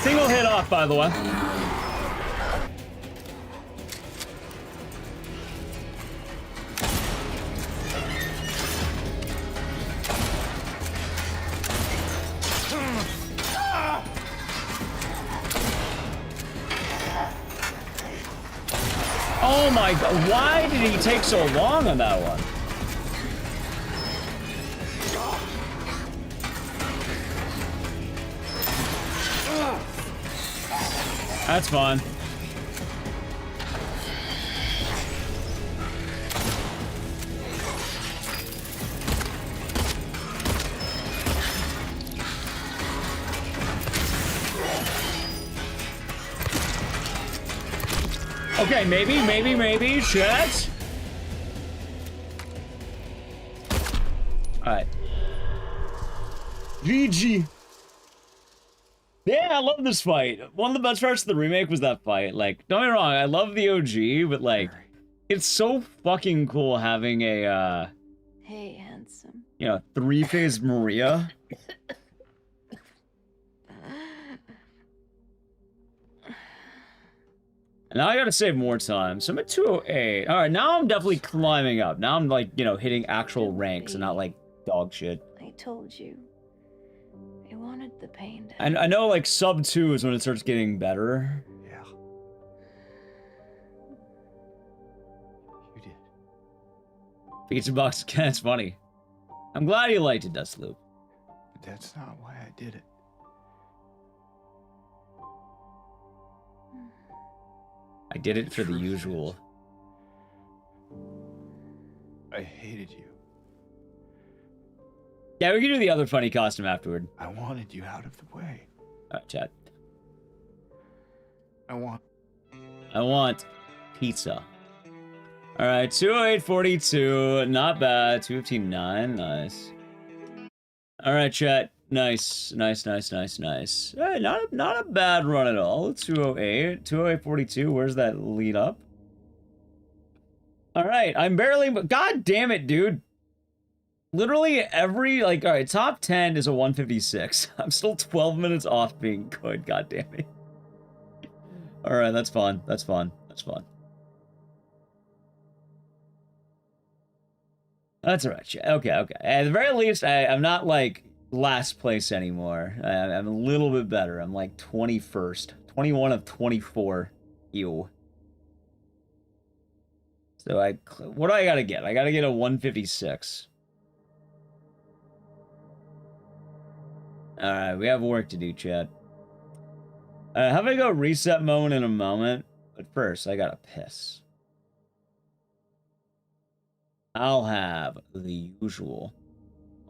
Single hit off, by the way. Oh my god, why did he take so long on that one? That's fun. Okay, maybe, chat. Alright. GG. Yeah, I love this fight. One of the best parts of the remake was that fight. Like, don't get me wrong, I love the OG, but like, it's so fucking cool having a, Hey, handsome. you know, three-phase Maria. And now I gotta save more time, so I'm at 208. Alright, now I'm definitely climbing up. Now I'm like, you know, hitting actual ranks and not like dog shit. I told you. I wanted the pain to And I know like sub 2 is when it starts getting better. Yeah. You did. Pizza box again, it's funny. I'm glad you liked it, Dustloop. But that's not why I did it. I did it for the Truth usual. I hated you. Yeah, we can do the other funny costume afterward. I wanted you out of the way. Alright, chat. I want pizza. Alright, 208.42. Not bad. 215.9. Nice. Alright, chat. Nice. Nice. Alright, not a bad run at all. 208. 208.42. Where's that lead up? Alright, I'm barely... God damn it, dude. Literally every, like, alright, top 10 is a 156. I'm still 12 minutes off being good, god damn it. Alright, that's fun. That's fun. That's alright. Okay. At the very least, I'm not, like, last place anymore. I'm a little bit better. I'm, like, 21st. 21 of 24. Ew. So, what do I gotta get? I gotta get a 156. Alright, we have work to do, chat. Have I go reset mode in a moment? But first, I gotta piss. I'll have the usual.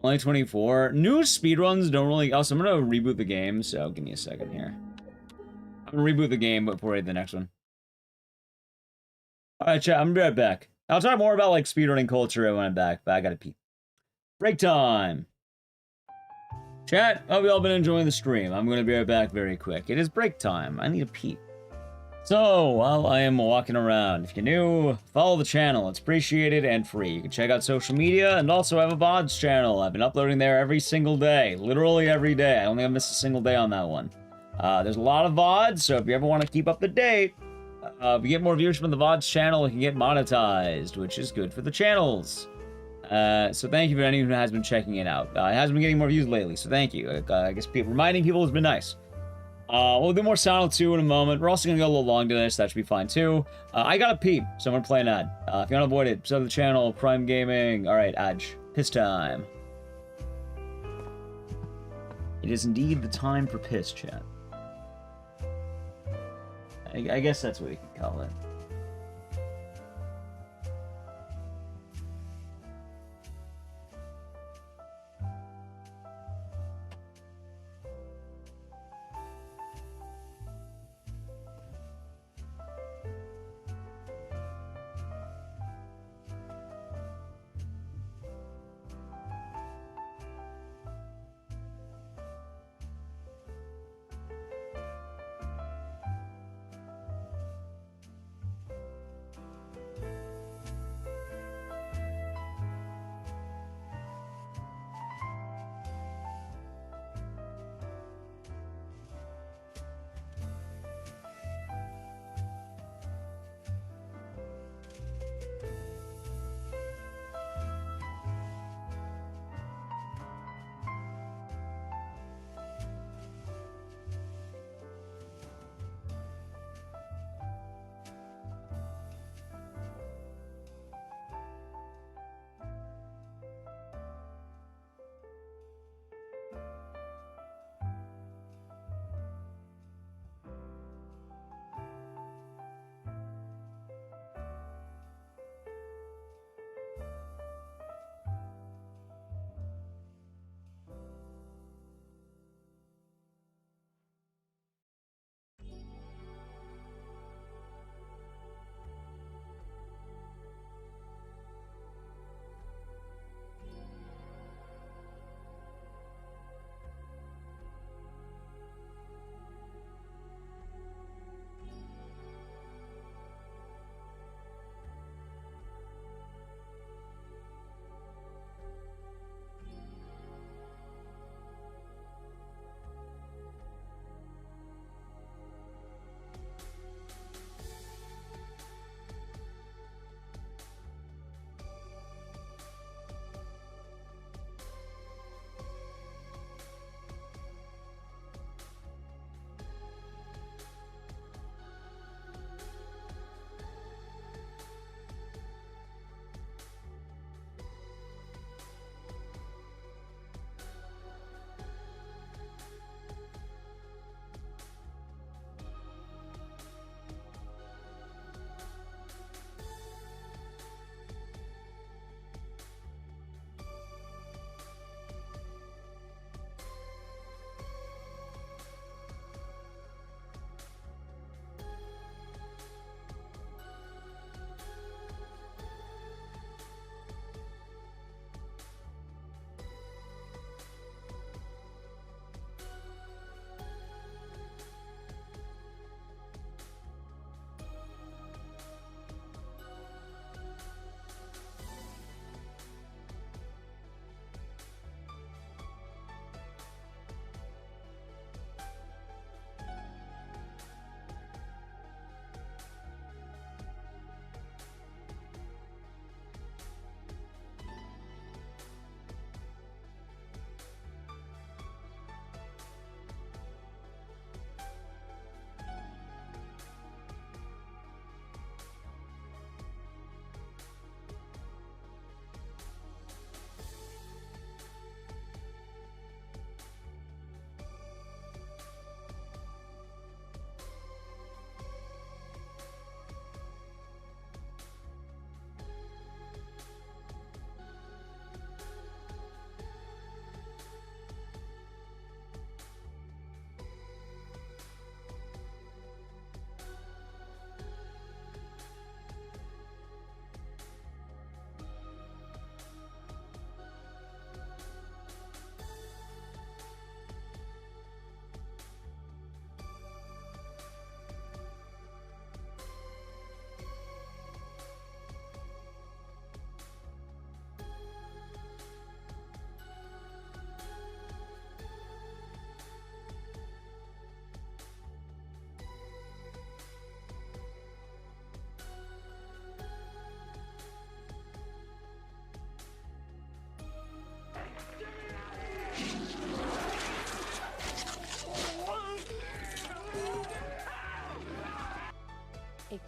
Only 24. New speedruns don't really... Also, I'm gonna reboot the game, so give me a second here. I'm gonna reboot the game before I hit the next one. Alright, chat, I'm gonna be right back. I'll talk more about, like, speedrunning culture when I'm back, but I gotta pee. Break time! Chat, hope you all been enjoying the stream. I'm going to be right back very quick. It is break time. I need a pee. So, while I am walking around, if you're new, follow the channel. It's appreciated and free. You can check out social media and also have a VODs channel. I've been uploading there every single day. Literally every day. I don't think I've missed a single day on that one. There's a lot of VODs, so if you ever want to keep up to date, if you get more views from the VODs channel, it can get monetized, which is good for the channels. So thank you for anyone who has been checking it out. It has been getting more views lately, so thank you. I guess reminding people has been nice. We'll do more Silent 2 in a moment. We're also going to go a little long today, so that should be fine too. I got a pee, so I'm going to play an ad. If you want to avoid it, sub to the channel, Prime Gaming. Alright, Adge. Piss time. It is indeed the time for piss, chat. I guess that's what you can call it.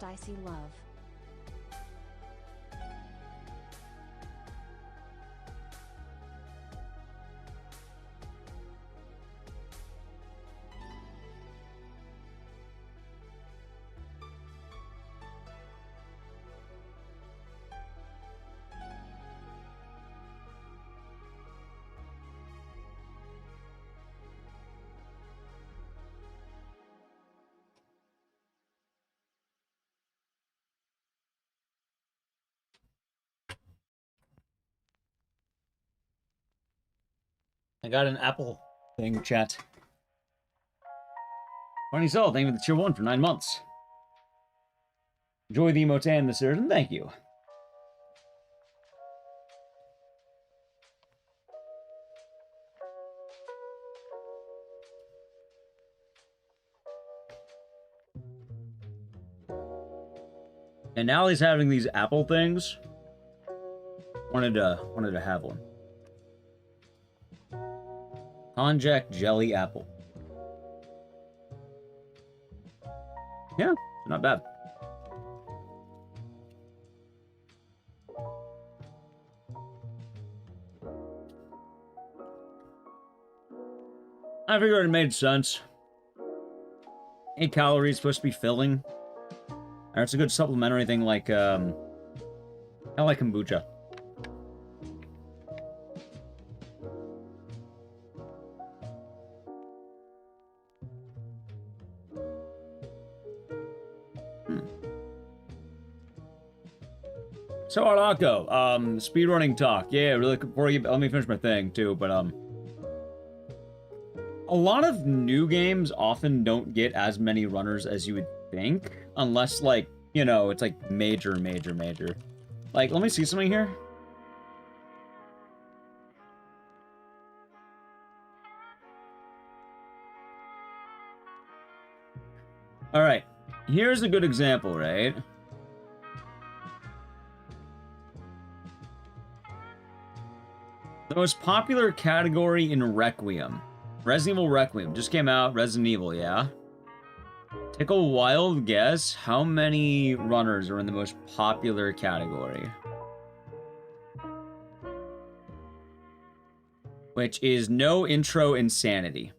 Ecdycis love. I got an Apple thing, chat. Funny soul, thank you for the tier 1 for 9 months. Enjoy the emote and the surgeon, thank you. And now he's having these Apple things. Wanted to have one. Konjac jelly apple. Yeah, not bad. I figured it made sense. 8 calories supposed to be filling. Or it's a good supplementary thing like kind of like kombucha. So Arlaco, speedrunning talk. Yeah, really. Before you, let me finish my thing too. But a lot of new games often don't get as many runners as you would think, unless like you know it's like major. Like, let me see something here. All right, here's a good example, right? The most popular category in Requiem. Resident Evil Requiem. Just came out. Resident Evil, yeah? Take a wild guess. How many runners are in the most popular category? Which is no intro insanity.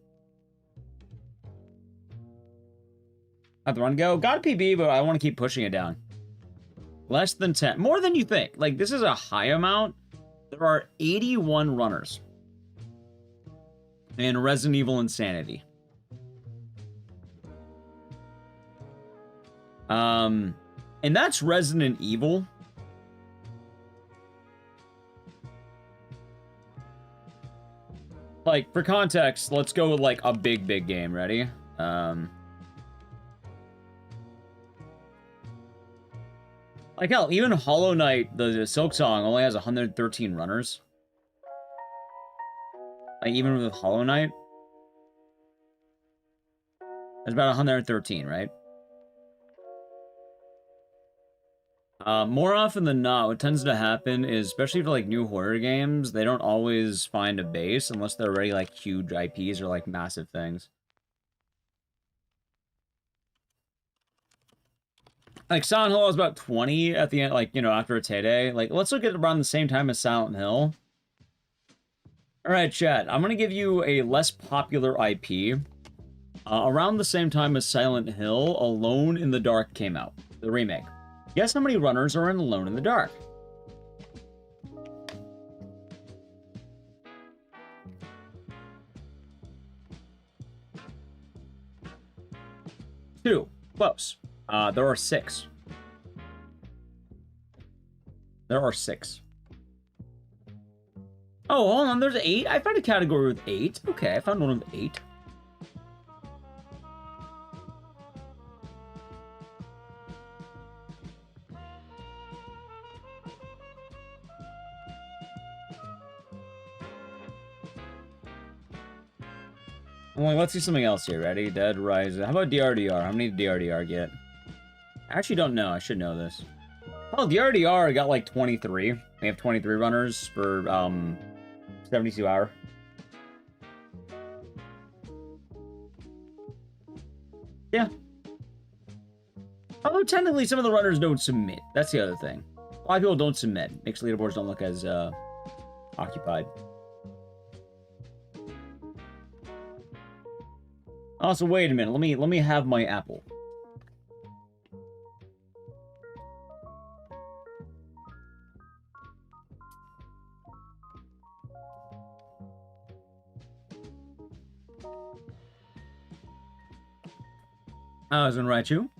How'd the run go? Got a PB, but I want to keep pushing it down. Less than 10. More than you think. Like, this is a high amount. There are 81 runners in Resident Evil Insanity. And that's Resident Evil. Like, for context, let's go with, like, a big game. Ready? Like, hell, even Hollow Knight, the Silk Song, only has 113 runners. Like, even with Hollow Knight. That's about 113, right? More often than not, what tends to happen is, especially for, like, new horror games, they don't always find a base unless they're already, like, huge IPs or, like, massive things. Like, Silent Hill was about 20 at the end, like, you know, after its heyday. Like, let's look at around the same time as Silent Hill. Alright, chat. I'm gonna give you a less popular IP. Around the same time as Silent Hill, Alone in the Dark came out. The remake. Guess how many runners are in Alone in the Dark? Two. Close. There are 6. There are 6. Oh, hold on, there's 8? I found a category with 8. Okay, I found one with 8. Well, let's see something else here. Ready? Dead Rising. How about DRDR? How many did DRDR get? I actually don't know. I should know this. Oh, DRDR got like 23. We have 23 runners for 72 hour. Yeah. Although technically some of the runners don't submit. That's the other thing. A lot of people don't submit. Makes leaderboards don't look as occupied. Also, wait a minute. Let me have my apple. I was gonna write you.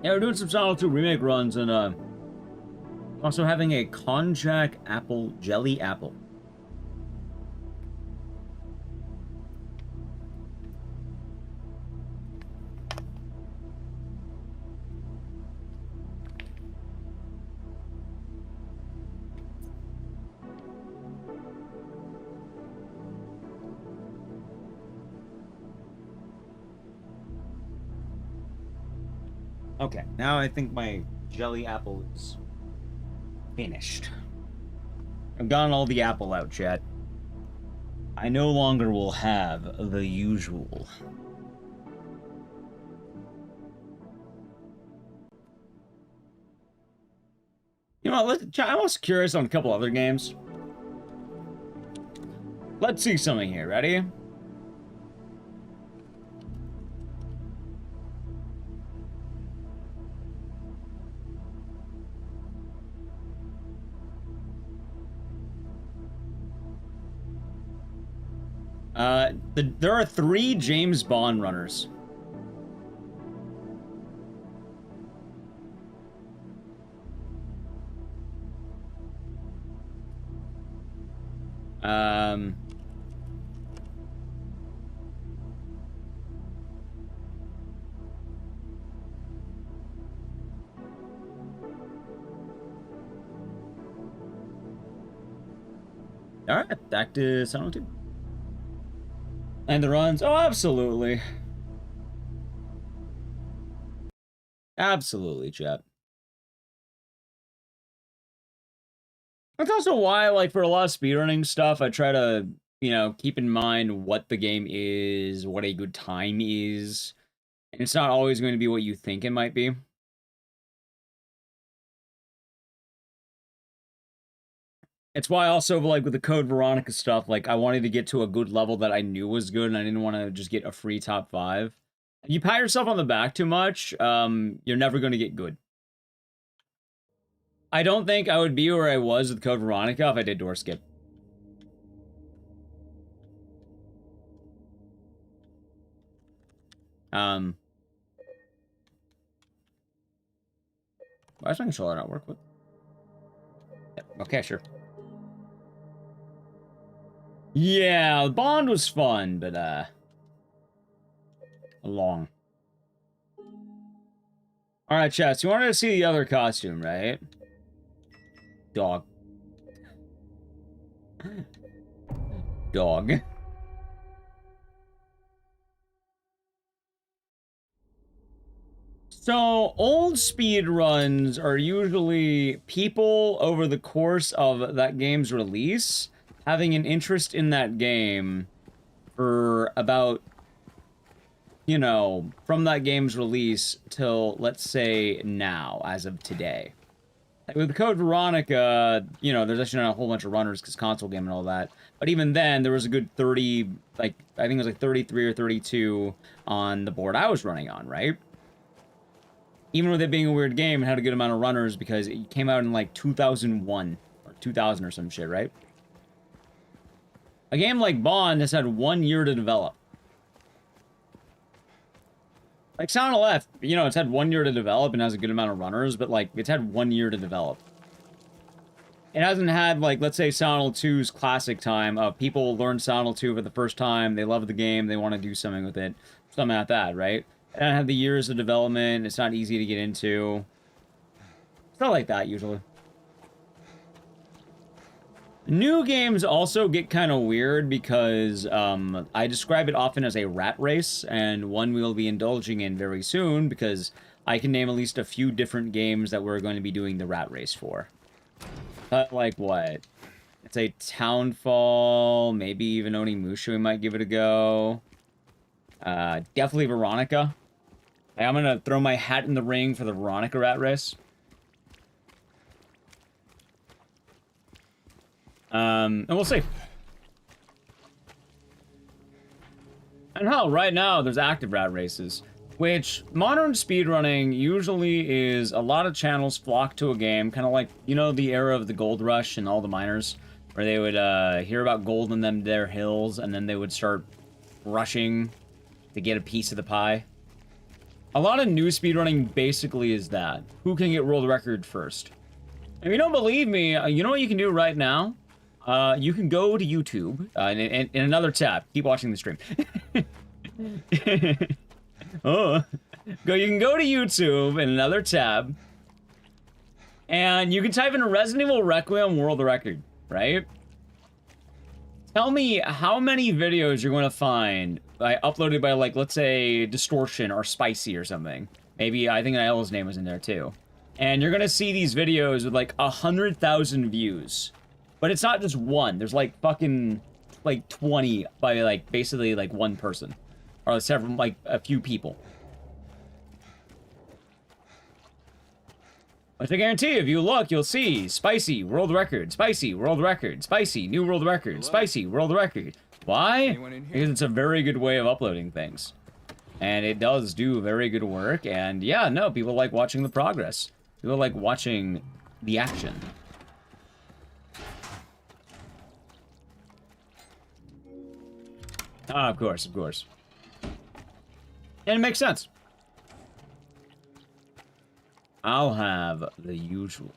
Yeah, we're doing some Sonic 2 remake runs and also having a konjac apple jelly apple. Okay, now I think my jelly apple is finished. I've gotten all the apple out, chat. I no longer will have the usual. You know what, I'm also curious on a couple other games. Let's see something here, ready? There are 3 James Bond runners. Alright, back to Sonic 2. And the runs? Oh, absolutely. Absolutely, chat. That's also why, like, for a lot of speedrunning stuff, I try to, you know, keep in mind what the game is, what a good time is. And it's not always going to be what you think it might be. It's why also, like, with the Code Veronica stuff, like, I wanted to get to a good level that I knew was good, and I didn't want to just get a free top 5. If you pat yourself on the back too much, you're never going to get good. I don't think I would be where I was with Code Veronica if I did door skip. Why is my controller not work with? Okay, sure. Yeah, Bond was fun, but, long. Alright, chat, so you wanted to see the other costume, right? Dog. Dog. So, old speedruns are usually people over the course of that game's release having an interest in that game for about, you know, from that game's release till, let's say, now, as of today. Like with Code Veronica, you know, there's actually not a whole bunch of runners because console game and all that. But even then, there was a good 30, like, I think it was like 33 or 32 on the board I was running on, right? Even with it being a weird game, it had a good amount of runners because it came out in like 2001 or 2000 or some shit, right? A game like Bond has had 1 year to develop. Like Sound of Left, you know, it's had 1 year to develop and has a good amount of runners, but like, it's had 1 year to develop. It hasn't had, like, let's say Sound 2's classic time of people learn Sound 2 for the first time, they love the game, they want to do something with it. Something like that, right? I don't have the years of development. It's not easy to get into. It's not like that usually. New games also get kind of weird because I describe it often as a rat race, and one we'll be indulging in very soon because I can name at least a few different games that we're going to be doing the rat race for. Like what? It's a Townfall, maybe even Onimusha, we might give it a go. Definitely Veronica. I'm gonna throw my hat in the ring for the Veronica rat race. And we'll see. And hell, right now, there's active rat races. Which, modern speedrunning usually is a lot of channels flock to a game, kind of like, you know, the era of the gold rush and all the miners, where they would hear about gold in their hills, and then they would start rushing to get a piece of the pie. A lot of new speedrunning basically is that. Who can get world record first? If you don't believe me, you know what you can do right now? You can go to YouTube, in another tab. Keep watching the stream. Oh, you can go to YouTube in another tab, and you can type in Resident Evil Requiem world record, right? Tell me how many videos you're going to find uploaded by, like, let's say, Distortion or Spicy or something. Maybe, I think Niall's name was in there too. And you're going to see these videos with, like, 100,000 views. But it's not just one. There's, like, fucking, like, 20 by, like, basically, like, one person. Or several, like, a few people. Which I guarantee if you look, you'll see Spicy, world record, Spicy, world record, Spicy, new world record, Spicy, world record. Why? Because it's a very good way of uploading things. And it does do very good work, and yeah, no, people like watching the progress. People like watching the action. Ah, of course, of course. And it makes sense. I'll have the usual.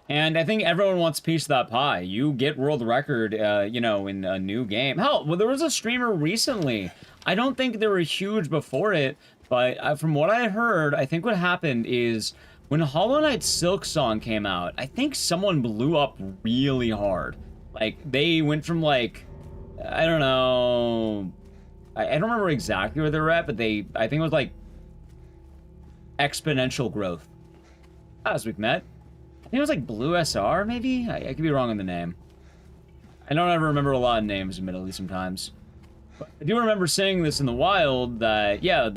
And I think everyone wants a piece of that pie. You get world record, you know, in a new game. Hell, well, there was a streamer recently. I don't think they were huge before it, but from what I heard, I think what happened is when Hollow Knight Silk Song came out, I think someone blew up really hard. Like, they went from, like, I don't know, I don't remember exactly where they were at, but I think it was, like, exponential growth. As we've met. I think it was, like, Blue SR, maybe? I could be wrong on the name. I don't ever remember a lot of names, admittedly, sometimes. But I do remember saying this in the wild, that, yeah,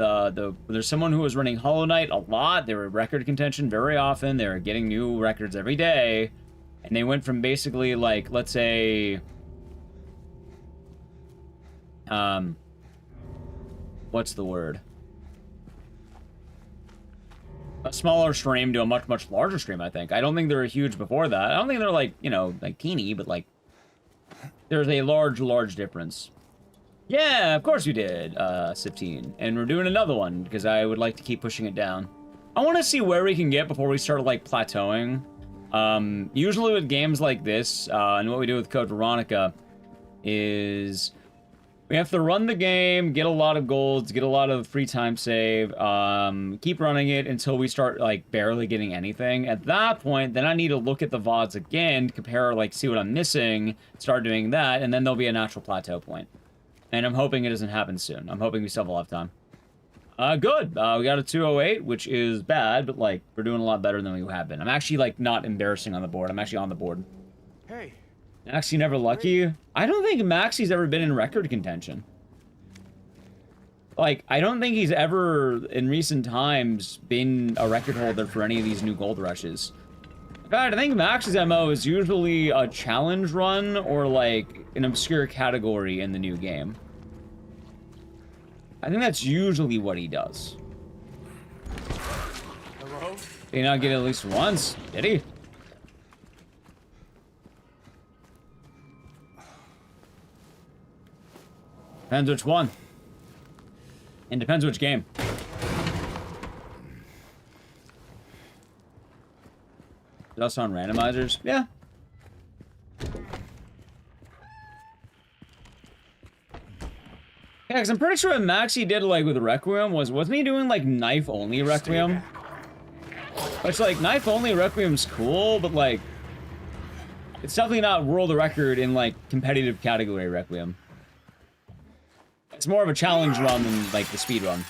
there's someone who was running Hollow Knight a lot. They were record contention very often. They were getting new records every day. And they went from basically, like, let's say... what's the word? A smaller stream to a much, much larger stream, I think. I don't think they were huge before that. I don't think they're, like, you know, like, teeny, but, like, there's a large, large difference. Yeah, of course you did, 15. And we're doing another one, because I would like to keep pushing it down. I want to see where we can get before we start, like, plateauing. Usually with games like this, and what we do with Code Veronica, is... we have to run the game, get a lot of golds, get a lot of free time save, keep running it until we start, like, barely getting anything. At that point, then I need to look at the VODs again, compare, like, see what I'm missing, start doing that, and then there'll be a natural plateau point. And I'm hoping it doesn't happen soon. I'm hoping we still have a lot of time. Good. We got a 208, which is bad, but, like, we're doing a lot better than we have been. I'm actually, like, not embarrassing on the board. I'm actually on the board. Hey. Maxie Never Lucky? I don't think Maxie's ever been in record contention. Like, I don't think he's ever, in recent times, been a record holder for any of these new gold rushes. In fact, I think Max's MO is usually a challenge run or, like, an obscure category in the new game. I think that's usually what he does. Hello? Did he not get it at least once? Did he? Depends which one. And depends which game. Just on randomizers? Yeah. because I'm pretty sure what Maxi did, like, with Requiem wasn't he doing, like, knife-only Requiem? It's like, knife-only Requiem's cool, but, like, it's definitely not world record in, like, competitive category Requiem. It's more of a challenge run than, like, the speed run.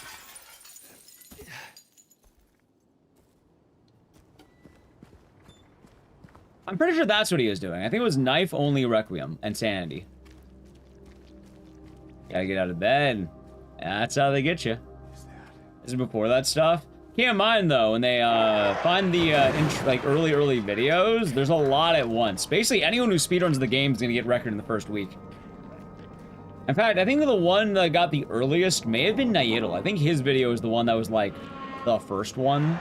I'm pretty sure that's what he was doing. I think it was knife-only Requiem and Sanity. Gotta get out of bed. That's how they get you. This is before that stuff. Keep in mind, though, when they find the like early videos, there's a lot at once. Basically, anyone who speedruns the game is gonna get record in the first week. In fact, I think the one that got the earliest may have been Naidal. I think his video is the one that was, like, the first one.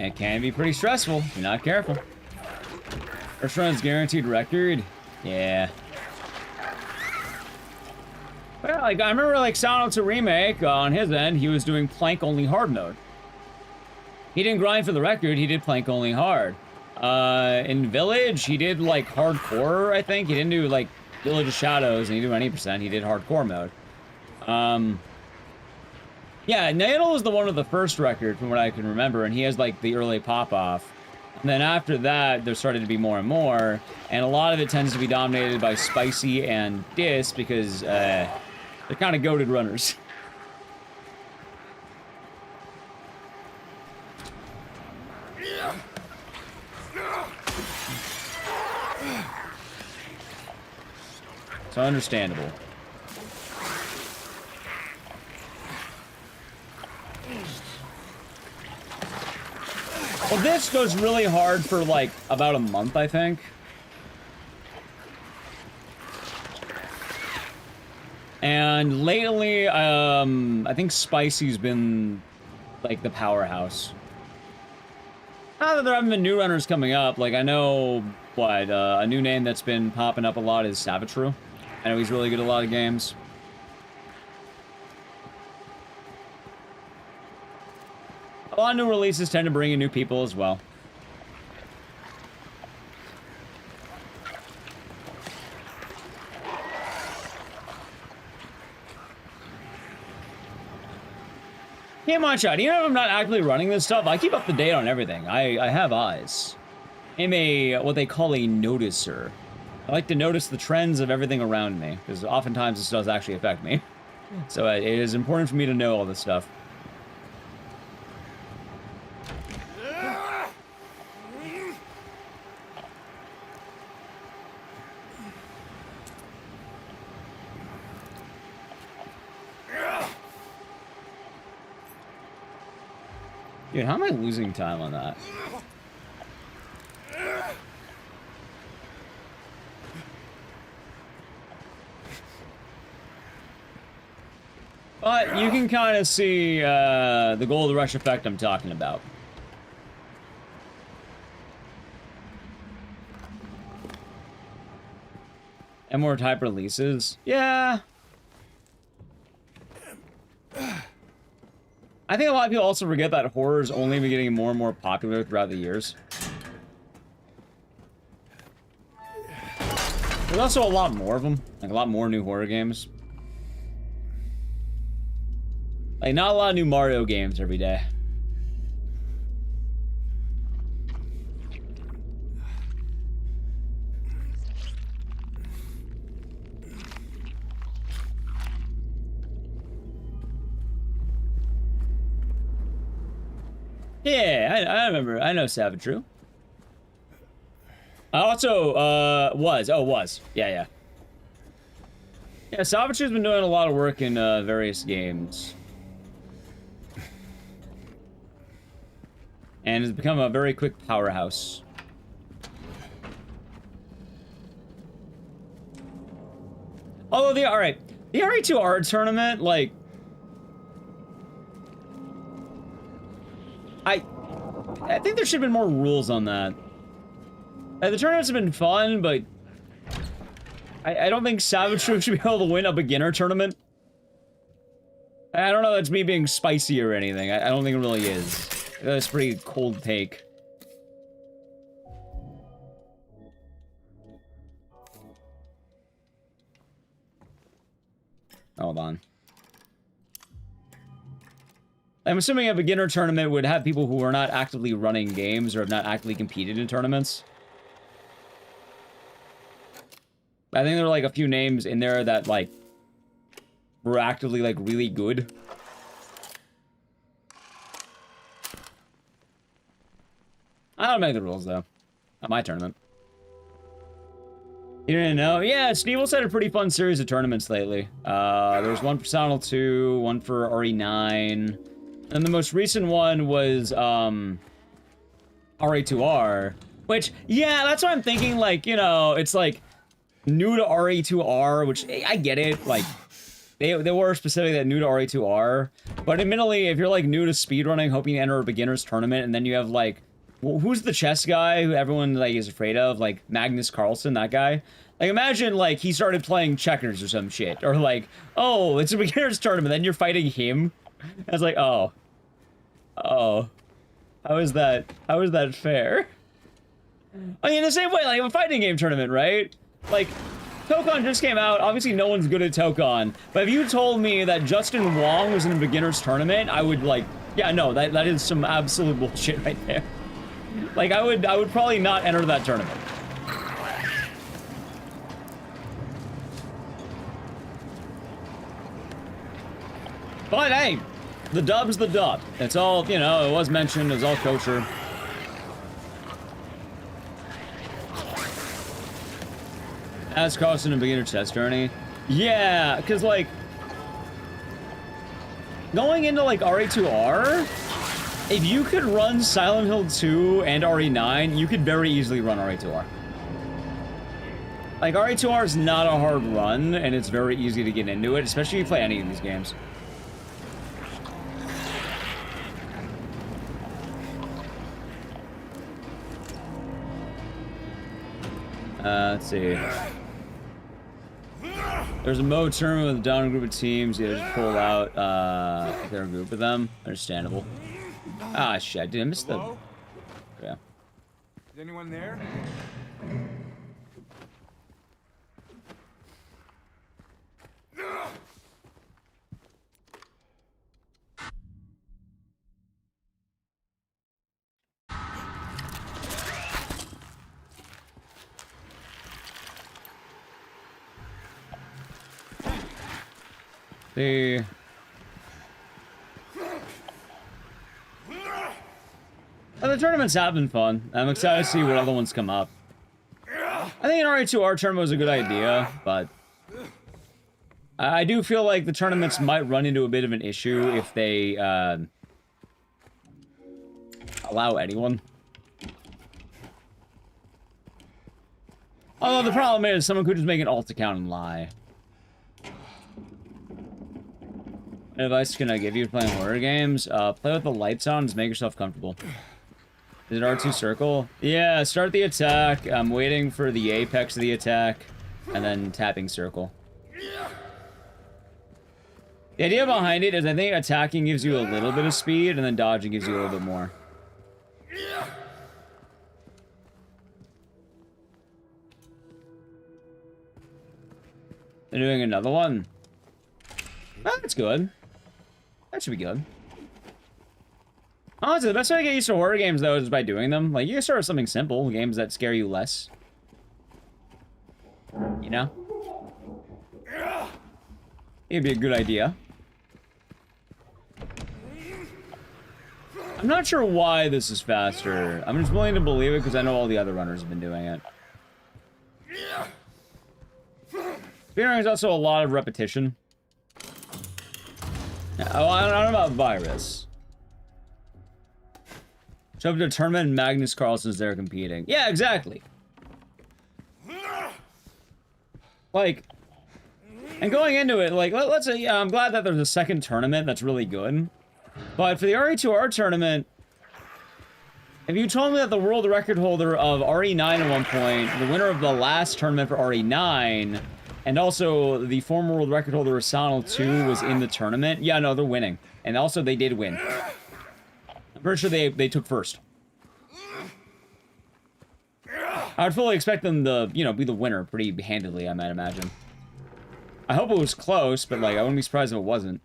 It can be pretty stressful if you're not careful. First run's guaranteed record. Yeah. Well, like, I remember, like, Silent to Remake, on his end, he was doing plank-only hard mode. He didn't grind for the record, he did plank-only hard. In Village, he did, like, hardcore, I think. He didn't do, like, Village of Shadows, and he did 90%. He did hardcore mode. Yeah, Naidal was the one with the first record, from what I can remember, and he has, like, the early pop-off. And then after that, there started to be more and more, and a lot of it tends to be dominated by Spicy and Dis, because, they're kind of goated runners. So understandable. Well, this goes really hard for, like, about a month, I think. And lately, I think Spicy's been, like, the powerhouse. Not that there haven't been new runners coming up. Like, I know, what, a new name that's been popping up a lot is Savitru. I know he's really good at a lot of games. A lot of new releases tend to bring in new people as well. Game on shot. Even if I'm not actively running this stuff, I keep up to date on everything. I have eyes. I'm what they call a noticer. I like to notice the trends of everything around me, because oftentimes this does actually affect me. So it is important for me to know all this stuff. Dude, how am I losing time on that? But you can kind of see the gold rush effect I'm talking about. And more type releases. Yeah. I think a lot of people also forget that horror's only been getting more and more popular throughout the years. There's also a lot more of them. Like, a lot more new horror games. Like, not a lot of new Mario games every day. Yeah, I remember. I know Savitru. I also, was. Yeah. Yeah, Savitru's been doing a lot of work in, various games. And has become a very quick powerhouse. Although the RE2R tournament, like, I think there should have been more rules on that. The tournaments have been fun, but I don't think Savitru should be able to win a beginner tournament. I don't know if that's me being spicy or anything. I don't think it really is. That's a pretty cold take. Hold on. I'm assuming a beginner tournament would have people who are not actively running games or have not actively competed in tournaments. I think there are like a few names in there that like were actively like really good. I don't make the rules though. Not my tournament. You didn't know? Yeah, Sneebles had a pretty fun series of tournaments lately. There was one for Sonal 2, one for RE9. And the most recent one was, RE2R. Which, yeah, that's what I'm thinking, like, you know, it's like, new to RE2R, which, I get it, like, they were specifically that new to RE2R. But admittedly, if you're, like, new to speedrunning, hoping to enter a beginner's tournament, and then you have, like, well, who's the chess guy who everyone, like, is afraid of? Like, Magnus Carlsen, that guy? Like, imagine, like, he started playing checkers or some shit. Or, like, oh, it's a beginner's tournament, then you're fighting him? I was like, oh. Oh. How is that fair? I mean, in the same way, like, a fighting game tournament, right? Like, Tokon just came out, obviously no one's good at Tokon, but if you told me that Justin Wong was in a beginner's tournament, I would, like, yeah, no, that is some absolute bullshit right there. Like, I would probably not enter that tournament. But hey, the dub's the dub. It's all, you know, it was mentioned, it's all kosher. As Carlson a beginner chess journey. Yeah, because like going into like RE2R, if you could run Silent Hill 2 and RE9, you could very easily run RE2R. Like, RE2R is not a hard run, and it's very easy to get into it, especially if you play any of these games. Let's see. There's a mode tournament with a down group of teams. Yeah, just pull out their group of them. Understandable. Ah, shit. Did I miss the... Hello? Yeah. Is anyone there? The... the tournaments have been fun. I'm excited to see what other ones come up. I think an RE2R tournament was a good idea, but... I do feel like the tournaments might run into a bit of an issue if they, allow anyone. Although the problem is, someone could just make an alt account and lie. What advice can I give you playing horror games? Play with the lights on, just make yourself comfortable. Is it R2 circle? Yeah, start the attack. I'm waiting for the apex of the attack, and then tapping circle. The idea behind it is I think attacking gives you a little bit of speed, and then dodging gives you a little bit more. They're doing another one. Oh, that's good. That should be good. Honestly, the best way to get used to horror games, though, is by doing them. Like, you can start with something simple, games that scare you less. You know? It'd be a good idea. I'm not sure why this is faster. I'm just willing to believe it because I know all the other runners have been doing it. Speedrunning is also a lot of repetition. Oh, I don't know about Virus. Show up to a tournament and Magnus Carlsen's there competing. Yeah, exactly. Like, and going into it, like, let's say, yeah, I'm glad that there's a second tournament that's really good. But for the RE2R tournament, if you told me that the world record holder of RE9 at one point, the winner of the last tournament for RE9, And also, the former world record holder Asano 2 was in the tournament. Yeah, no, they're winning. And also, they did win. I'm pretty sure they took first. I would fully expect them to, you know, be the winner pretty handedly, I might imagine. I hope it was close, but, like, I wouldn't be surprised if it wasn't.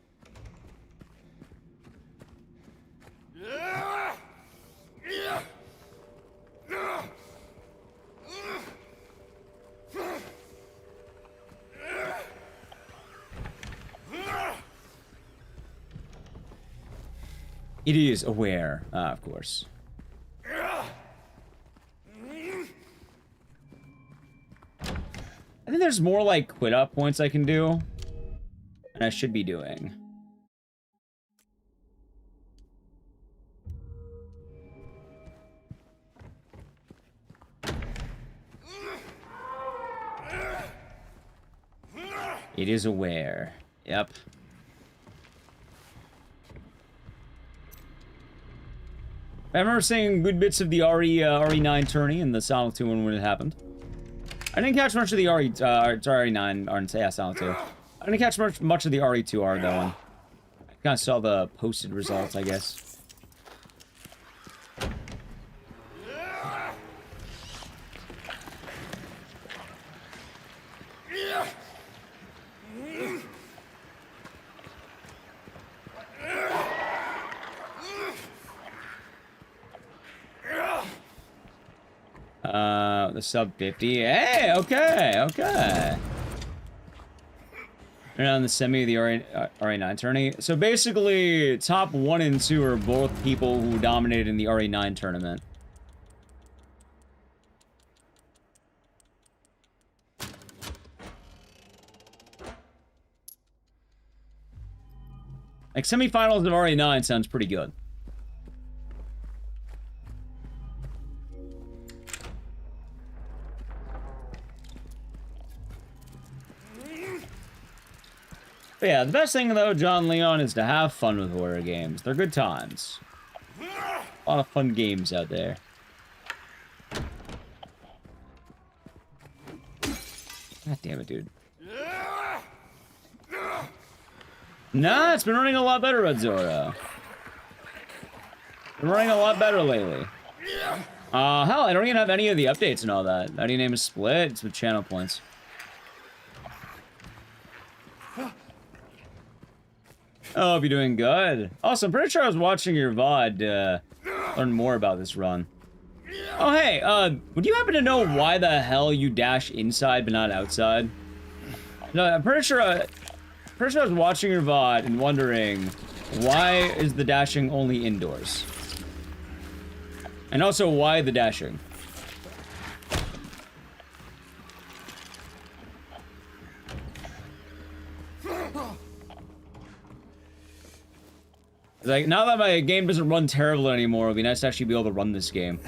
It is aware, of course. I think there's more, like, quit-up points I can do. And I should be doing. It is aware. Yep. I remember seeing good bits of the RE9 tourney in the Silent 2 when it happened. I didn't catch much of the RE9, or yeah, Silent 2. I didn't catch much of the RE2R though. And I kind of saw the posted results, I guess. The sub 50. Hey, okay. And on the semi of the RE9 tourney. So basically, top 1 and 2 are both people who dominated in the RE9 tournament. Like, semifinals of RE9 sounds pretty good. But yeah, the best thing though, John Leon, is to have fun with horror games. They're good times. A lot of fun games out there. God damn it, dude. Nah, it's been running a lot better, Red Zora. Been running a lot better lately. Hell, I don't even have any of the updates and all that. How do you name a split? It's with channel points. Oh, hope you're doing good. Also, I'm pretty sure I was watching your VOD, learn more about this run. Oh, hey, would you happen to know why the hell you dash inside but not outside? No, I'm pretty sure I was watching your VOD and wondering, why is the dashing only indoors? And also, why the dashing? Like, now that my game doesn't run terrible anymore, it'd be nice to actually be able to run this game.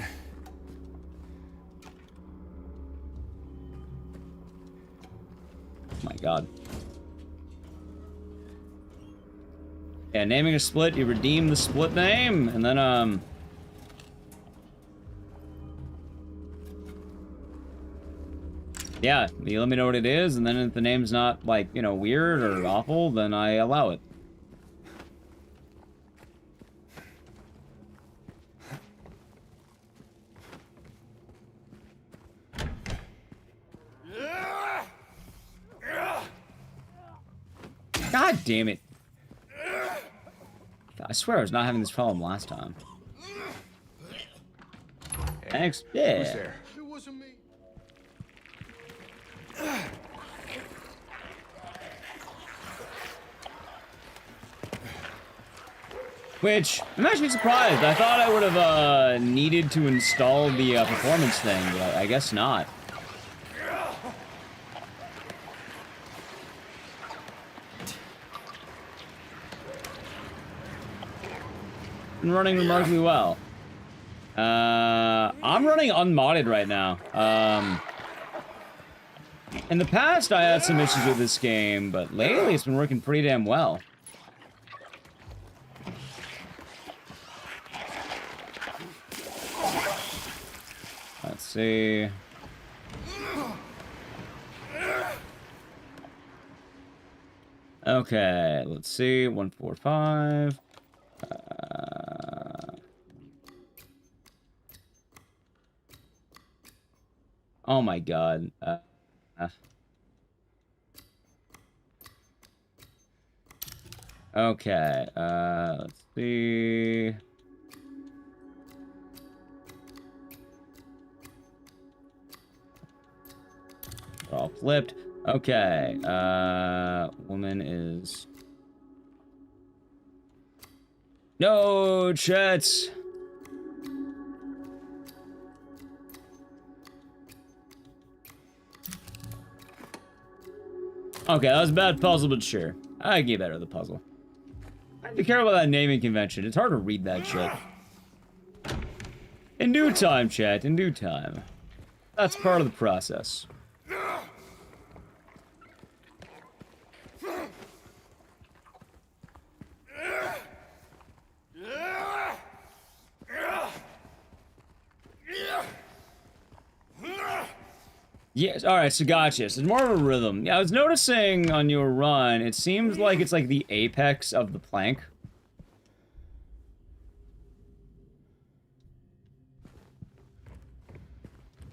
Oh my god. Yeah, naming a split, you redeem the split name, and then, yeah, you let me know what it is, and then if the name's not, like, you know, weird or awful, then I allow it. God damn it. I swear I was not having this problem last time. Thanks. Yeah. Who's there? It wasn't me. Which, I'm actually surprised. I thought I would have needed to install the performance thing, but I guess not. Been running remarkably well. I'm running unmodded right now. In the past, I had some issues with this game, but lately it's been working pretty damn well. Let's see. Okay, let's see. 145. Oh my god. Okay, let's see. They're all flipped. Okay, woman is... No, chats! Okay, that was a bad puzzle, but sure. I get better at the puzzle. I have to care about that naming convention. It's hard to read that shit. In due time, chat. In due time. That's part of the process. Yes, alright, so gotcha. It's more of a rhythm. Yeah, I was noticing on your run, it seems like it's like the apex of the plank.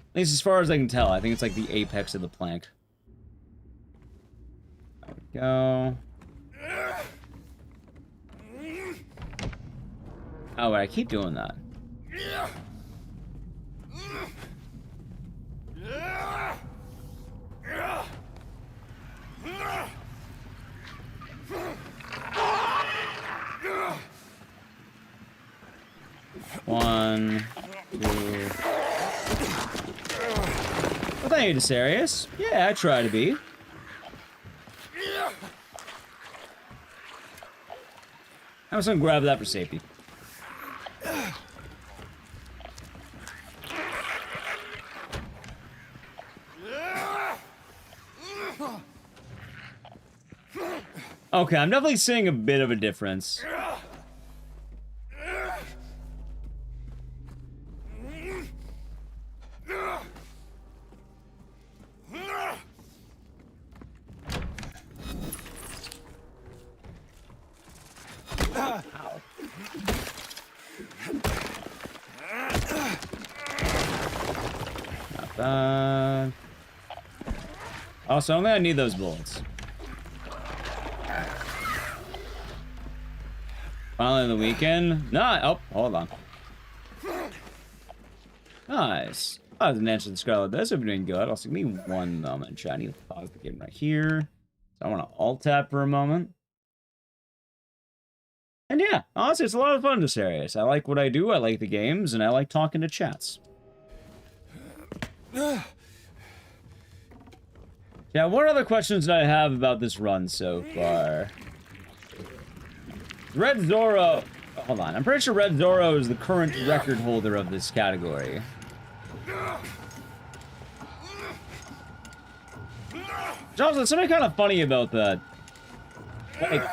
At least as far as I can tell, I think it's like the apex of the plank. There we go. Oh, I keep doing that. One, two. Well, thank you, Ecdycis. Yeah, I try to be. I'm just gonna grab that for safety. Okay, I'm definitely seeing a bit of a difference. Not bad. Also, I'm gonna need those bullets. Finally the weekend. No, oh, hold on. Nice. I was an answer to the Scarlet. This would be doing good. Also, give me one moment. I need to pause the game right here. So I want to alt tab for a moment. And yeah, honestly, it's a lot of fun, this area. I like what I do, I like the games, and I like talking to chats. Yeah, what other questions do I have about this run so far? Red Zorro... Hold on, I'm pretty sure Red Zorro is the current record holder of this category. Josh, there's something kind of funny about that. Like...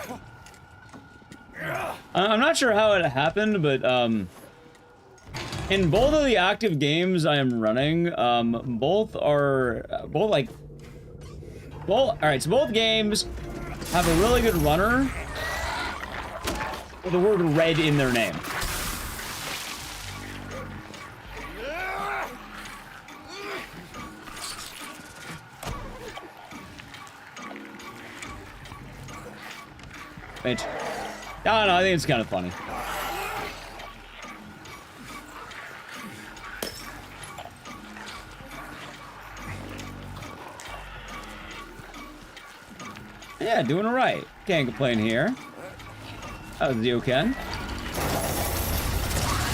I'm not sure how it happened, but, in both of the active games I am running, both, alright, so both games have a really good runner with the word red in their name. Which, I don't know, I think it's kind of funny. Yeah, doing it right. Can't complain here. That was Ken.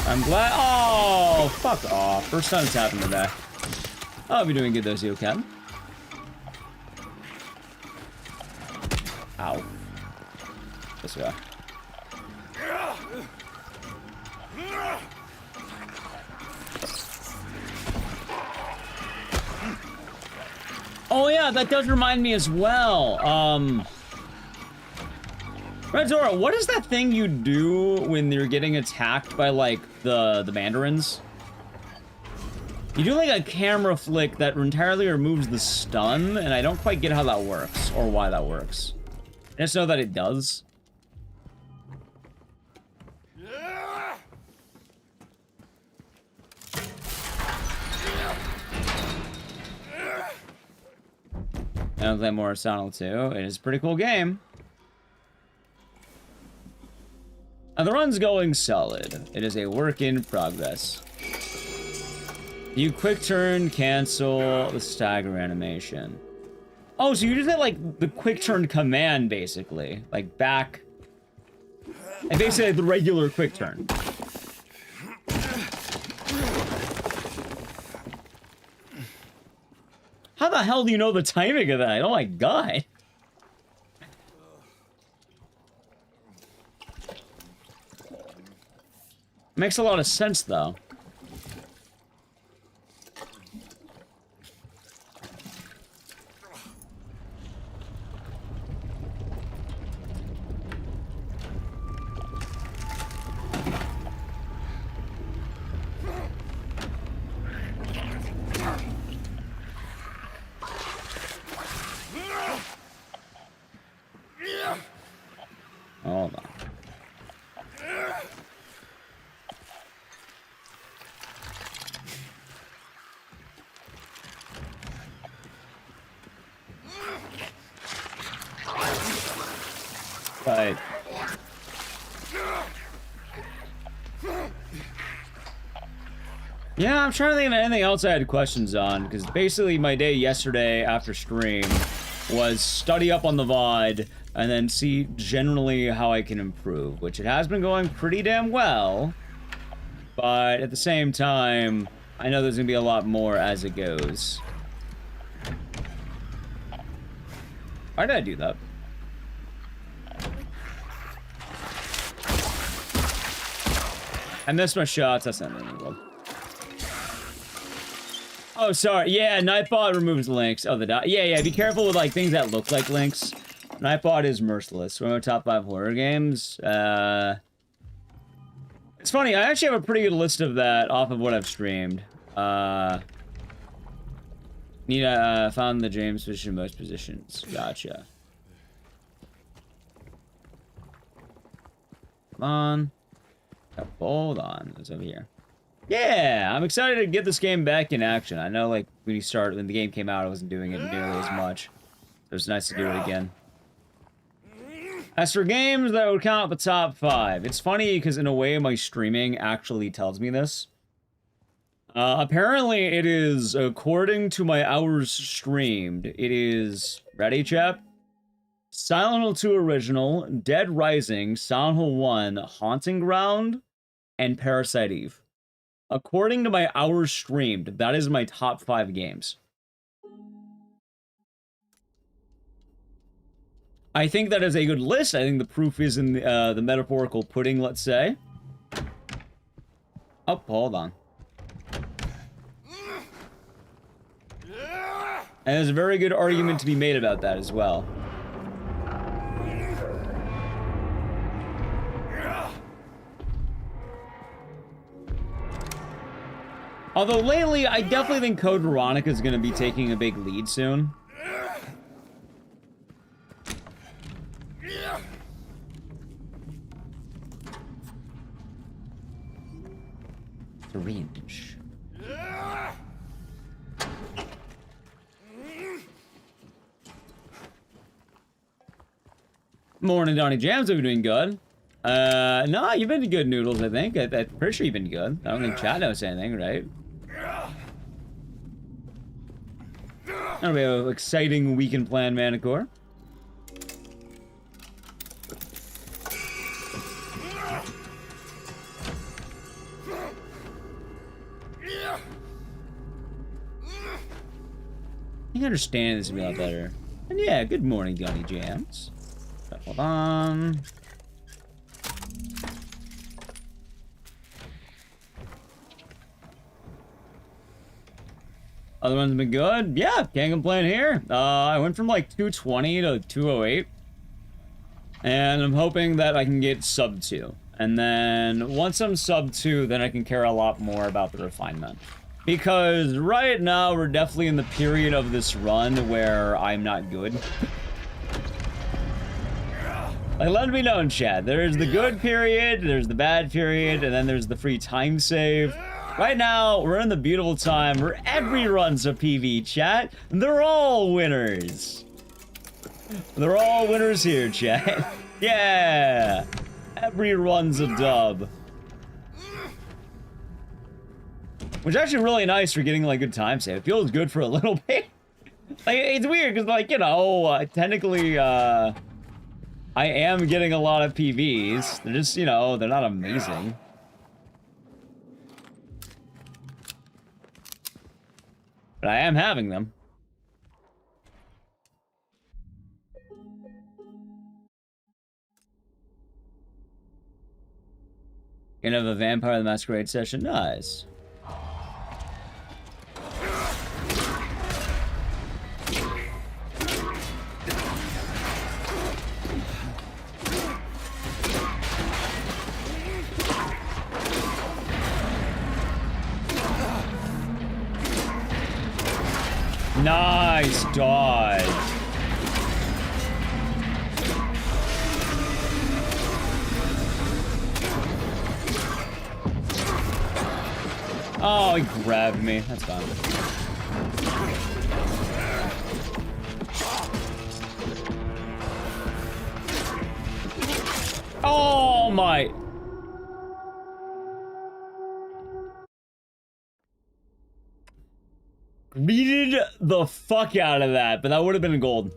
I'm glad. Oh, fuck off. First time it's happened today. I'll be doing good though, Ken. Ow. This way. Oh yeah, that does remind me as well. Red Zora, what is that thing you do when you're getting attacked by, like, the mandarins? You do, like, a camera flick that entirely removes the stun, and I don't quite get how that works, or why that works. I just know that it does. I don't play more Horizontal 2. It is a pretty cool game. And the run's going solid. It is a work in progress. You quick turn, cancel the stagger animation. Oh, so you just had like the quick turn command basically. Like back. And basically the regular quick turn. How the hell do you know the timing of that? Oh my god. Makes a lot of sense though. Hold on. Right. Yeah, I'm trying to think of anything else I had questions on, because basically my day yesterday after stream was study up on the VOD and then see generally how I can improve, which it has been going pretty damn well, but at the same time, I know there's gonna be a lot more as it goes. Why did I do that? I missed my shots. That's not in the world. Oh, sorry. Yeah, Nightbot removes links. Oh, the dot. Yeah. Be careful with like things that look like links. Nightbot is merciless. One of our top 5 horror games. It's funny. I actually have a pretty good list of that off of what I've streamed. Found the James Fish in most positions. Gotcha. Come on. Hold on. It's over here. Yeah, I'm excited to get this game back in action. I know, like, when the game came out, I wasn't doing it nearly as much. So it's nice to do it again. As for games that would count the top 5, it's funny because in a way my streaming actually tells me this. Apparently it is, according to my hours streamed, it is, ready, chap? Silent Hill 2 Original, Dead Rising, Silent Hill 1, Haunting Ground, and Parasite Eve. According to my hours streamed, that is my top 5 games. I think that is a good list. I think the proof is in the metaphorical pudding, let's say. Oh, hold on. And there's a very good argument to be made about that as well. Although lately, I definitely think Code Veronica is going to be taking a big lead soon. Syringe. Morning, Donnie Jams. Are we doing good? No, you've been good, Noodles, I think. I'm pretty sure you've been good. I don't think chat knows anything, right? That'll be an exciting weekend plan, Manicore. You understand this would be a lot better. And yeah, good morning, Donnie Jams. Hold on. Other ones been good? Yeah, can't complain here. I went from like 220 to 208. And I'm hoping that I can get sub 2. And then once I'm sub 2, then I can care a lot more about the refinement. Because right now we're definitely in the period of this run where I'm not good. Like, let me know in chat. There's the good period, there's the bad period, and then there's the free time save. Right now, we're in the beautiful time where every run's a PV, chat. They're all winners. They're all winners here, chat. Yeah! Every run's a dub. Which is actually really nice for getting, like, good time save. It feels good for a little bit. Like, it's weird, because, like, you know, technically, I am getting a lot of PVs. They're just, you know, they're not amazing. But I am having them. Gonna have a Vampire the Masquerade session. Nice. Nice dodge. Oh, he grabbed me. That's fine. Oh my. Greeted the fuck out of that, but that would have been gold.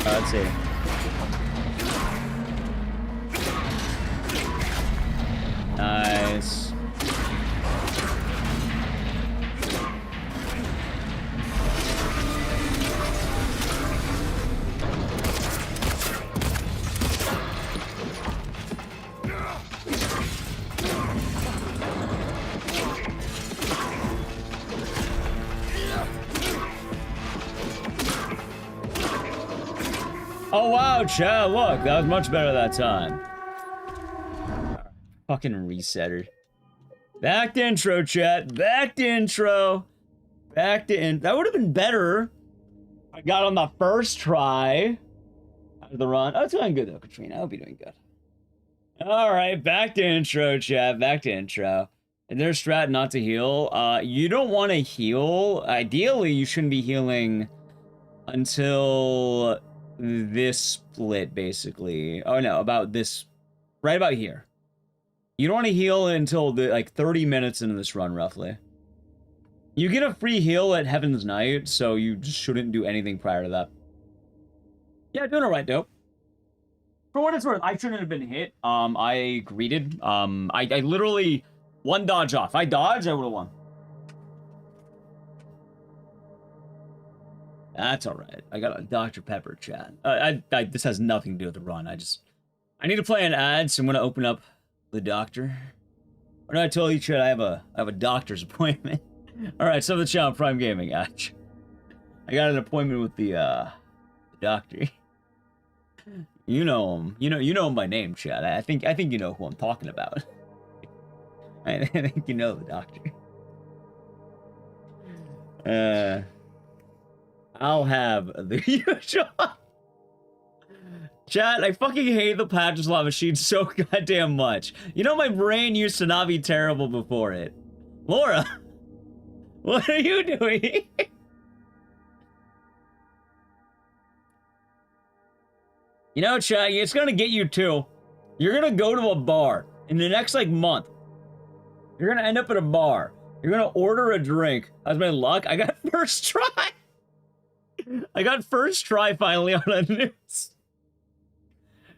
Let's see. Nice. Oh wow, chat, look, that was much better that time. Fucking resetter. Back to intro, chat. Back to intro. Back to in. That would have been better. I got on the first try. Out of the run. Oh, it's going good though, Katrina. I hope you're doing good. Alright, back to intro, chat. Back to intro. And there's strat not to heal. You don't want to heal. Ideally, you shouldn't be healing until this split, basically. Oh no, about this, right about here. You don't want to heal until the, like 30 minutes into this run, roughly. You get a free heal at Heaven's Night, so you just shouldn't do anything prior to that. Yeah, doing alright, dope. For what it's worth, I shouldn't have been hit. I greeted. I literally one dodge off. If I dodged, I would have won. That's alright. I got a Dr. Pepper chat. This has nothing to do with the run. I need to play an ad, so I'm gonna open up the doctor. When I told you, chat, I have a doctor's appointment. Alright, so the channel Prime Gaming. I got an appointment with the doctor. You know him. You know him by name, chat. I think you know who I'm talking about. I think you know the doctor. I'll have the usual. Chat, I fucking hate the patch slot machine so goddamn much. You know my brain used to not be terrible before it. Laura, what are you doing? You know, chat, it's gonna get you too. You're gonna go to a bar in the next, like, month. You're gonna end up at a bar. You're gonna order a drink. How's my luck? I got first try. I got first try finally on a news.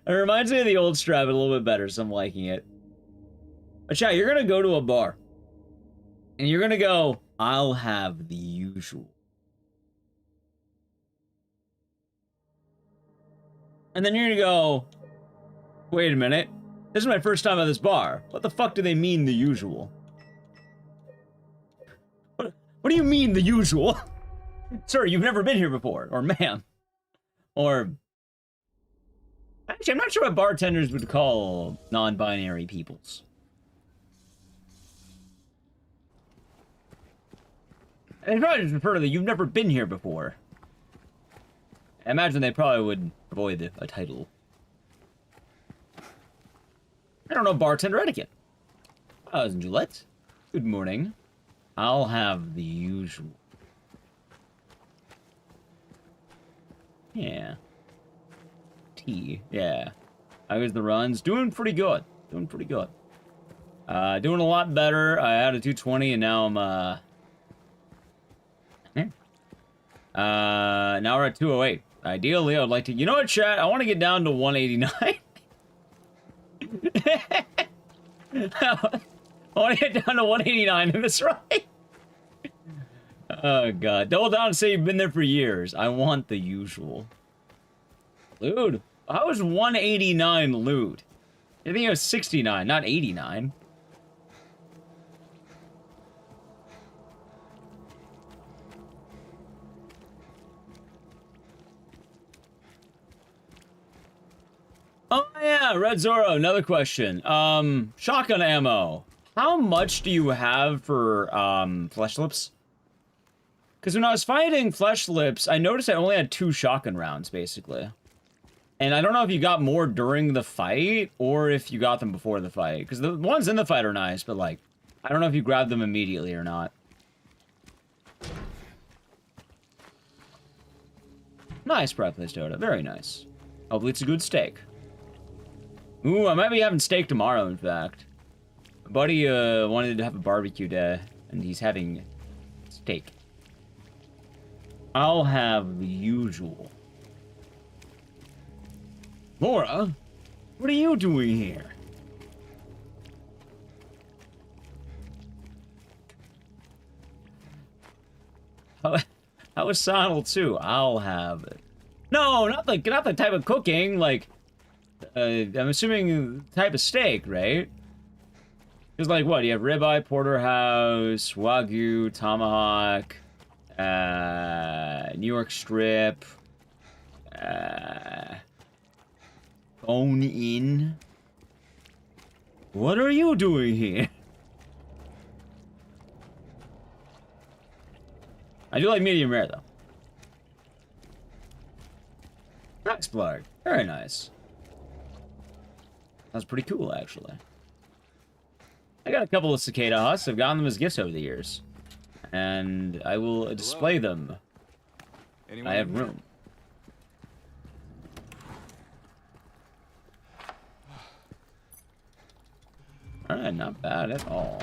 It reminds me of the old strat, but a little bit better, so I'm liking it. But chat, you're gonna go to a bar. And you're gonna go, I'll have the usual. And then you're gonna go, wait a minute. This is my first time at this bar. What the fuck do they mean, the usual? What do you mean, the usual? Sir, you've never been here before. Or ma'am. Or... Actually, I'm not sure what bartenders would call non-binary peoples. They probably just refer to the "you've never been here before." I imagine they probably would avoid a title. I don't know bartender etiquette. And Gillette, good morning. I'll have the usual. Yeah. Tea, yeah. How goes the runs? Doing pretty good. Doing pretty good. Doing a lot better. I had a 220 and now I'm, now we're at 208. Ideally, I would like to... You know what, chat? I want to get down to 189. I want to get down to 189 in this ride. Oh, God. Double down and say you've been there for years. I want the usual. Lewd. How was 189 lewd? I think it was 69, not 89. Oh yeah, Red Zoro, another question. Shotgun ammo. How much do you have for, Flesh Lips? Because when I was fighting Flesh Lips, I noticed I only had 2 shotgun rounds, basically. And I don't know if you got more during the fight, or if you got them before the fight. Because the ones in the fight are nice, but, like, I don't know if you grabbed them immediately or not. Nice, Breathless Dota. Very nice. Hopefully it's a good steak. Ooh, I might be having steak tomorrow, in fact. My buddy, wanted to have a barbecue day, and he's having steak. I'll have the usual. Laura, what are you doing here? How was Sonal too? I'll have it. No, not the type of cooking, like... I'm assuming the type of steak, right? Because, like, what? You have ribeye, porterhouse, wagyu, tomahawk, New York strip, bone in. What are you doing here? I do like medium rare, though. Nice, Blarg. Very nice. That's pretty cool, actually. I got a couple of cicada huts. I've gotten them as gifts over the years. And I will display them. I have room. Alright, not bad at all.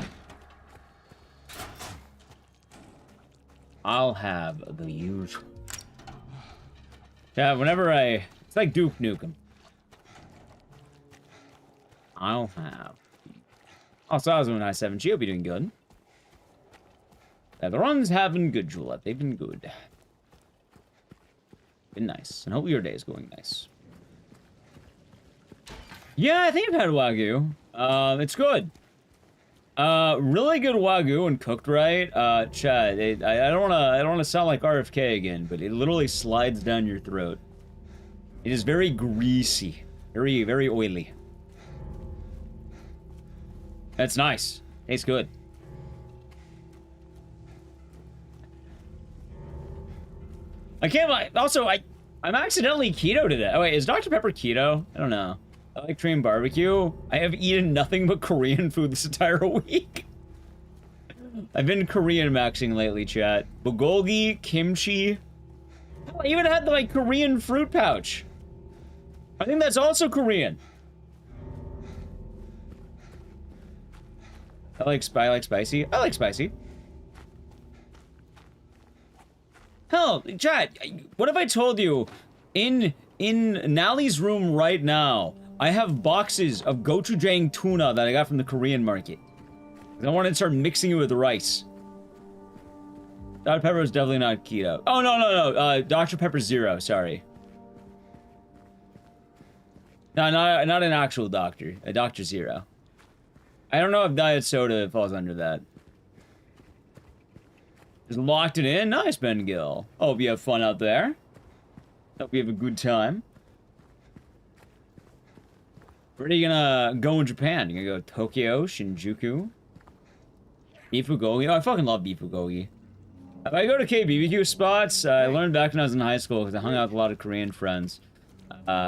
I'll have the usual. Yeah, whenever it's like Duke Nukem. I'll have. Also, I was doing I7G. Hope you're doing good. Yeah, the runs have been good, Julep. They've been good. Been nice. And hope your day is going nice. Yeah, I think I've had Wagyu. It's good. Really good Wagyu when cooked right. Chad, I don't wanna sound like RFK again, but it literally slides down your throat. It is very greasy. Very, very oily. That's nice. Tastes good. I can't lie. Also, I'm accidentally keto today. Oh wait, is Dr. Pepper keto? I don't know. I like Korean barbecue. I have eaten nothing but Korean food this entire week. I've been Korean maxing lately, chat. Bulgogi, kimchi. I even had my Korean fruit pouch. I think that's also Korean. I like spicy. I like spicy. Hell, chat, what if I told you, in Nally's room right now, I have boxes of gochujang tuna that I got from the Korean market. I wanted to start mixing it with rice. Dr. Pepper is definitely not keto. Oh, no. Dr. Pepper Zero, sorry. No, not an actual doctor. A Dr. Zero. I don't know if diet soda falls under that. Just locked it in? Nice, Ben Gill. Hope you have fun out there. Hope you have a good time. Where are you gonna go in Japan? You gonna go Tokyo, Shinjuku? Beef bulgogi? Oh, I fucking love beef bulgogi. If I go to KBBQ spots, I learned back when I was in high school because I hung out with a lot of Korean friends.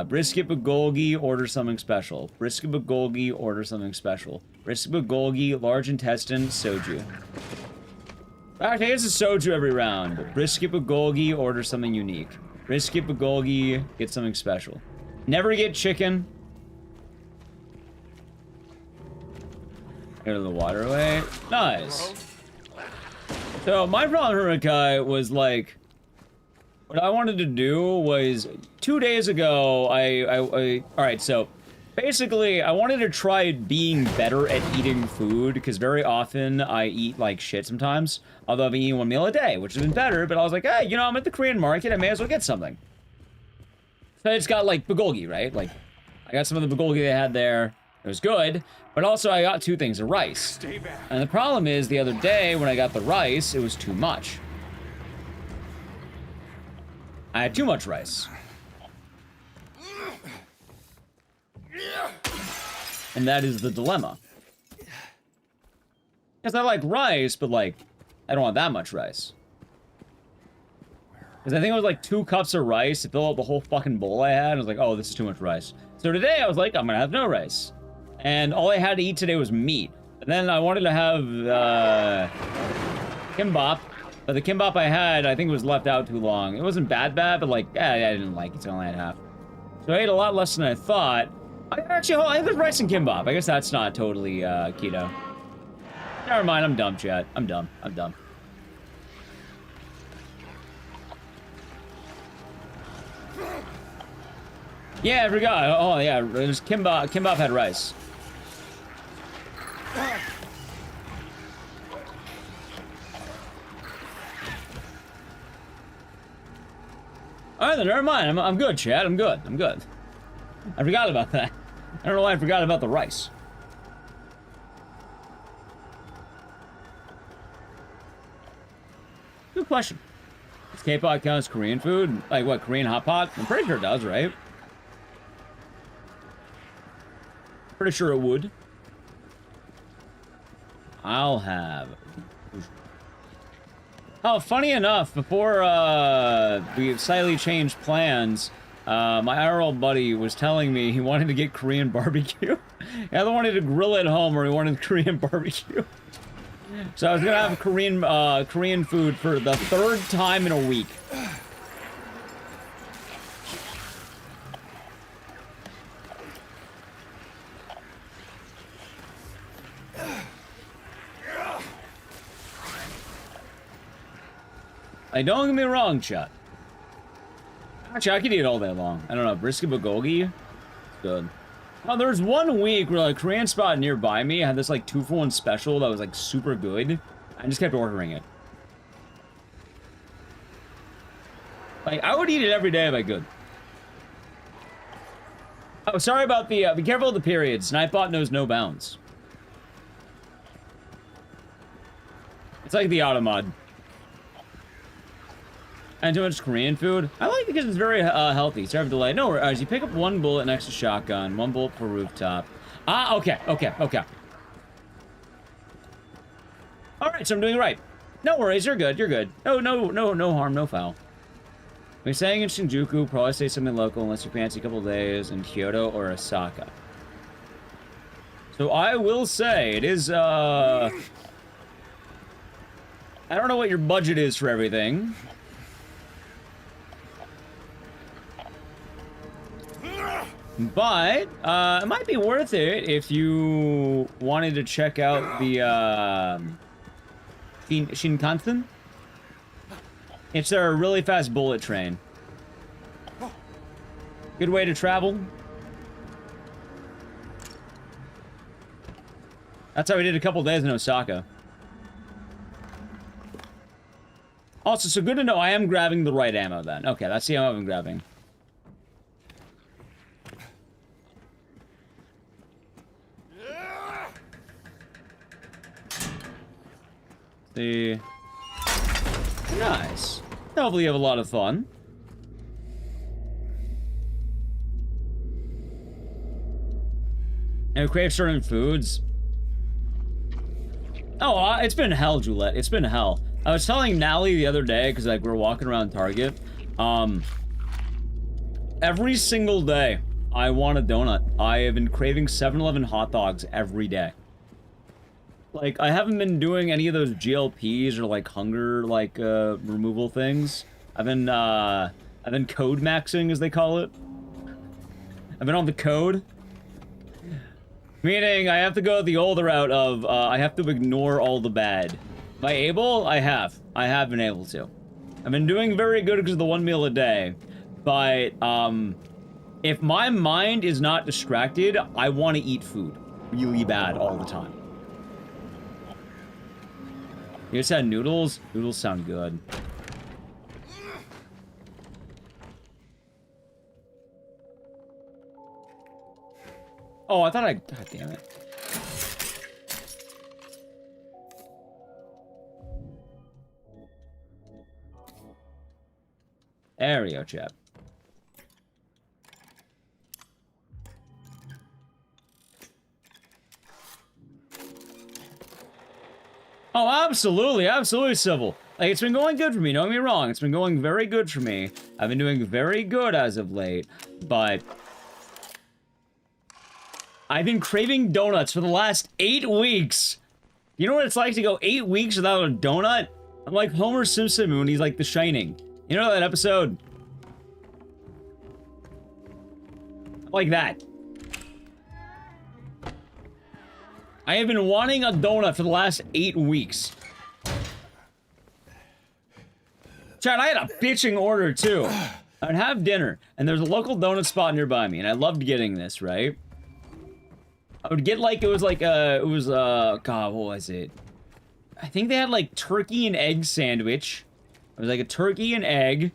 Brisket bulgogi, order something special. Brisket bulgogi, order something special. Brisket bulgogi, large intestine, soju. In fact, I guess it's soju every round. But brisket bulgogi, order something unique. Brisket bulgogi, get something special. Never get chicken. Go to the waterway. Nice. So my problem, Hurakai, was like, what I wanted to do was 2 days ago. All right. So basically, I wanted to try being better at eating food because very often I eat like shit sometimes. Although I've been eating 1 meal a day, which has been better. But I was like, hey, you know, I'm at the Korean market. I may as well get something. So I just got like bulgogi, right? Like, I got some of the bulgogi they had there. It was good, but also I got 2 things of rice. Stay back. And the problem is, the other day when I got the rice, it was too much. I had too much rice. And that is the dilemma. Because I like rice, but like, I don't want that much rice. Because I think it was like 2 cups of rice to fill up the whole fucking bowl I had. I was like, oh, this is too much rice. So today I was like, I'm gonna have no rice. And all I had to eat today was meat. And then I wanted to have kimbap. But the kimbap I had, I think, was left out too long. It wasn't bad, but like, I didn't like it, so I only had half. So I ate a lot less than I thought. I think there's rice and kimbap. I guess that's not totally keto. Never mind, I'm dumb, chat. I'm dumb. Yeah, I forgot. Oh, yeah, there's kimbap. Kimbap had rice. Alright then, never mind. I'm good, Chad. I'm good. I forgot about that. I don't know why I forgot about the rice. Good question. Does K-pop count as Korean food? Like what, Korean hot pot? I'm pretty sure it does, right? Pretty sure it would. I'll have... Oh, funny enough, before we slightly changed plans, my IRL buddy was telling me he wanted to get Korean barbecue. He either wanted to grill at home or he wanted Korean barbecue. So I was gonna have Korean food for the 3rd time in a week. Like, don't get me wrong, chat. Actually, I could eat it all day long. I don't know, brisket bulgogi? Good. Oh, there was 1 week where, like, a Korean spot nearby me had this, like, 2-for-1 special that was, like, super good. I just kept ordering it. Like, I would eat it every day if I could. Oh, sorry about the, be careful of the periods. Nightbot knows no bounds. It's like the auto mod. And too much Korean food. I like it because it's very healthy. Serve delay. No worries. You pick up 1 bullet next to shotgun, 1 bullet per rooftop. Ah, okay. All right, so I'm doing it right. No worries. You're good. No harm, no foul. We're staying in Shinjuku. Probably say something local unless you fancy a couple days in Kyoto or Osaka. So I will say it is. I don't know what your budget is for everything. But, it might be worth it if you wanted to check out the, Shinkansen. It's a really fast bullet train. Good way to travel. That's how we did a couple days in Osaka. Also, so good to know I am grabbing the right ammo then. Okay, that's the ammo I'm grabbing. See. Nice. Hopefully you have a lot of fun. And crave certain foods. Oh, it's been hell, Juliet. It's been hell. I was telling Nally the other day, because like we were walking around Target. Every single day, I want a donut. I have been craving 7-Eleven hot dogs every day. Like, I haven't been doing any of those GLPs or like hunger like removal things. I've been code maxing, as they call it. I've been on the code. Meaning, I have to go the old route of, I have to ignore all the bad. Am I able? I have. I have been able to. I've been doing very good because of the 1 meal a day. But, if my mind is not distracted, I want to eat food. Really bad all the time. You just had noodles? Noodles sound good. Oh, I thought I... God damn it. There we go, chap. Oh, absolutely, absolutely civil. Like, it's been going good for me, don't get me wrong. It's been going very good for me. I've been doing very good as of late, but... I've been craving donuts for the last 8 weeks. You know what it's like to go 8 weeks without a donut? I'm like Homer Simpson when he's like The Shining. You know that episode? Like that. I have been wanting a donut for the last 8 weeks. Chad, I had a bitching order too. I would have dinner, and there's a local donut spot nearby me, and I loved getting this, right? I would get like, God, what was it? I think they had like turkey and egg sandwich. It was like a turkey and egg.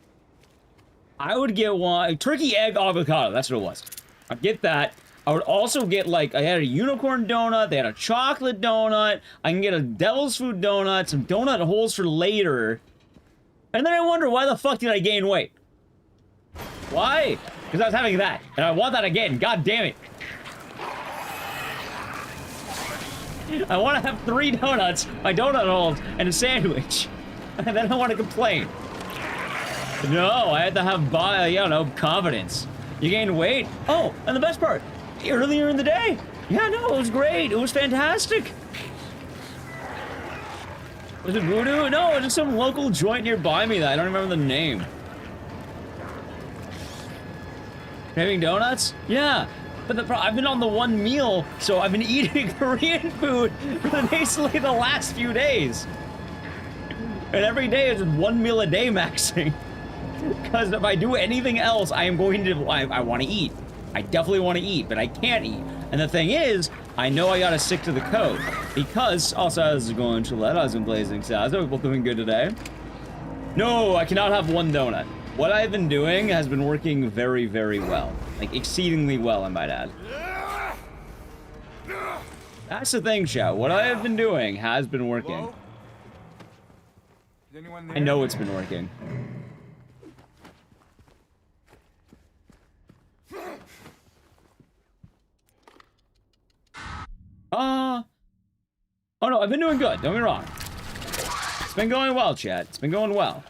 I would get one, turkey, egg, avocado, that's what it was. I'd get that. I would also get like, I had a unicorn donut, they had a chocolate donut, I can get a devil's food donut, some donut holes for later. And then I wonder, why the fuck did I gain weight? Why? Because I was having that, and I want that again, god damn it. I want to have 3 donuts, my donut holes, and a sandwich. And then I want to complain. No, I had to have, you know, confidence. You gained weight? Oh, and the best part, earlier in the day. Yeah, no, it was great. It was fantastic. Was it Voodoo? No, it was just some local joint nearby me that I don't remember the name. Craving donuts? Yeah. But I've been on the 1 meal, so I've been eating Korean food for basically the last few days. And every day is 1 meal a day maxing. Because if I do anything else, I am going to, I want to eat. I definitely want to eat, but I can't eat. And the thing is, I know I gotta stick to the code. Because, also, how's it going, Chilette? How's it blazing? How's it both doing good today? No, I cannot have 1 donut. What I've been doing has been working very, very well. Like, exceedingly well, I might add. That's the thing, chat. What I have been doing has been working. Hello? Is anyone there? I know it's been working. Oh no, I've been doing good, don't get me wrong. It's been going well, chat. It's been going well.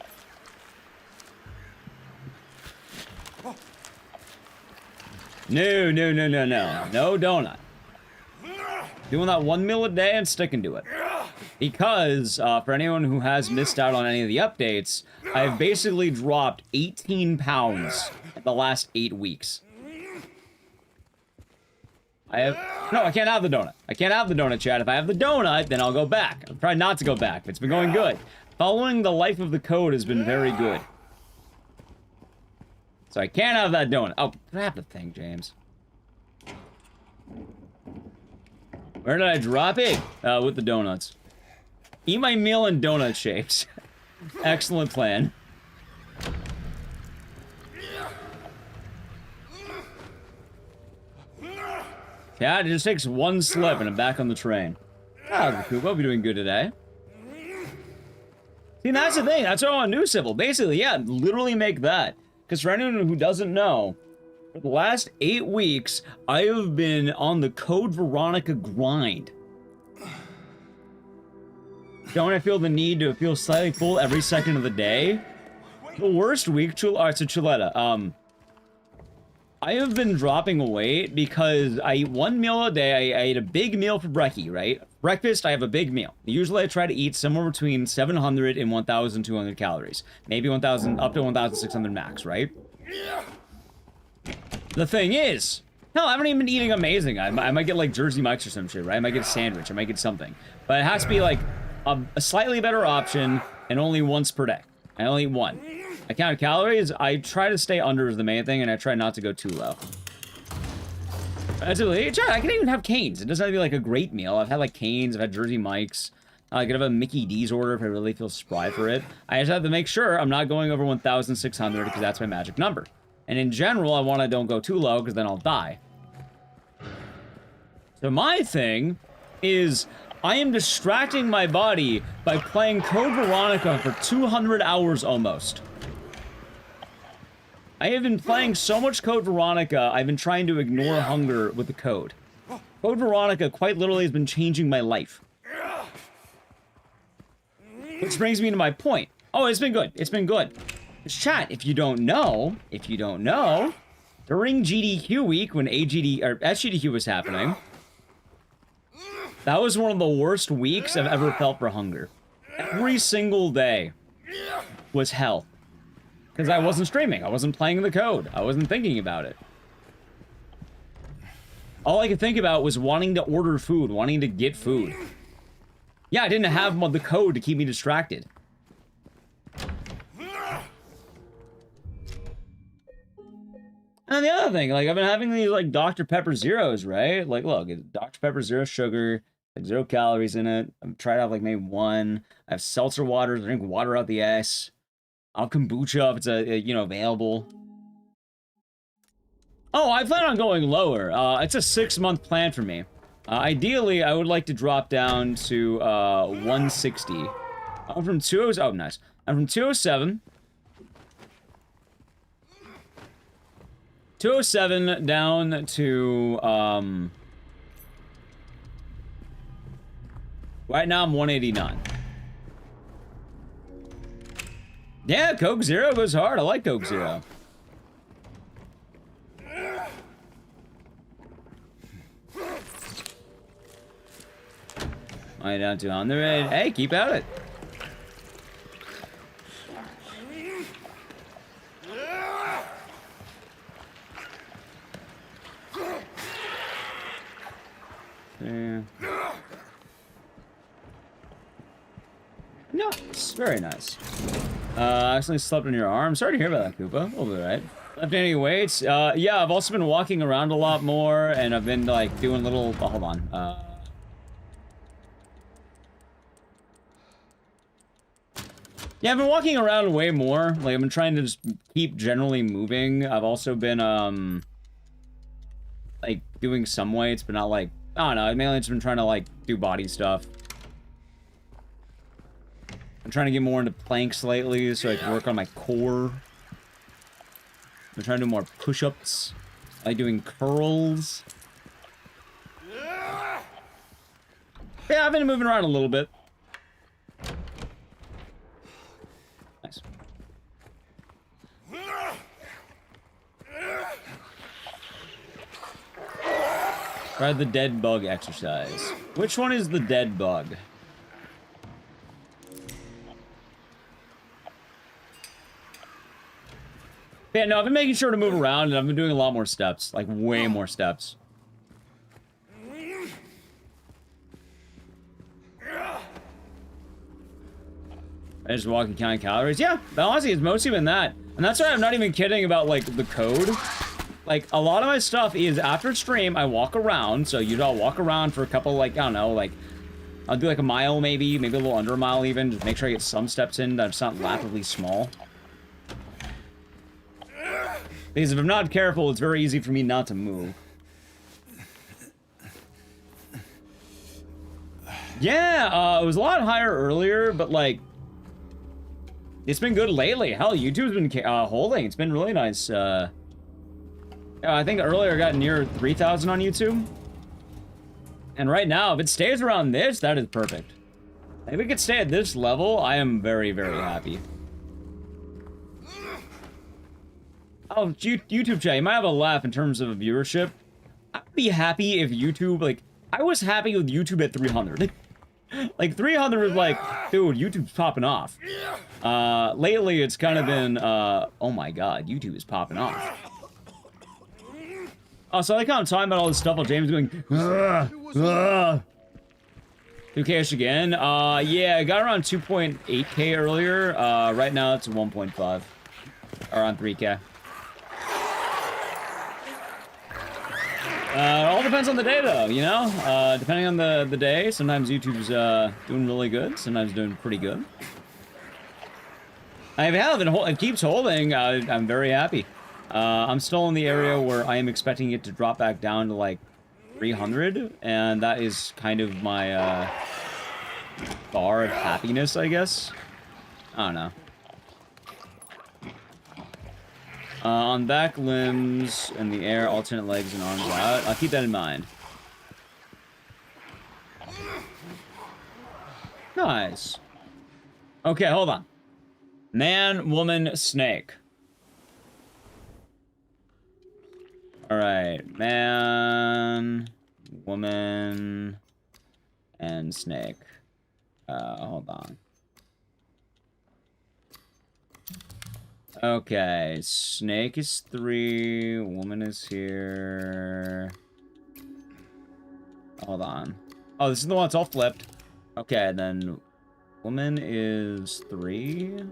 No, no, no, no, no. No donut. Doing that 1 meal a day and sticking to it. Because, for anyone who has missed out on any of the updates, I've basically dropped 18 pounds in the last 8 weeks. No, I can't have the donut. I can't have the donut, chat. If I have the donut, then I'll go back. I'll try not to go back. It's been going good. Following the life of the code has been very good. So I can't have that donut. Oh, grab the thing, James. Where did I drop it? With the donuts. Eat my meal in donut shapes. Excellent plan. Yeah, it just takes 1 slip and I'm back on the train. Ah, Coop, I'll be doing good today. See, that's the thing. That's what I want to do, Civil. Basically, yeah, literally make that. Because for anyone who doesn't know, For the last 8 weeks, I have been on the Code Veronica grind. Don't I feel the need to feel slightly full every second of the day? The worst week, alright, so Chuleta, I have been dropping weight because I eat 1 meal a day. I eat a big meal for brekkie, right? Breakfast, I have a big meal. Usually I try to eat somewhere between 700 and 1,200 calories. Maybe 1,000, up to 1,600 max, right? The thing is, hell, I haven't even been eating amazing. I might get like Jersey Mike's or some shit, right? I might get a sandwich, I might get something. But it has to be like a slightly better option and only once per day. I only eat 1. I count calories. I try to stay under is the main thing, and I try not to go too low. I can even have Cane's. It doesn't have to be like a great meal. I've had like Cane's. I've had Jersey Mike's. I could have a Mickey D's order if I really feel spry for it. I just have to make sure I'm not going over 1,600 because that's my magic number. And in general, I want to don't go too low because then I'll die. So my thing is I am distracting my body by playing Code Veronica for 200 hours almost. I have been playing so much Code Veronica, I've been trying to ignore hunger with the code. Code Veronica quite literally has been changing my life. Which brings me to my point. Oh, it's been good. It's been good. Chat, if you don't know, during GDQ week when SGDQ was happening, that was one of the worst weeks I've ever felt for hunger. Every single day was hell. Because I wasn't streaming. I wasn't playing the code. I wasn't thinking about it. All I could think about was wanting to order food, wanting to get food. Yeah, I didn't have the code to keep me distracted. And the other thing, like, I've been having these, like, Dr. Pepper Zeros, right? Like, look, it's Dr. Pepper Zero sugar, like, 0 calories in it. I've tried out, like, maybe 1. I have seltzer water, drink water out the ass. I'll kombucha if it's, you know, available. Oh, I plan on going lower. It's a 6-month plan for me. Ideally, I would like to drop down to, 160. I'm from 207. Oh, nice. I'm from 207. 207 down to, right now I'm 189. Yeah, Coke Zero goes hard. I like Coke Zero. I down to 100. Hey, keep at it. Yeah. Nice, very nice. I accidentally slept on your arm. Sorry to hear about that, Koopa. We'll be right. Left any weights? Yeah, I've also been walking around a lot more, and I've been, like, doing little... Oh, hold on. Yeah, I've been walking around way more. Like, I've been trying to just keep generally moving. I've also been, like, doing some weights, but not, like... I don't know, I've mainly just been trying to, like, do body stuff. I'm trying to get more into planks lately, so I can work on my core. I'm trying to do more push-ups. I like doing curls. Yeah, I've been moving around a little bit. Nice. Try the dead bug exercise. Which one is the dead bug? Yeah, no, I've been making sure to move around, and I've been doing a lot more steps. Like, way more steps. I just walk and count calories. Yeah, but honestly, it's mostly been that. And that's why I'm not even kidding about, like, the code. Like, a lot of my stuff is after stream, I walk around. So usually I'll walk around for a couple, like, I don't know, like, I'll do like a mile maybe a little under a mile even, just make sure I get some steps in that's not laughably small. Because if I'm not careful, it's very easy for me not to move. Yeah, it was a lot higher earlier, but like, it's been good lately. Hell, YouTube's been holding. It's been really nice. I think earlier I got near 3,000 on YouTube. And right now, if it stays around this, that is perfect. If it could stay at this level, I am very, very happy. Oh, YouTube chat, you might have a laugh in terms of viewership. I'd be happy if YouTube, like, I was happy with YouTube at 300. Like, 300 was like, dude, YouTube's popping off. Lately, it's kind of been, oh my god, YouTube is popping off. Oh, so I like how I'm talking about all this stuff while James is going, 2K-ish again? Yeah, I got around 2.8K earlier. Right now, it's 1.5. Around 3K. It all depends on the day, though, you know? Depending on the day, sometimes YouTube's doing really good, sometimes doing pretty good. It keeps holding. I'm very happy. I'm still in the area where I am expecting it to drop back down to, like, 300, and that is kind of my bar of happiness, I guess. I don't know. On back limbs in the air, alternate legs and arms out. I'll keep that in mind. Nice. Okay, hold on. Man, woman, snake. Alright, man, woman, and snake. Hold on. Okay, snake is 3, woman is here. Hold on. Oh, this is the one that's all flipped. Okay, then woman is 3.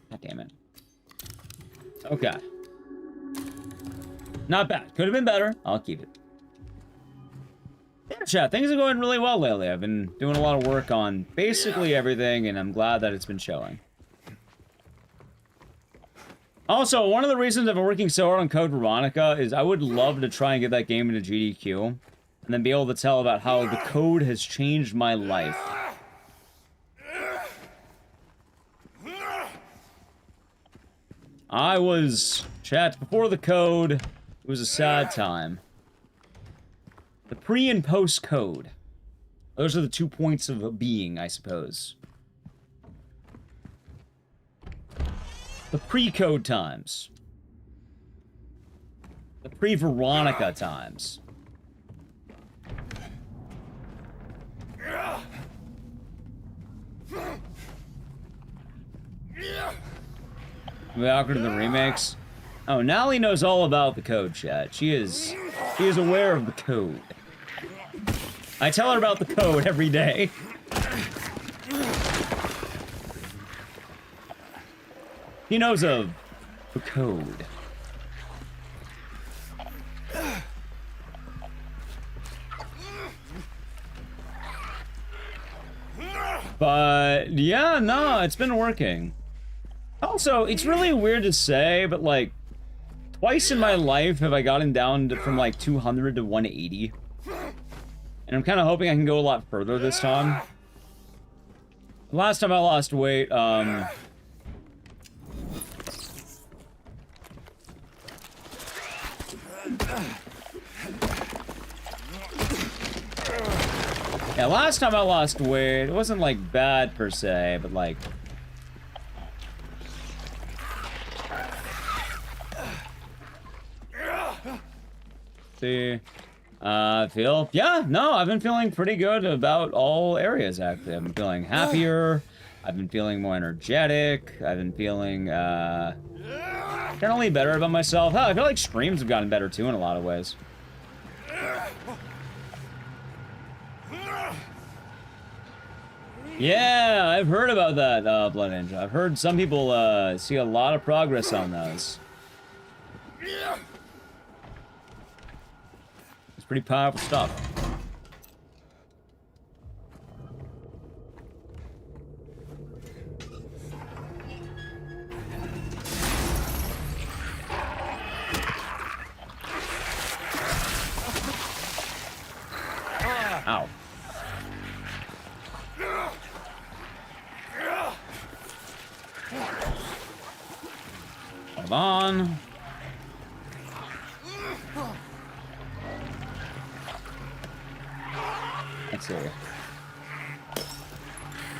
God damn it. Okay. Not bad. Could have been better. I'll keep it. Yeah, chat, things are going really well lately. I've been doing a lot of work on basically everything, and I'm glad that it's been showing. Also, one of the reasons I've been working so hard on Code Veronica is I would love to try and get that game into GDQ, and then be able to tell about how the code has changed my life. I was, chat, before the code, it was a sad time. The pre and post code. Those are the 2 points of being, I suppose. The pre-code times. The pre-Veronica times. We awkward in the remakes. Oh, Nally knows all about the code, chat. She is aware of the code. I tell her about the code every day. He knows of the code. But yeah, no, it's been working. Also, it's really weird to say, but like, twice in my life have I gotten down from like 200 to 180. And I'm kind of hoping I can go a lot further this time. Last time I lost weight, yeah, last time I lost weight, it wasn't like bad per se, but like, see, I've been feeling pretty good about all areas, actually. I've been feeling happier, I've been feeling more energetic, I've been feeling, generally better about myself. Hell, I feel like streams have gotten better, too, in a lot of ways. Yeah, I've heard about that, Blood Angel. I've heard some people, see a lot of progress on those. Pretty powerful stuff. Ow. Drive on. Let's see.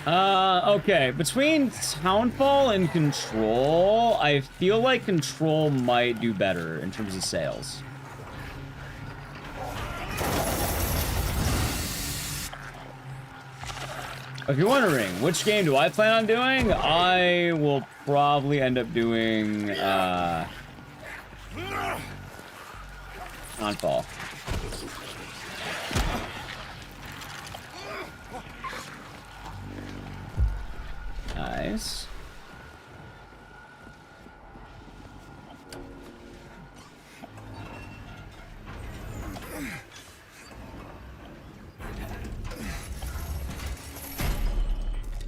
Okay. Between Townfall and Control, I feel like Control might do better in terms of sales. If you're wondering, which game do I plan on doing? I will probably end up doing, Townfall. Nice.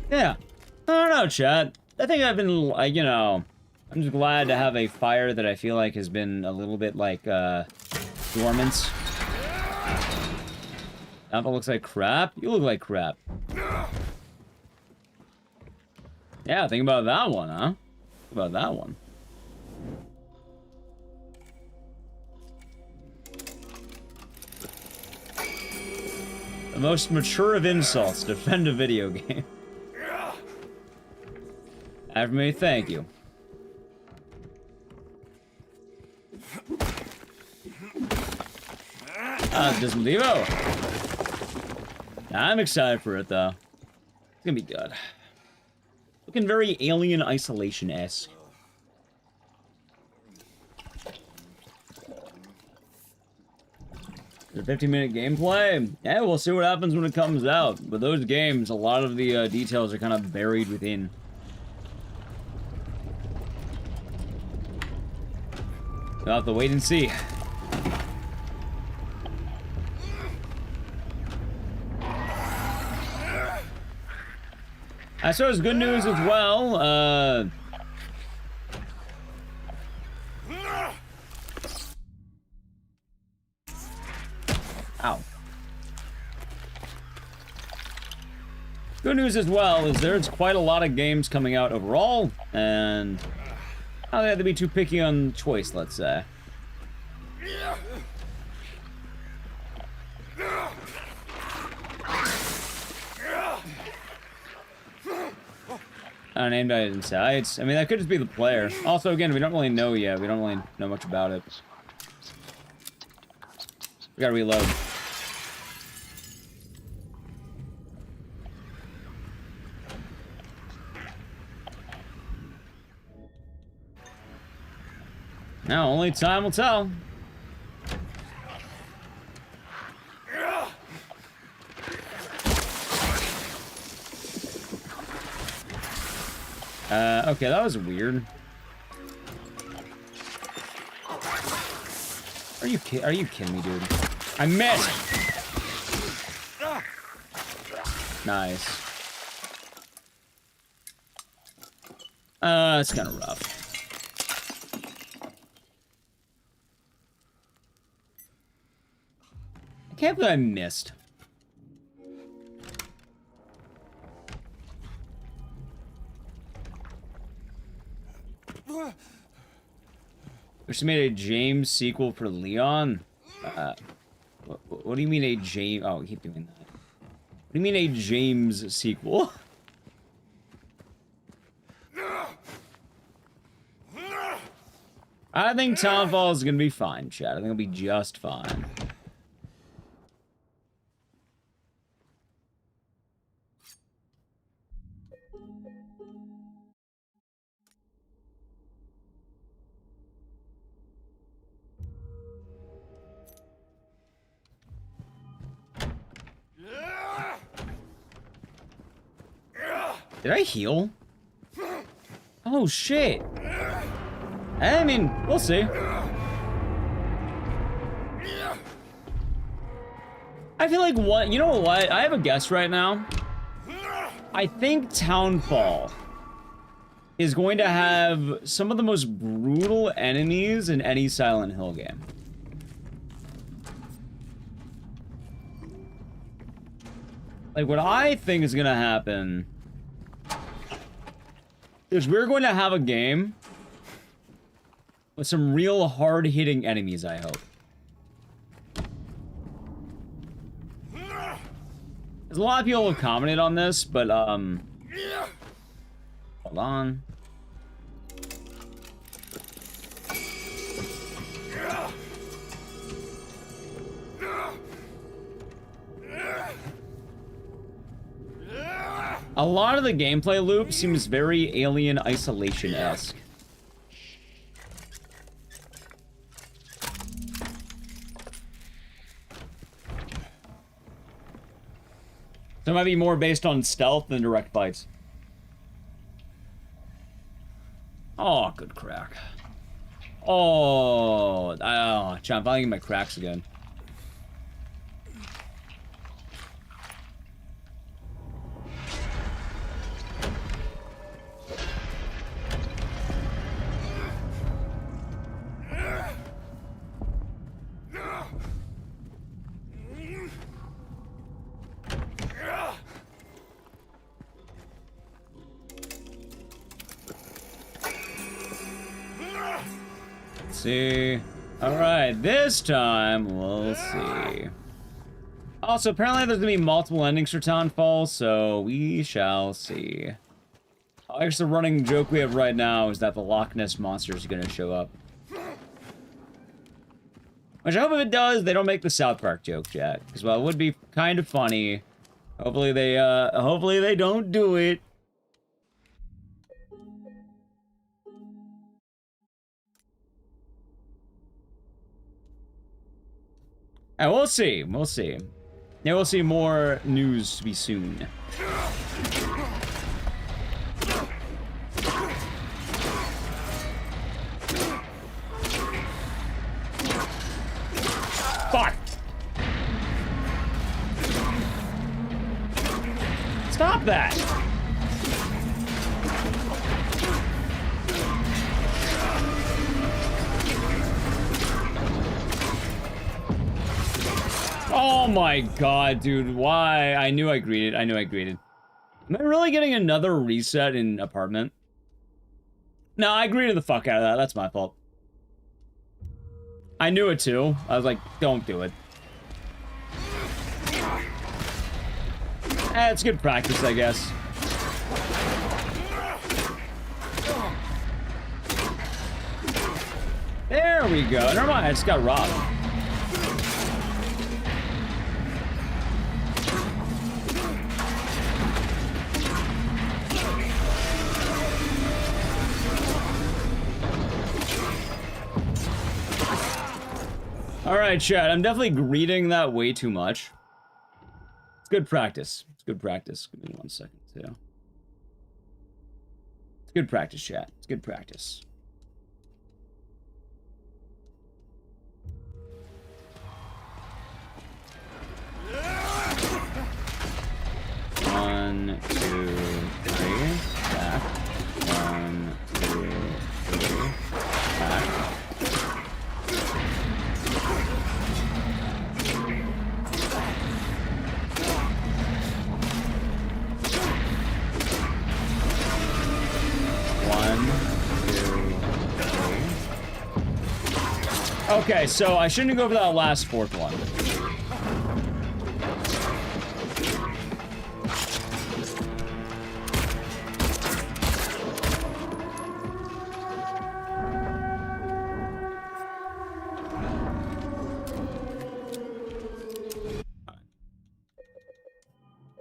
Yeah. I don't know, chat. I think I've been, like, you know, I'm just glad to have a fire that I feel like has been a little bit, like, dormant. Apple looks like crap. You look like crap. Yeah, think about that one, huh? Think about that one. The most mature of insults, defend a video game. After me, thank you. Dismodivo. I'm excited for it, though. It's gonna be good. Looking very Alien Isolation-esque. The 15-minute gameplay? Yeah, we'll see what happens when it comes out. But those games, a lot of the details are kind of buried within. We'll have to wait and see. I saw good news as well. Ow. Good news as well is there's quite a lot of games coming out overall, and I don't have to be too picky on choice, let's say. Named Insights. I mean, that could just be the player. Also, again, we don't really know yet. We don't really know much about it. We gotta reload. Now, only time will tell. Okay, that was weird. Are you kidding me, dude? I missed! Nice. It's kind of rough. I can't believe I missed. She made a James sequel for Leon? What do you mean a James? Oh, keep doing that. What do you mean a James sequel? I think Townfall is gonna be fine, chat. I think it'll be just fine. Did I heal? Oh, shit. I mean, we'll see. I feel like what? You know what? I have a guess right now. I think Townfall is going to have some of the most brutal enemies in any Silent Hill game. Like, what I think is gonna happen is we're going to have a game With some real hard-hitting enemies, I hope. There's a lot of people who have commented on this, but, hold on. A lot of the gameplay loop seems very Alien Isolation-esque. So it might be more based on stealth than direct fights. Oh, good crack. Oh, John, I'm finally getting my cracks again. See. Alright, this time we'll see. Also, apparently there's gonna be multiple endings for Townfall, so we shall see. I guess the running joke we have right now is that the Loch Ness Monster is gonna show up. Which I hope if it does, they don't make the South Park joke yet. Because, well, it would be kind of funny. Hopefully they don't do it. And we'll see. We'll see. Yeah, we'll see more news to be soon. Fuck! Stop that! Oh my god, dude. Why? I knew I greeted. I knew I greeted. Am I really getting another reset in apartment? No, I greeted the fuck out of that. That's my fault. I knew it too. I was like, don't do it. It's good practice, I guess. There we go. Never mind, I just got robbed. Alright, chat. I'm definitely greeting that way too much. It's good practice. It's good practice. Give me 1 second, too. It's good practice, chat. It's good practice. One, two, three. Back. 1, 2, 3. Back. Okay, so I shouldn't go for that last fourth one.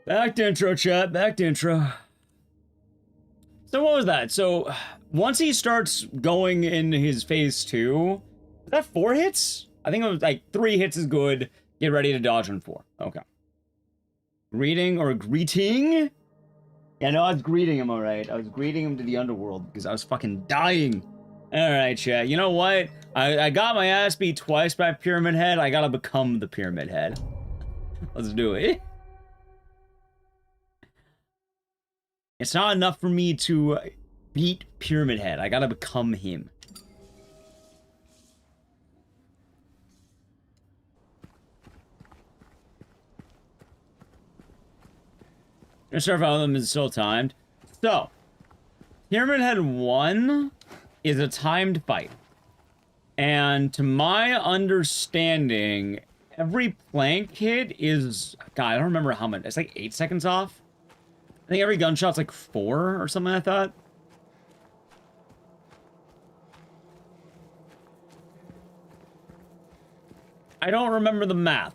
Back to intro, chat. Back to intro. So what was that? So once he starts going in his phase 2, is that 4 hits? I think it was like 3 hits is good. Get ready to dodge on 4. Okay. Greeting or greeting? Yeah, no, I was greeting him, alright. I was greeting him to the underworld because I was fucking dying. Alright, chat. You know what? I got my ass beat twice by Pyramid Head. I gotta become the Pyramid Head. Let's do it. It's not enough for me to beat Pyramid Head. I gotta become him. Gonna start following them is still timed. So, Pyramid Head 1 is a timed fight. And to my understanding, every plank hit is... God, I don't remember how much. It's like 8 seconds off. I think every gunshot's like 4 or something like that. I don't remember the math.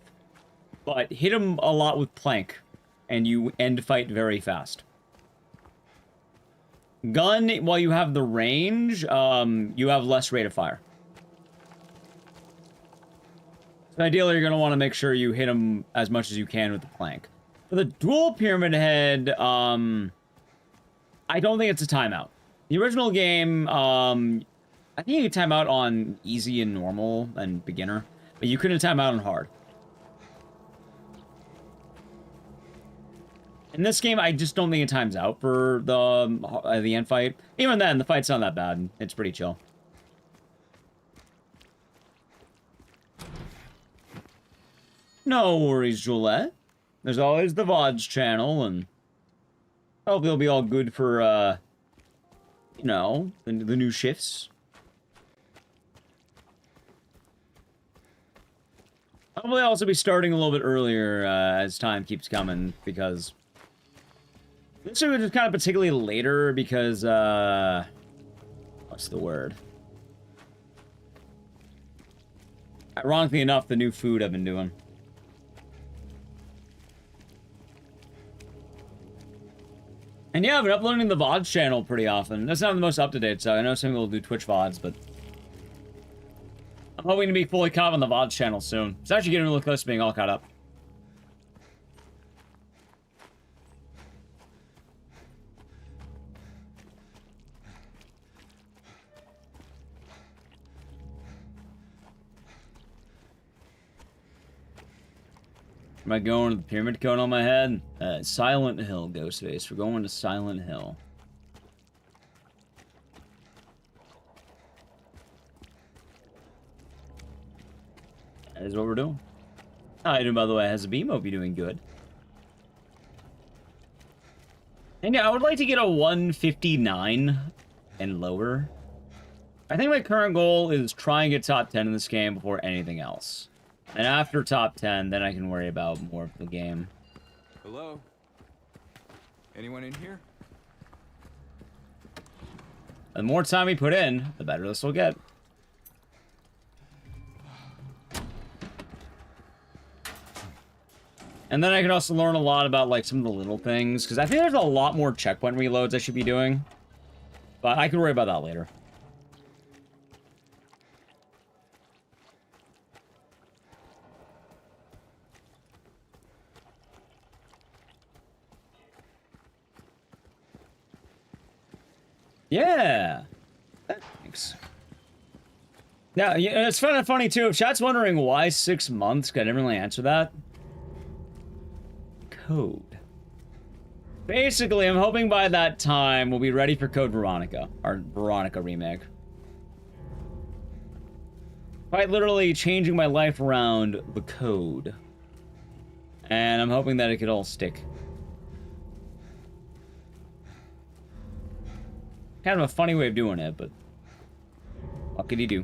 But hit him a lot with plank. And you end fight very fast. Gun, while you have the range, you have less rate of fire. So ideally, you're going to want to make sure you hit him as much as you can with the plank. For the dual pyramid head, I don't think it's a timeout. The original game, I think you could time out on easy and normal and beginner, but you couldn't time out on hard. In this game, I just don't think it times out for the end fight. Even then, the fight's not that bad. It's pretty chill. No worries, Juliet. There's always the VODs channel, and hopefully it'll be all good for, you know, the new shifts. Hopefully I'll also be starting a little bit earlier as time keeps coming, because this is kind of particularly later because, what's the word? Ironically enough, the new food I've been doing. And yeah, I've been uploading the VODs channel pretty often. That's not the most up-to-date, so I know some people will do Twitch VODs, but I'm hoping to be fully caught up on the VODs channel soon. It's actually getting really close to being all caught up. Am I going to the pyramid cone on my head? Silent Hill, Ghostface. We're going to Silent Hill. That is what we're doing. How you doing, by the way? Has a beam? Hope you're doing good. And yeah, I would like to get a 159 and lower. I think my current goal is try and get top 10 in this game before anything else. And after top 10, then I can worry about more of the game. Hello? Anyone in here? The more time we put in, the better this will get. And then I can also learn a lot about, like, some of the little things. Because I think there's a lot more checkpoint reloads I should be doing. But I can worry about that later. Yeah. Thanks. Now, yeah, it's kind of funny, too. If chat's wondering why 6 months, I didn't really answer that. Code. Basically, I'm hoping by that time we'll be ready for Code Veronica. Our Veronica remake. Quite literally changing my life around the code. And I'm hoping that it could all stick. Kind of a funny way of doing it, but what could he do?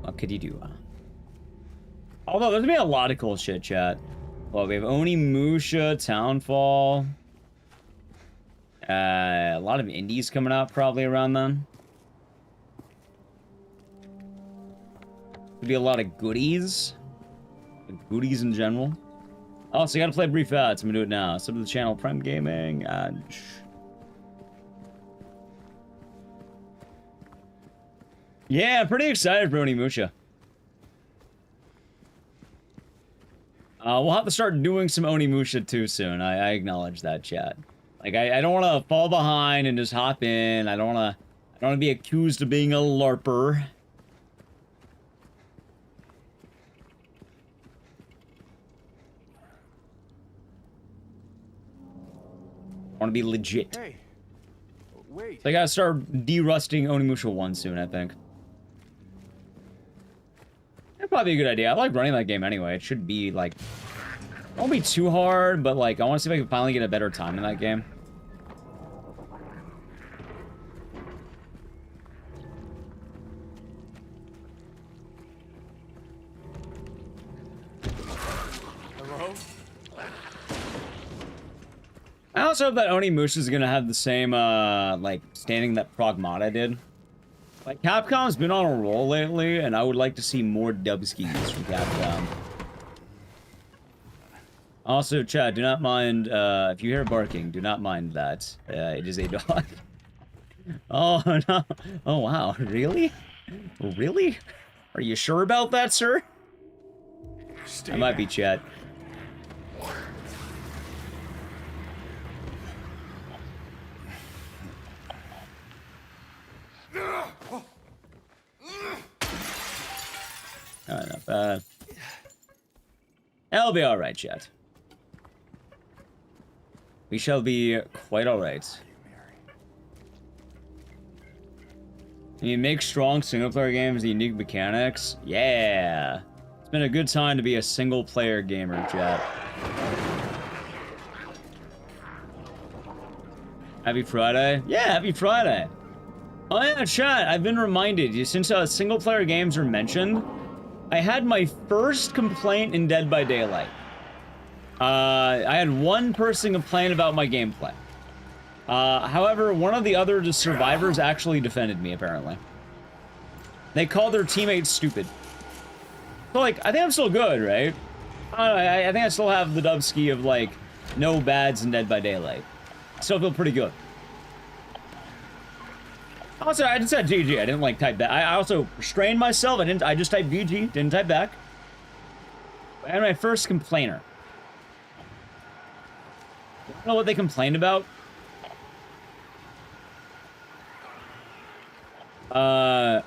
What could he do? Although there's gonna be a lot of cool shit, chat. Well, we have Onimusha, Townfall. A lot of indies coming out probably around then. Could be a lot of goodies. Goodies in general. Oh, so you gotta play Brief Ads. I'm gonna do it now. Sub to the channel, Prime Gaming. Yeah, I'm pretty excited for Onimusha. We'll have to start doing some Onimusha too soon. I acknowledge that, chat. Like, I don't want to fall behind and just hop in. I don't want to be accused of being a LARPer. I want to be legit. Hey, wait. So I gotta start de-rusting Onimusha 1 soon, I think. That'd be a good idea. I like running that game anyway. It should be, like... It won't be too hard, but, like, I want to see if I can finally get a better time in that game. Hello? I also hope that Onimusha is gonna have the same, like, standing that Pragmata did. Like, Capcom's been on a roll lately, and I would like to see more dubskis from Capcom. Also, chat, do not mind, if you hear barking, do not mind that. It is a dog. Oh, no. Oh, wow. Really? Really? Are you sure about that, sir? Stay I might be back. chat. Alright, not bad. I'll be alright, chat. We shall be quite alright. You make strong single-player games with unique mechanics? Yeah! It's been a good time to be a single-player gamer, chat. Happy Friday? Yeah, happy Friday! Oh yeah, chat, I've been reminded, since single-player games are mentioned, I had my first complaint in Dead by Daylight. I had one person complain about my gameplay. However, one of the other survivors actually defended me, apparently. They called their teammates stupid. So, like, I think I'm still good, right? I think I still have the dubski of, like, no bads in Dead by Daylight. Still feel pretty good. Also, I just said GG. I didn't, like, type that. I also restrained myself. I just typed GG. Didn't type back. I had my first complainer. I don't know what they complained about. For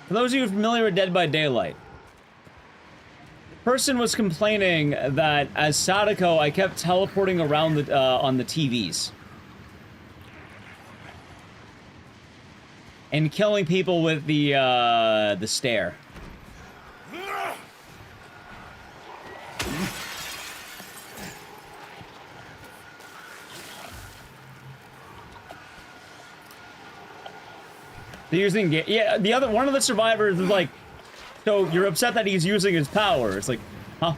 those of you familiar with Dead by Daylight, the person was complaining that as Sadako, I kept teleporting around the on the TVs and killing people with the stare. They're using, yeah, one of the survivors is like, so you're upset that he's using his power. It's like, huh?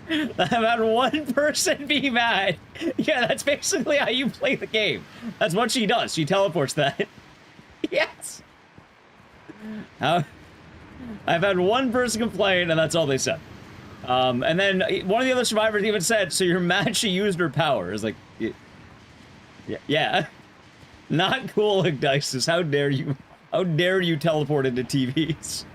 I've had one person be mad. Yeah, that's basically how you play the game. That's what she does. She teleports that. Yes. I've had one person complain, and that's all they said. And then one of the other survivors even said, so you're mad she used her power. It's like, yeah. Not cool, Ecdycis. How dare you? How dare you teleport into TVs?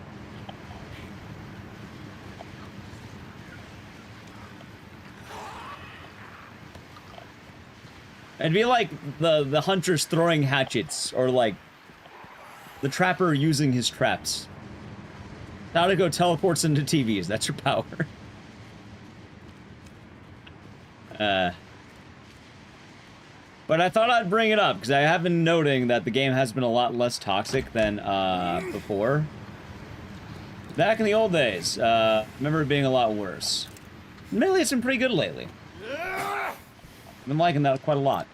It'd be like the hunters throwing hatchets, or like the trapper using his traps. Sadako teleports into TVs. That's your power. But I thought I'd bring it up, because I have been noting that the game has been a lot less toxic than, before. Back in the old days, I remember it being a lot worse. Admittedly, it's been pretty good lately. I've been liking that quite a lot.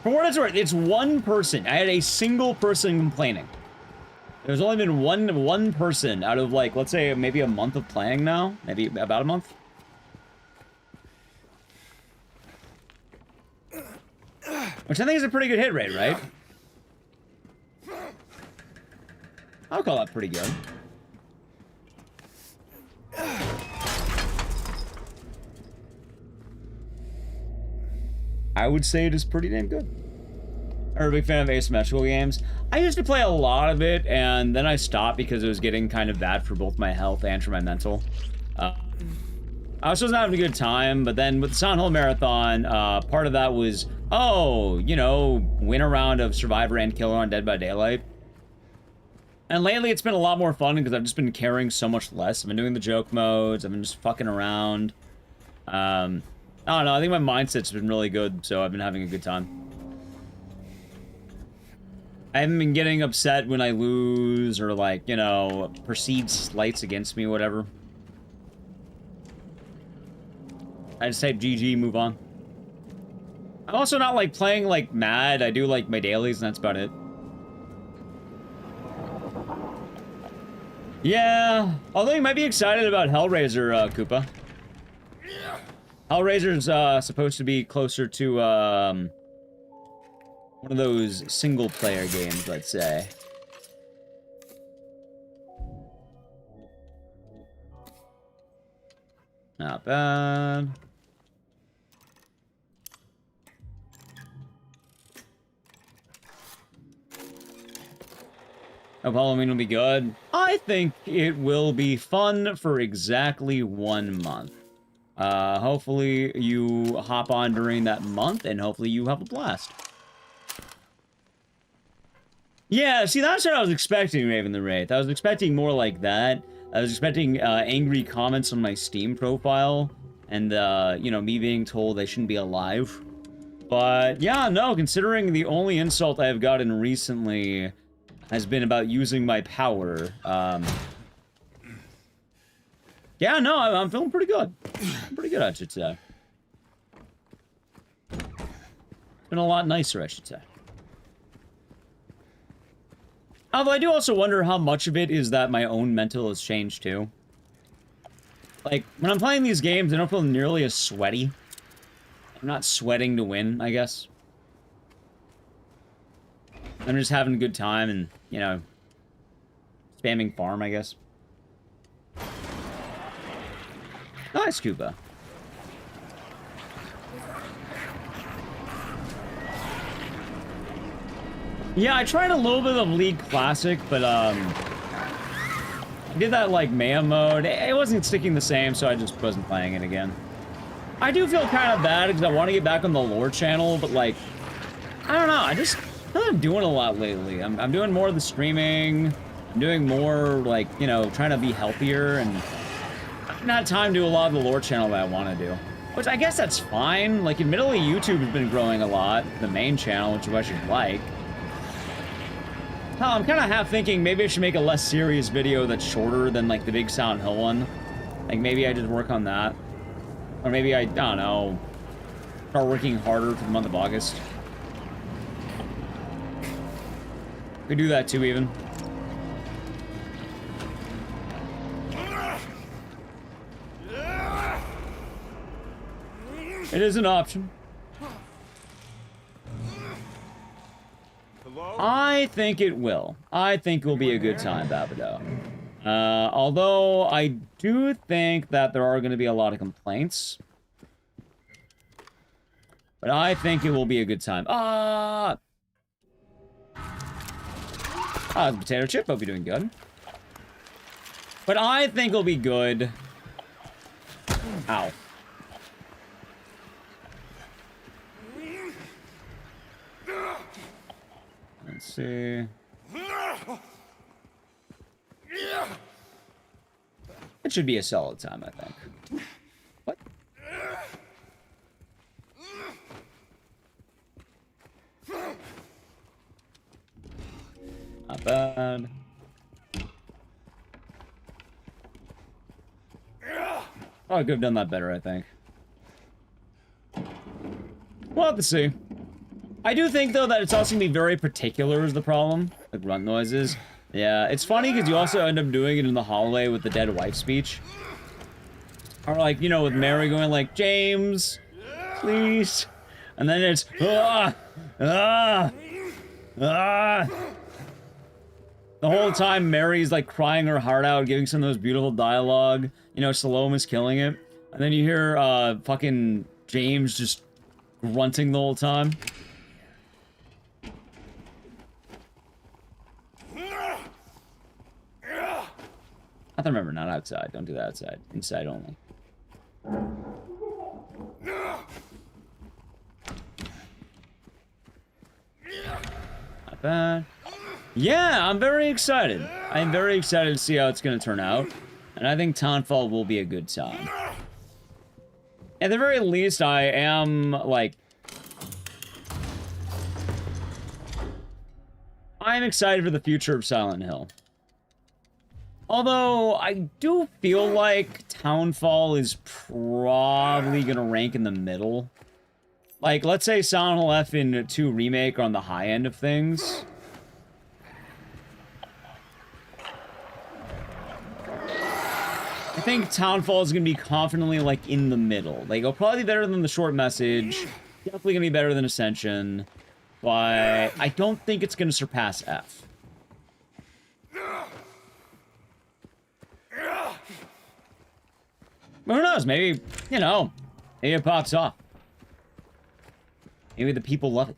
For what it's worth, it's one person. I had a single person complaining. There's only been one person out of, like, let's say maybe a month of playing now. Maybe about a month. Which I think is a pretty good hit rate, right? I'll call that pretty good. I would say it is pretty damn good. I'm a big fan of asymmetrical games. I used to play a lot of it, and then I stopped because it was getting kind of bad for both my health and for my mental. I also wasn't having a good time, but then with the Silent Hill Marathon, part of that was, oh, you know, win a round of Survivor and Killer on Dead by Daylight. And lately it's been a lot more fun because I've just been caring so much less. I've been doing the joke modes. I've been just fucking around. I don't know. I think my mindset's been really good, so I've been having a good time. I haven't been getting upset when I lose or, like, you know, perceived slights against me or whatever. I just type GG, move on. I'm also not, like, playing, like, mad. I do, like, my dailies, and that's about it. Yeah, although you might be excited about Hellraiser, Koopa. Hellraiser's, supposed to be closer to, one of those single-player games, let's say. Not bad. Hope Halloween will be good. I think it will be fun for exactly 1 month. Hopefully you hop on during that month, and hopefully you have a blast. Yeah, see, that's what I was expecting, Raven the Wraith. I was expecting more like that. I was expecting, angry comments on my Steam profile, and, you know, me being told I shouldn't be alive. But, yeah, no, considering the only insult I have gotten recently has been about using my power, yeah, no, I'm feeling pretty good. Pretty good, I should say. It's been a lot nicer, I should say. Although I do also wonder how much of it is that my own mental has changed, too. Like, when I'm playing these games, I don't feel nearly as sweaty. I'm not sweating to win, I guess. I'm just having a good time and, you know, spamming farm, I guess. Nice, Koopa. Yeah, I tried a little bit of League Classic, but, I did that, like, Mayhem mode. It wasn't sticking the same, so I just wasn't playing it again. I do feel kind of bad because I want to get back on the lore channel, but, like, I don't know, I'm not doing a lot lately. I'm doing more of the streaming. I'm doing more, like, you know, trying to be healthier, and I've not time to do a lot of the lore channel that I want to do. Which I guess that's fine. Like, admittedly, YouTube has been growing a lot, the main channel, which I should like. Hell, I'm kind of half thinking maybe I should make a less serious video that's shorter than, like, the big Silent Hill one. Like, maybe I just work on that. Or maybe I don't know, start working harder for the month of August. Could do that too, even. It is an option. Hello? I think it will. I think it will be a good time, Babido. Although I do think that there are going to be a lot of complaints. But I think it will be a good time. The potato chip, hope you're doing good. But I think it'll be good. Ow. Let's see. It should be a solid time, I think. What? Not bad. Oh, I could have done that better, I think. We'll have to see. I do think, though, that it's also gonna be very particular is the problem. Like grunt noises. Yeah, it's funny because you also end up doing it in the hallway with the dead wife speech. Or like, you know, with Mary going like, James, please. And then it's, ah, ah, ah. The whole time Mary's like crying her heart out, giving some of those beautiful dialogue. You know, Salome's killing it. And then you hear fucking James just grunting the whole time. I have to remember, not outside. Don't do that outside. Inside only. Not bad. Yeah, I'm very excited. I'm very excited to see how it's going to turn out. And I think Townfall will be a good time. At the very least, I am, like... I'm excited for the future of Silent Hill. Although, I do feel like Townfall is probably going to rank in the middle. Like, let's say Silent Hill F and 2 Remake are on the high end of things. I think Townfall is going to be confidently, like, in the middle. Like, it'll probably be better than The Short Message. Definitely going to be better than Ascension. But I don't think it's going to surpass F. But who knows? Maybe, you know, maybe it pops off. Maybe the people love it.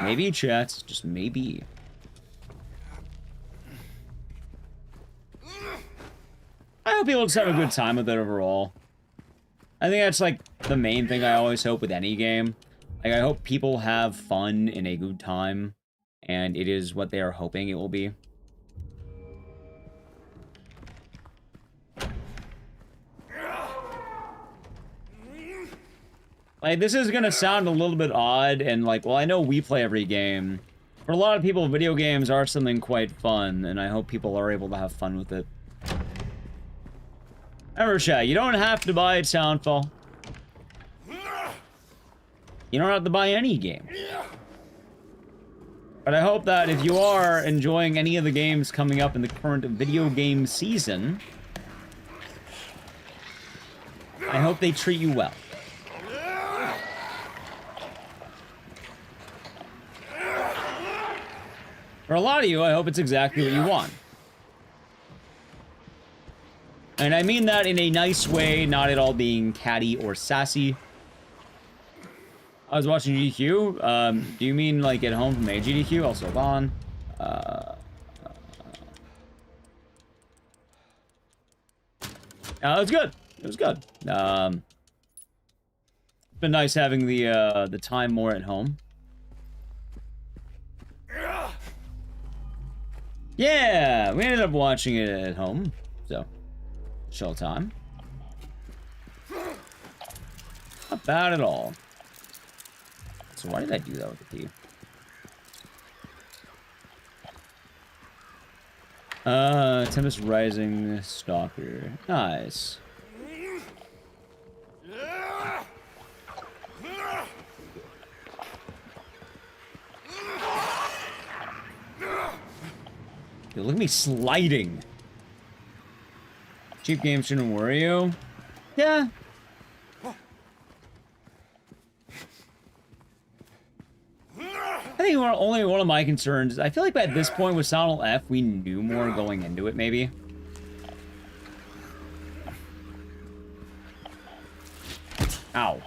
Maybe, chat. Just maybe. I hope people just have a good time with it overall. I think that's, like, the main thing I always hope with any game. Like, I hope people have fun and a good time, and it is what they are hoping it will be. Like, this is gonna sound a little bit odd, and, like, well, I know we play every game. For a lot of people, video games are something quite fun, and I hope people are able to have fun with it. Remember, chat, you don't have to buy Townfall. You don't have to buy any game. But I hope that if you are enjoying any of the games coming up in the current video game season, I hope they treat you well. For a lot of you, I hope it's exactly what you want. And I mean that in a nice way, not at all being catty or sassy. I was watching GDQ. Do you mean like at home from a GDQ? Also on. It was good. It was good. It's been nice having the time more at home. Yeah, we ended up watching it at home, so chill time. Not bad at all. So why did I do that with the T? Tempest Rising Stalker. Nice. Dude, look at me sliding. Cheap games shouldn't worry you. Yeah. I think only one of my concerns, I feel like at this point with Silent Hill F, we knew more going into it, maybe. Ow.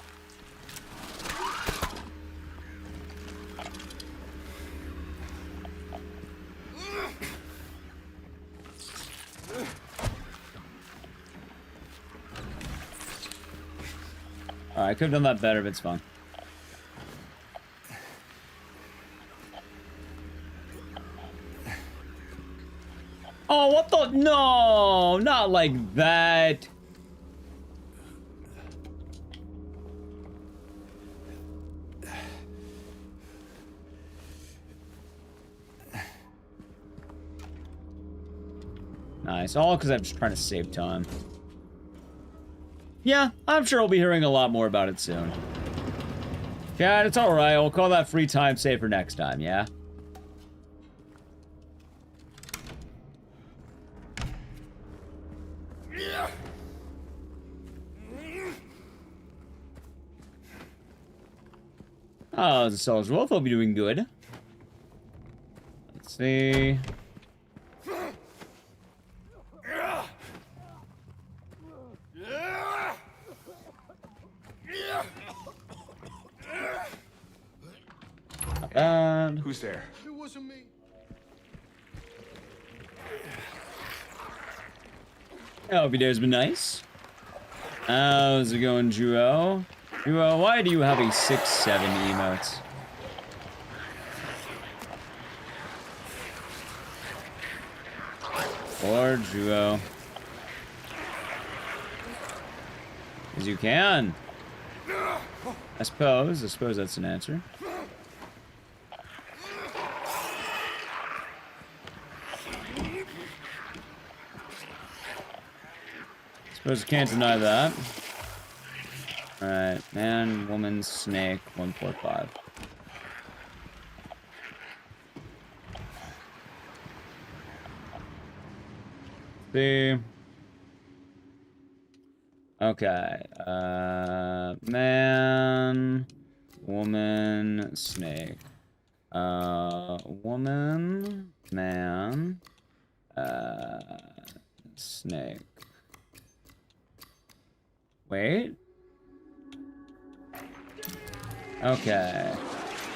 I could have done that better, but it's fine. Oh, what the? No, not like that. Nice, all because I'm just trying to save time. Yeah, I'm sure we'll be hearing a lot more about it soon. Yeah, it's alright. We'll call that free time save for next time, yeah? Oh, the Soul's Wolf will be doing good. Let's see. Who's there? It wasn't me. I hope your day's been nice. How's it going, Juo? Juo, why do you have a 6-7 emotes? Or Juo. As you can. I suppose that's an answer. Suppose you can't deny that. Alright, man, woman, snake, 145. See. Okay. Man, woman, snake. Woman, man, snake. Wait. Okay.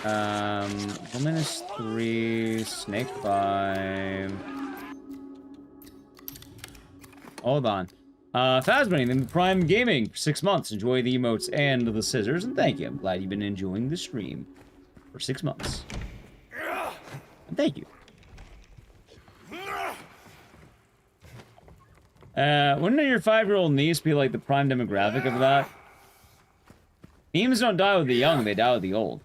Woman is 3, snake 5. Hold on. Fazbane, then Prime Gaming for 6 months. Enjoy the emotes and the scissors, and thank you. I'm glad you've been enjoying the stream for 6 months. And thank you. Wouldn't your 5-year-old niece be like the prime demographic of that? Memes don't die with the young, they die with the old.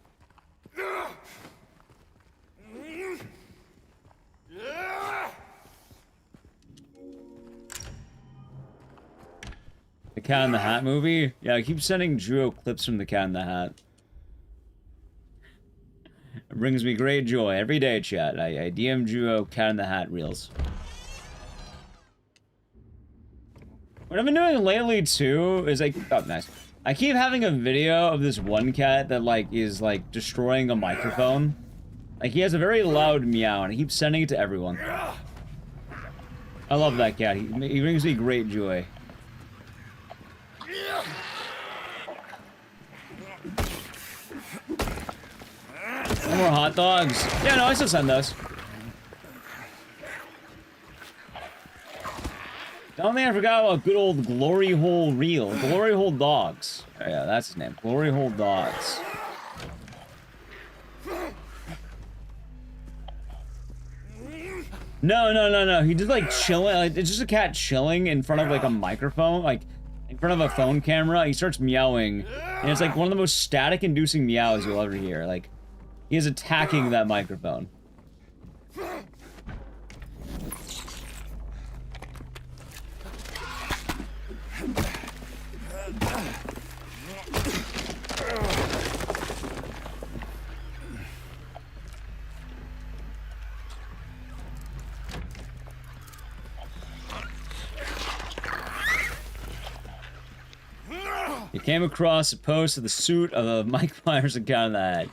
The Cat in the Hat movie? Yeah, I keep sending Juo clips from the Cat in the Hat. It brings me great joy every day, chat. I DM Juo Cat in the Hat reels. What I've been doing lately too is like, oh nice. I keep having a video of this one cat that like is like destroying a microphone. Like he has a very loud meow and I keep sending it to everyone. I love that cat. He brings me great joy. No more hot dogs. Yeah, no, I still send those. Don't think I forgot about good old Glory Hole Reel. Glory Hole Dogs. Oh, yeah, that's his name. Glory Hole Dogs. No. He just like chilling. Like, it's just a cat chilling in front of like a microphone, like in front of a phone camera. He starts meowing, and it's like one of the most static-inducing meows you'll ever hear. Like he is attacking that microphone. You came across a post of the suit of Mike Myers and Cat in the Hat.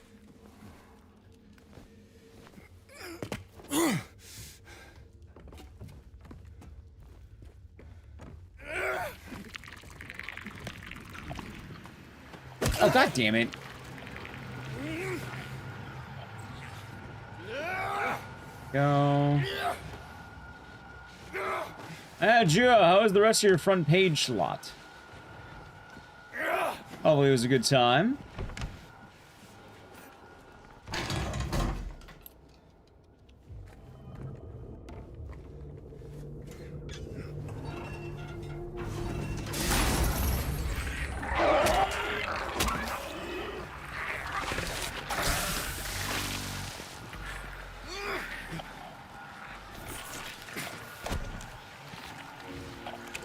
Oh, god damn it. Go. Juo, how was the rest of your front page slot? Hopefully it was a good time.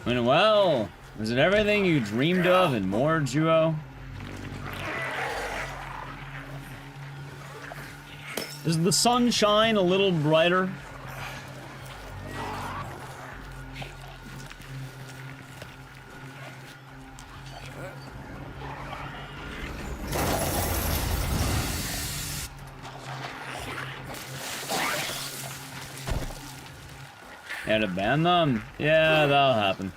Went well. Was it everything you dreamed of and more, Juo? Does the sun shine a little brighter? Yeah, to ban them? Yeah, that'll happen.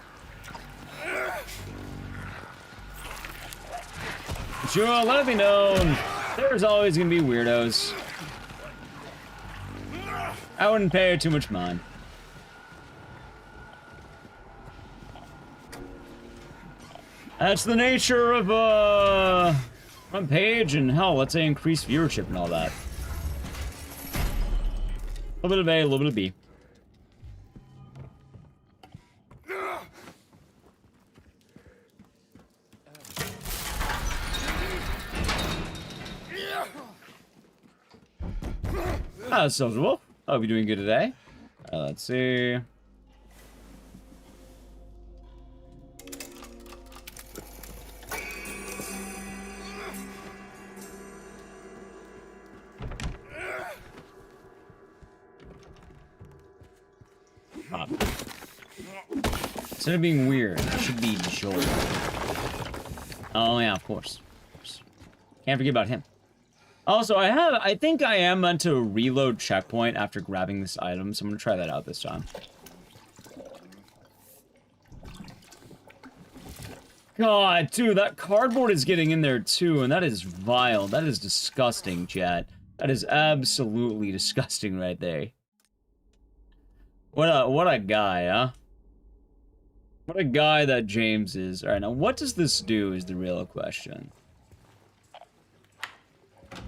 Juo, let it be known, there's always gonna be weirdos. I wouldn't pay her too much mind. That's the nature of, front page and hell, let's say increased viewership and all that. A little bit of A, a little bit of B. Ah, Soldier Wolf. Hope you're doing good today. Let's see. Instead of being weird, it should be Joel. Oh yeah, of course. Can't forget about him. Also, I think I am meant to reload checkpoint after grabbing this item, so I'm gonna try that out this time. God, dude, that cardboard is getting in there too, and that is vile. That is disgusting, chat. That is absolutely disgusting right there. What a guy, huh? What a guy that James is. Alright, now what does this do is the real question.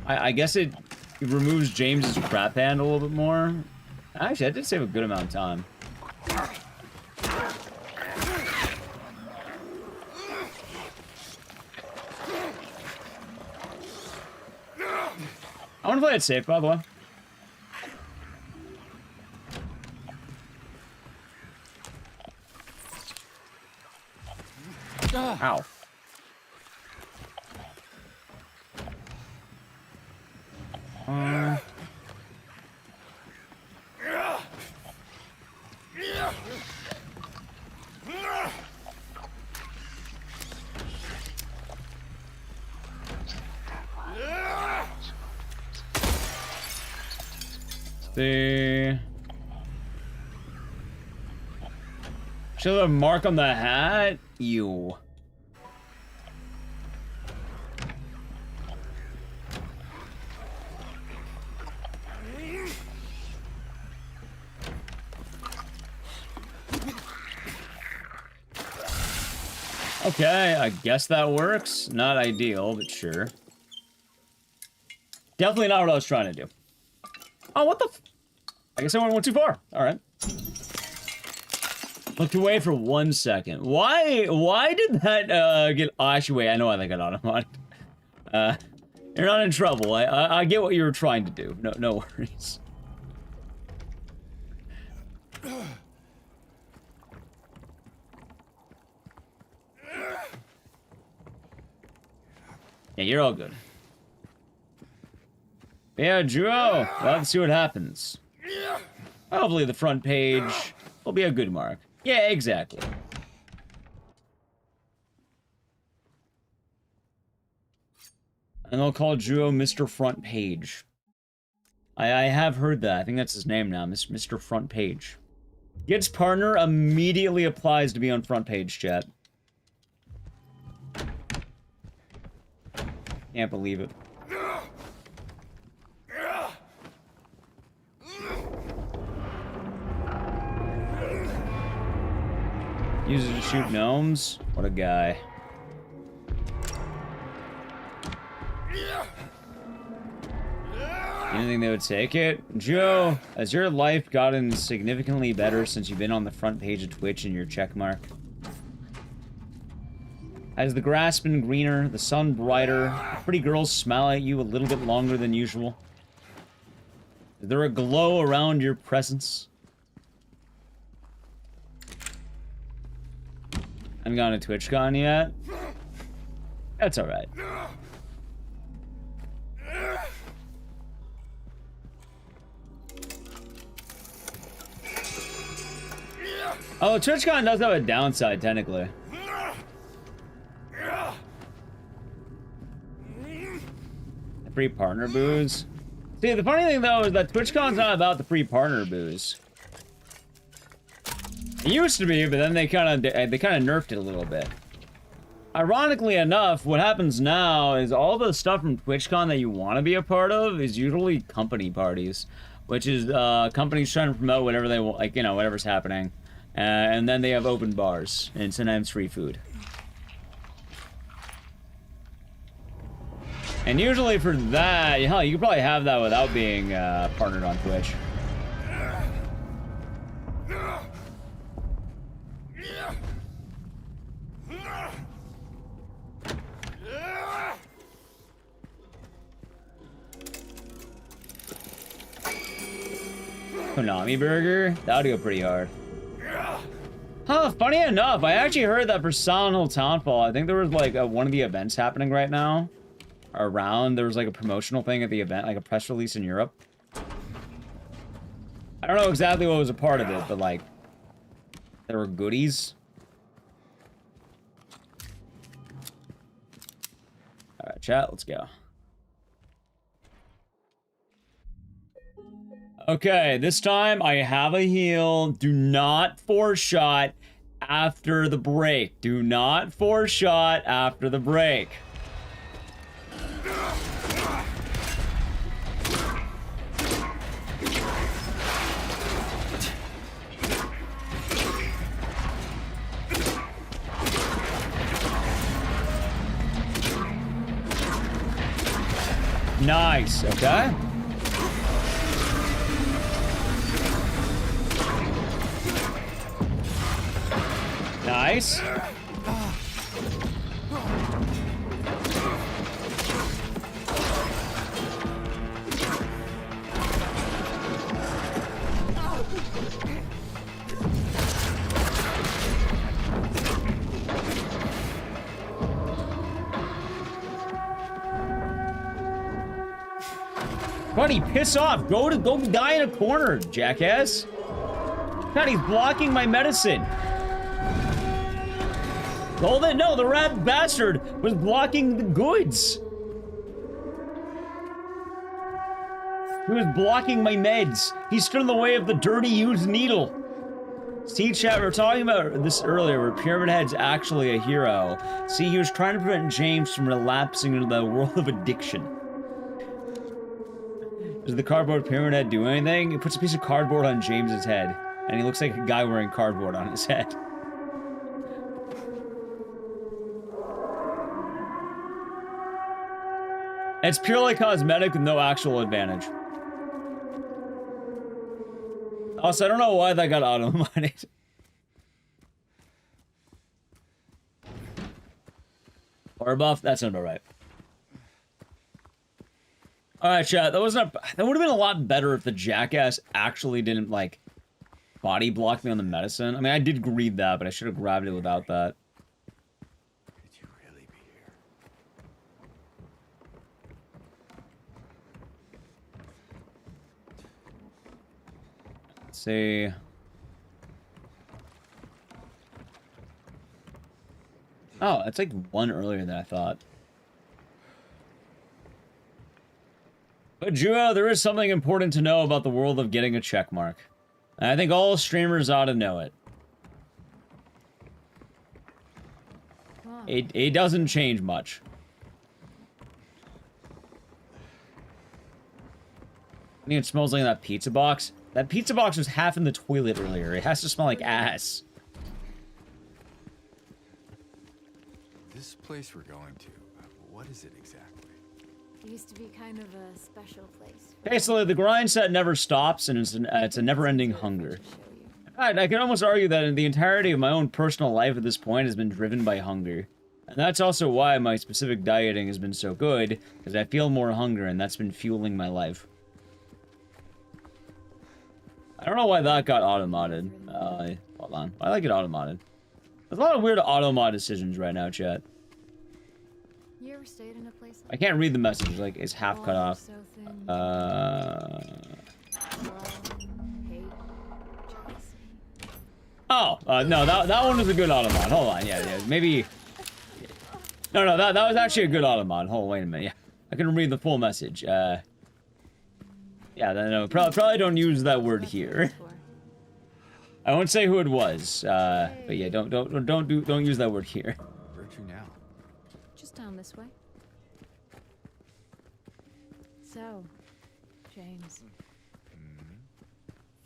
I guess it removes James's crap hand a little bit more. Actually, I did save a good amount of time. I want to play it safe, by the way. Ow. See. Should have a mark on the hat? Ew. Okay, I guess that works. Not ideal, but sure. Definitely not what I was trying to do. Oh, what the f— I guess I went too far. Alright. Looked away for 1 second. Why did that, get— oh, actually, wait, I know why they got automatic. You're not in trouble. I get what you were trying to do. No worries. Yeah, you're all good. Yeah, Drew, we'll have to see what happens. Hopefully the front page will be a good mark. Yeah, exactly. And they'll call Drew Mr. Front Page. I have heard that. I think that's his name now, Mr. Front Page. Gets partner, immediately applies to be on front page, chat. Can't believe it. Uses it to shoot gnomes? What a guy. You didn't think they would take it? Joe, has your life gotten significantly better since you've been on the front page of Twitch and your checkmark? Has the grass been greener, the sun brighter, pretty girls smile at you a little bit longer than usual? Is there a glow around your presence? I haven't gone to TwitchCon yet. That's alright. Oh, TwitchCon does have a downside, technically. Free partner booze. See, the funny thing though is that TwitchCon's not about the free partner booze. It used to be, but then they kind of nerfed it a little bit. Ironically enough, what happens now is all the stuff from TwitchCon that you want to be a part of is usually company parties, which is companies trying to promote whatever they want, like, you know, whatever's happening, and then they have open bars and sometimes free food. And usually for that, hell, you could probably have that without being partnered on Twitch. Konami Burger? That would go pretty hard. Huh, funny enough, I actually heard that for Silent Hill Townfall, I think there was like one of the events happening right now. Around, there was like a promotional thing at the event, like a press release in Europe. I don't know exactly what was a part of it, but like, there were goodies. Alright, chat, let's go. Okay, this time I have a heal. Do not force shot after the break. Do not force shot after the break. Nice, okay. Nice. Buddy, piss off. Go die in a corner, jackass. God, he's blocking my medicine. Oh, no, the rat bastard was blocking the goods. He was blocking my meds. He stood in the way of the dirty used needle. See, chat, we were talking about this earlier, where Pyramid Head's actually a hero. See, he was trying to prevent James from relapsing into the world of addiction. Does the cardboard Pyramid Head do anything? He puts a piece of cardboard on James's head, and he looks like a guy wearing cardboard on his head. It's purely cosmetic with no actual advantage. Also, I don't know why that got auto-modded. Or buff, that's not right. Alright, chat, that would have been a lot better if the jackass actually didn't, like, body block me on the medicine. I mean, I did read that, but I should have grabbed it without that. Could you really be here? Let's see. Oh, it's like one earlier than I thought. But Juo, there is something important to know about the world of getting a check mark. And I think all streamers ought to know it. It doesn't change much. I think it smells like that pizza box. That pizza box was half in the toilet earlier. It has to smell like ass. This place we're going to, what is it exactly? It used to be kind of a special place. Basically, the grind set never stops, and it's a never-ending hunger. I can almost argue that the entirety of my own personal life at this point has been driven by hunger. And that's also why my specific dieting has been so good, because I feel more hunger, and that's been fueling my life. I don't know why that got auto-modded. Hold on. I like it auto-modded. There's a lot of weird auto-mod decisions right now, chat. You ever stayed in a place like I can't read the message, like, it's half cut off. so thin? Oh, no, that one was a good auto-mod. Hold on, yeah, maybe... No, that was actually a good auto-mod. Hold on, wait a minute, yeah. I couldn't read the full message. Yeah, no, probably don't use that word here. I won't say who it was, but yeah, don't use that word here. Where'd you now? Just down this way. So, James.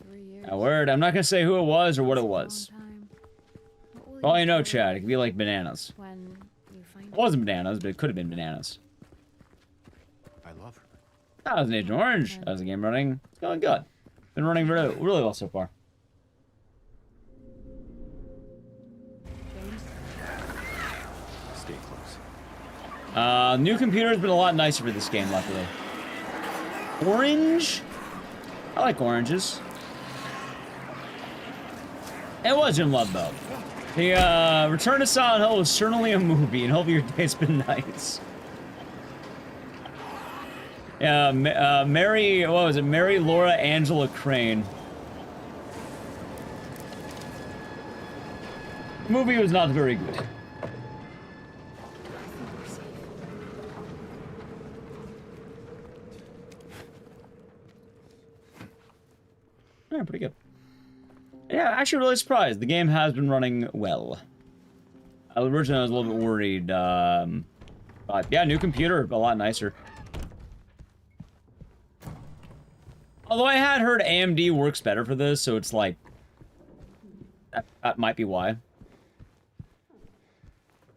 3 years. A word. I'm not gonna say who it was or what it That's a was. long time. What will All you know, do Chad, it could be like bananas. when you find It wasn't bananas, but it could have been bananas. That was an Agent Orange. That was a game running. It's going good. Been running really, really well so far. Stay close. New computer has been a lot nicer for this game, luckily. Orange? I like oranges. It was in love, though. The, Return to Silent Hill was certainly a movie, and hope your day's been nice. Yeah, Mary, what was it? Mary Laura Angela Crane. The movie was not very good. Yeah, pretty good. Yeah, actually really surprised. The game has been running well. Originally I was a little bit worried, but yeah, new computer, a lot nicer. Although I had heard AMD works better for this, so it's like... That might be why.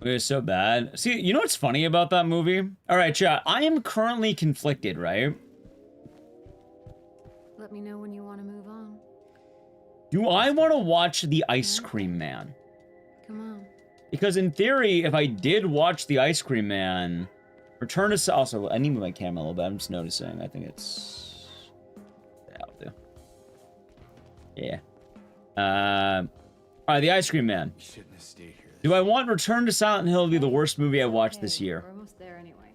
It was so bad. See, you know what's funny about that movie? Alright, chat, I am currently conflicted, right? Let me know when you want to move on. Do I want to watch The Ice Cream Man? Come on. Because in theory, if I did watch The Ice Cream Man, Return to... Also, I need to move my camera a little bit. I'm just noticing. I think it's... That'll do. Yeah. Alright, The Ice Cream Man. Shouldn't have stayed here. Do I want Return to Silent Hill to be the worst movie I watched this year? We're almost there anyway.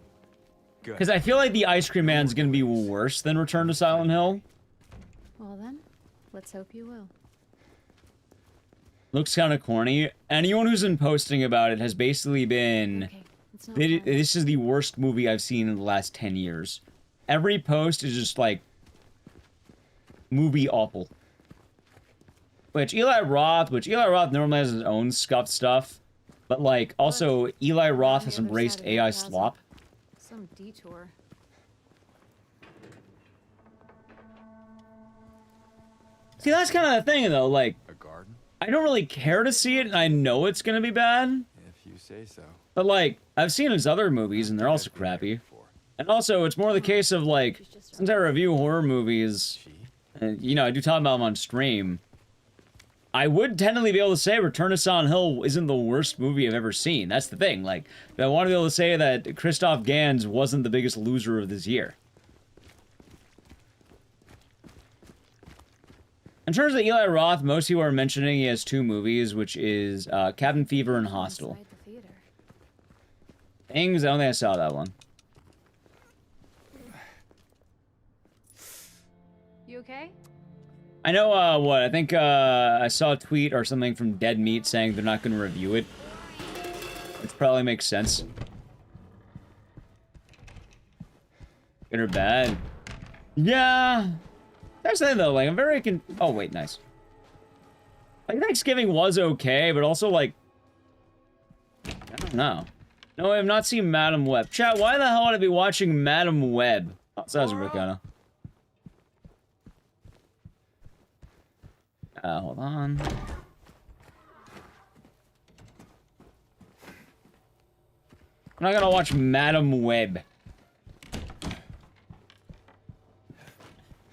Good. Because I feel like The Ice Cream Man's gonna be worse than Return to Silent Hill. Well then, let's hope you will. Looks kind of corny. Anyone who's been posting about it has basically been... Okay, it's not fun. This is the worst movie I've seen in the last 10 years. Every post is just like... movie awful. Which Eli Roth normally has his own scuffed stuff. But like, also, Eli Roth has embraced AI slop. Some detour. See, that's kind of the thing, though. Like, A garden? I don't really care to see it, and I know it's gonna be bad. If you say so. But, like, I've seen his other movies, and they're also crappy. And also, it's more the case of, like, since I review horror movies, and, you know, I do talk about them on stream, I would technically be able to say Return to Silent Hill isn't the worst movie I've ever seen. That's the thing. Like, I want to be able to say that Christoph Gans wasn't the biggest loser of this year. In terms of Eli Roth, most people are mentioning he has two movies, which is Cabin Fever and Hostel. Inside the theater. Things, I don't think I saw that one. You okay? I know, what, I think, I saw a tweet or something from Dead Meat saying they're not gonna review it. Which probably makes sense. Good or bad? Yeah. That's the thing, though, like, I'm very oh, wait, nice. Like, Thanksgiving was okay, but also, like... I don't know. No, I have not seen Madam Web. Chat, why the hell would I be watching Madam Web? Oh, so that's Rihanna. Hold on. I'm not gonna watch Madam Web.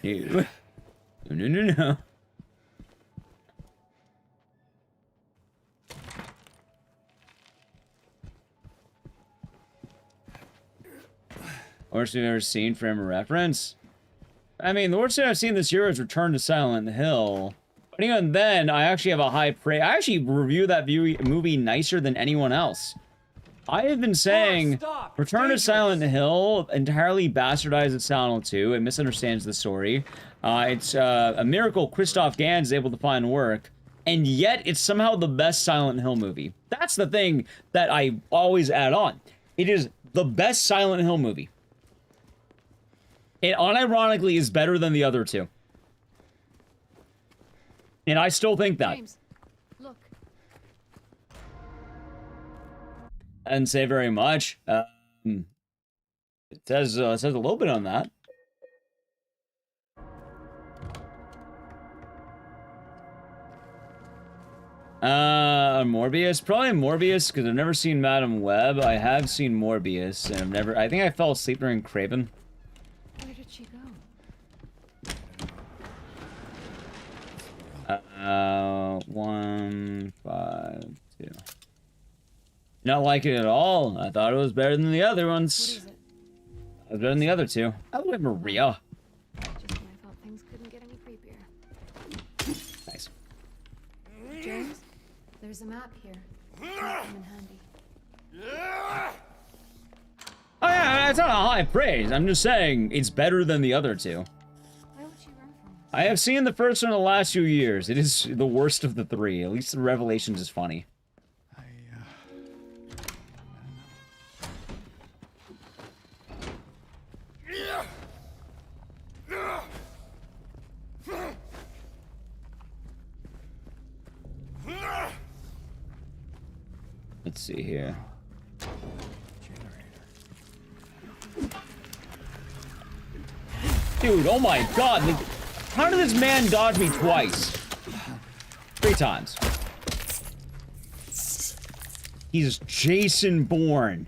Ew. No. Worst we've ever seen, frame of reference? I mean, the worst thing I've seen this year is Return to Silent Hill. But even then, I actually have a high praise. I actually review that movie nicer than anyone else. I have been saying Return to Silent Hill entirely bastardizes Silent Hill 2. It misunderstands the story. It's a miracle Christoph Gans is able to find work. And yet, it's somehow the best Silent Hill movie. That's the thing that I always add on. It is the best Silent Hill movie. It unironically is better than the other two. And I still think that. James, look. I didn't say very much. It says a little bit on that. Morbius? Probably Morbius, because I've never seen Madam Web. I have seen Morbius, and I think I fell asleep during Craven. Where did 1, 5, 2. Not like it at all. I thought it was better than the other What ones. is it? It was better than the other two. By the way, Maria. Just when I thought things couldn't get any creepier. Nice. James, there's a map here. Might come in handy. Oh yeah, it's not a high praise. I'm just saying it's better than the other two. Why would you run from us? I have seen the first one in the last few years. It is the worst of the three. At least the Revelations is funny. Let's see here. Dude, oh my god. How did this man dodge me twice? 3 times. He's Jason Bourne.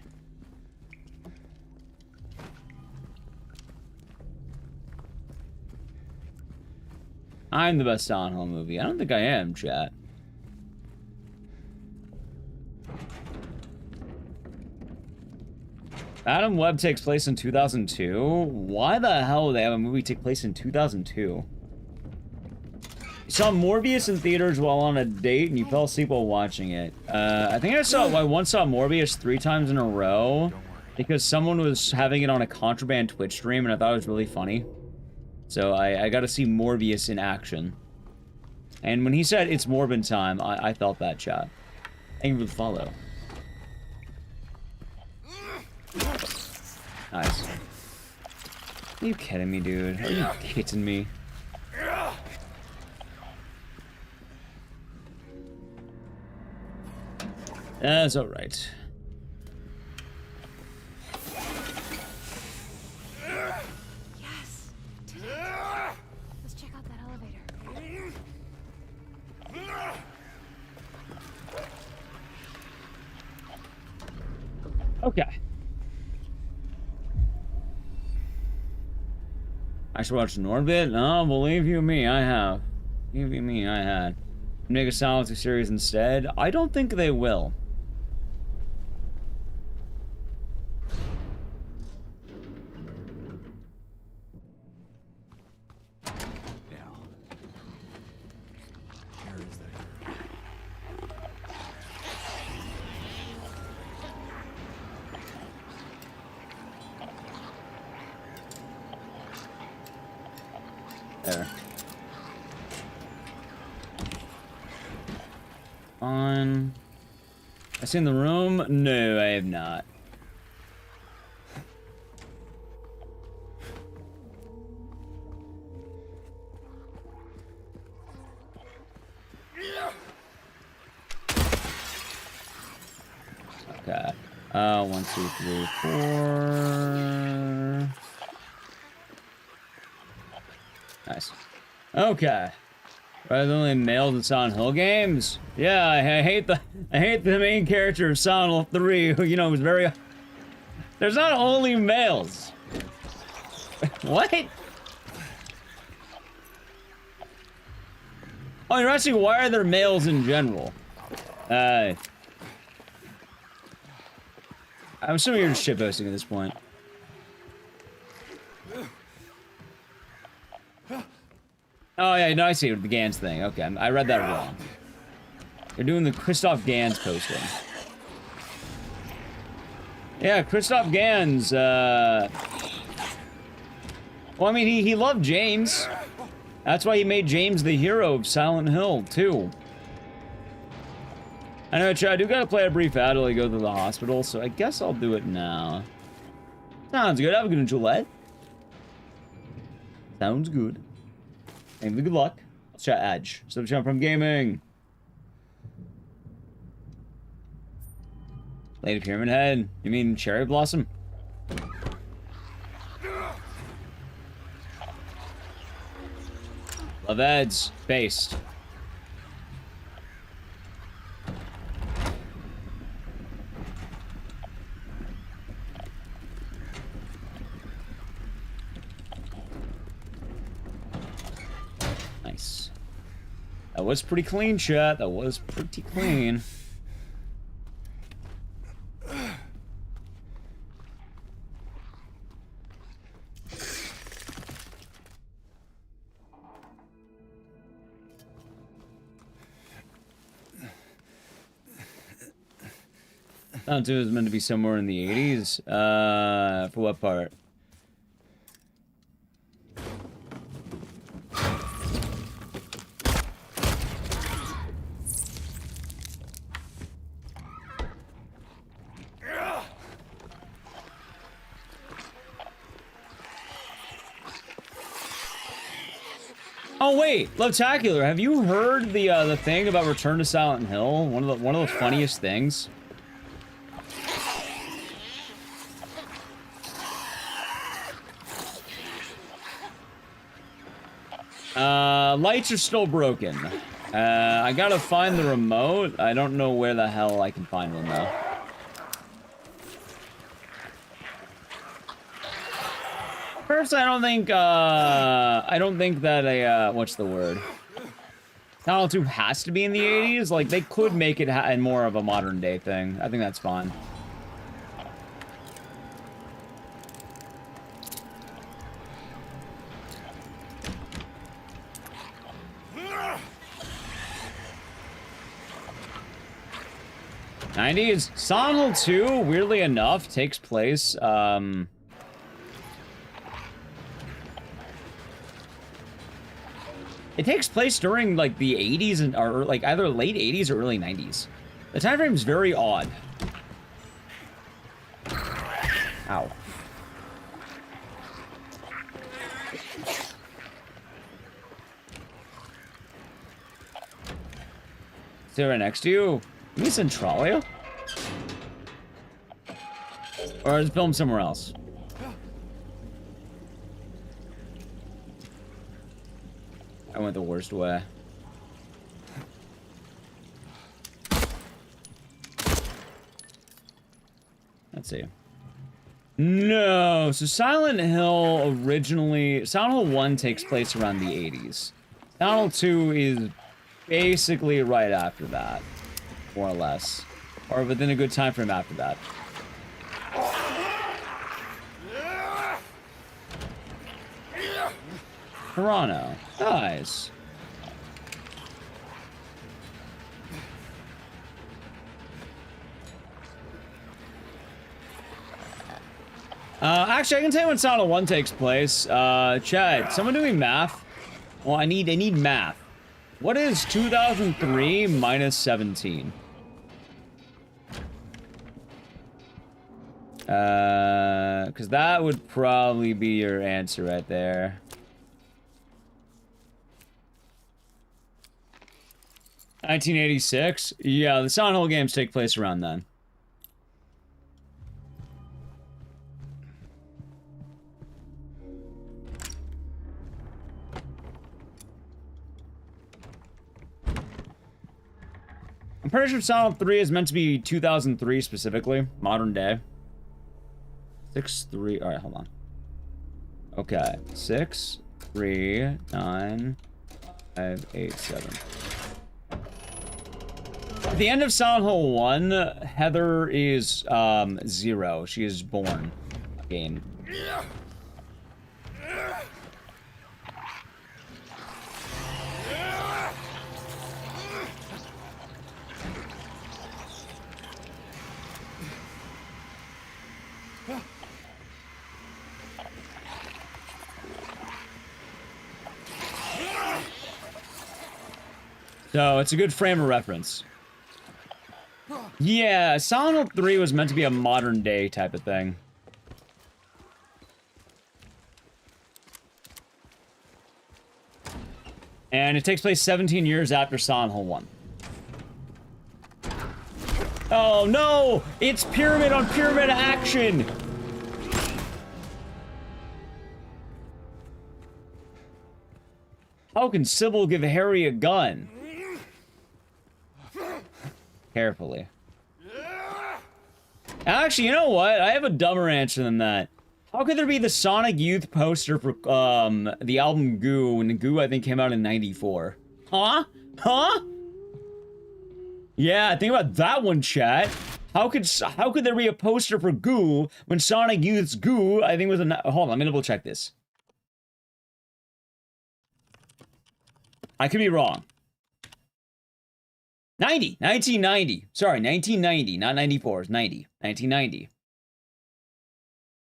I'm the best Silent Hill movie. I don't think I am, chat. Adam Webb takes place in 2002? Why the hell would they have a movie take place in 2002? You saw Morbius in theaters while on a date and you fell asleep while watching it. I think I once saw Morbius 3 times in a row because someone was having it on a contraband Twitch stream and I thought it was really funny. So I got to see Morbius in action. And when he said it's Morbin time, I felt that, chat. Thank you for the follow. Nice. Are you kidding me, dude? Are you kidding me? That's alright. Yes! Did it. Let's check out that elevator. Okay. I should watch Norbit? No, believe you me, I have. Believe you me, I had. Make a Silent Hill series instead? I don't think they will. There. On. I seen the room? No, I have not. Okay. 1, 2, 3, 4. Nice. Okay. Rather than only males in Silent Hill games? Yeah, I hate the main character of Silent Hill 3, who, you know, is very... There's not only males. What? Oh, you're asking why are there males in general? I'm assuming you're just shitposting at this point. Oh yeah, no, I see the Gans thing. Okay, I read that wrong. They're doing the Christoph Gans posting. Yeah, Christoph Gans, well, I mean, he loved James. That's why he made James the hero of Silent Hill, too. I know, Chad, I do gotta play a brief ad while I go to the hospital, so I guess I'll do it now. Sounds good. Have a good one, Gillette. Sounds good. And good luck. Let's chat Edge. So jump from gaming. Lady Pyramid Head. You mean Cherry Blossom? Love Eds. Based. That was pretty clean, chat. That was pretty clean. Silent 2 is meant to be somewhere in the 80s. For what part? Oh wait, Lovetacular, have you heard the thing about Return to Silent Hill? One of the funniest things. Lights are still broken. I gotta find the remote. I don't know where the hell I can find one though. First, I don't think that a, what's the word? Silent 2 has to be in the 80s. Like, they could make it in more of a modern day thing. I think that's fine. '90s. Silent Hill 2, weirdly enough, takes place, it takes place during, like, the 80s and, or, like, either late 80s or early 90s. The time frame is very odd. Ow. Sit right next to you. You mean Centralia? Or is it filmed somewhere else? I went the worst way. Let's see. No, so Silent Hill originally... Silent Hill 1 takes place around the 80s. Silent Hill 2 is basically right after that. More or less. Or within a good time frame after that. Toronto. Nice. Actually, I can tell you when Silent 1 takes place. Chad, someone doing math? Well, I need math. What is 2003 minus 17? Because that would probably be your answer right there. 1986? Yeah, the Silent Hill games take place around then. I'm pretty sure Silent 3 is meant to be 2003 specifically, modern day. 6-3. All right, hold on. Okay, 6, 3, 9, 5, 8, 7. At the end of Silent Hill 1, Heather is 0. She is born again. So, it's a good frame of reference. Yeah, Silent Hill 3 was meant to be a modern day type of thing. And it takes place 17 years after Silent Hill 1. Oh no! It's pyramid on pyramid action! How can Sybil give Harry a gun? Carefully. Actually, you know what? I have a dumber answer than that. How could there be the Sonic Youth poster for the album Goo when Goo I think came out in '94? Huh? Huh? Yeah, think about that one, chat. How could there be a poster for goo when Sonic Youth's goo, I think was a... Hold on, let me double check this. I could be wrong. 1990. Sorry, 1990, not 94, it's 90. 1990.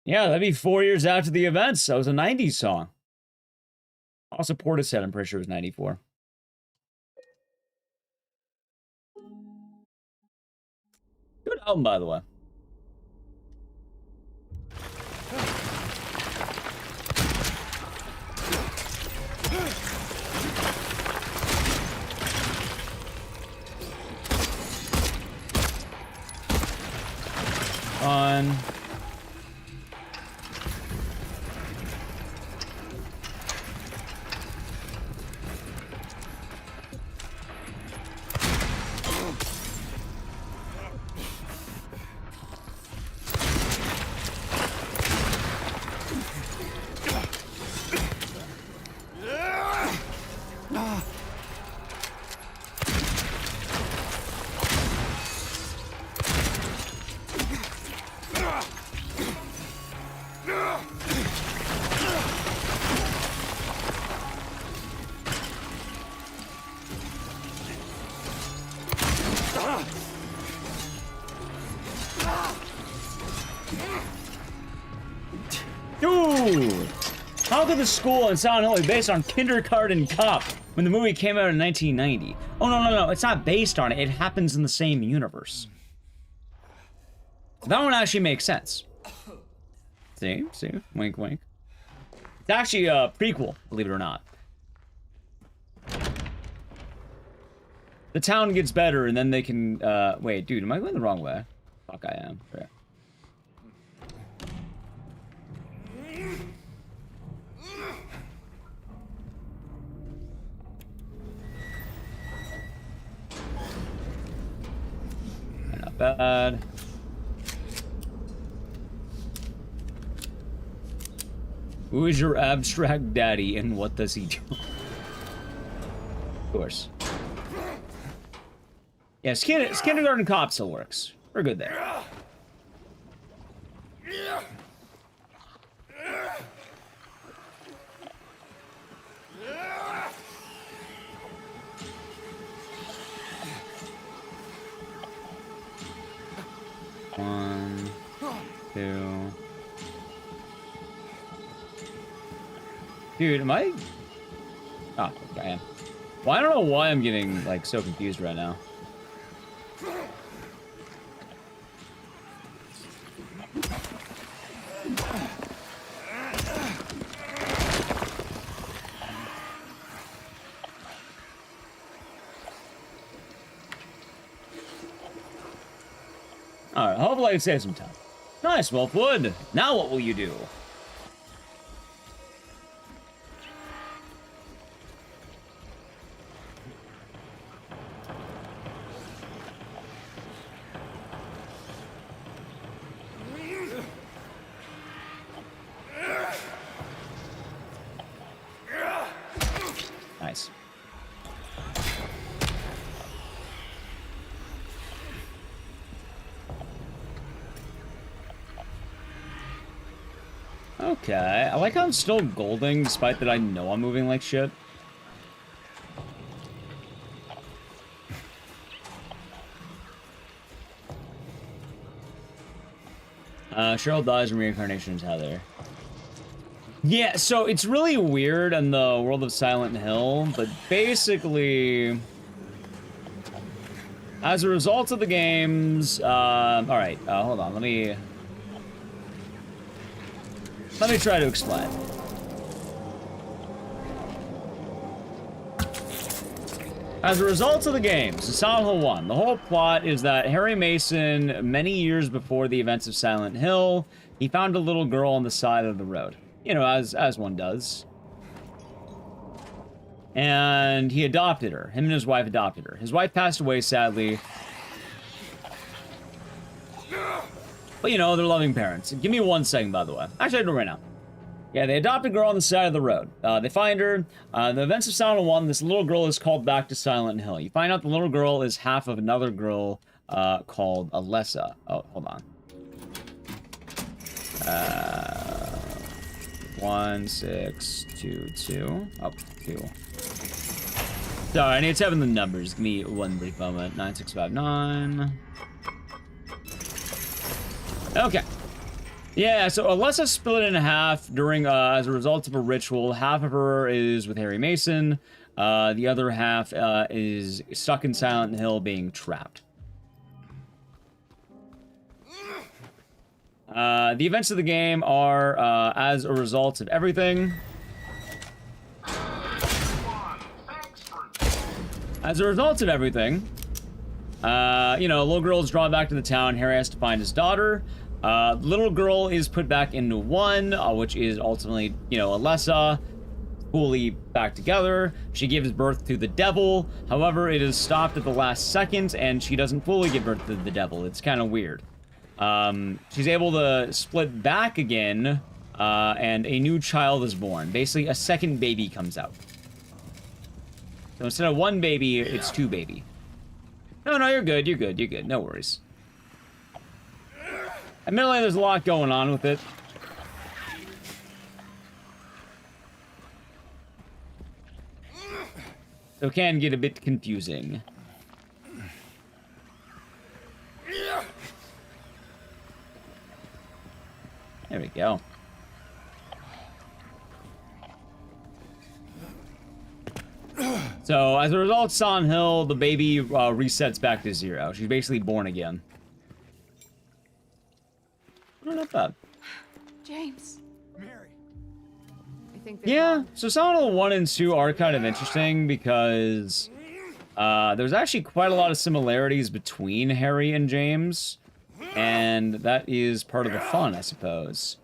Yeah, that'd be 4 years after the events. That was a 90s song. Also, Portishead, I'm pretty sure it was 94. Good album, by the way. On. Dude! How could the school in Silent Hill be based on Kindergarten Cop when the movie came out in 1990? Oh, no, it's not based on it. It happens in the same universe. That one actually makes sense. See? Wink, wink. It's actually a prequel, believe it or not. The town gets better, and then they can, wait, dude, am I going the wrong way? Fuck, I am. Okay. Not bad. Who is your abstract daddy, and what does he do? Of course. Yeah, Kindergarten Cop still works. We're good there. One, two. Dude, am I? Oh, okay, I am. Well, I don't know why I'm getting, like, so confused right now. Alright, hopefully I can save some time. Nice, Wolfwood. Now what will you do? Nice. Okay, I like how I'm still golding despite that I know I'm moving like shit. Cheryl dies in reincarnation is Heather. Yeah, so it's really weird in the world of Silent Hill, but basically, as a result of the games, alright, hold on, let me try to explain. As a result of the games, Silent Hill 1, the whole plot is that Harry Mason, many years before the events of Silent Hill, he found a little girl on the side of the road. You know, as one does. And he adopted her. Him and his wife adopted her. His wife passed away, sadly. But, you know, they're loving parents. Give me 1 second, by the way. Actually, I do it right now. Yeah, they adopt a girl on the side of the road. They find her. The events of Silent Hill 1, this little girl is called back to Silent Hill. You find out the little girl is half of another girl called Alessa. Oh, hold on. 1622. Oh, 2. Sorry, I need to have in the numbers. Give me one brief moment. 9659. Okay. Yeah, so Alessa split in half during, as a result of a ritual. Half of her is with Harry Mason. The other half is stuck in Silent Hill being trapped. The events of the game are as a result of everything. As a result of everything, you know, little girl is drawn back to the town. Harry has to find his daughter. Little girl is put back into one, which is ultimately, you know, Alessa, fully back together. She gives birth to the devil. However, it is stopped at the last second, and she doesn't fully give birth to the devil. It's kind of weird. She's able to split back again, and a new child is born. Basically, a second baby comes out. So instead of one baby, it's two baby. No, you're good, you're good, you're good. No worries. Admittedly, there's a lot going on with it. So it can get a bit confusing. There we go. So, as a result, Silent Hill, the baby resets back to 0. She's basically born again. Not bad. James. Mary. I think Yeah, so Silent Hill 1 and 2 are kind of interesting because there's actually quite a lot of similarities between Harry and James, and that is part of the fun, I suppose.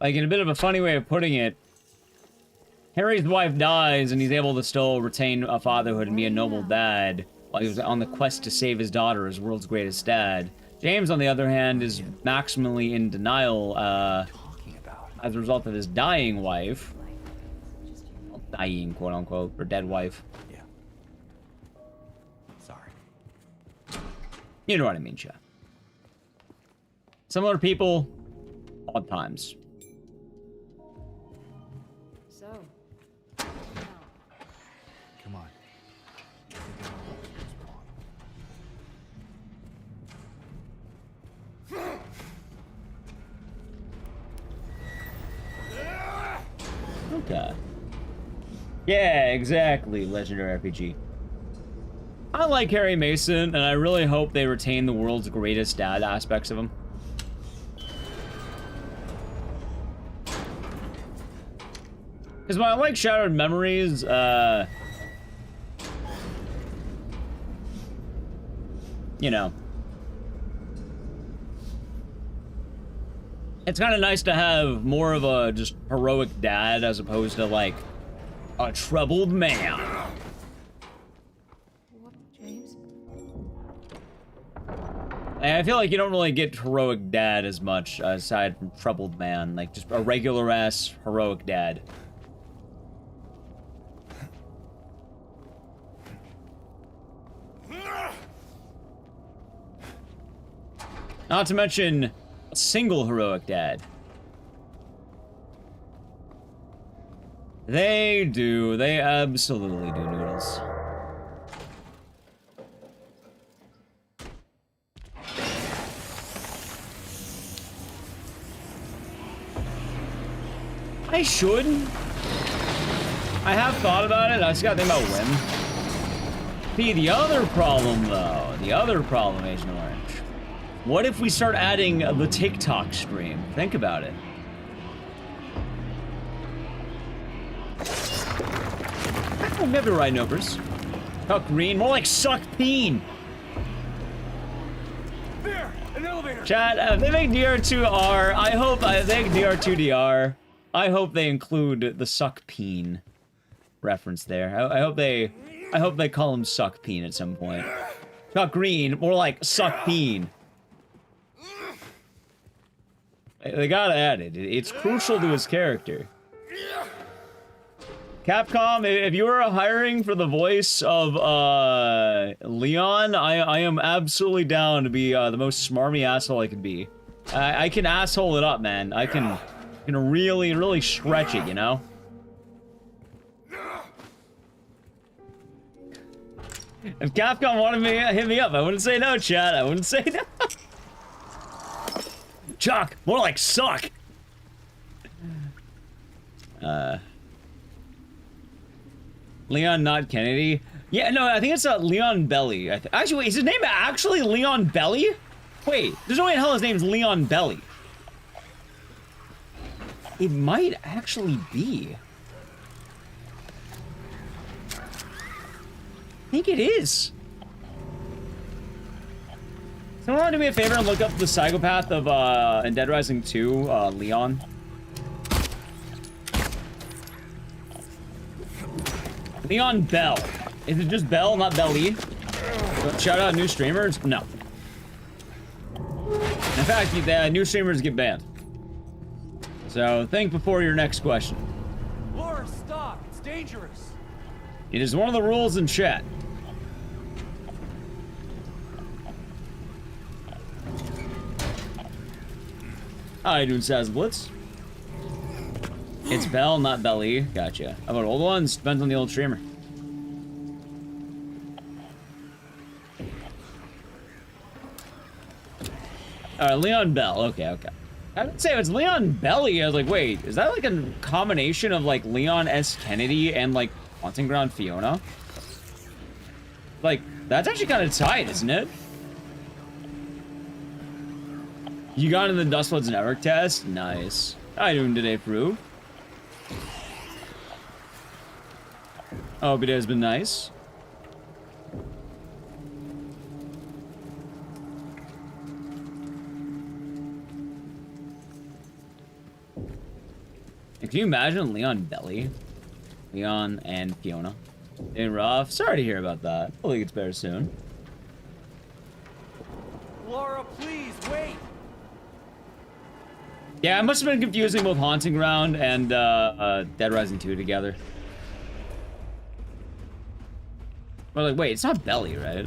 Like, in a bit of a funny way of putting it, Harry's wife dies, and he's able to still retain a fatherhood and be a noble dad while he was on the quest to save his daughter as world's greatest dad. James, on the other hand, is maximally in denial as a result of his dying wife. Well, dying, quote-unquote, or dead wife. Yeah. Sorry. You know what I mean, Chad. Similar people, odd times. So. Come on. Okay. Yeah, exactly, Legendary RPG. I like Harry Mason, and I really hope they retain the world's greatest dad aspects of him. Because while I like Shattered Memories, you know, it's kind of nice to have more of a just heroic dad as opposed to, like, a troubled man. What, James? And I feel like you don't really get heroic dad as much aside from troubled man. Like, just a regular-ass heroic dad. Not to mention a single heroic dad. They do. They absolutely do, Noodles. I should. I have thought about it. I just gotta think about when. See, the other problem, though. The other problem, Agent Orange. What if we start adding the TikTok stream? Think about it. Oh, maybe right, Nopers. Suck green, more like suck peen. There! An elevator! Chat, if they make DR2R, I hope they make DR2DR. I hope they include the suck peen reference there. I hope they call him suck peen at some point. Not green, more like suck bean. They gotta add it. It's crucial to his character. Capcom, if you are hiring for the voice of Leon, I am absolutely down to be the most smarmy asshole I can be. I can asshole it up, man. I can really, really stretch it, you know? If Capcom wanted me, hit me up. I wouldn't say no, chat. I wouldn't say no. Chuck, more like suck. Leon, not Kennedy. Yeah, no, I think it's Leon Belly. Actually, wait, is his name actually Leon Belly? Wait, there's no way in hell his name's Leon Belly. It might actually be. I think it is. Someone want to do me a favor and look up the psychopath of in Dead Rising 2, Leon. Leon Bell. Is it just Bell, not Belly? Shout out new streamers? No. In fact, the new streamers get banned. So think before your next question. Laura, stop! It's dangerous! It is one of the rules in chat. How you doing, Sazblitz? It's Bell, not Belly. Gotcha. How about old ones? Depends on the old streamer. Alright, Leon Bell. Okay, okay. I would say if it's Leon Belly, I was like, wait, is that like a combination of like Leon S. Kennedy and like Haunting Ground Fiona? Like, that's actually kind of tight, isn't it? You got in the Dustbloods network test? Nice. How you doing today, Prue? I hope it has been nice. Can you imagine Leon Belly? Leon and Fiona. Doing rough. Sorry to hear about that. Hopefully it gets better soon. Laura, please, wait! Yeah, I must have been confusing both Haunting Ground and Dead Rising 2 together. Well, like, wait, it's not Belly, right?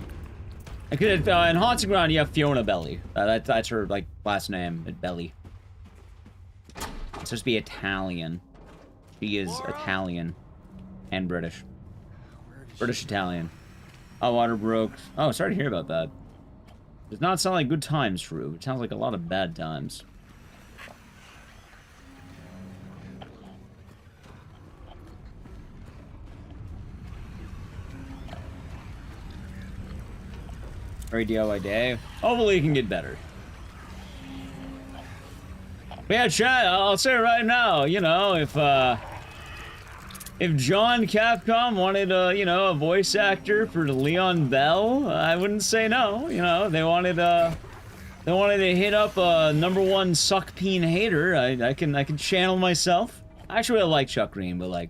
In Haunting Ground, you have Fiona Belly. That's her, like, last name, Belly. It's supposed to be Italian. She is Italian. And British. British-Italian. Oh, water broke. Oh, sorry to hear about that. Does not sound like good times, Fru. It sounds like a lot of bad times. Very DIY day. Hopefully it can get better. But yeah, chat, I'll say it right now, you know, if John Capcom wanted you know, a voice actor for Leon Bell, I wouldn't say no, you know, they wanted to hit up a #1 suckpeen hater, I can channel myself. Actually, I like Chuck Green, but like,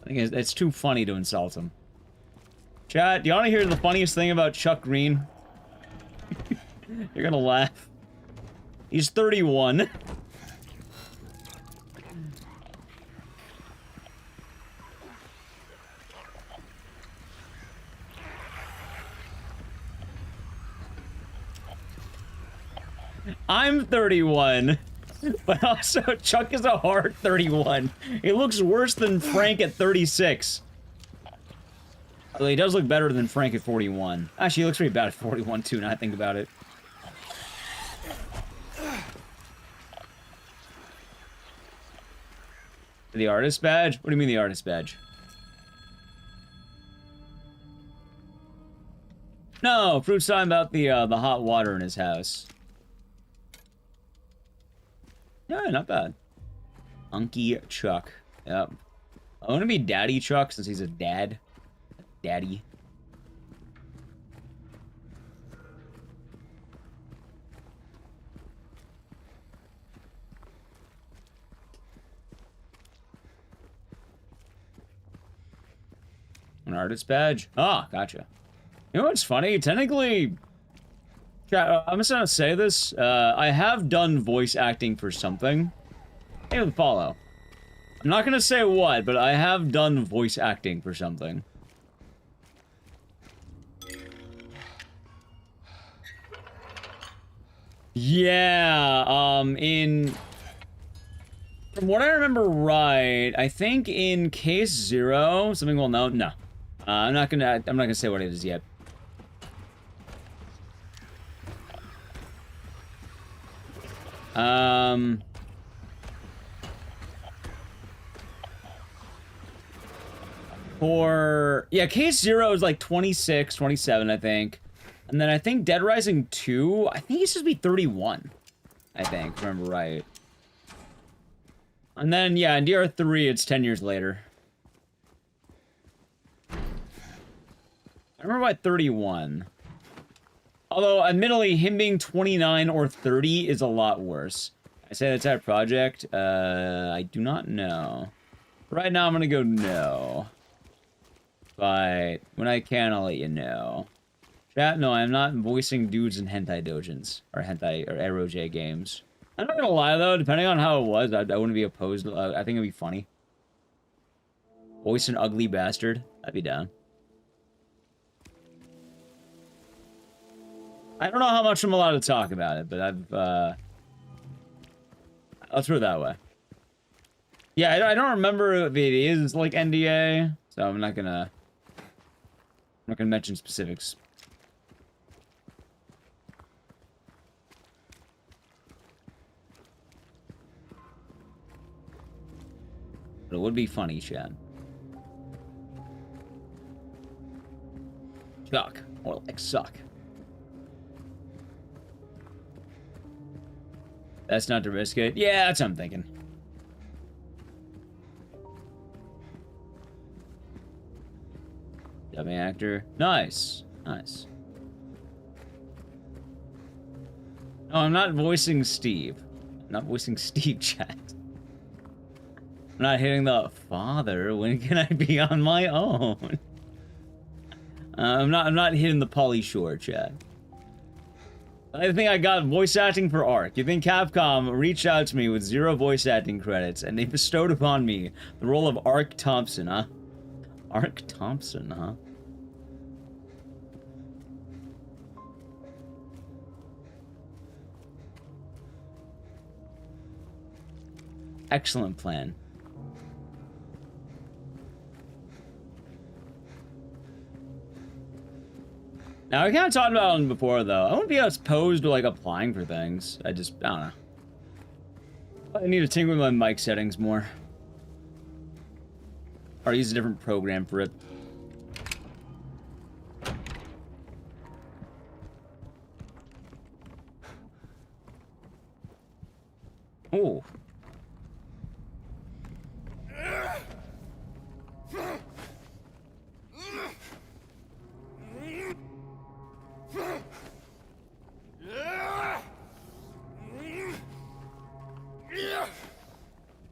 I think it's too funny to insult him. Chat, do you want to hear the funniest thing about Chuck Green? You're gonna laugh. He's 31. I'm 31, but also Chuck is a hard 31. It looks worse than Frank at 36. Although he does look better than Frank at 41. Actually, he looks pretty bad at 41 too, now I think about it. The artist badge? What do you mean the artist badge? No, Fruit's talking about the hot water in his house. Yeah, not bad. Unky Chuck. Yep. I want to be Daddy Chuck since he's a dad. Daddy. An artist badge? Ah, gotcha. You know what's funny? Technically, I'm just gonna say this. I have done voice acting for something. Hey, with follow. I'm not gonna say what, but I have done voice acting for something. Yeah, from what I remember right, I think in case 0, something well known. No. I'm not gonna say what it is yet. Yeah, case 0 is like 26, 27, I think. And then I think Dead Rising 2, I think it's supposed to be 31. I think, if I remember right. And then, yeah, in DR3, it's 10 years later. I remember by 31. Although, admittedly, him being 29 or 30 is a lot worse. I say that's that project. I do not know. Right now, I'm gonna go no. But when I can, I'll let you know. Chat, no, I'm not voicing dudes in hentai dojins. Or hentai, or eroge games. I'm not gonna lie, though, depending on how it was, I wouldn't be opposed. I think it'd be funny. Voice an ugly bastard. I'd be down. I don't know how much I'm allowed to talk about it, but I've, let's put it that way. Yeah, I don't remember if it is, like, NDA, so I'm not gonna mention specifics. But it would be funny, Chad. Chuck. Or like suck. That's not to risk it. Yeah, that's what I'm thinking. Dubbing actor. Nice. Nice. No, I'm not voicing Steve. I'm not voicing Steve, chat. I'm not hitting the father. When can I be on my own? I'm not hitting the Pauly Shore, chat. I think I got voice acting for Ark. You think Capcom reached out to me with 0 voice acting credits, and they bestowed upon me the role of Ark Thompson, huh? Ark Thompson, huh? Excellent plan. Now, I kind of talked about it before, though. I wouldn't be opposed to, like, applying for things. I don't know. I need to tinker with my mic settings more. Or use a different program for it. Oh.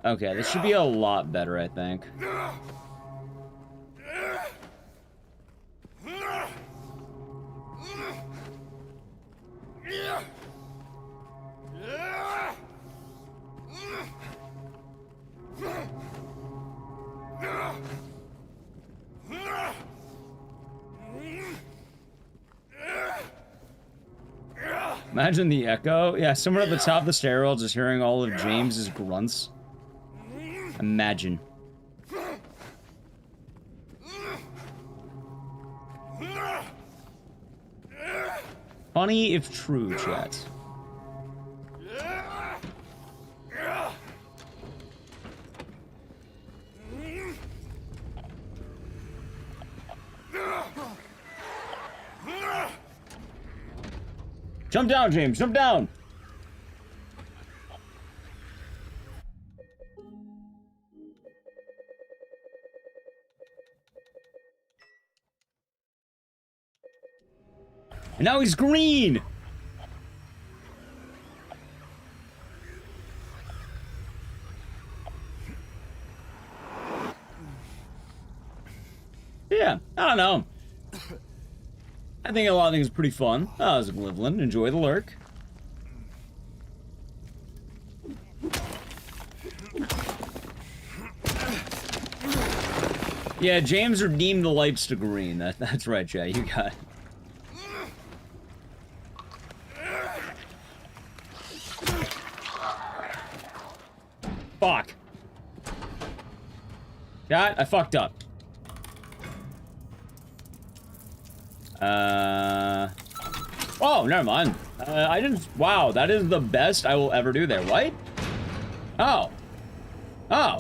Okay, this should be a lot better, I think. Imagine the echo. Yeah, someone at the top of the stairwell just hearing all of James's grunts. Imagine. Funny if true, chat. Jump down, James. Jump down. And now he's green. Yeah, I don't know. I think a lot of things are pretty fun. I was equivalent. Enjoy the lurk. Yeah, James redeemed the lights to green. That's right, Jay. You got it. Fuck. God, I fucked up. Oh, never mind. I didn't. Wow, that is the best I will ever do there. What? Oh. Oh.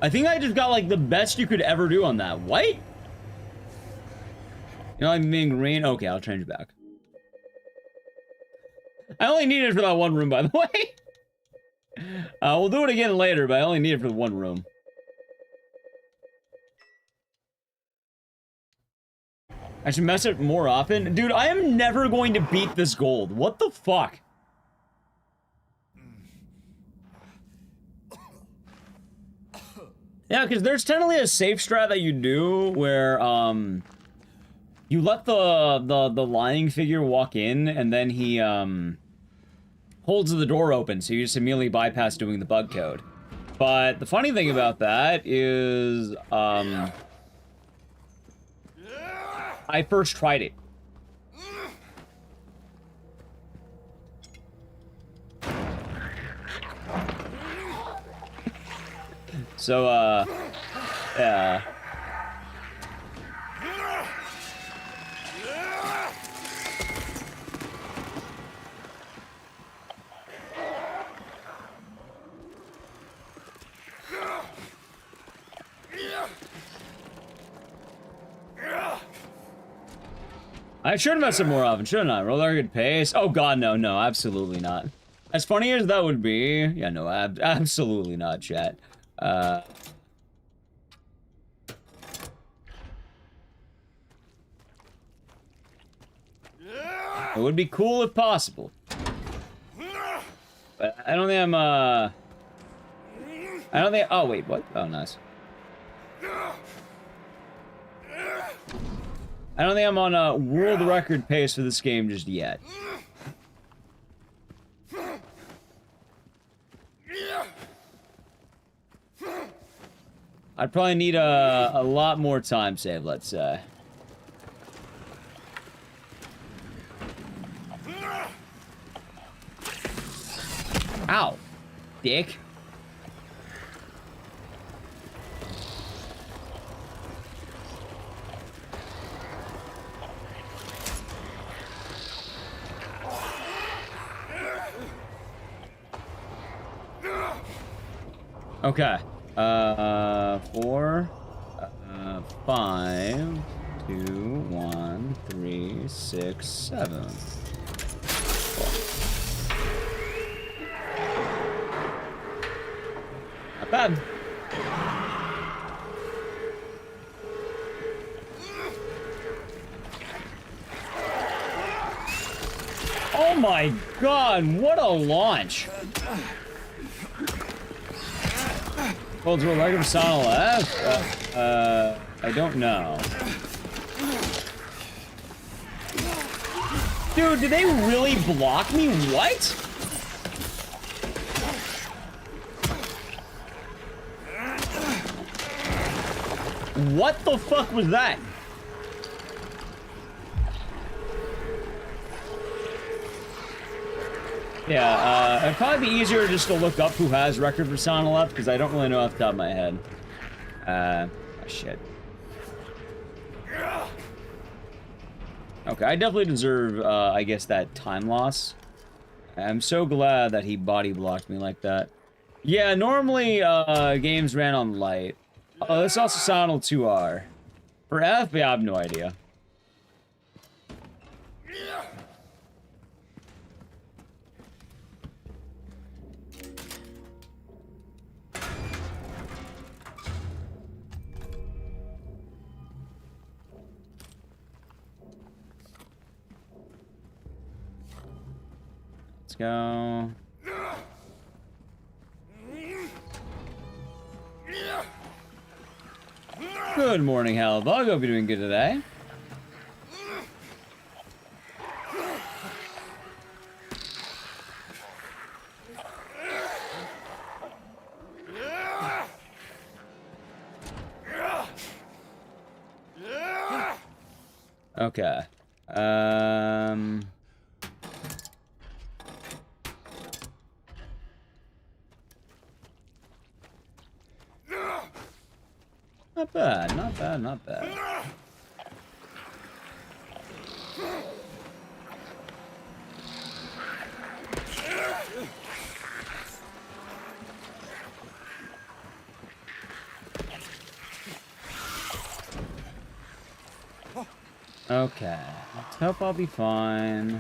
I think I just got like the best you could ever do on that. What? You know, I'm being green. Okay, I'll change it back. I only need it for that one room, by the way. We'll do it again later, but I only need it for the one room. I should mess it more often. Dude, I am never going to beat this gold. What the fuck? Yeah, because there's technically a safe strat that you do where, you let the lying figure walk in, and then he, holds the door open, so you just immediately bypass doing the bug code. But the funny thing about that is, I first tried it. So, yeah. I should have messed it more often, shouldn't I? Roll at a good pace. Oh god, no, no, absolutely not. As funny as that would be, yeah, no, absolutely not, chat. It would be cool if possible. But I don't think I'm, I don't think, oh wait, what? Oh, nice. I don't think I'm on a world record pace for this game just yet. I'd probably need a lot more time save, let's say. Ow, dick. Okay. 4, 5, 2, 1, 3, 6, 7. Not bad. Oh my god, what a launch! Holds world record for Sonal F? I don't know. Dude, did they really block me? What? What the fuck was that? Yeah, it'd probably be easier just to look up who has record for Sonal left, because I don't really know off the top of my head. Oh, shit. Okay, I definitely deserve, I guess, that time loss. I'm so glad that he body blocked me like that. Yeah, normally, games ran on light. Oh, this also Sonal 2R. For F, yeah, I have no idea. Let's go. Good morning, Hellbug. Hope you're doing good today. Okay. Not bad, not bad, not bad. Okay, let's hope I'll be fine.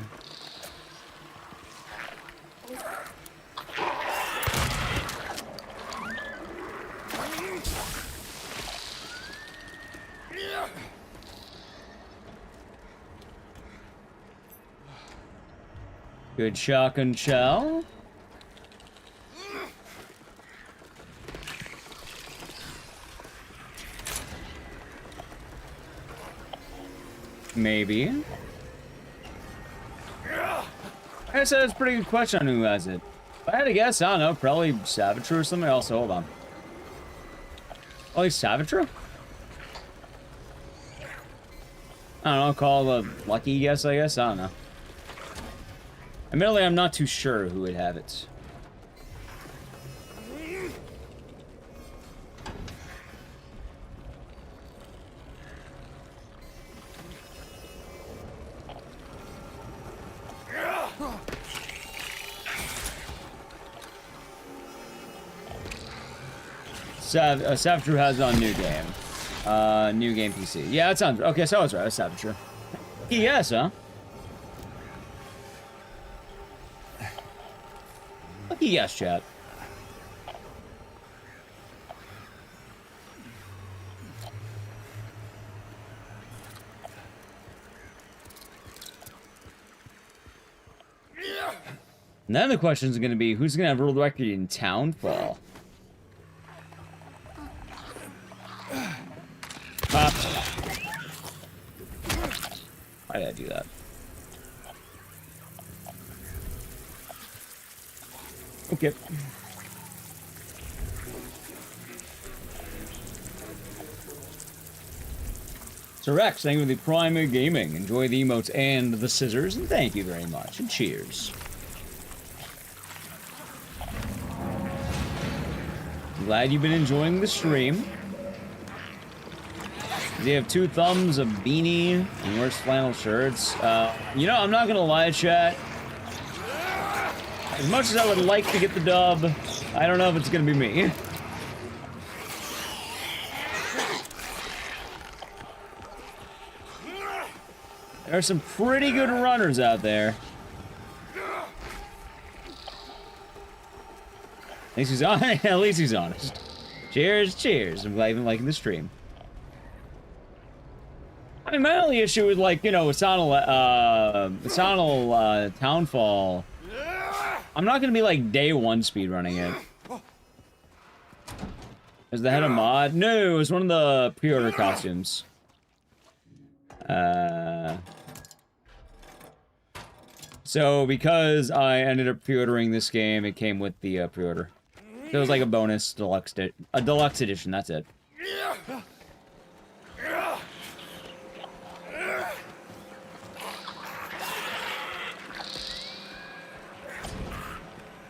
Good shotgun shell. Maybe. I said it's a pretty good question on who has it. If I had to guess, I don't know, probably Savagery or something. Also, hold on. Oh, he's Savagery? I don't know, call it a lucky guess, I guess. I don't know. Admittedly, I'm not too sure who would have it. Savagery has it on new game. New game PC. Yeah, that sounds okay. So I was right. Savagery. Yes, huh? Lucky yes, chat. And then the question is going to be, who's going to have world record in Townfall? Why did I do that? Okay. So Rex, thank you for the Prime Gaming. Enjoy the emotes and the scissors, and thank you very much, and cheers. Glad you've been enjoying the stream. They have 2 thumbs, a beanie, and worse flannel shirts. You know, I'm not gonna lie, chat. As much as I would like to get the dub, I don't know if it's gonna be me. There are some pretty good runners out there. At least he's on. At least he's honest. Cheers, cheers. I'm glad you've been liking the stream. I mean, my only issue with, like, you know, Townfall. I'm not gonna be like day 1 speedrunning it. Is the head a mod? No, it was one of the pre-order costumes. So because I ended up pre-ordering this game, it came with the pre-order. So it was like a bonus deluxe edition. That's it.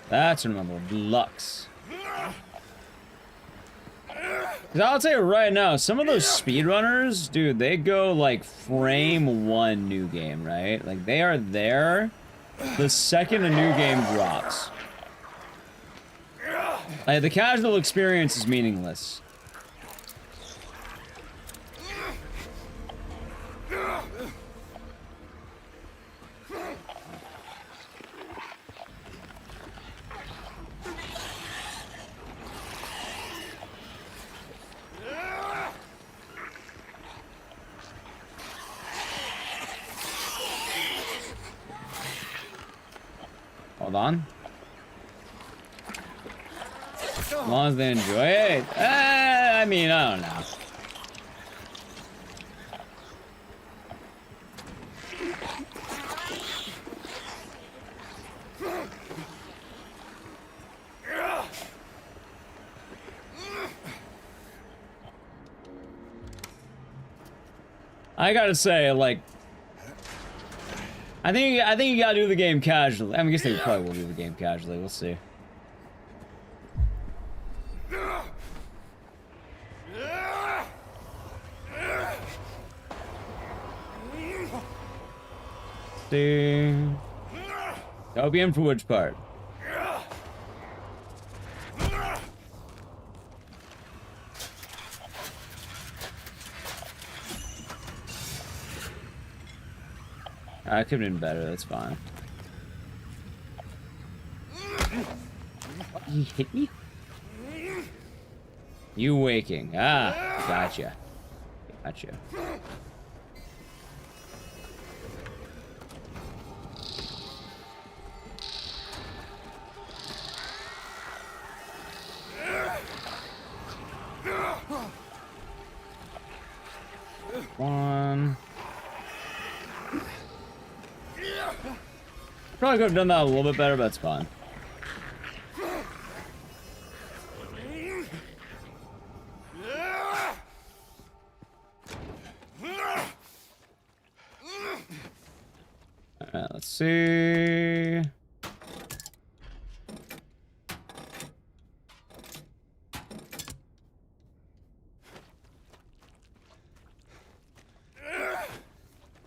That's remember, deluxe. Cause I'll tell you right now, some of those speedrunners, dude, they go like frame 1 new game, right? Like they are there the second a new game drops. Like, the casual experience is meaningless. Hold on. As long as they enjoy it. I mean, I don't know. I gotta say, like, I think you gotta do the game casually. I mean, I guess they probably will do the game casually. We'll see. See. Opium for which part? I could have been better, that's fine. He hit me? You waking. Ah, gotcha. Gotcha. One. Probably could have done that a little bit better, but that's fine. Alright, let's see.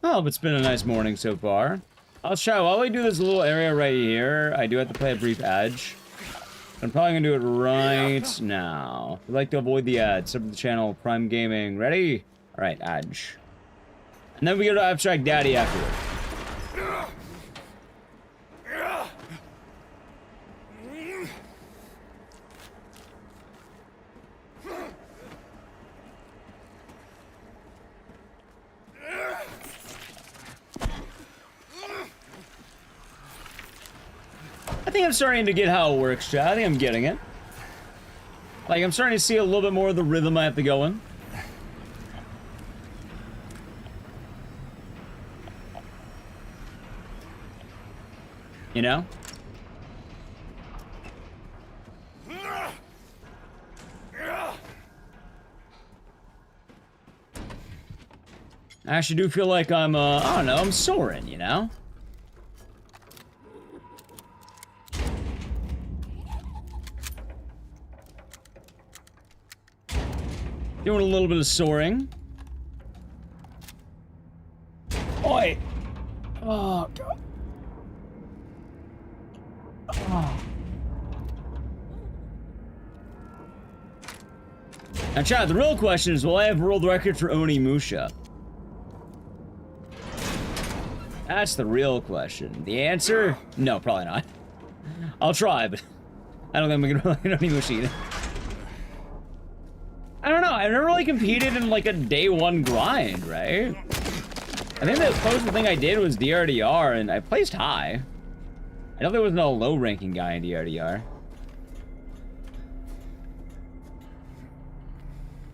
Oh, it's been a nice morning so far. I'll try, while we do this little area right here, I do have to play a brief edge. I'm probably gonna do it right now. We'd like to avoid the ads. Sub to the channel, Prime Gaming. Ready? Alright, edge. And then we go to Abstract Daddy afterward. I think I'm starting to get how it works, chat. I think I'm getting it. Like, I'm starting to see a little bit more of the rhythm I have to go in. You know? I actually do feel like I'm, I don't know, I'm soaring, you know? Doing a little bit of soaring. Oi! Oh, God. Oh. Now, chat, the real question is, will I have world record for Onimusha? That's the real question. The answer? No, probably not. I'll try, but I don't think I'm gonna really Onimusha either. I don't know, I've never really competed in like a day one grind, right? I think the closest thing I did was DRDR, and I placed high. I know there was no low ranking guy in DRDR.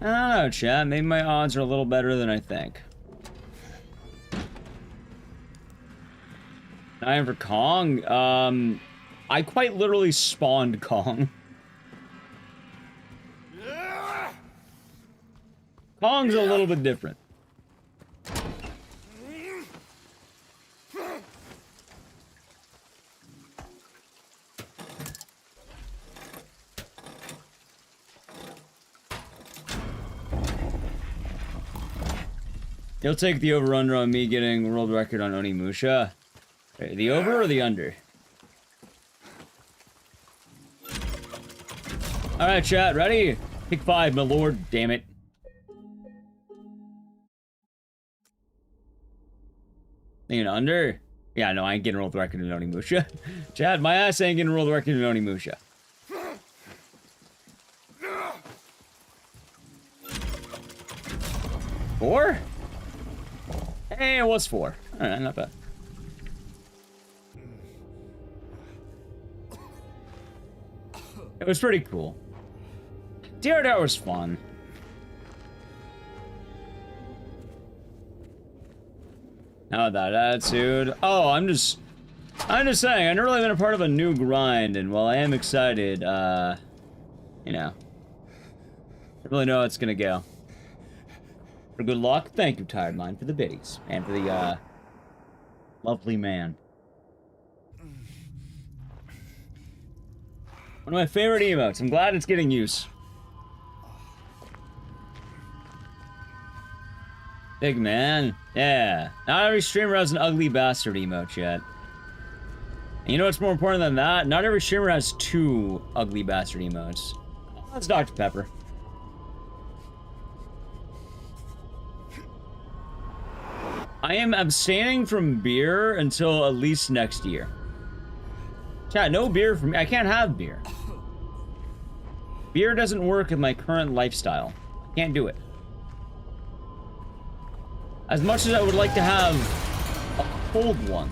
I don't know, chat. Maybe my odds are a little better than I think. 9 for Kong. I quite literally spawned Kong. Kong's a little bit different. You'll take the over-under on me getting world record on Onimusha. The over or the under? Alright, chat, ready? Pick 5, my lord, damn it. Thinking under? Yeah, no, I ain't getting world record in Onimusha. Chad, my ass ain't getting world record in Onimusha. Four? Hey, it was 4. Alright, not bad. It was pretty cool. DRDR was fun. How that attitude? Oh, I'm just saying, I've never really been a part of a new grind, and while I am excited, you know, I really know how it's gonna go. For good luck, thank you, Tired Mind, for the biddies. And for the, lovely man. One of my favorite emotes. I'm glad it's getting use. Big man. Yeah. Not every streamer has an ugly bastard emote yet. And you know what's more important than that? Not every streamer has 2 ugly bastard emotes. Oh, that's Dr. Pepper. I am abstaining from beer until at least next year. Chat, no beer for me. I can't have beer. Beer doesn't work with my current lifestyle. I can't do it. As much as I would like to have a cold one.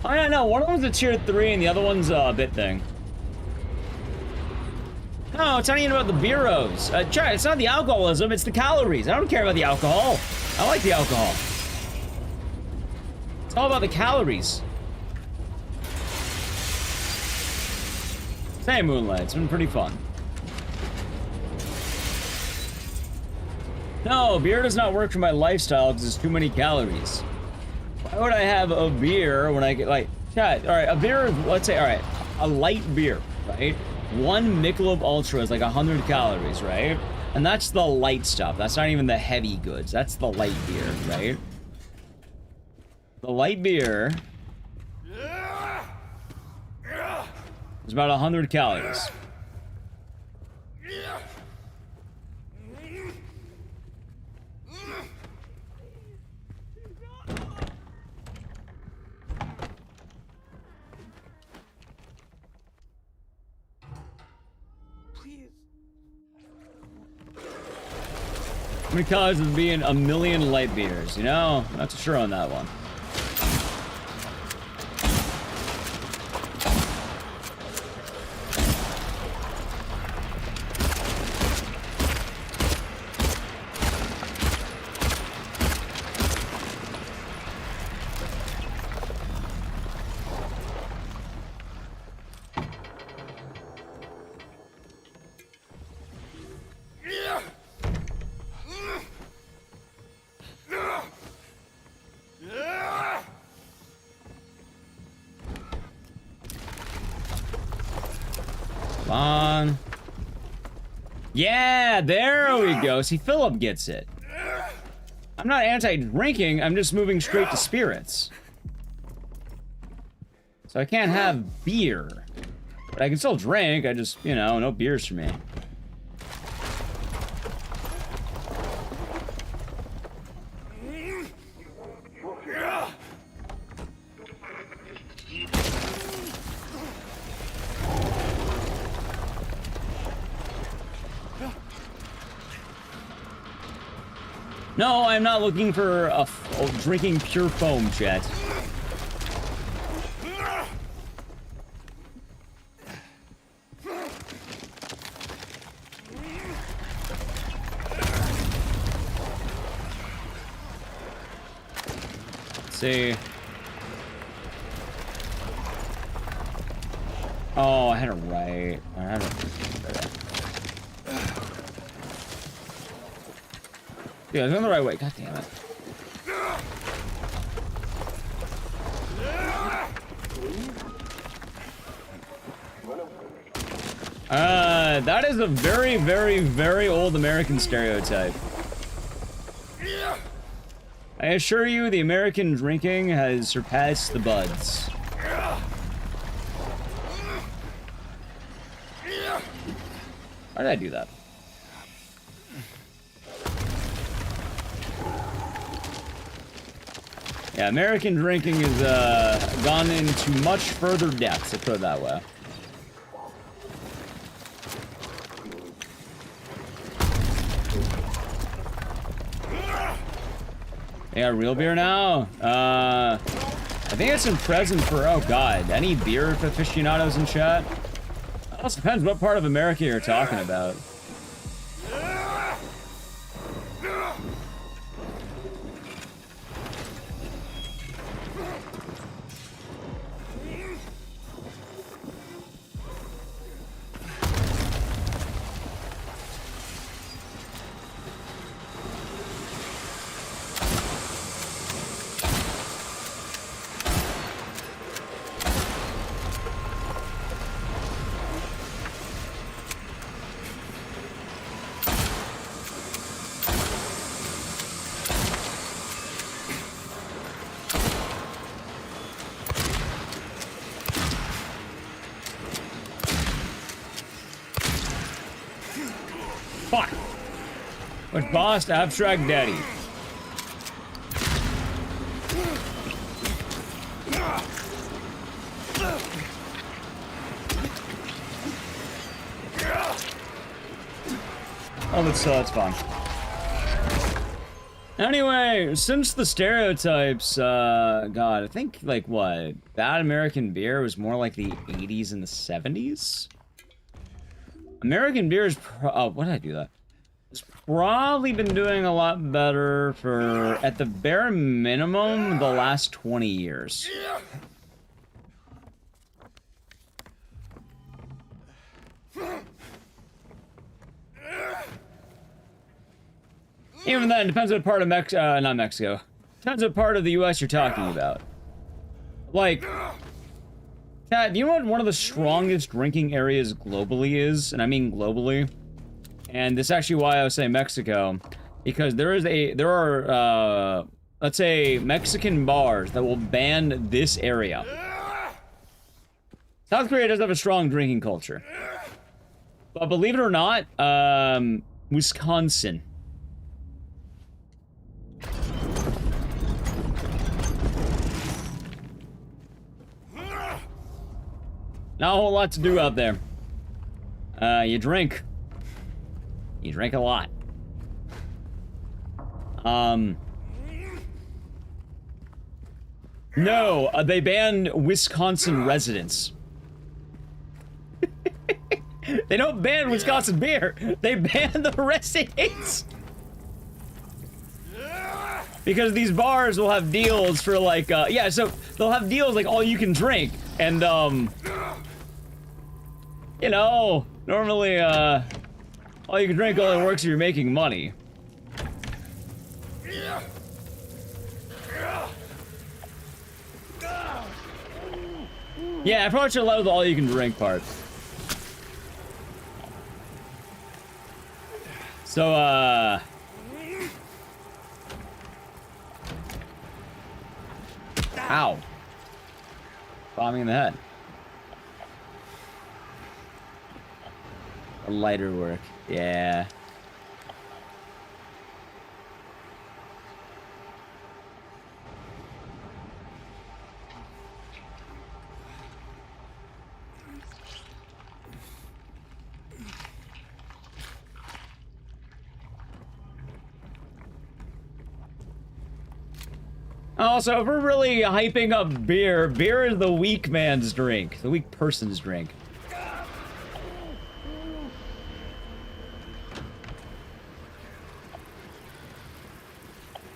Oh yeah, no, one of them's a tier 3 and the other one's a bit thing. No, it's not even about the beeros. Chat, it's not the alcoholism, it's the calories. I don't care about the alcohol. I like the alcohol. It's all about the calories. Hey, Moonlight, it's been pretty fun. No, beer does not work for my lifestyle because there's too many calories. Why would I have a beer when I get, like, chat, alright, a beer, let's say, alright, a light beer, right? One Michelob Ultra is like 100 calories, right? And that's the light stuff. That's not even the heavy goods. That's the light beer, right? The light beer is about 100 calories. How many calories would be in a million light beers? You know, not too sure on that one. Yeah, there we go. See, Philip gets it. I'm not anti-drinking, I'm just moving straight to spirits. So I can't have beer. But I can still drink, I just, you know, no beers for me. No, I'm not looking for drinking pure foam, chat. Let's see. Oh, I had it right. I had it. Yeah, I'm going the right way. God damn it. That is a very, very, very old American stereotype. I assure you, the American drinking has surpassed the buds. Why did I do that? Yeah, American drinking has gone into much further depths, to put it that way. They got real beer now? I think it's in present for, oh god, any beer aficionados in chat? It also depends what part of America you're talking about. Fuck! Which boss? Abstract Daddy. Oh, that's fine. Anyway, since the stereotypes, God, I think, like, what? Bad American beer was more like the 80s and the 70s? American beer is what did I do that? It's probably been doing a lot better for, at the bare minimum, the last 20 years. Even then, it depends what part of not Mexico. Depends what part of the US you're talking about. Like, Kat, do you know what one of the strongest drinking areas globally is? And I mean globally. And this is actually why I was saying Mexico. Because there are, let's say, Mexican bars that will ban this area. South Korea does have a strong drinking culture. But believe it or not, Wisconsin. Not a whole lot to do out there. You drink. You drink a lot. No, they banned Wisconsin residents. They don't ban Wisconsin beer. They ban the residents. Because these bars will have deals for like, yeah, so they'll have deals like all you can drink. And, you know, normally, all you can drink only works if you're making money. Yeah, I probably should allow the all you can drink part. So, ow. Bombing in the head. A lighter work. Yeah. Also, if we're really hyping up beer, beer is the weak man's drink. The weak person's drink.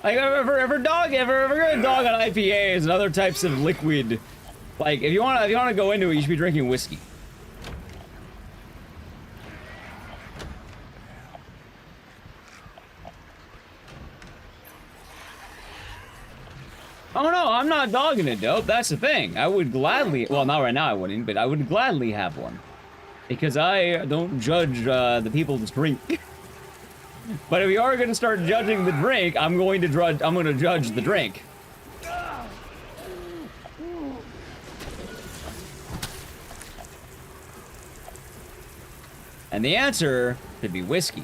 Like, if we're gonna dog on IPAs and other types of liquid, like, if you wanna go into it, you should be drinking whiskey. Oh no, I'm not dogging it, dope. That's the thing. I would gladly, well, not right now I wouldn't, but I would gladly have one. Because I don't judge the people's drink. But if we are gonna start judging the drink, I'm gonna judge the drink. And the answer could be whiskey.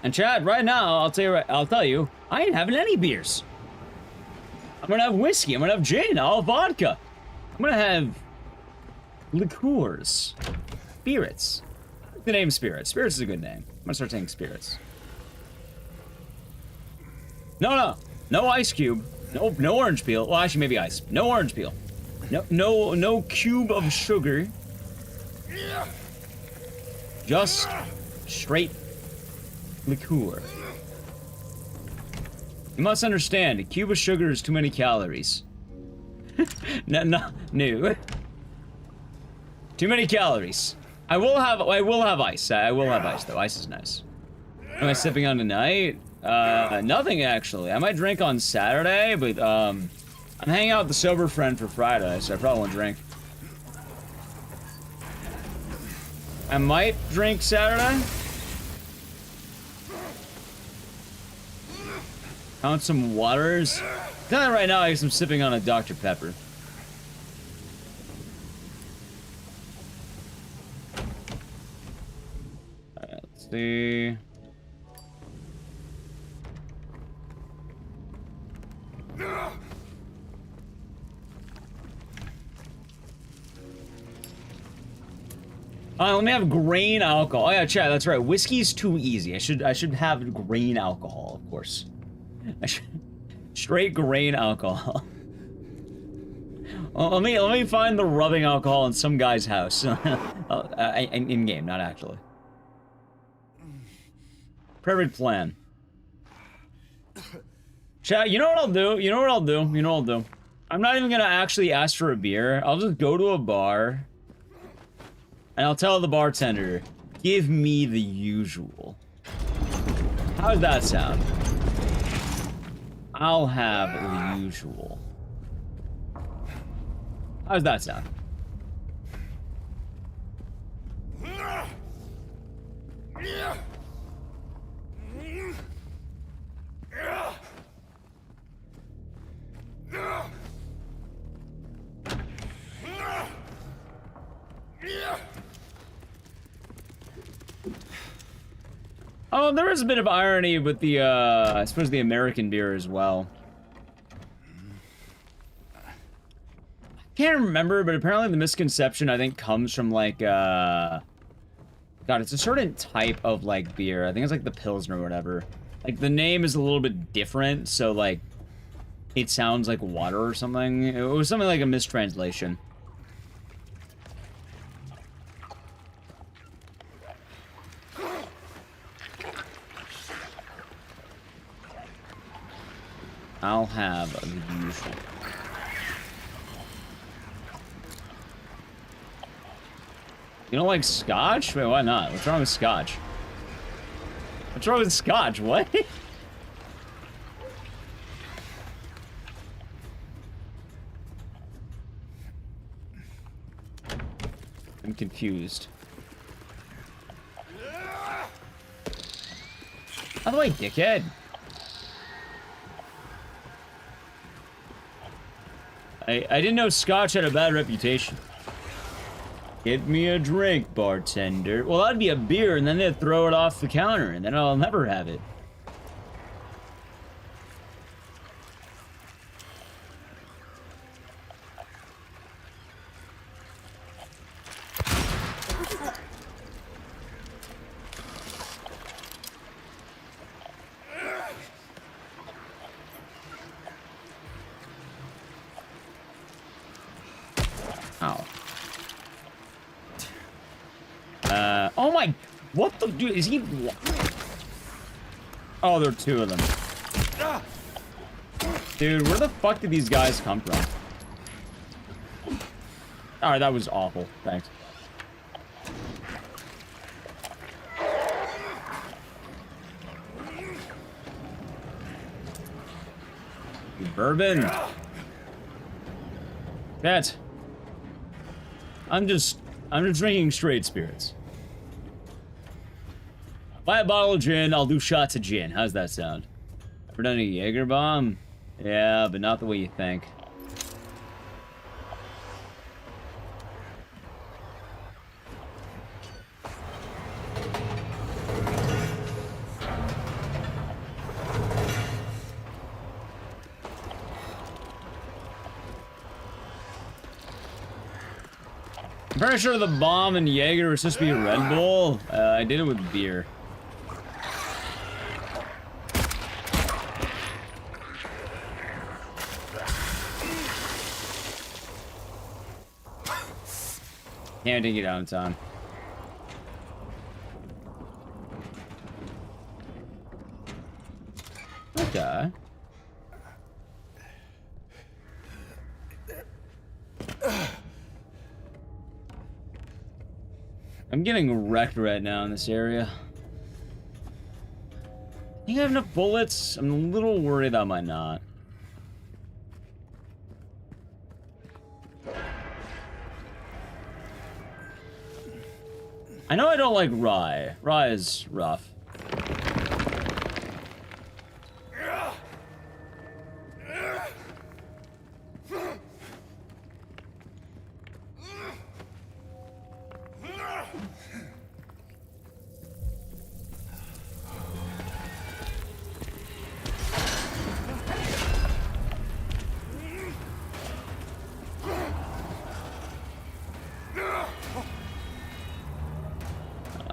And Chad, right now, I'll tell you, I ain't having any beers. I'm gonna have whiskey, I'm gonna have gin, I'll have vodka. I'm gonna have liqueurs. Spirits. I like the name Spirits. Spirits is a good name. I'm gonna start saying Spirits. No ice cube. No orange peel. Well, actually, maybe ice. No orange peel. No cube of sugar. Just straight liqueur. You must understand, a cube of sugar is too many calories. No. Too many calories. I will have ice. I will have ice, though. Ice is nice. Am I sipping on tonight? Nothing actually. I might drink on Saturday, but I'm hanging out with the sober friend for Friday, so I probably won't drink. I might drink Saturday. Count some waters. Tell you right now, I guess I'm sipping on a Dr. Pepper. Alright, let's see. Let me have grain alcohol. Oh yeah, chat, that's right. Whiskey's too easy. I should have grain alcohol, of course. Straight grain alcohol. Well, let me find the rubbing alcohol in some guy's house. In game, not actually. Perfect plan. Chat, you know what I'll do? You know what I'll do? You know what I'll do? I'm not even gonna actually ask for a beer. I'll just go to a bar. And I'll tell the bartender, give me the usual. How does that sound? I'll have the usual. How does that sound? Oh, there is a bit of irony with the, I suppose the American beer as well. I can't remember, but apparently the misconception, I think, comes from, like, God, it's a certain type of, like, beer. I think it's, like, the Pilsner or whatever. Like, the name is a little bit different, so, like, it sounds like water or something. It was something like a mistranslation. I'll have the usual. You don't like scotch? Wait, why not? What's wrong with scotch? What's wrong with scotch? What? I'm confused. By the way, dickhead. I didn't know scotch had a bad reputation. Get me a drink, bartender. Well, that'd be a beer, and then they'd throw it off the counter, and then I'll never have it. Oh my, what the dude, is he? Oh, there are two of them. Dude, where the fuck did these guys come from? Alright, that was awful. Thanks. Bourbon. That. I'm just drinking straight spirits. Buy a bottle of gin, I'll do shots of gin. How's that sound? Ever done a Jaeger bomb? Yeah, but not the way you think. I'm pretty sure the bomb and Jaeger were supposed to be Red Bull. I did it with beer. Can't take it out in time. Okay. I'm getting wrecked right now in this area. Do you have enough bullets? I'm a little worried I might not. I know I don't like rye. Rye is rough.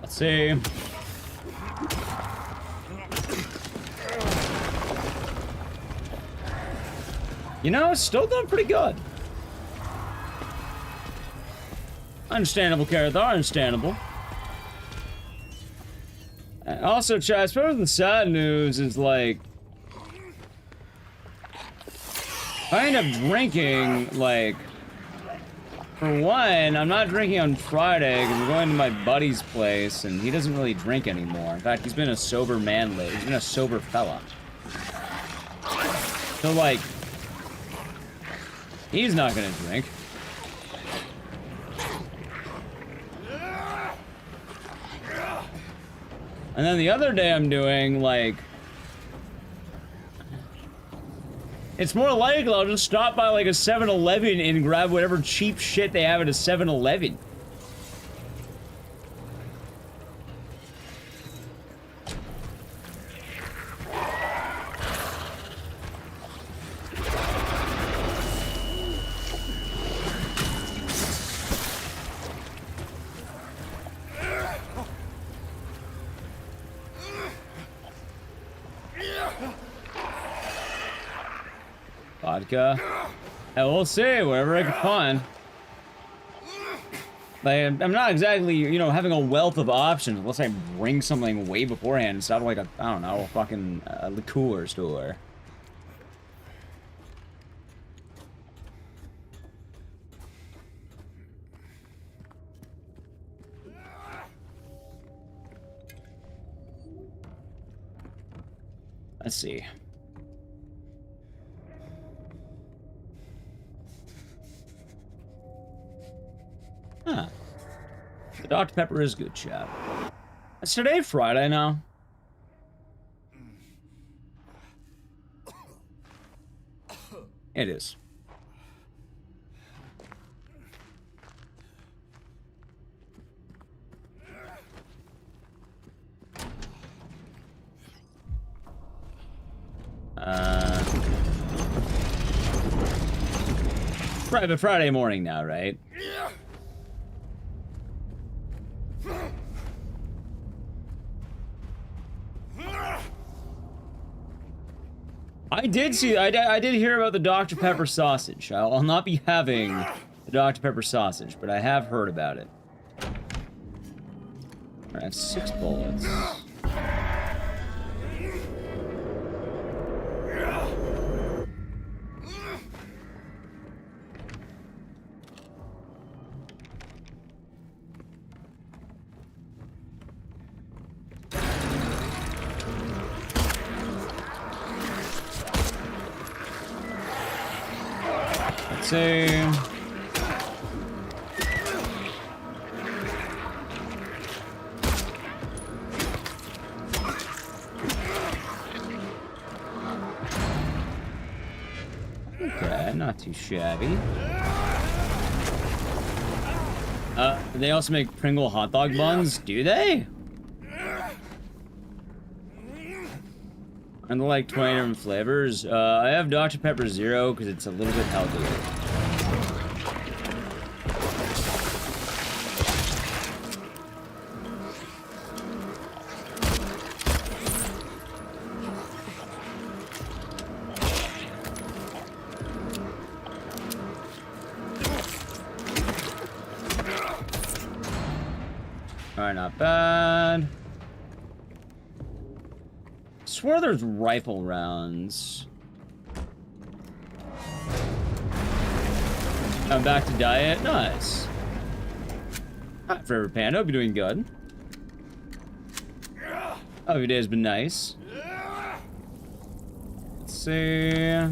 Let's see. You know, it's still doing pretty good. Understandable, Carathar, understandable. Also, Chad, I suppose the sad news is, like, if I end up drinking, like, for one, I'm not drinking on Friday because I'm going to my buddy's place and he doesn't really drink anymore. In fact, he's been a sober man lately. He's been a sober fella. So, like, he's not gonna drink. And then the other day I'm doing, like, it's more likely I'll just stop by, like, a 7-Eleven and grab whatever cheap shit they have at a 7-Eleven. Vodka. I will say wherever I can find. Like, I'm not exactly, you know, having a wealth of options unless I bring something way beforehand instead of like a, I don't know, a fucking liqueur store. Let's see. Huh. The Dr. Pepper is good, chat. Is today Friday now? It is. Friday morning now, right? I did see, I did hear about the Dr. Pepper sausage. I'll not be having the Dr. Pepper sausage, but I have heard about it. I have 6 bullets. Let's see. Okay, not too shabby. They also make Pringle hot dog buns, do they? And they're like 20 different flavors. I have Dr. Pepper Zero because it's a little bit healthier. Alright, not bad. I swear there's rifle rounds. I'm back to diet. Nice. Alright, Forever Panda. Hope you're doing good. Hope your day has been nice. see.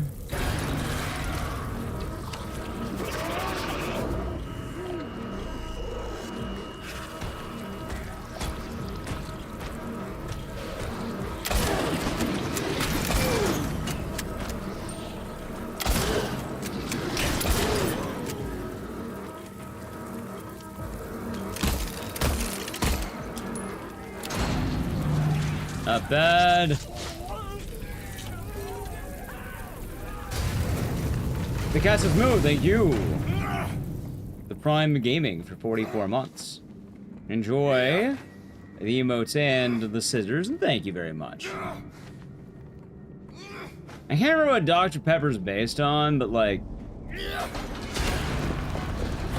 Not bad. The cast has moved, thank you. The Prime Gaming for 44 months. Enjoy the emotes and the scissors, and thank you very much. I can't remember what Dr. Pepper's based on, but like...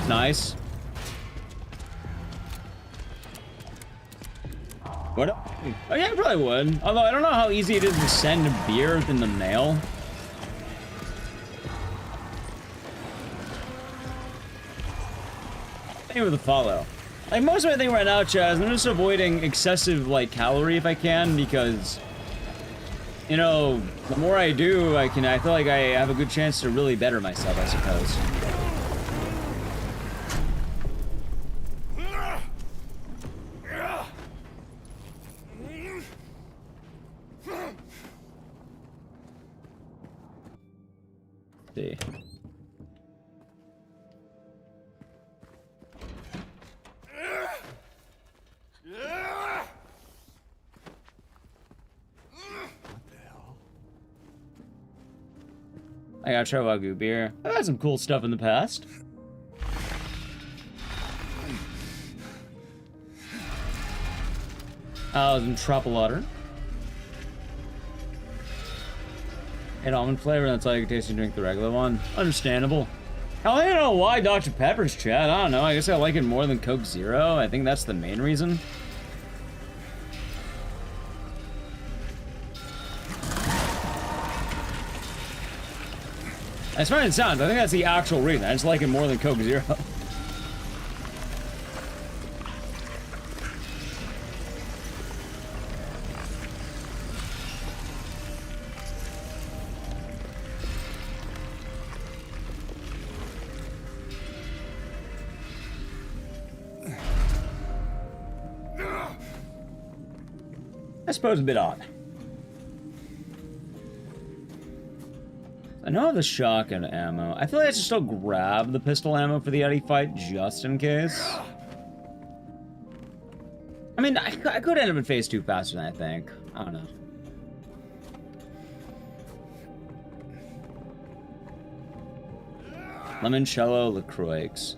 nice. What? Oh yeah, I probably would. Although I don't know how easy it is to send a beer in the mail. Thank you for the follow. Like most of my thing right now, Chaz, I'm just avoiding excessive like calorie if I can, because you know, the more I do, I feel like I have a good chance to really better myself, I suppose. See. I gotta try Wagyu beer. I've had some cool stuff in the past. I was in Tropolater. And almond flavor, that's all you can taste and drink the regular one. Understandable. Hell, I don't know why Dr. Pepper's chat. I don't know. I guess I like it more than Coke Zero. I think that's the main reason. That's fine, it sounds. I think that's the actual reason. I just like it more than Coke Zero. I suppose a bit odd. I know I have the shotgun ammo. I feel like I should still grab the pistol ammo for the Eddie fight just in case. I mean, I could end up in phase 2 faster than I think. I don't know. Limoncello LaCroix.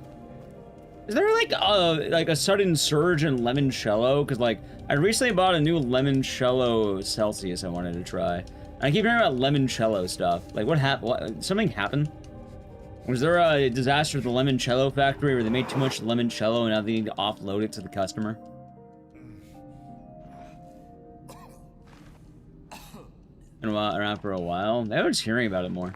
Is there like a sudden surge in limoncello? Because like I recently bought a new limoncello Celsius I wanted to try. I keep hearing about limoncello stuff. Like what happened? Something happened? Was there a disaster at the limoncello factory where they made too much limoncello and now they need to offload it to the customer? Been around for a while. I was hearing about it more.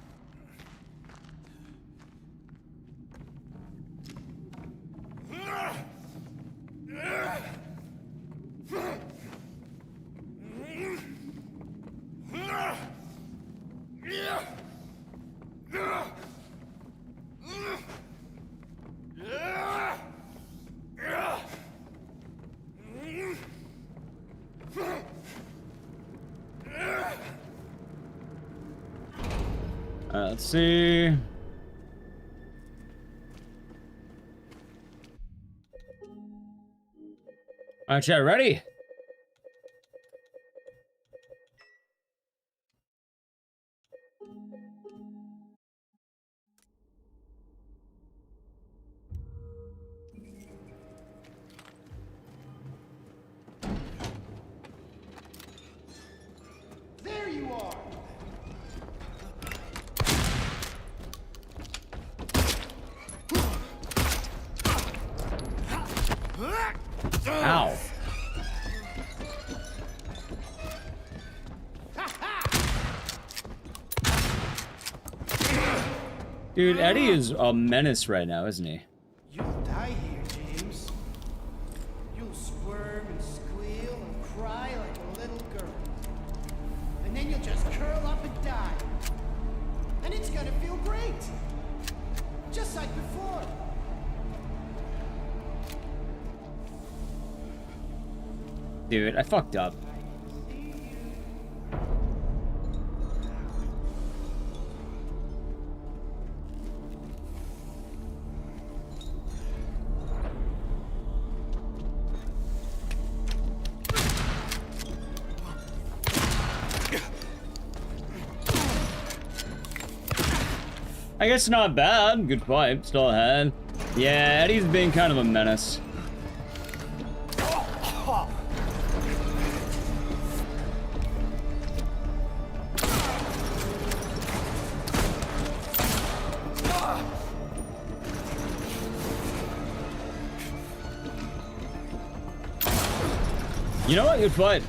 Let's see. All right, chat, ready? There you are. Ow. Dude, Eddie is a menace right now, isn't he? You'll die here, James. You'll squirm and squeal and cry like a little girl. And then you'll just curl up and die. Dude, I fucked up. I guess not bad. Good fight. Still ahead. Yeah, Eddie's been kind of a menace. You know what? Good fight.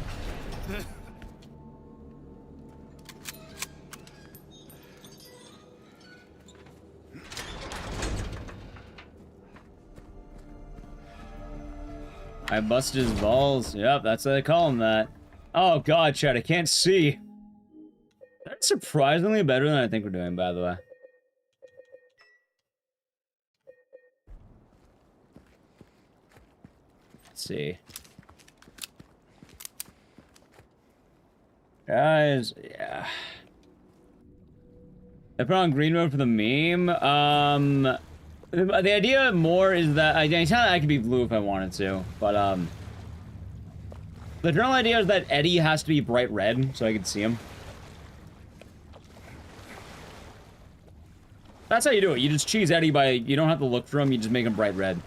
I busted his balls. Yep, that's what they call him that. Oh god, Chad, I can't see. That's surprisingly better than I think we're doing, by the way. Let's see. Guys, yeah. I put on green mode for the meme. The idea more is that I could be blue if I wanted to, but the general idea is that Eddie has to be bright red so I can see him. That's how you do it. You just cheese Eddie by, you don't have to look for him, you just make him bright red.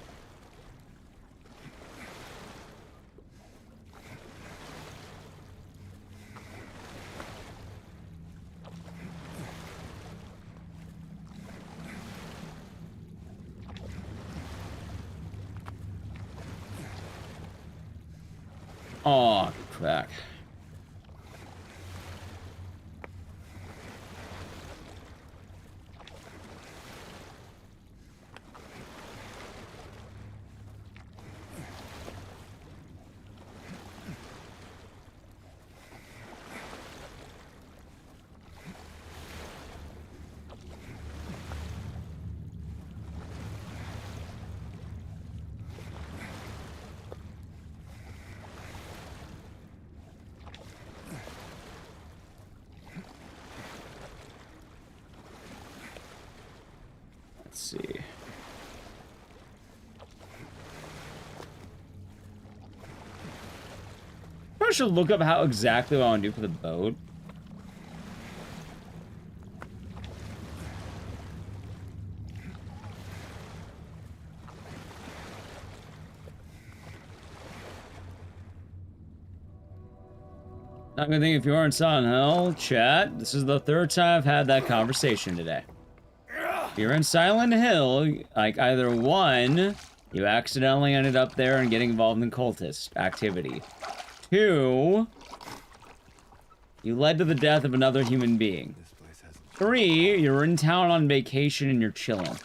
Oh, crack. Let's see. I should look up how exactly what I want to do for the boat. Not gonna think if you are in Silent Hill, chat. This is the third time I've had that conversation today. If you're in Silent Hill, like either one, you accidentally ended up there and getting involved in cultist activity. Two, you led to the death of another human being. Three, you're in town on vacation and you're chilling.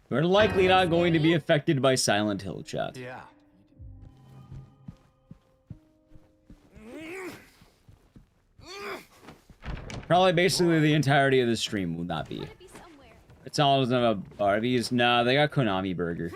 We're likely not going to be affected by Silent Hill, chat. Yeah. Probably basically the entirety of the stream will not be. It's all doesn't have a Arby's. Nah, they got Konami Burger.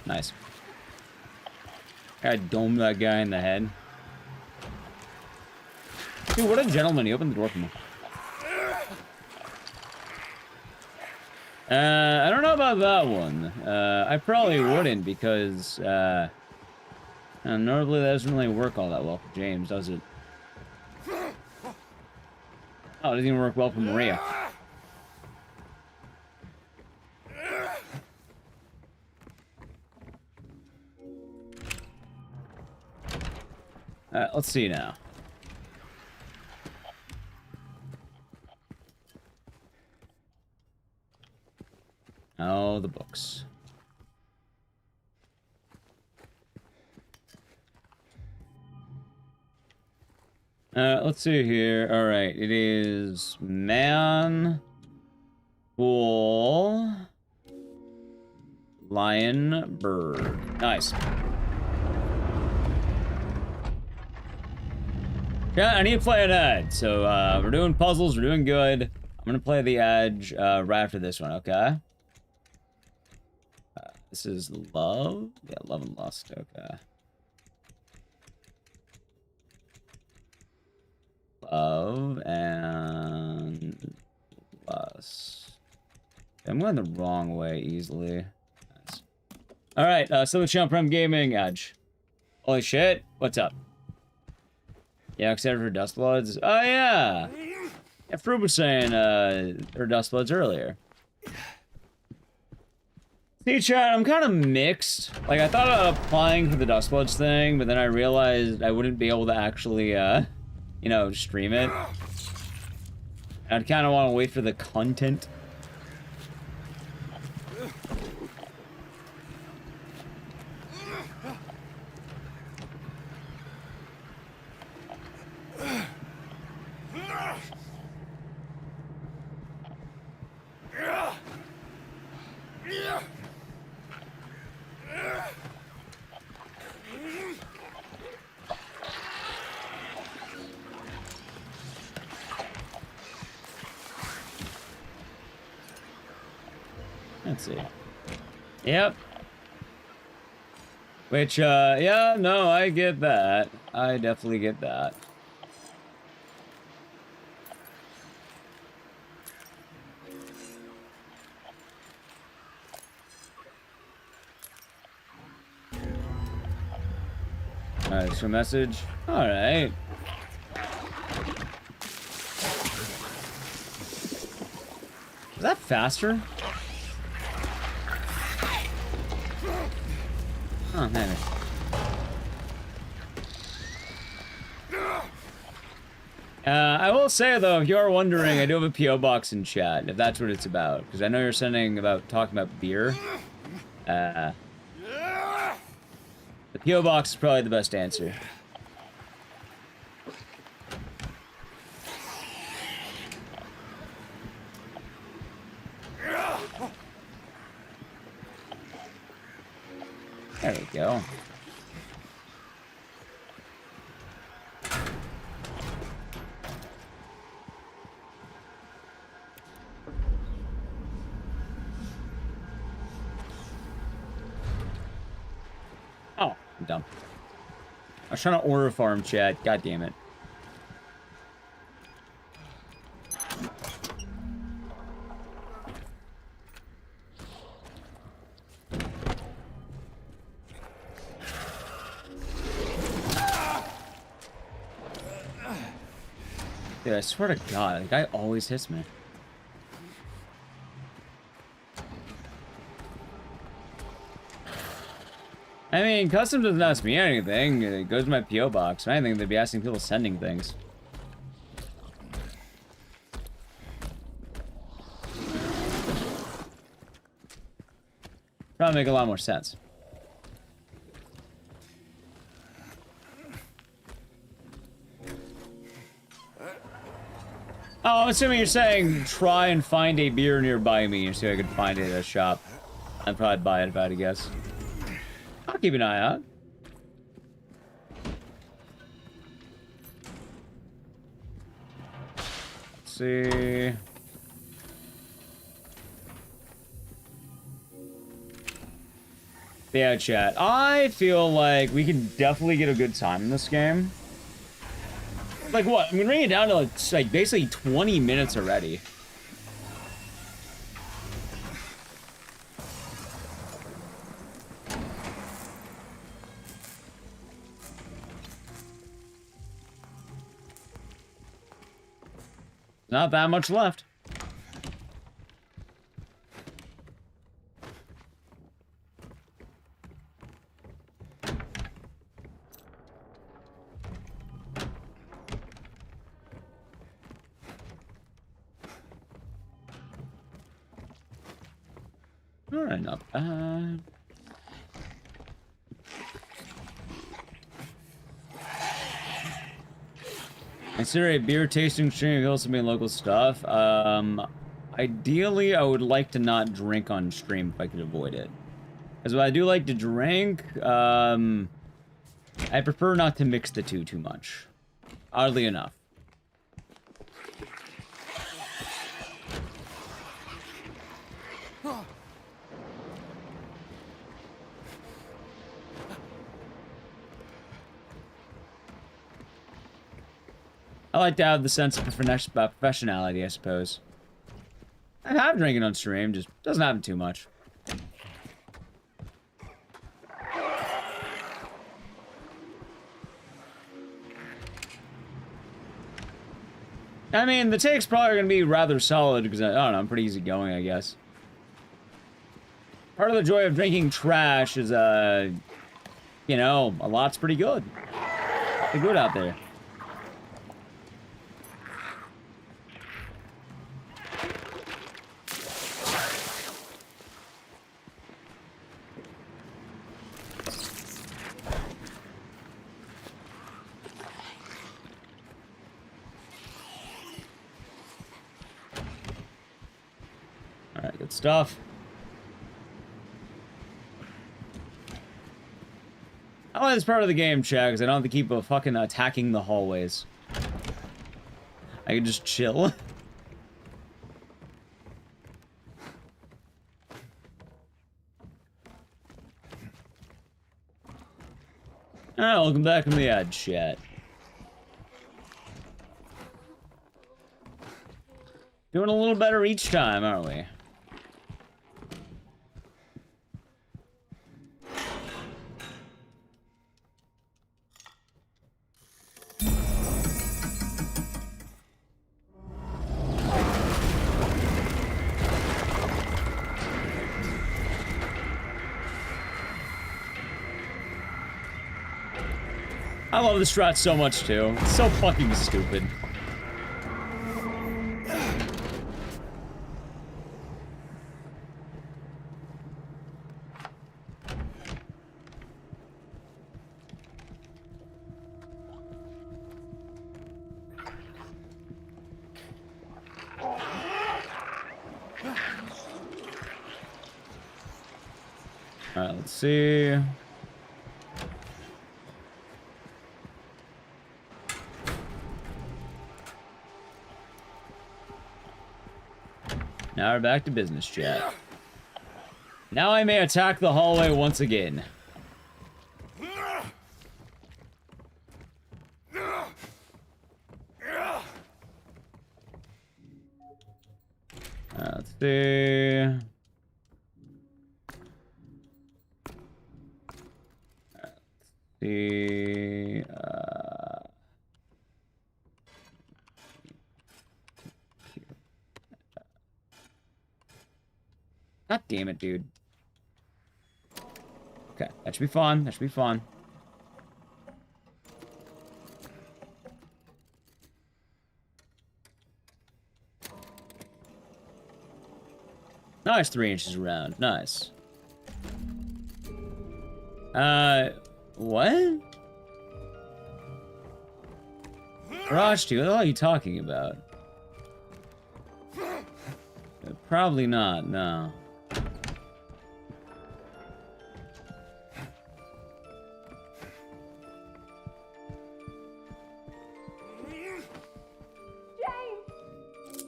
Nice. I domed that guy in the head. Dude, what a gentleman. He opened the door for me. I don't know about that one. I probably wouldn't because, normally that doesn't really work all that well for James, does it? Oh, it doesn't even work well for Maria. Let's see now. Oh, the books. Let's see here. All right, it is man, bull, lion, bird. Nice. Yeah, I need to play an edge. So we're doing puzzles. We're doing good. I'm gonna play the edge right after this one. Okay. This is love. Yeah, love and lust. Okay. Love and lust. I'm going the wrong way easily. Nice. All right. So the Champ Prem Gaming Edge. Holy shit! What's up? Yeah, except for Dust Bloods. Oh yeah. Yeah, Fruit was saying her Dust Bloods earlier. See, chat, I'm kind of mixed. Like, I thought about applying for the Dust Bloods thing, but then I realized I wouldn't be able to actually, you know, stream it. I'd kind of want to wait for the content. Let's see. Yep. Which, yeah, no, I get that. I definitely get that. Alright, so message. Alright. Is that faster? Oh, maybe. I will say though, if you are wondering, I do have a PO box in chat, if that's what it's about, because I know you're talking about beer. The PO box is probably the best answer. There we go. Oh, I'm dumb. I was trying to order a farm, chat. God damn it. Dude, I swear to God, the guy always hits me. I mean, custom doesn't ask me anything. It goes to my PO box. I think they'd be asking people sending things. Probably make a lot more sense. Oh, I'm assuming you're saying try and find a beer nearby me and see if I could find it at a shop. I'd probably buy it if I had to guess. I'll keep an eye out. Let's see. Yeah, chat. I feel like we can definitely get a good time in this game. Like what? I'm bringing it down to like basically 20 minutes already. Not that much left. Alright, not bad. Consider a beer tasting stream could also be local stuff. Ideally, I would like to not drink on stream if I could avoid it. Because what I do like to drink, I prefer not to mix the two too much. Oddly enough. I like to have the sense of professionality, I suppose. I have drinking on stream, just doesn't happen too much. I mean, the take's probably going to be rather solid because, I don't know, I'm pretty easygoing, I guess. Part of the joy of drinking trash is, you know, a lot's pretty good. Pretty good out there. Alright, good stuff. I like this part of the game, chat, because I don't have to keep fucking attacking the hallways. I can just chill. Ah, welcome back from the ad, chat. Doing a little better each time, aren't we? I love the strat so much, too. It's so fucking stupid. Alright, let's see. Now we're back to business, chat. Now I may attack the hallway once again. Let's see. Let's see. God damn it, dude. Okay, that should be fun. That should be fun. Nice, 3 inches around. Nice. What? Rashti, what the hell are you talking about? Probably not, no.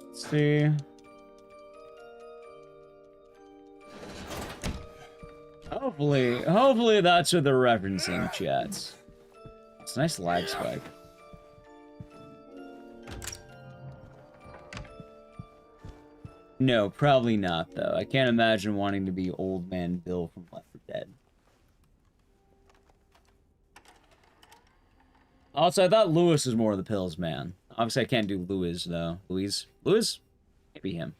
Let's see. Hopefully that's what they're referencing, chats. It's a nice lag spike. No, probably not, though. I can't imagine wanting to be Old Man Bill from Left 4 Dead. Also, I thought Lewis was more of the pills, man. Obviously, I can't do Louis, though. Louis? Maybe him.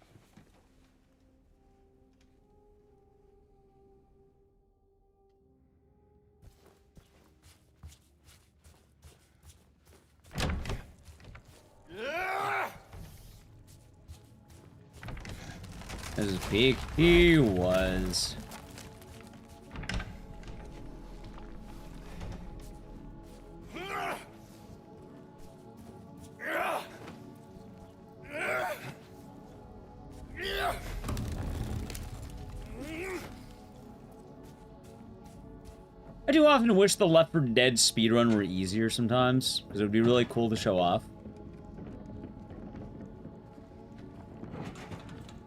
This is peak. He was. I do often wish the Left 4 Dead speedrun were easier sometimes, because it would be really cool to show off.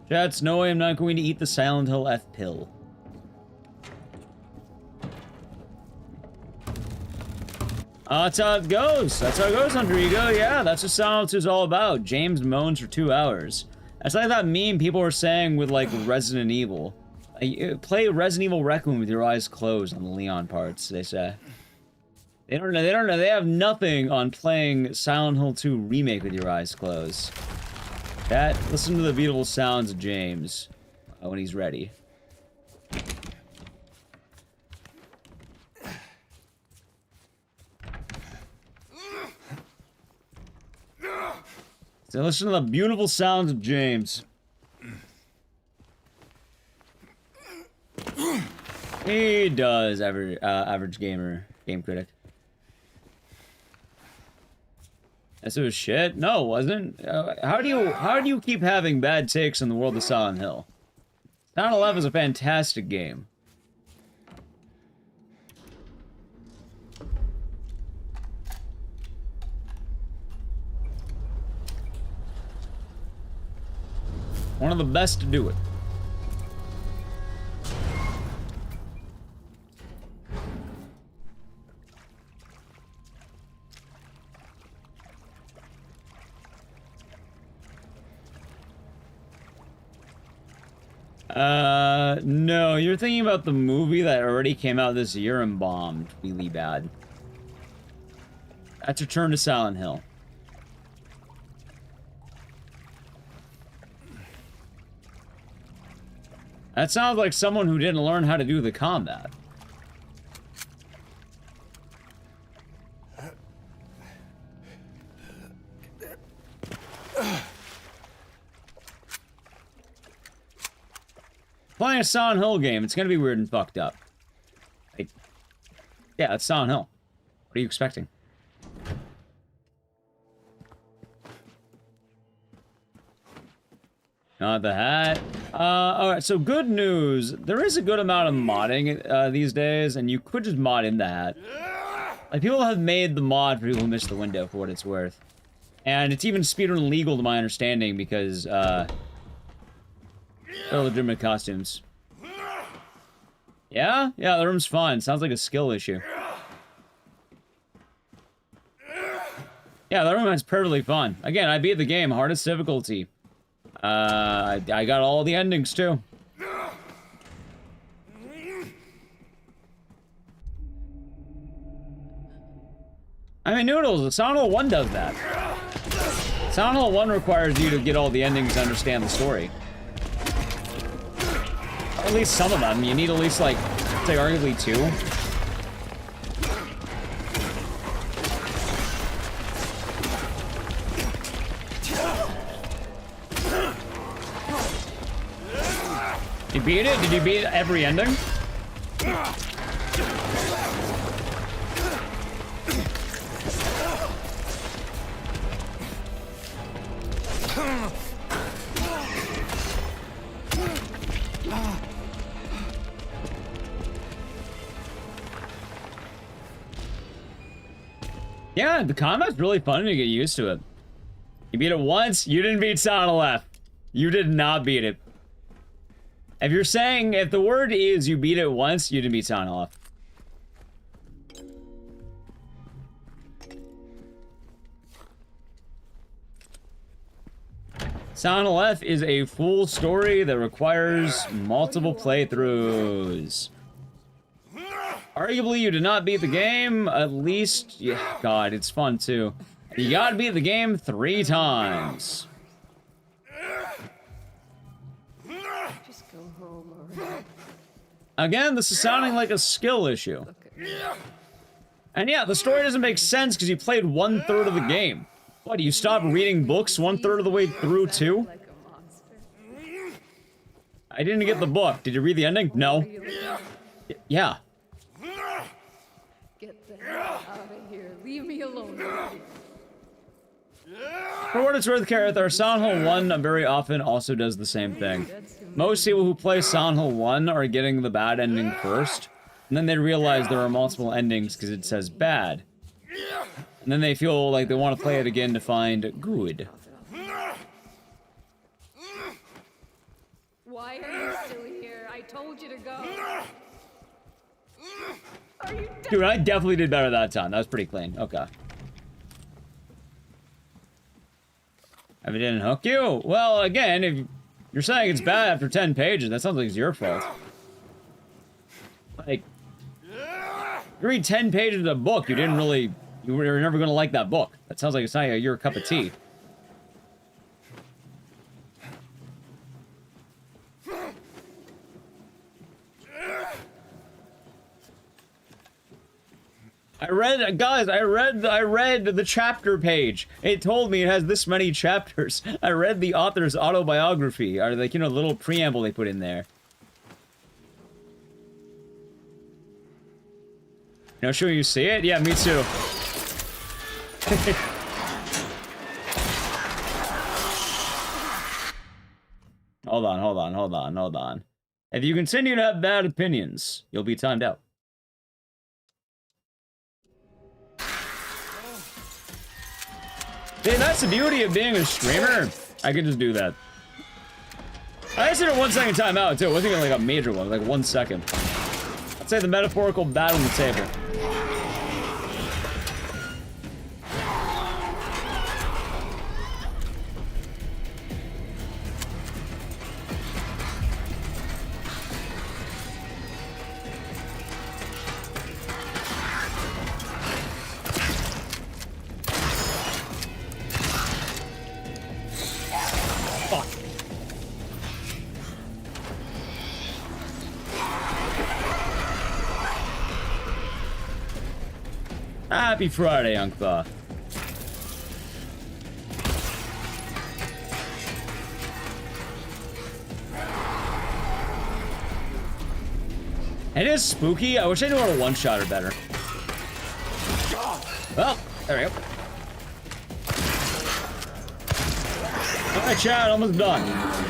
Chats, no way I'm not going to eat the Silent Hill F pill. That's how it goes. That's how it goes, Hunter Ego. Yeah, that's what Silent Hill is all about. James moans for 2 hours. That's like that meme people were saying with, like, Resident Evil. Play Resident Evil Requiem with your eyes closed on the Leon parts, they say. They don't know, they have nothing on playing Silent Hill 2 Remake with your eyes closed. Listen to the beautiful sounds of James when he's ready. So listen to the beautiful sounds of James. He does, average gamer, game critic. That's was shit? No, it wasn't. How do you keep having bad takes on the world of Silent Hill? Silent Hill is a fantastic game. One of the best to do it. No, you're thinking about the movie that already came out this year and bombed really bad. That's Return to Silent Hill. That sounds like someone who didn't learn how to do the combat. Playing a Silent Hill game, it's gonna be weird and fucked up. Like, yeah, it's Silent Hill. What are you expecting? Not the hat. Alright, so good news. There is a good amount of modding these days, and you could just mod in the hat. Like, people have made the mod for people who missed the window, for what it's worth. And it's even speedrun legal, to my understanding, because, they're legitimate costumes. Yeah? Yeah, the room's fun. Sounds like a skill issue. Yeah, the room is perfectly fun. Again, I beat the game, hardest difficulty. I got all the endings, too. I mean, Noodles, Silent Hill 1 does that. Silent Hill 1 requires you to get all the endings to understand the story. Or at least some of them. You need at least, like, say, arguably 2. You beat it? Did you beat every ending? Yeah, the combat's really fun to get used to it. You beat it once, you didn't beat Silent Hill F. You did not beat it. If you're saying, if the word is you beat it once, you didn't beat Silent Hill F. Silent Hill F is a full story that requires multiple playthroughs. Arguably, you did not beat the game, at least... Yeah, God, it's fun, too. You gotta beat the game 3 times. Just go home already. Again, this is sounding like a skill issue. And yeah, the story doesn't make sense because you played 1/3 of the game. What, do you stop reading books 1/3 of the way through, too? Like a monster. I didn't get the book. Did you read the ending? No. Yeah. Get the hell out of here. Leave me alone. For what it's worth, Karathar, Silent Hill 1 very often also does the same thing. Most people who play Silent Hill 1 are getting the bad ending first, and then they realize there are multiple endings because it says bad. And then they feel like they want to play it again to find good. Why are you still here? I told you to go. Are you Dude, I definitely did better that time. That was pretty clean. Okay. If it didn't hook you? Well, again, if you're saying it's bad after 10 pages, that sounds like it's your fault. Like, you read 10 pages of a book, you didn't really... You were never gonna like that book. That sounds like it's not your cup of tea. I read the chapter page. It told me it has this many chapters. I read the author's autobiography, or like, you know, the little preamble they put in there. You know, sure you see it? Yeah, me too. Hold on. If you continue to have bad opinions, you'll be timed out. See, that's the beauty of being a streamer. I can just do that. I just did a 1 second timeout too. It wasn't even like a major one, like 1 second. I'd say the metaphorical bat on the table. Happy Friday, Unkba. It is spooky. I wish I knew how to one-shot her better. Well, there we go. Alright, chat, almost done.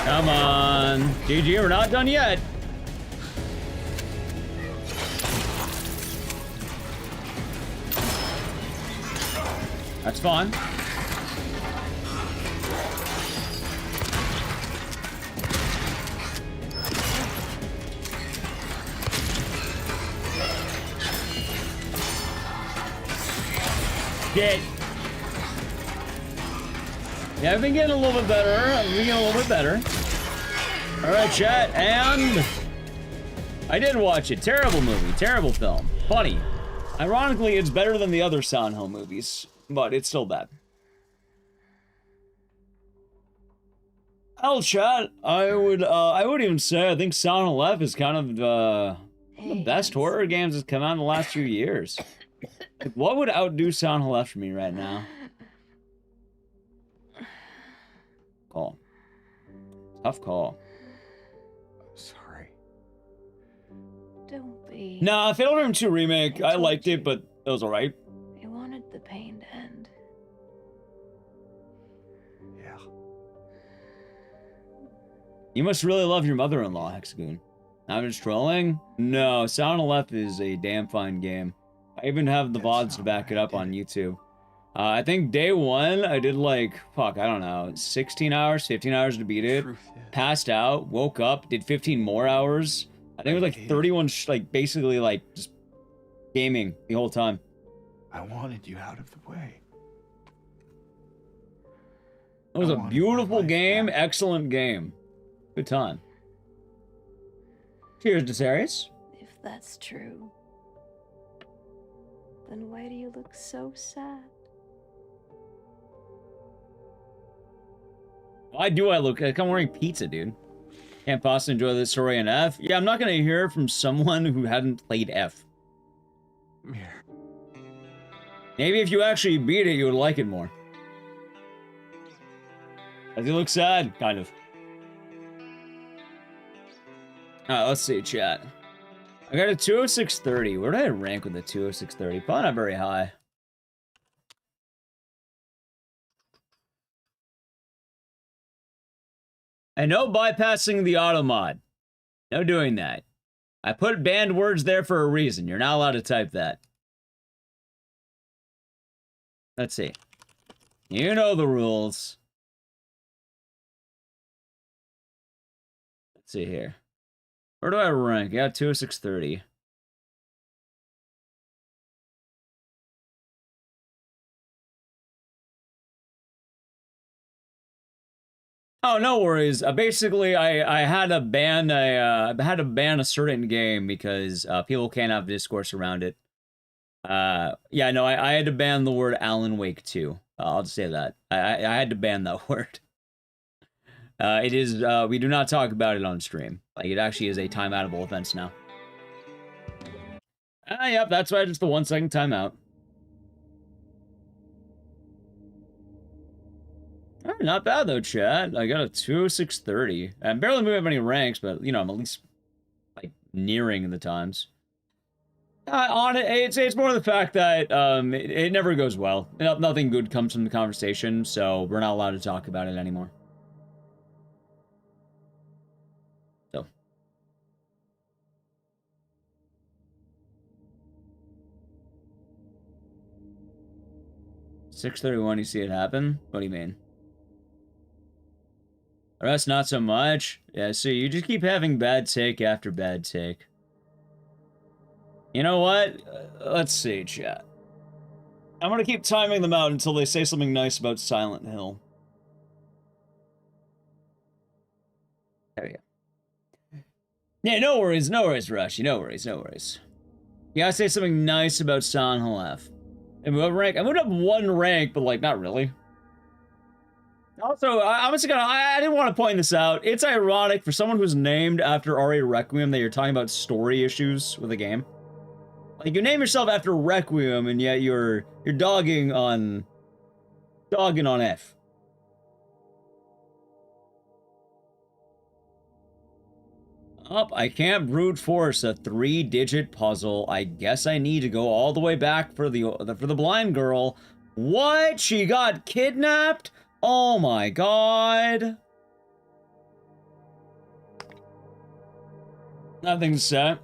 Come on. GG, we're not done yet. That's fine. Get. Yeah, I've been getting a little bit better. All right, chat, and I did watch it. Terrible movie, terrible film. Funny. Ironically, it's better than the other Silent Hill movies, but it's still bad. Hell, chat, I would even say I think Silent Hill F is kind of the best horror games that's come out in the last few years. Like, what would outdo Silent Hill F for me right now? Call. Tough call. Sorry. Don't be. Nah, Fatal Frame 2 Remake, I liked it, but it was alright. You wanted the pain to end. Yeah. You must really love your mother-in-law, Hexagoon. I'm just trolling? No, Silent Hill F is a damn fine game. I even have the VODs to back it up on YouTube. I think day one, I did like, fuck, I don't know, 16 hours, 15 hours to beat it. Passed out, woke up, did 15 more hours. I think it was like 31, like, basically, like, just gaming the whole time. I wanted you out of the way. It was a beautiful game, excellent game. Good time. Cheers, Desarius. If that's true, then why do you look so sad? Why do I look like I'm wearing pizza, dude? Can't possibly enjoy this story in F. Yeah, I'm not gonna hear it from someone who hadn't played F. Mirror. Maybe if you actually beat it, you would like it more. Does he look sad? Kind of. Alright, let's see, chat. I got a 206.30. Where did I rank with the 206.30? Probably not very high. And no bypassing the auto mod. No doing that. I put banned words there for a reason. You're not allowed to type that. Let's see. You know the rules. Let's see here. Where do I rank? I got 206.30. Oh, no worries. Basically, I had to ban a certain game because people can't have discourse around it. Yeah, no, I had to ban the word Alan Wake 2. I'll just say that. I had to ban that word. It is, we do not talk about it on stream. Like, it actually is a time-outable offense now. Yep, that's why just the 1 second timeout. Not bad though, chat. I got a 206.30. I'm barely moving up any ranks, but you know, I'm at least like nearing the times. On it, it's more the fact that it never goes well. Nothing good comes from the conversation, so we're not allowed to talk about it anymore. So. $6:31. You see it happen? What do you mean? The rest, not so much. Yeah, so you just keep having bad take after bad take. You know what? Let's see, chat. I'm gonna keep timing them out until they say something nice about Silent Hill. There we go. Yeah, no worries, Rushy. No worries. You gotta say something nice about Silent Hill F. And what rank? I moved up 1 rank, but like, not really. Also, I didn't want to point this out. It's ironic for someone who's named after Aria Requiem that you're talking about story issues with the game. Like, you name yourself after Requiem, and yet you're dogging on F. I can't brute force a 3-digit puzzle. I guess I need to go all the way back for the blind girl. What? She got kidnapped? Oh my god. Nothing's set.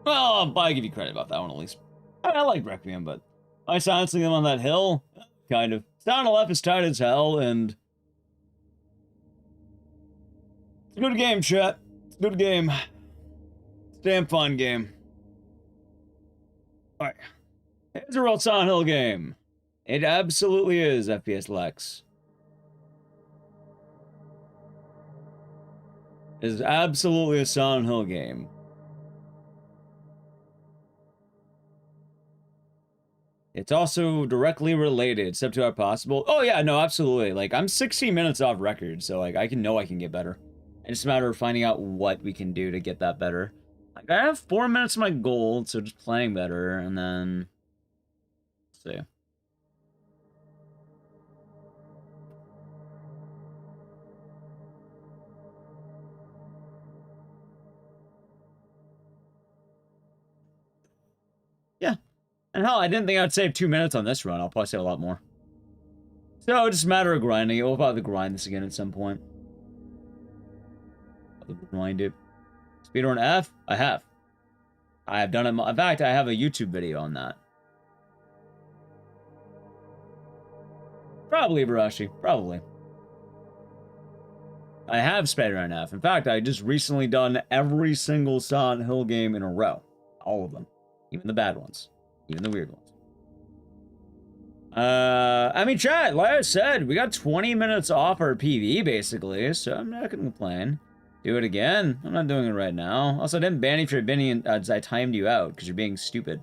Well, I give you credit about that one at least. I like Requiem, but I silencing them on that hill? Kind of. Down to left is tight as hell, and it's a good game, chat. It's a good game. It's a damn fun game. Alright. Here's a real Silent Hill game. It absolutely is, FPS Lex. It is absolutely a Silent Hill game. It's also directly related, except to our possible. Oh yeah, no, absolutely. Like, I'm 16 minutes off record, so like I can get better. It's just a matter of finding out what we can do to get that better. Like, I have 4 minutes of my goal, so just playing better, and then let's see. Yeah. And hell, I didn't think I'd save 2 minutes on this run. I'll probably save a lot more. So, it's just a matter of grinding. We'll probably grind this again at some point. I'll grind it. Speedrun F? I have. I have done it. In fact, I have a YouTube video on that. Probably, Barashi. Probably. I have Speedrun F. In fact, I just recently done every single Silent Hill game in a row. All of them. Even the bad ones. Even the weird ones. I mean, chat, like I said, we got 20 minutes off our PV, basically, so I'm not gonna complain. Do it again? I'm not doing it right now. Also, I didn't ban you for being, I timed you out, because you're being stupid.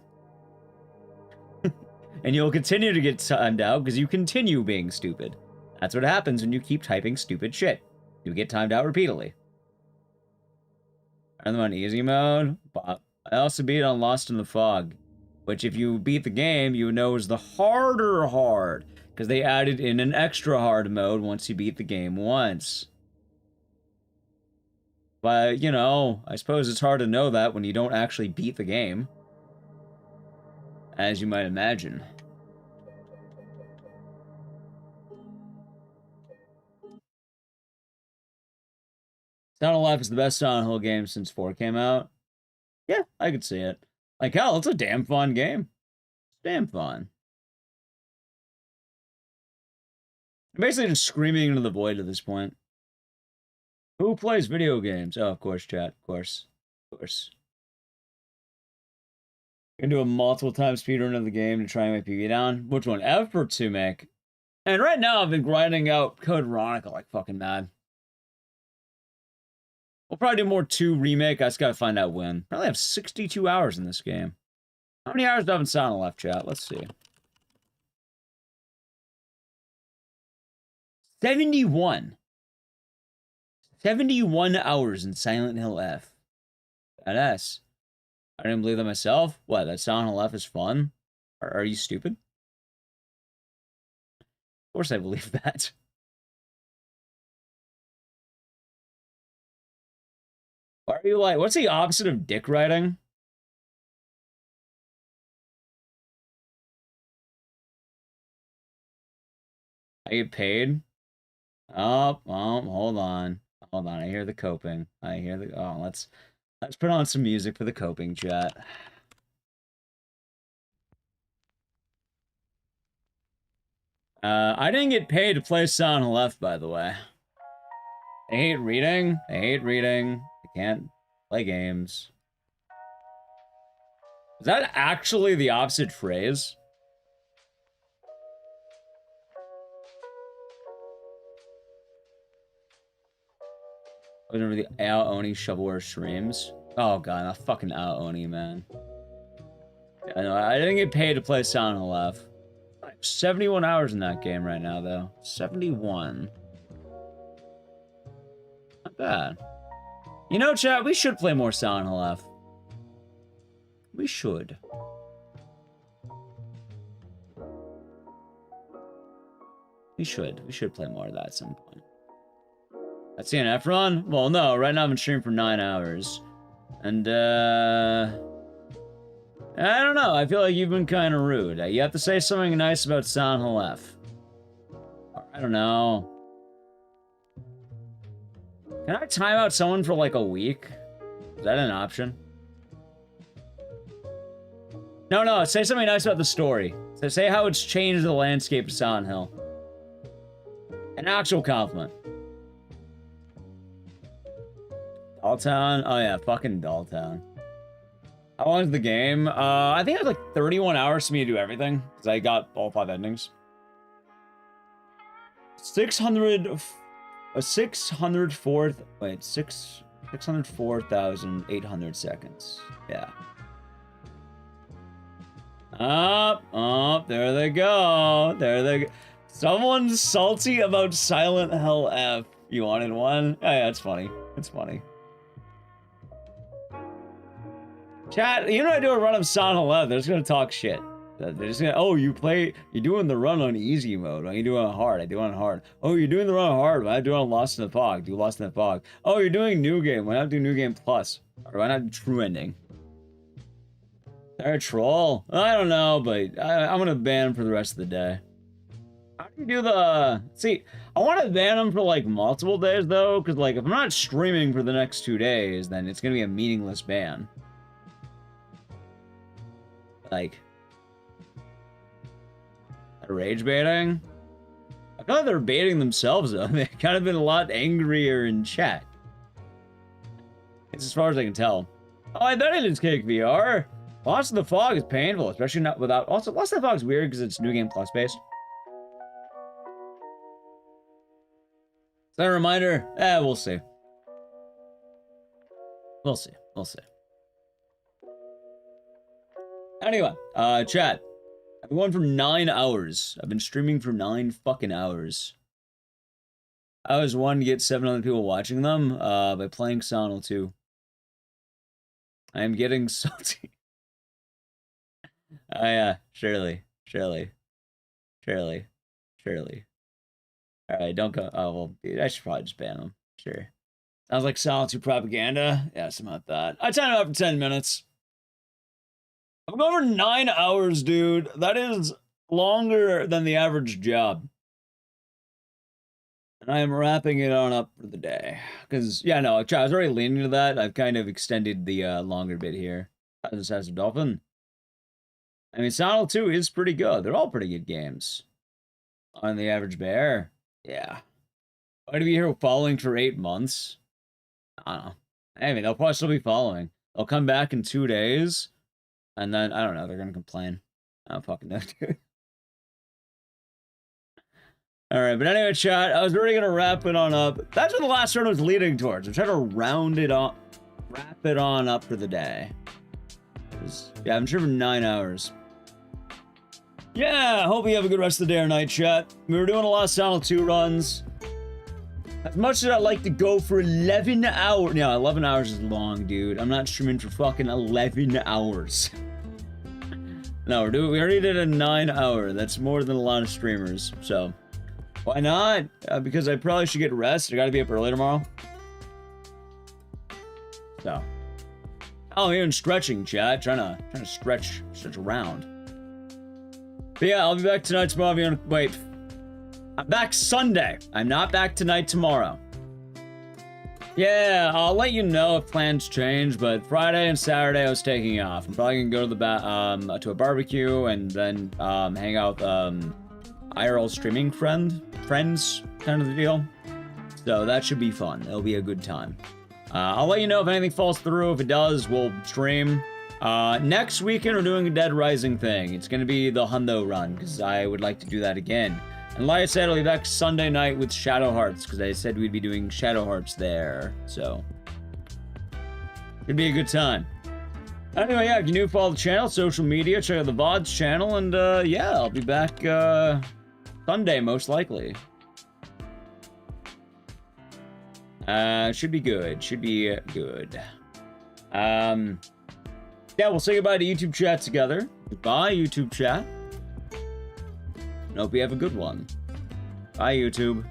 And you'll continue to get timed out, because you continue being stupid. That's what happens when you keep typing stupid shit. You get timed out repeatedly. And then on easy mode, but I also beat on Lost in the Fog, which if you beat the game, you know is the harder hard, because they added in an extra hard mode once you beat the game once. But, you know, I suppose it's hard to know that when you don't actually beat the game, as you might imagine. Silent Hill Life is the best Silent Hill game since 4 came out. Yeah, I could see it. Like, hell, it's a damn fun game. It's damn fun. I'm basically just screaming into the void at this point. Who plays video games? Oh, of course, chat. Of course. Of course. I'm gonna do a multiple time speedrun of the game to try and make PB down. Which one? F or 2 make? And right now, I've been grinding out Code Veronica like fucking mad. We'll probably do more 2 remake. I just gotta find out when. I only have 62 hours in this game. How many hours do I have in Silent left, chat? Let's see. 71. 71 hours in Silent Hill F. Badass. I didn't believe that myself. What, that Silent Hill F is fun? Are you stupid? Of course I believe that. Why are you like, what's the opposite of dick riding? I get paid? Oh, hold on. Hold on, I hear the coping. I hear the, oh, let's put on some music for the coping, chat. I didn't get paid to play Silent Hill Left, by the way. They hate reading. They hate reading. They can't play games. Is that actually the opposite phrase? Whenever the Aoni shovelware streams. Oh god, that fucking Aoni, man. I know, I didn't get paid to play Silent Hill Left. I have 71 hours in that game right now, though. 71. Not bad. You know, chat, we should play more Silent Hill F. We should. We should play more of that at some point. That's the Efron? Well, no, right now I've been streaming for 9 hours. And, I don't know, I feel like you've been kind of rude. You have to say something nice about Silent Hill F. I don't know. Can I time out someone for like a week? Is that an option? No, say something nice about the story. So say how it's changed the landscape of Silent Hill. An actual compliment. Dolltown? Oh yeah, fucking Dolltown. How long is the game? I think it was like 31 hours for me to do everything. Because I got all 5 endings. 604,800 seconds. Yeah. There they go. There they go. Someone's salty about Silent Hill F. You wanted one? Oh, yeah, it's funny. It's funny. Chat, you know I do a run of Silent Hill F, they're just gonna talk shit. They're just gonna, oh, you're doing the run on easy mode. Why are you doing it on hard? I do it on hard. Oh, you're doing the run on hard. Why I do it on Lost in the Fog? Do Lost in the Fog. Oh, you're doing New Game. Why not do New Game Plus? Or why not do True Ending? They're a troll? I don't know, but I'm gonna ban them for the rest of the day. How do you do the... See, I want to ban them for, like, multiple days, though, because, like, if I'm not streaming for the next 2 days, then it's gonna be a meaningless ban. Like... Rage baiting? I feel like they're baiting themselves, though. They've kind of been a lot angrier in chat. It's as far as I can tell. Oh, I bet it is Cake VR. Lost in the Fog is painful, especially not without... Also, Lost in the Fog is weird because it's New Game Plus based. Is that a reminder? We'll see. We'll see. We'll see. Anyway, chat. I've been going for 9 hours. I've been streaming for 9 fucking hours. I always wanted to get 7 other people watching them by playing Sonal 2. I am getting salty. Oh yeah, Shirley. Alright, don't go. Oh, well, dude, I should probably just ban them. Sure. Sounds like Sonal 2 propaganda. Yeah, something like that. I timed it up for 10 minutes. I'm going for 9 hours, dude. That is longer than the average job. And I am wrapping it on up for the day. Because, yeah, no, I was already leaning to that. I've kind of extended the longer bit here. This has a dolphin. I mean, Sonal 2 is pretty good. They're all pretty good games. On the average bear. Yeah. Why to be here following for 8 months? I don't know. I mean, they'll probably still be following. They'll come back in 2 days. And then, I don't know, they're going to complain. I don't fucking know, dude. Alright, but anyway, chat, I was really going to wrap it on up. That's what the last round was leading towards. I'm trying to round it up, wrap it on up for the day. Yeah, I'm sure for 9 hours. Yeah, hope you have a good rest of the day or night, chat. We were doing a lot of Sonal 2 runs. As much as I'd like to go for 11 hours. Yeah, 11 hours is long, dude. I'm not streaming for fucking 11 hours. No, we already did a 9 hour. That's more than a lot of streamers, so why not? Because I probably should get rest. I gotta be up early tomorrow. So, oh, even stretching, chat. Trying to stretch around. But yeah, I'll be back tonight, tomorrow. Wait, I'm back Sunday. I'm not back tonight, tomorrow. Yeah, I'll let you know if plans change, but Friday and Saturday I was taking off. I'm probably gonna go to to a barbecue and then hang out with IRL streaming friends kind of the deal. So that should be fun. It'll be a good time. I'll let you know if anything falls through. If it does, we'll stream. Next weekend we're doing a Dead Rising thing. It's gonna be the Hundo run because I would like to do that again. And like I said, I'll be back Sunday night with Shadow Hearts, because I said we'd be doing Shadow Hearts there. So, it'd be a good time. Anyway, yeah, if you're new, follow the channel, social media, check out the VODs channel, and yeah, I'll be back Sunday, most likely. Should be good. Should be good. Yeah, we'll say goodbye to YouTube chat together. Goodbye, YouTube chat. Hope you have a good one. Bye, YouTube.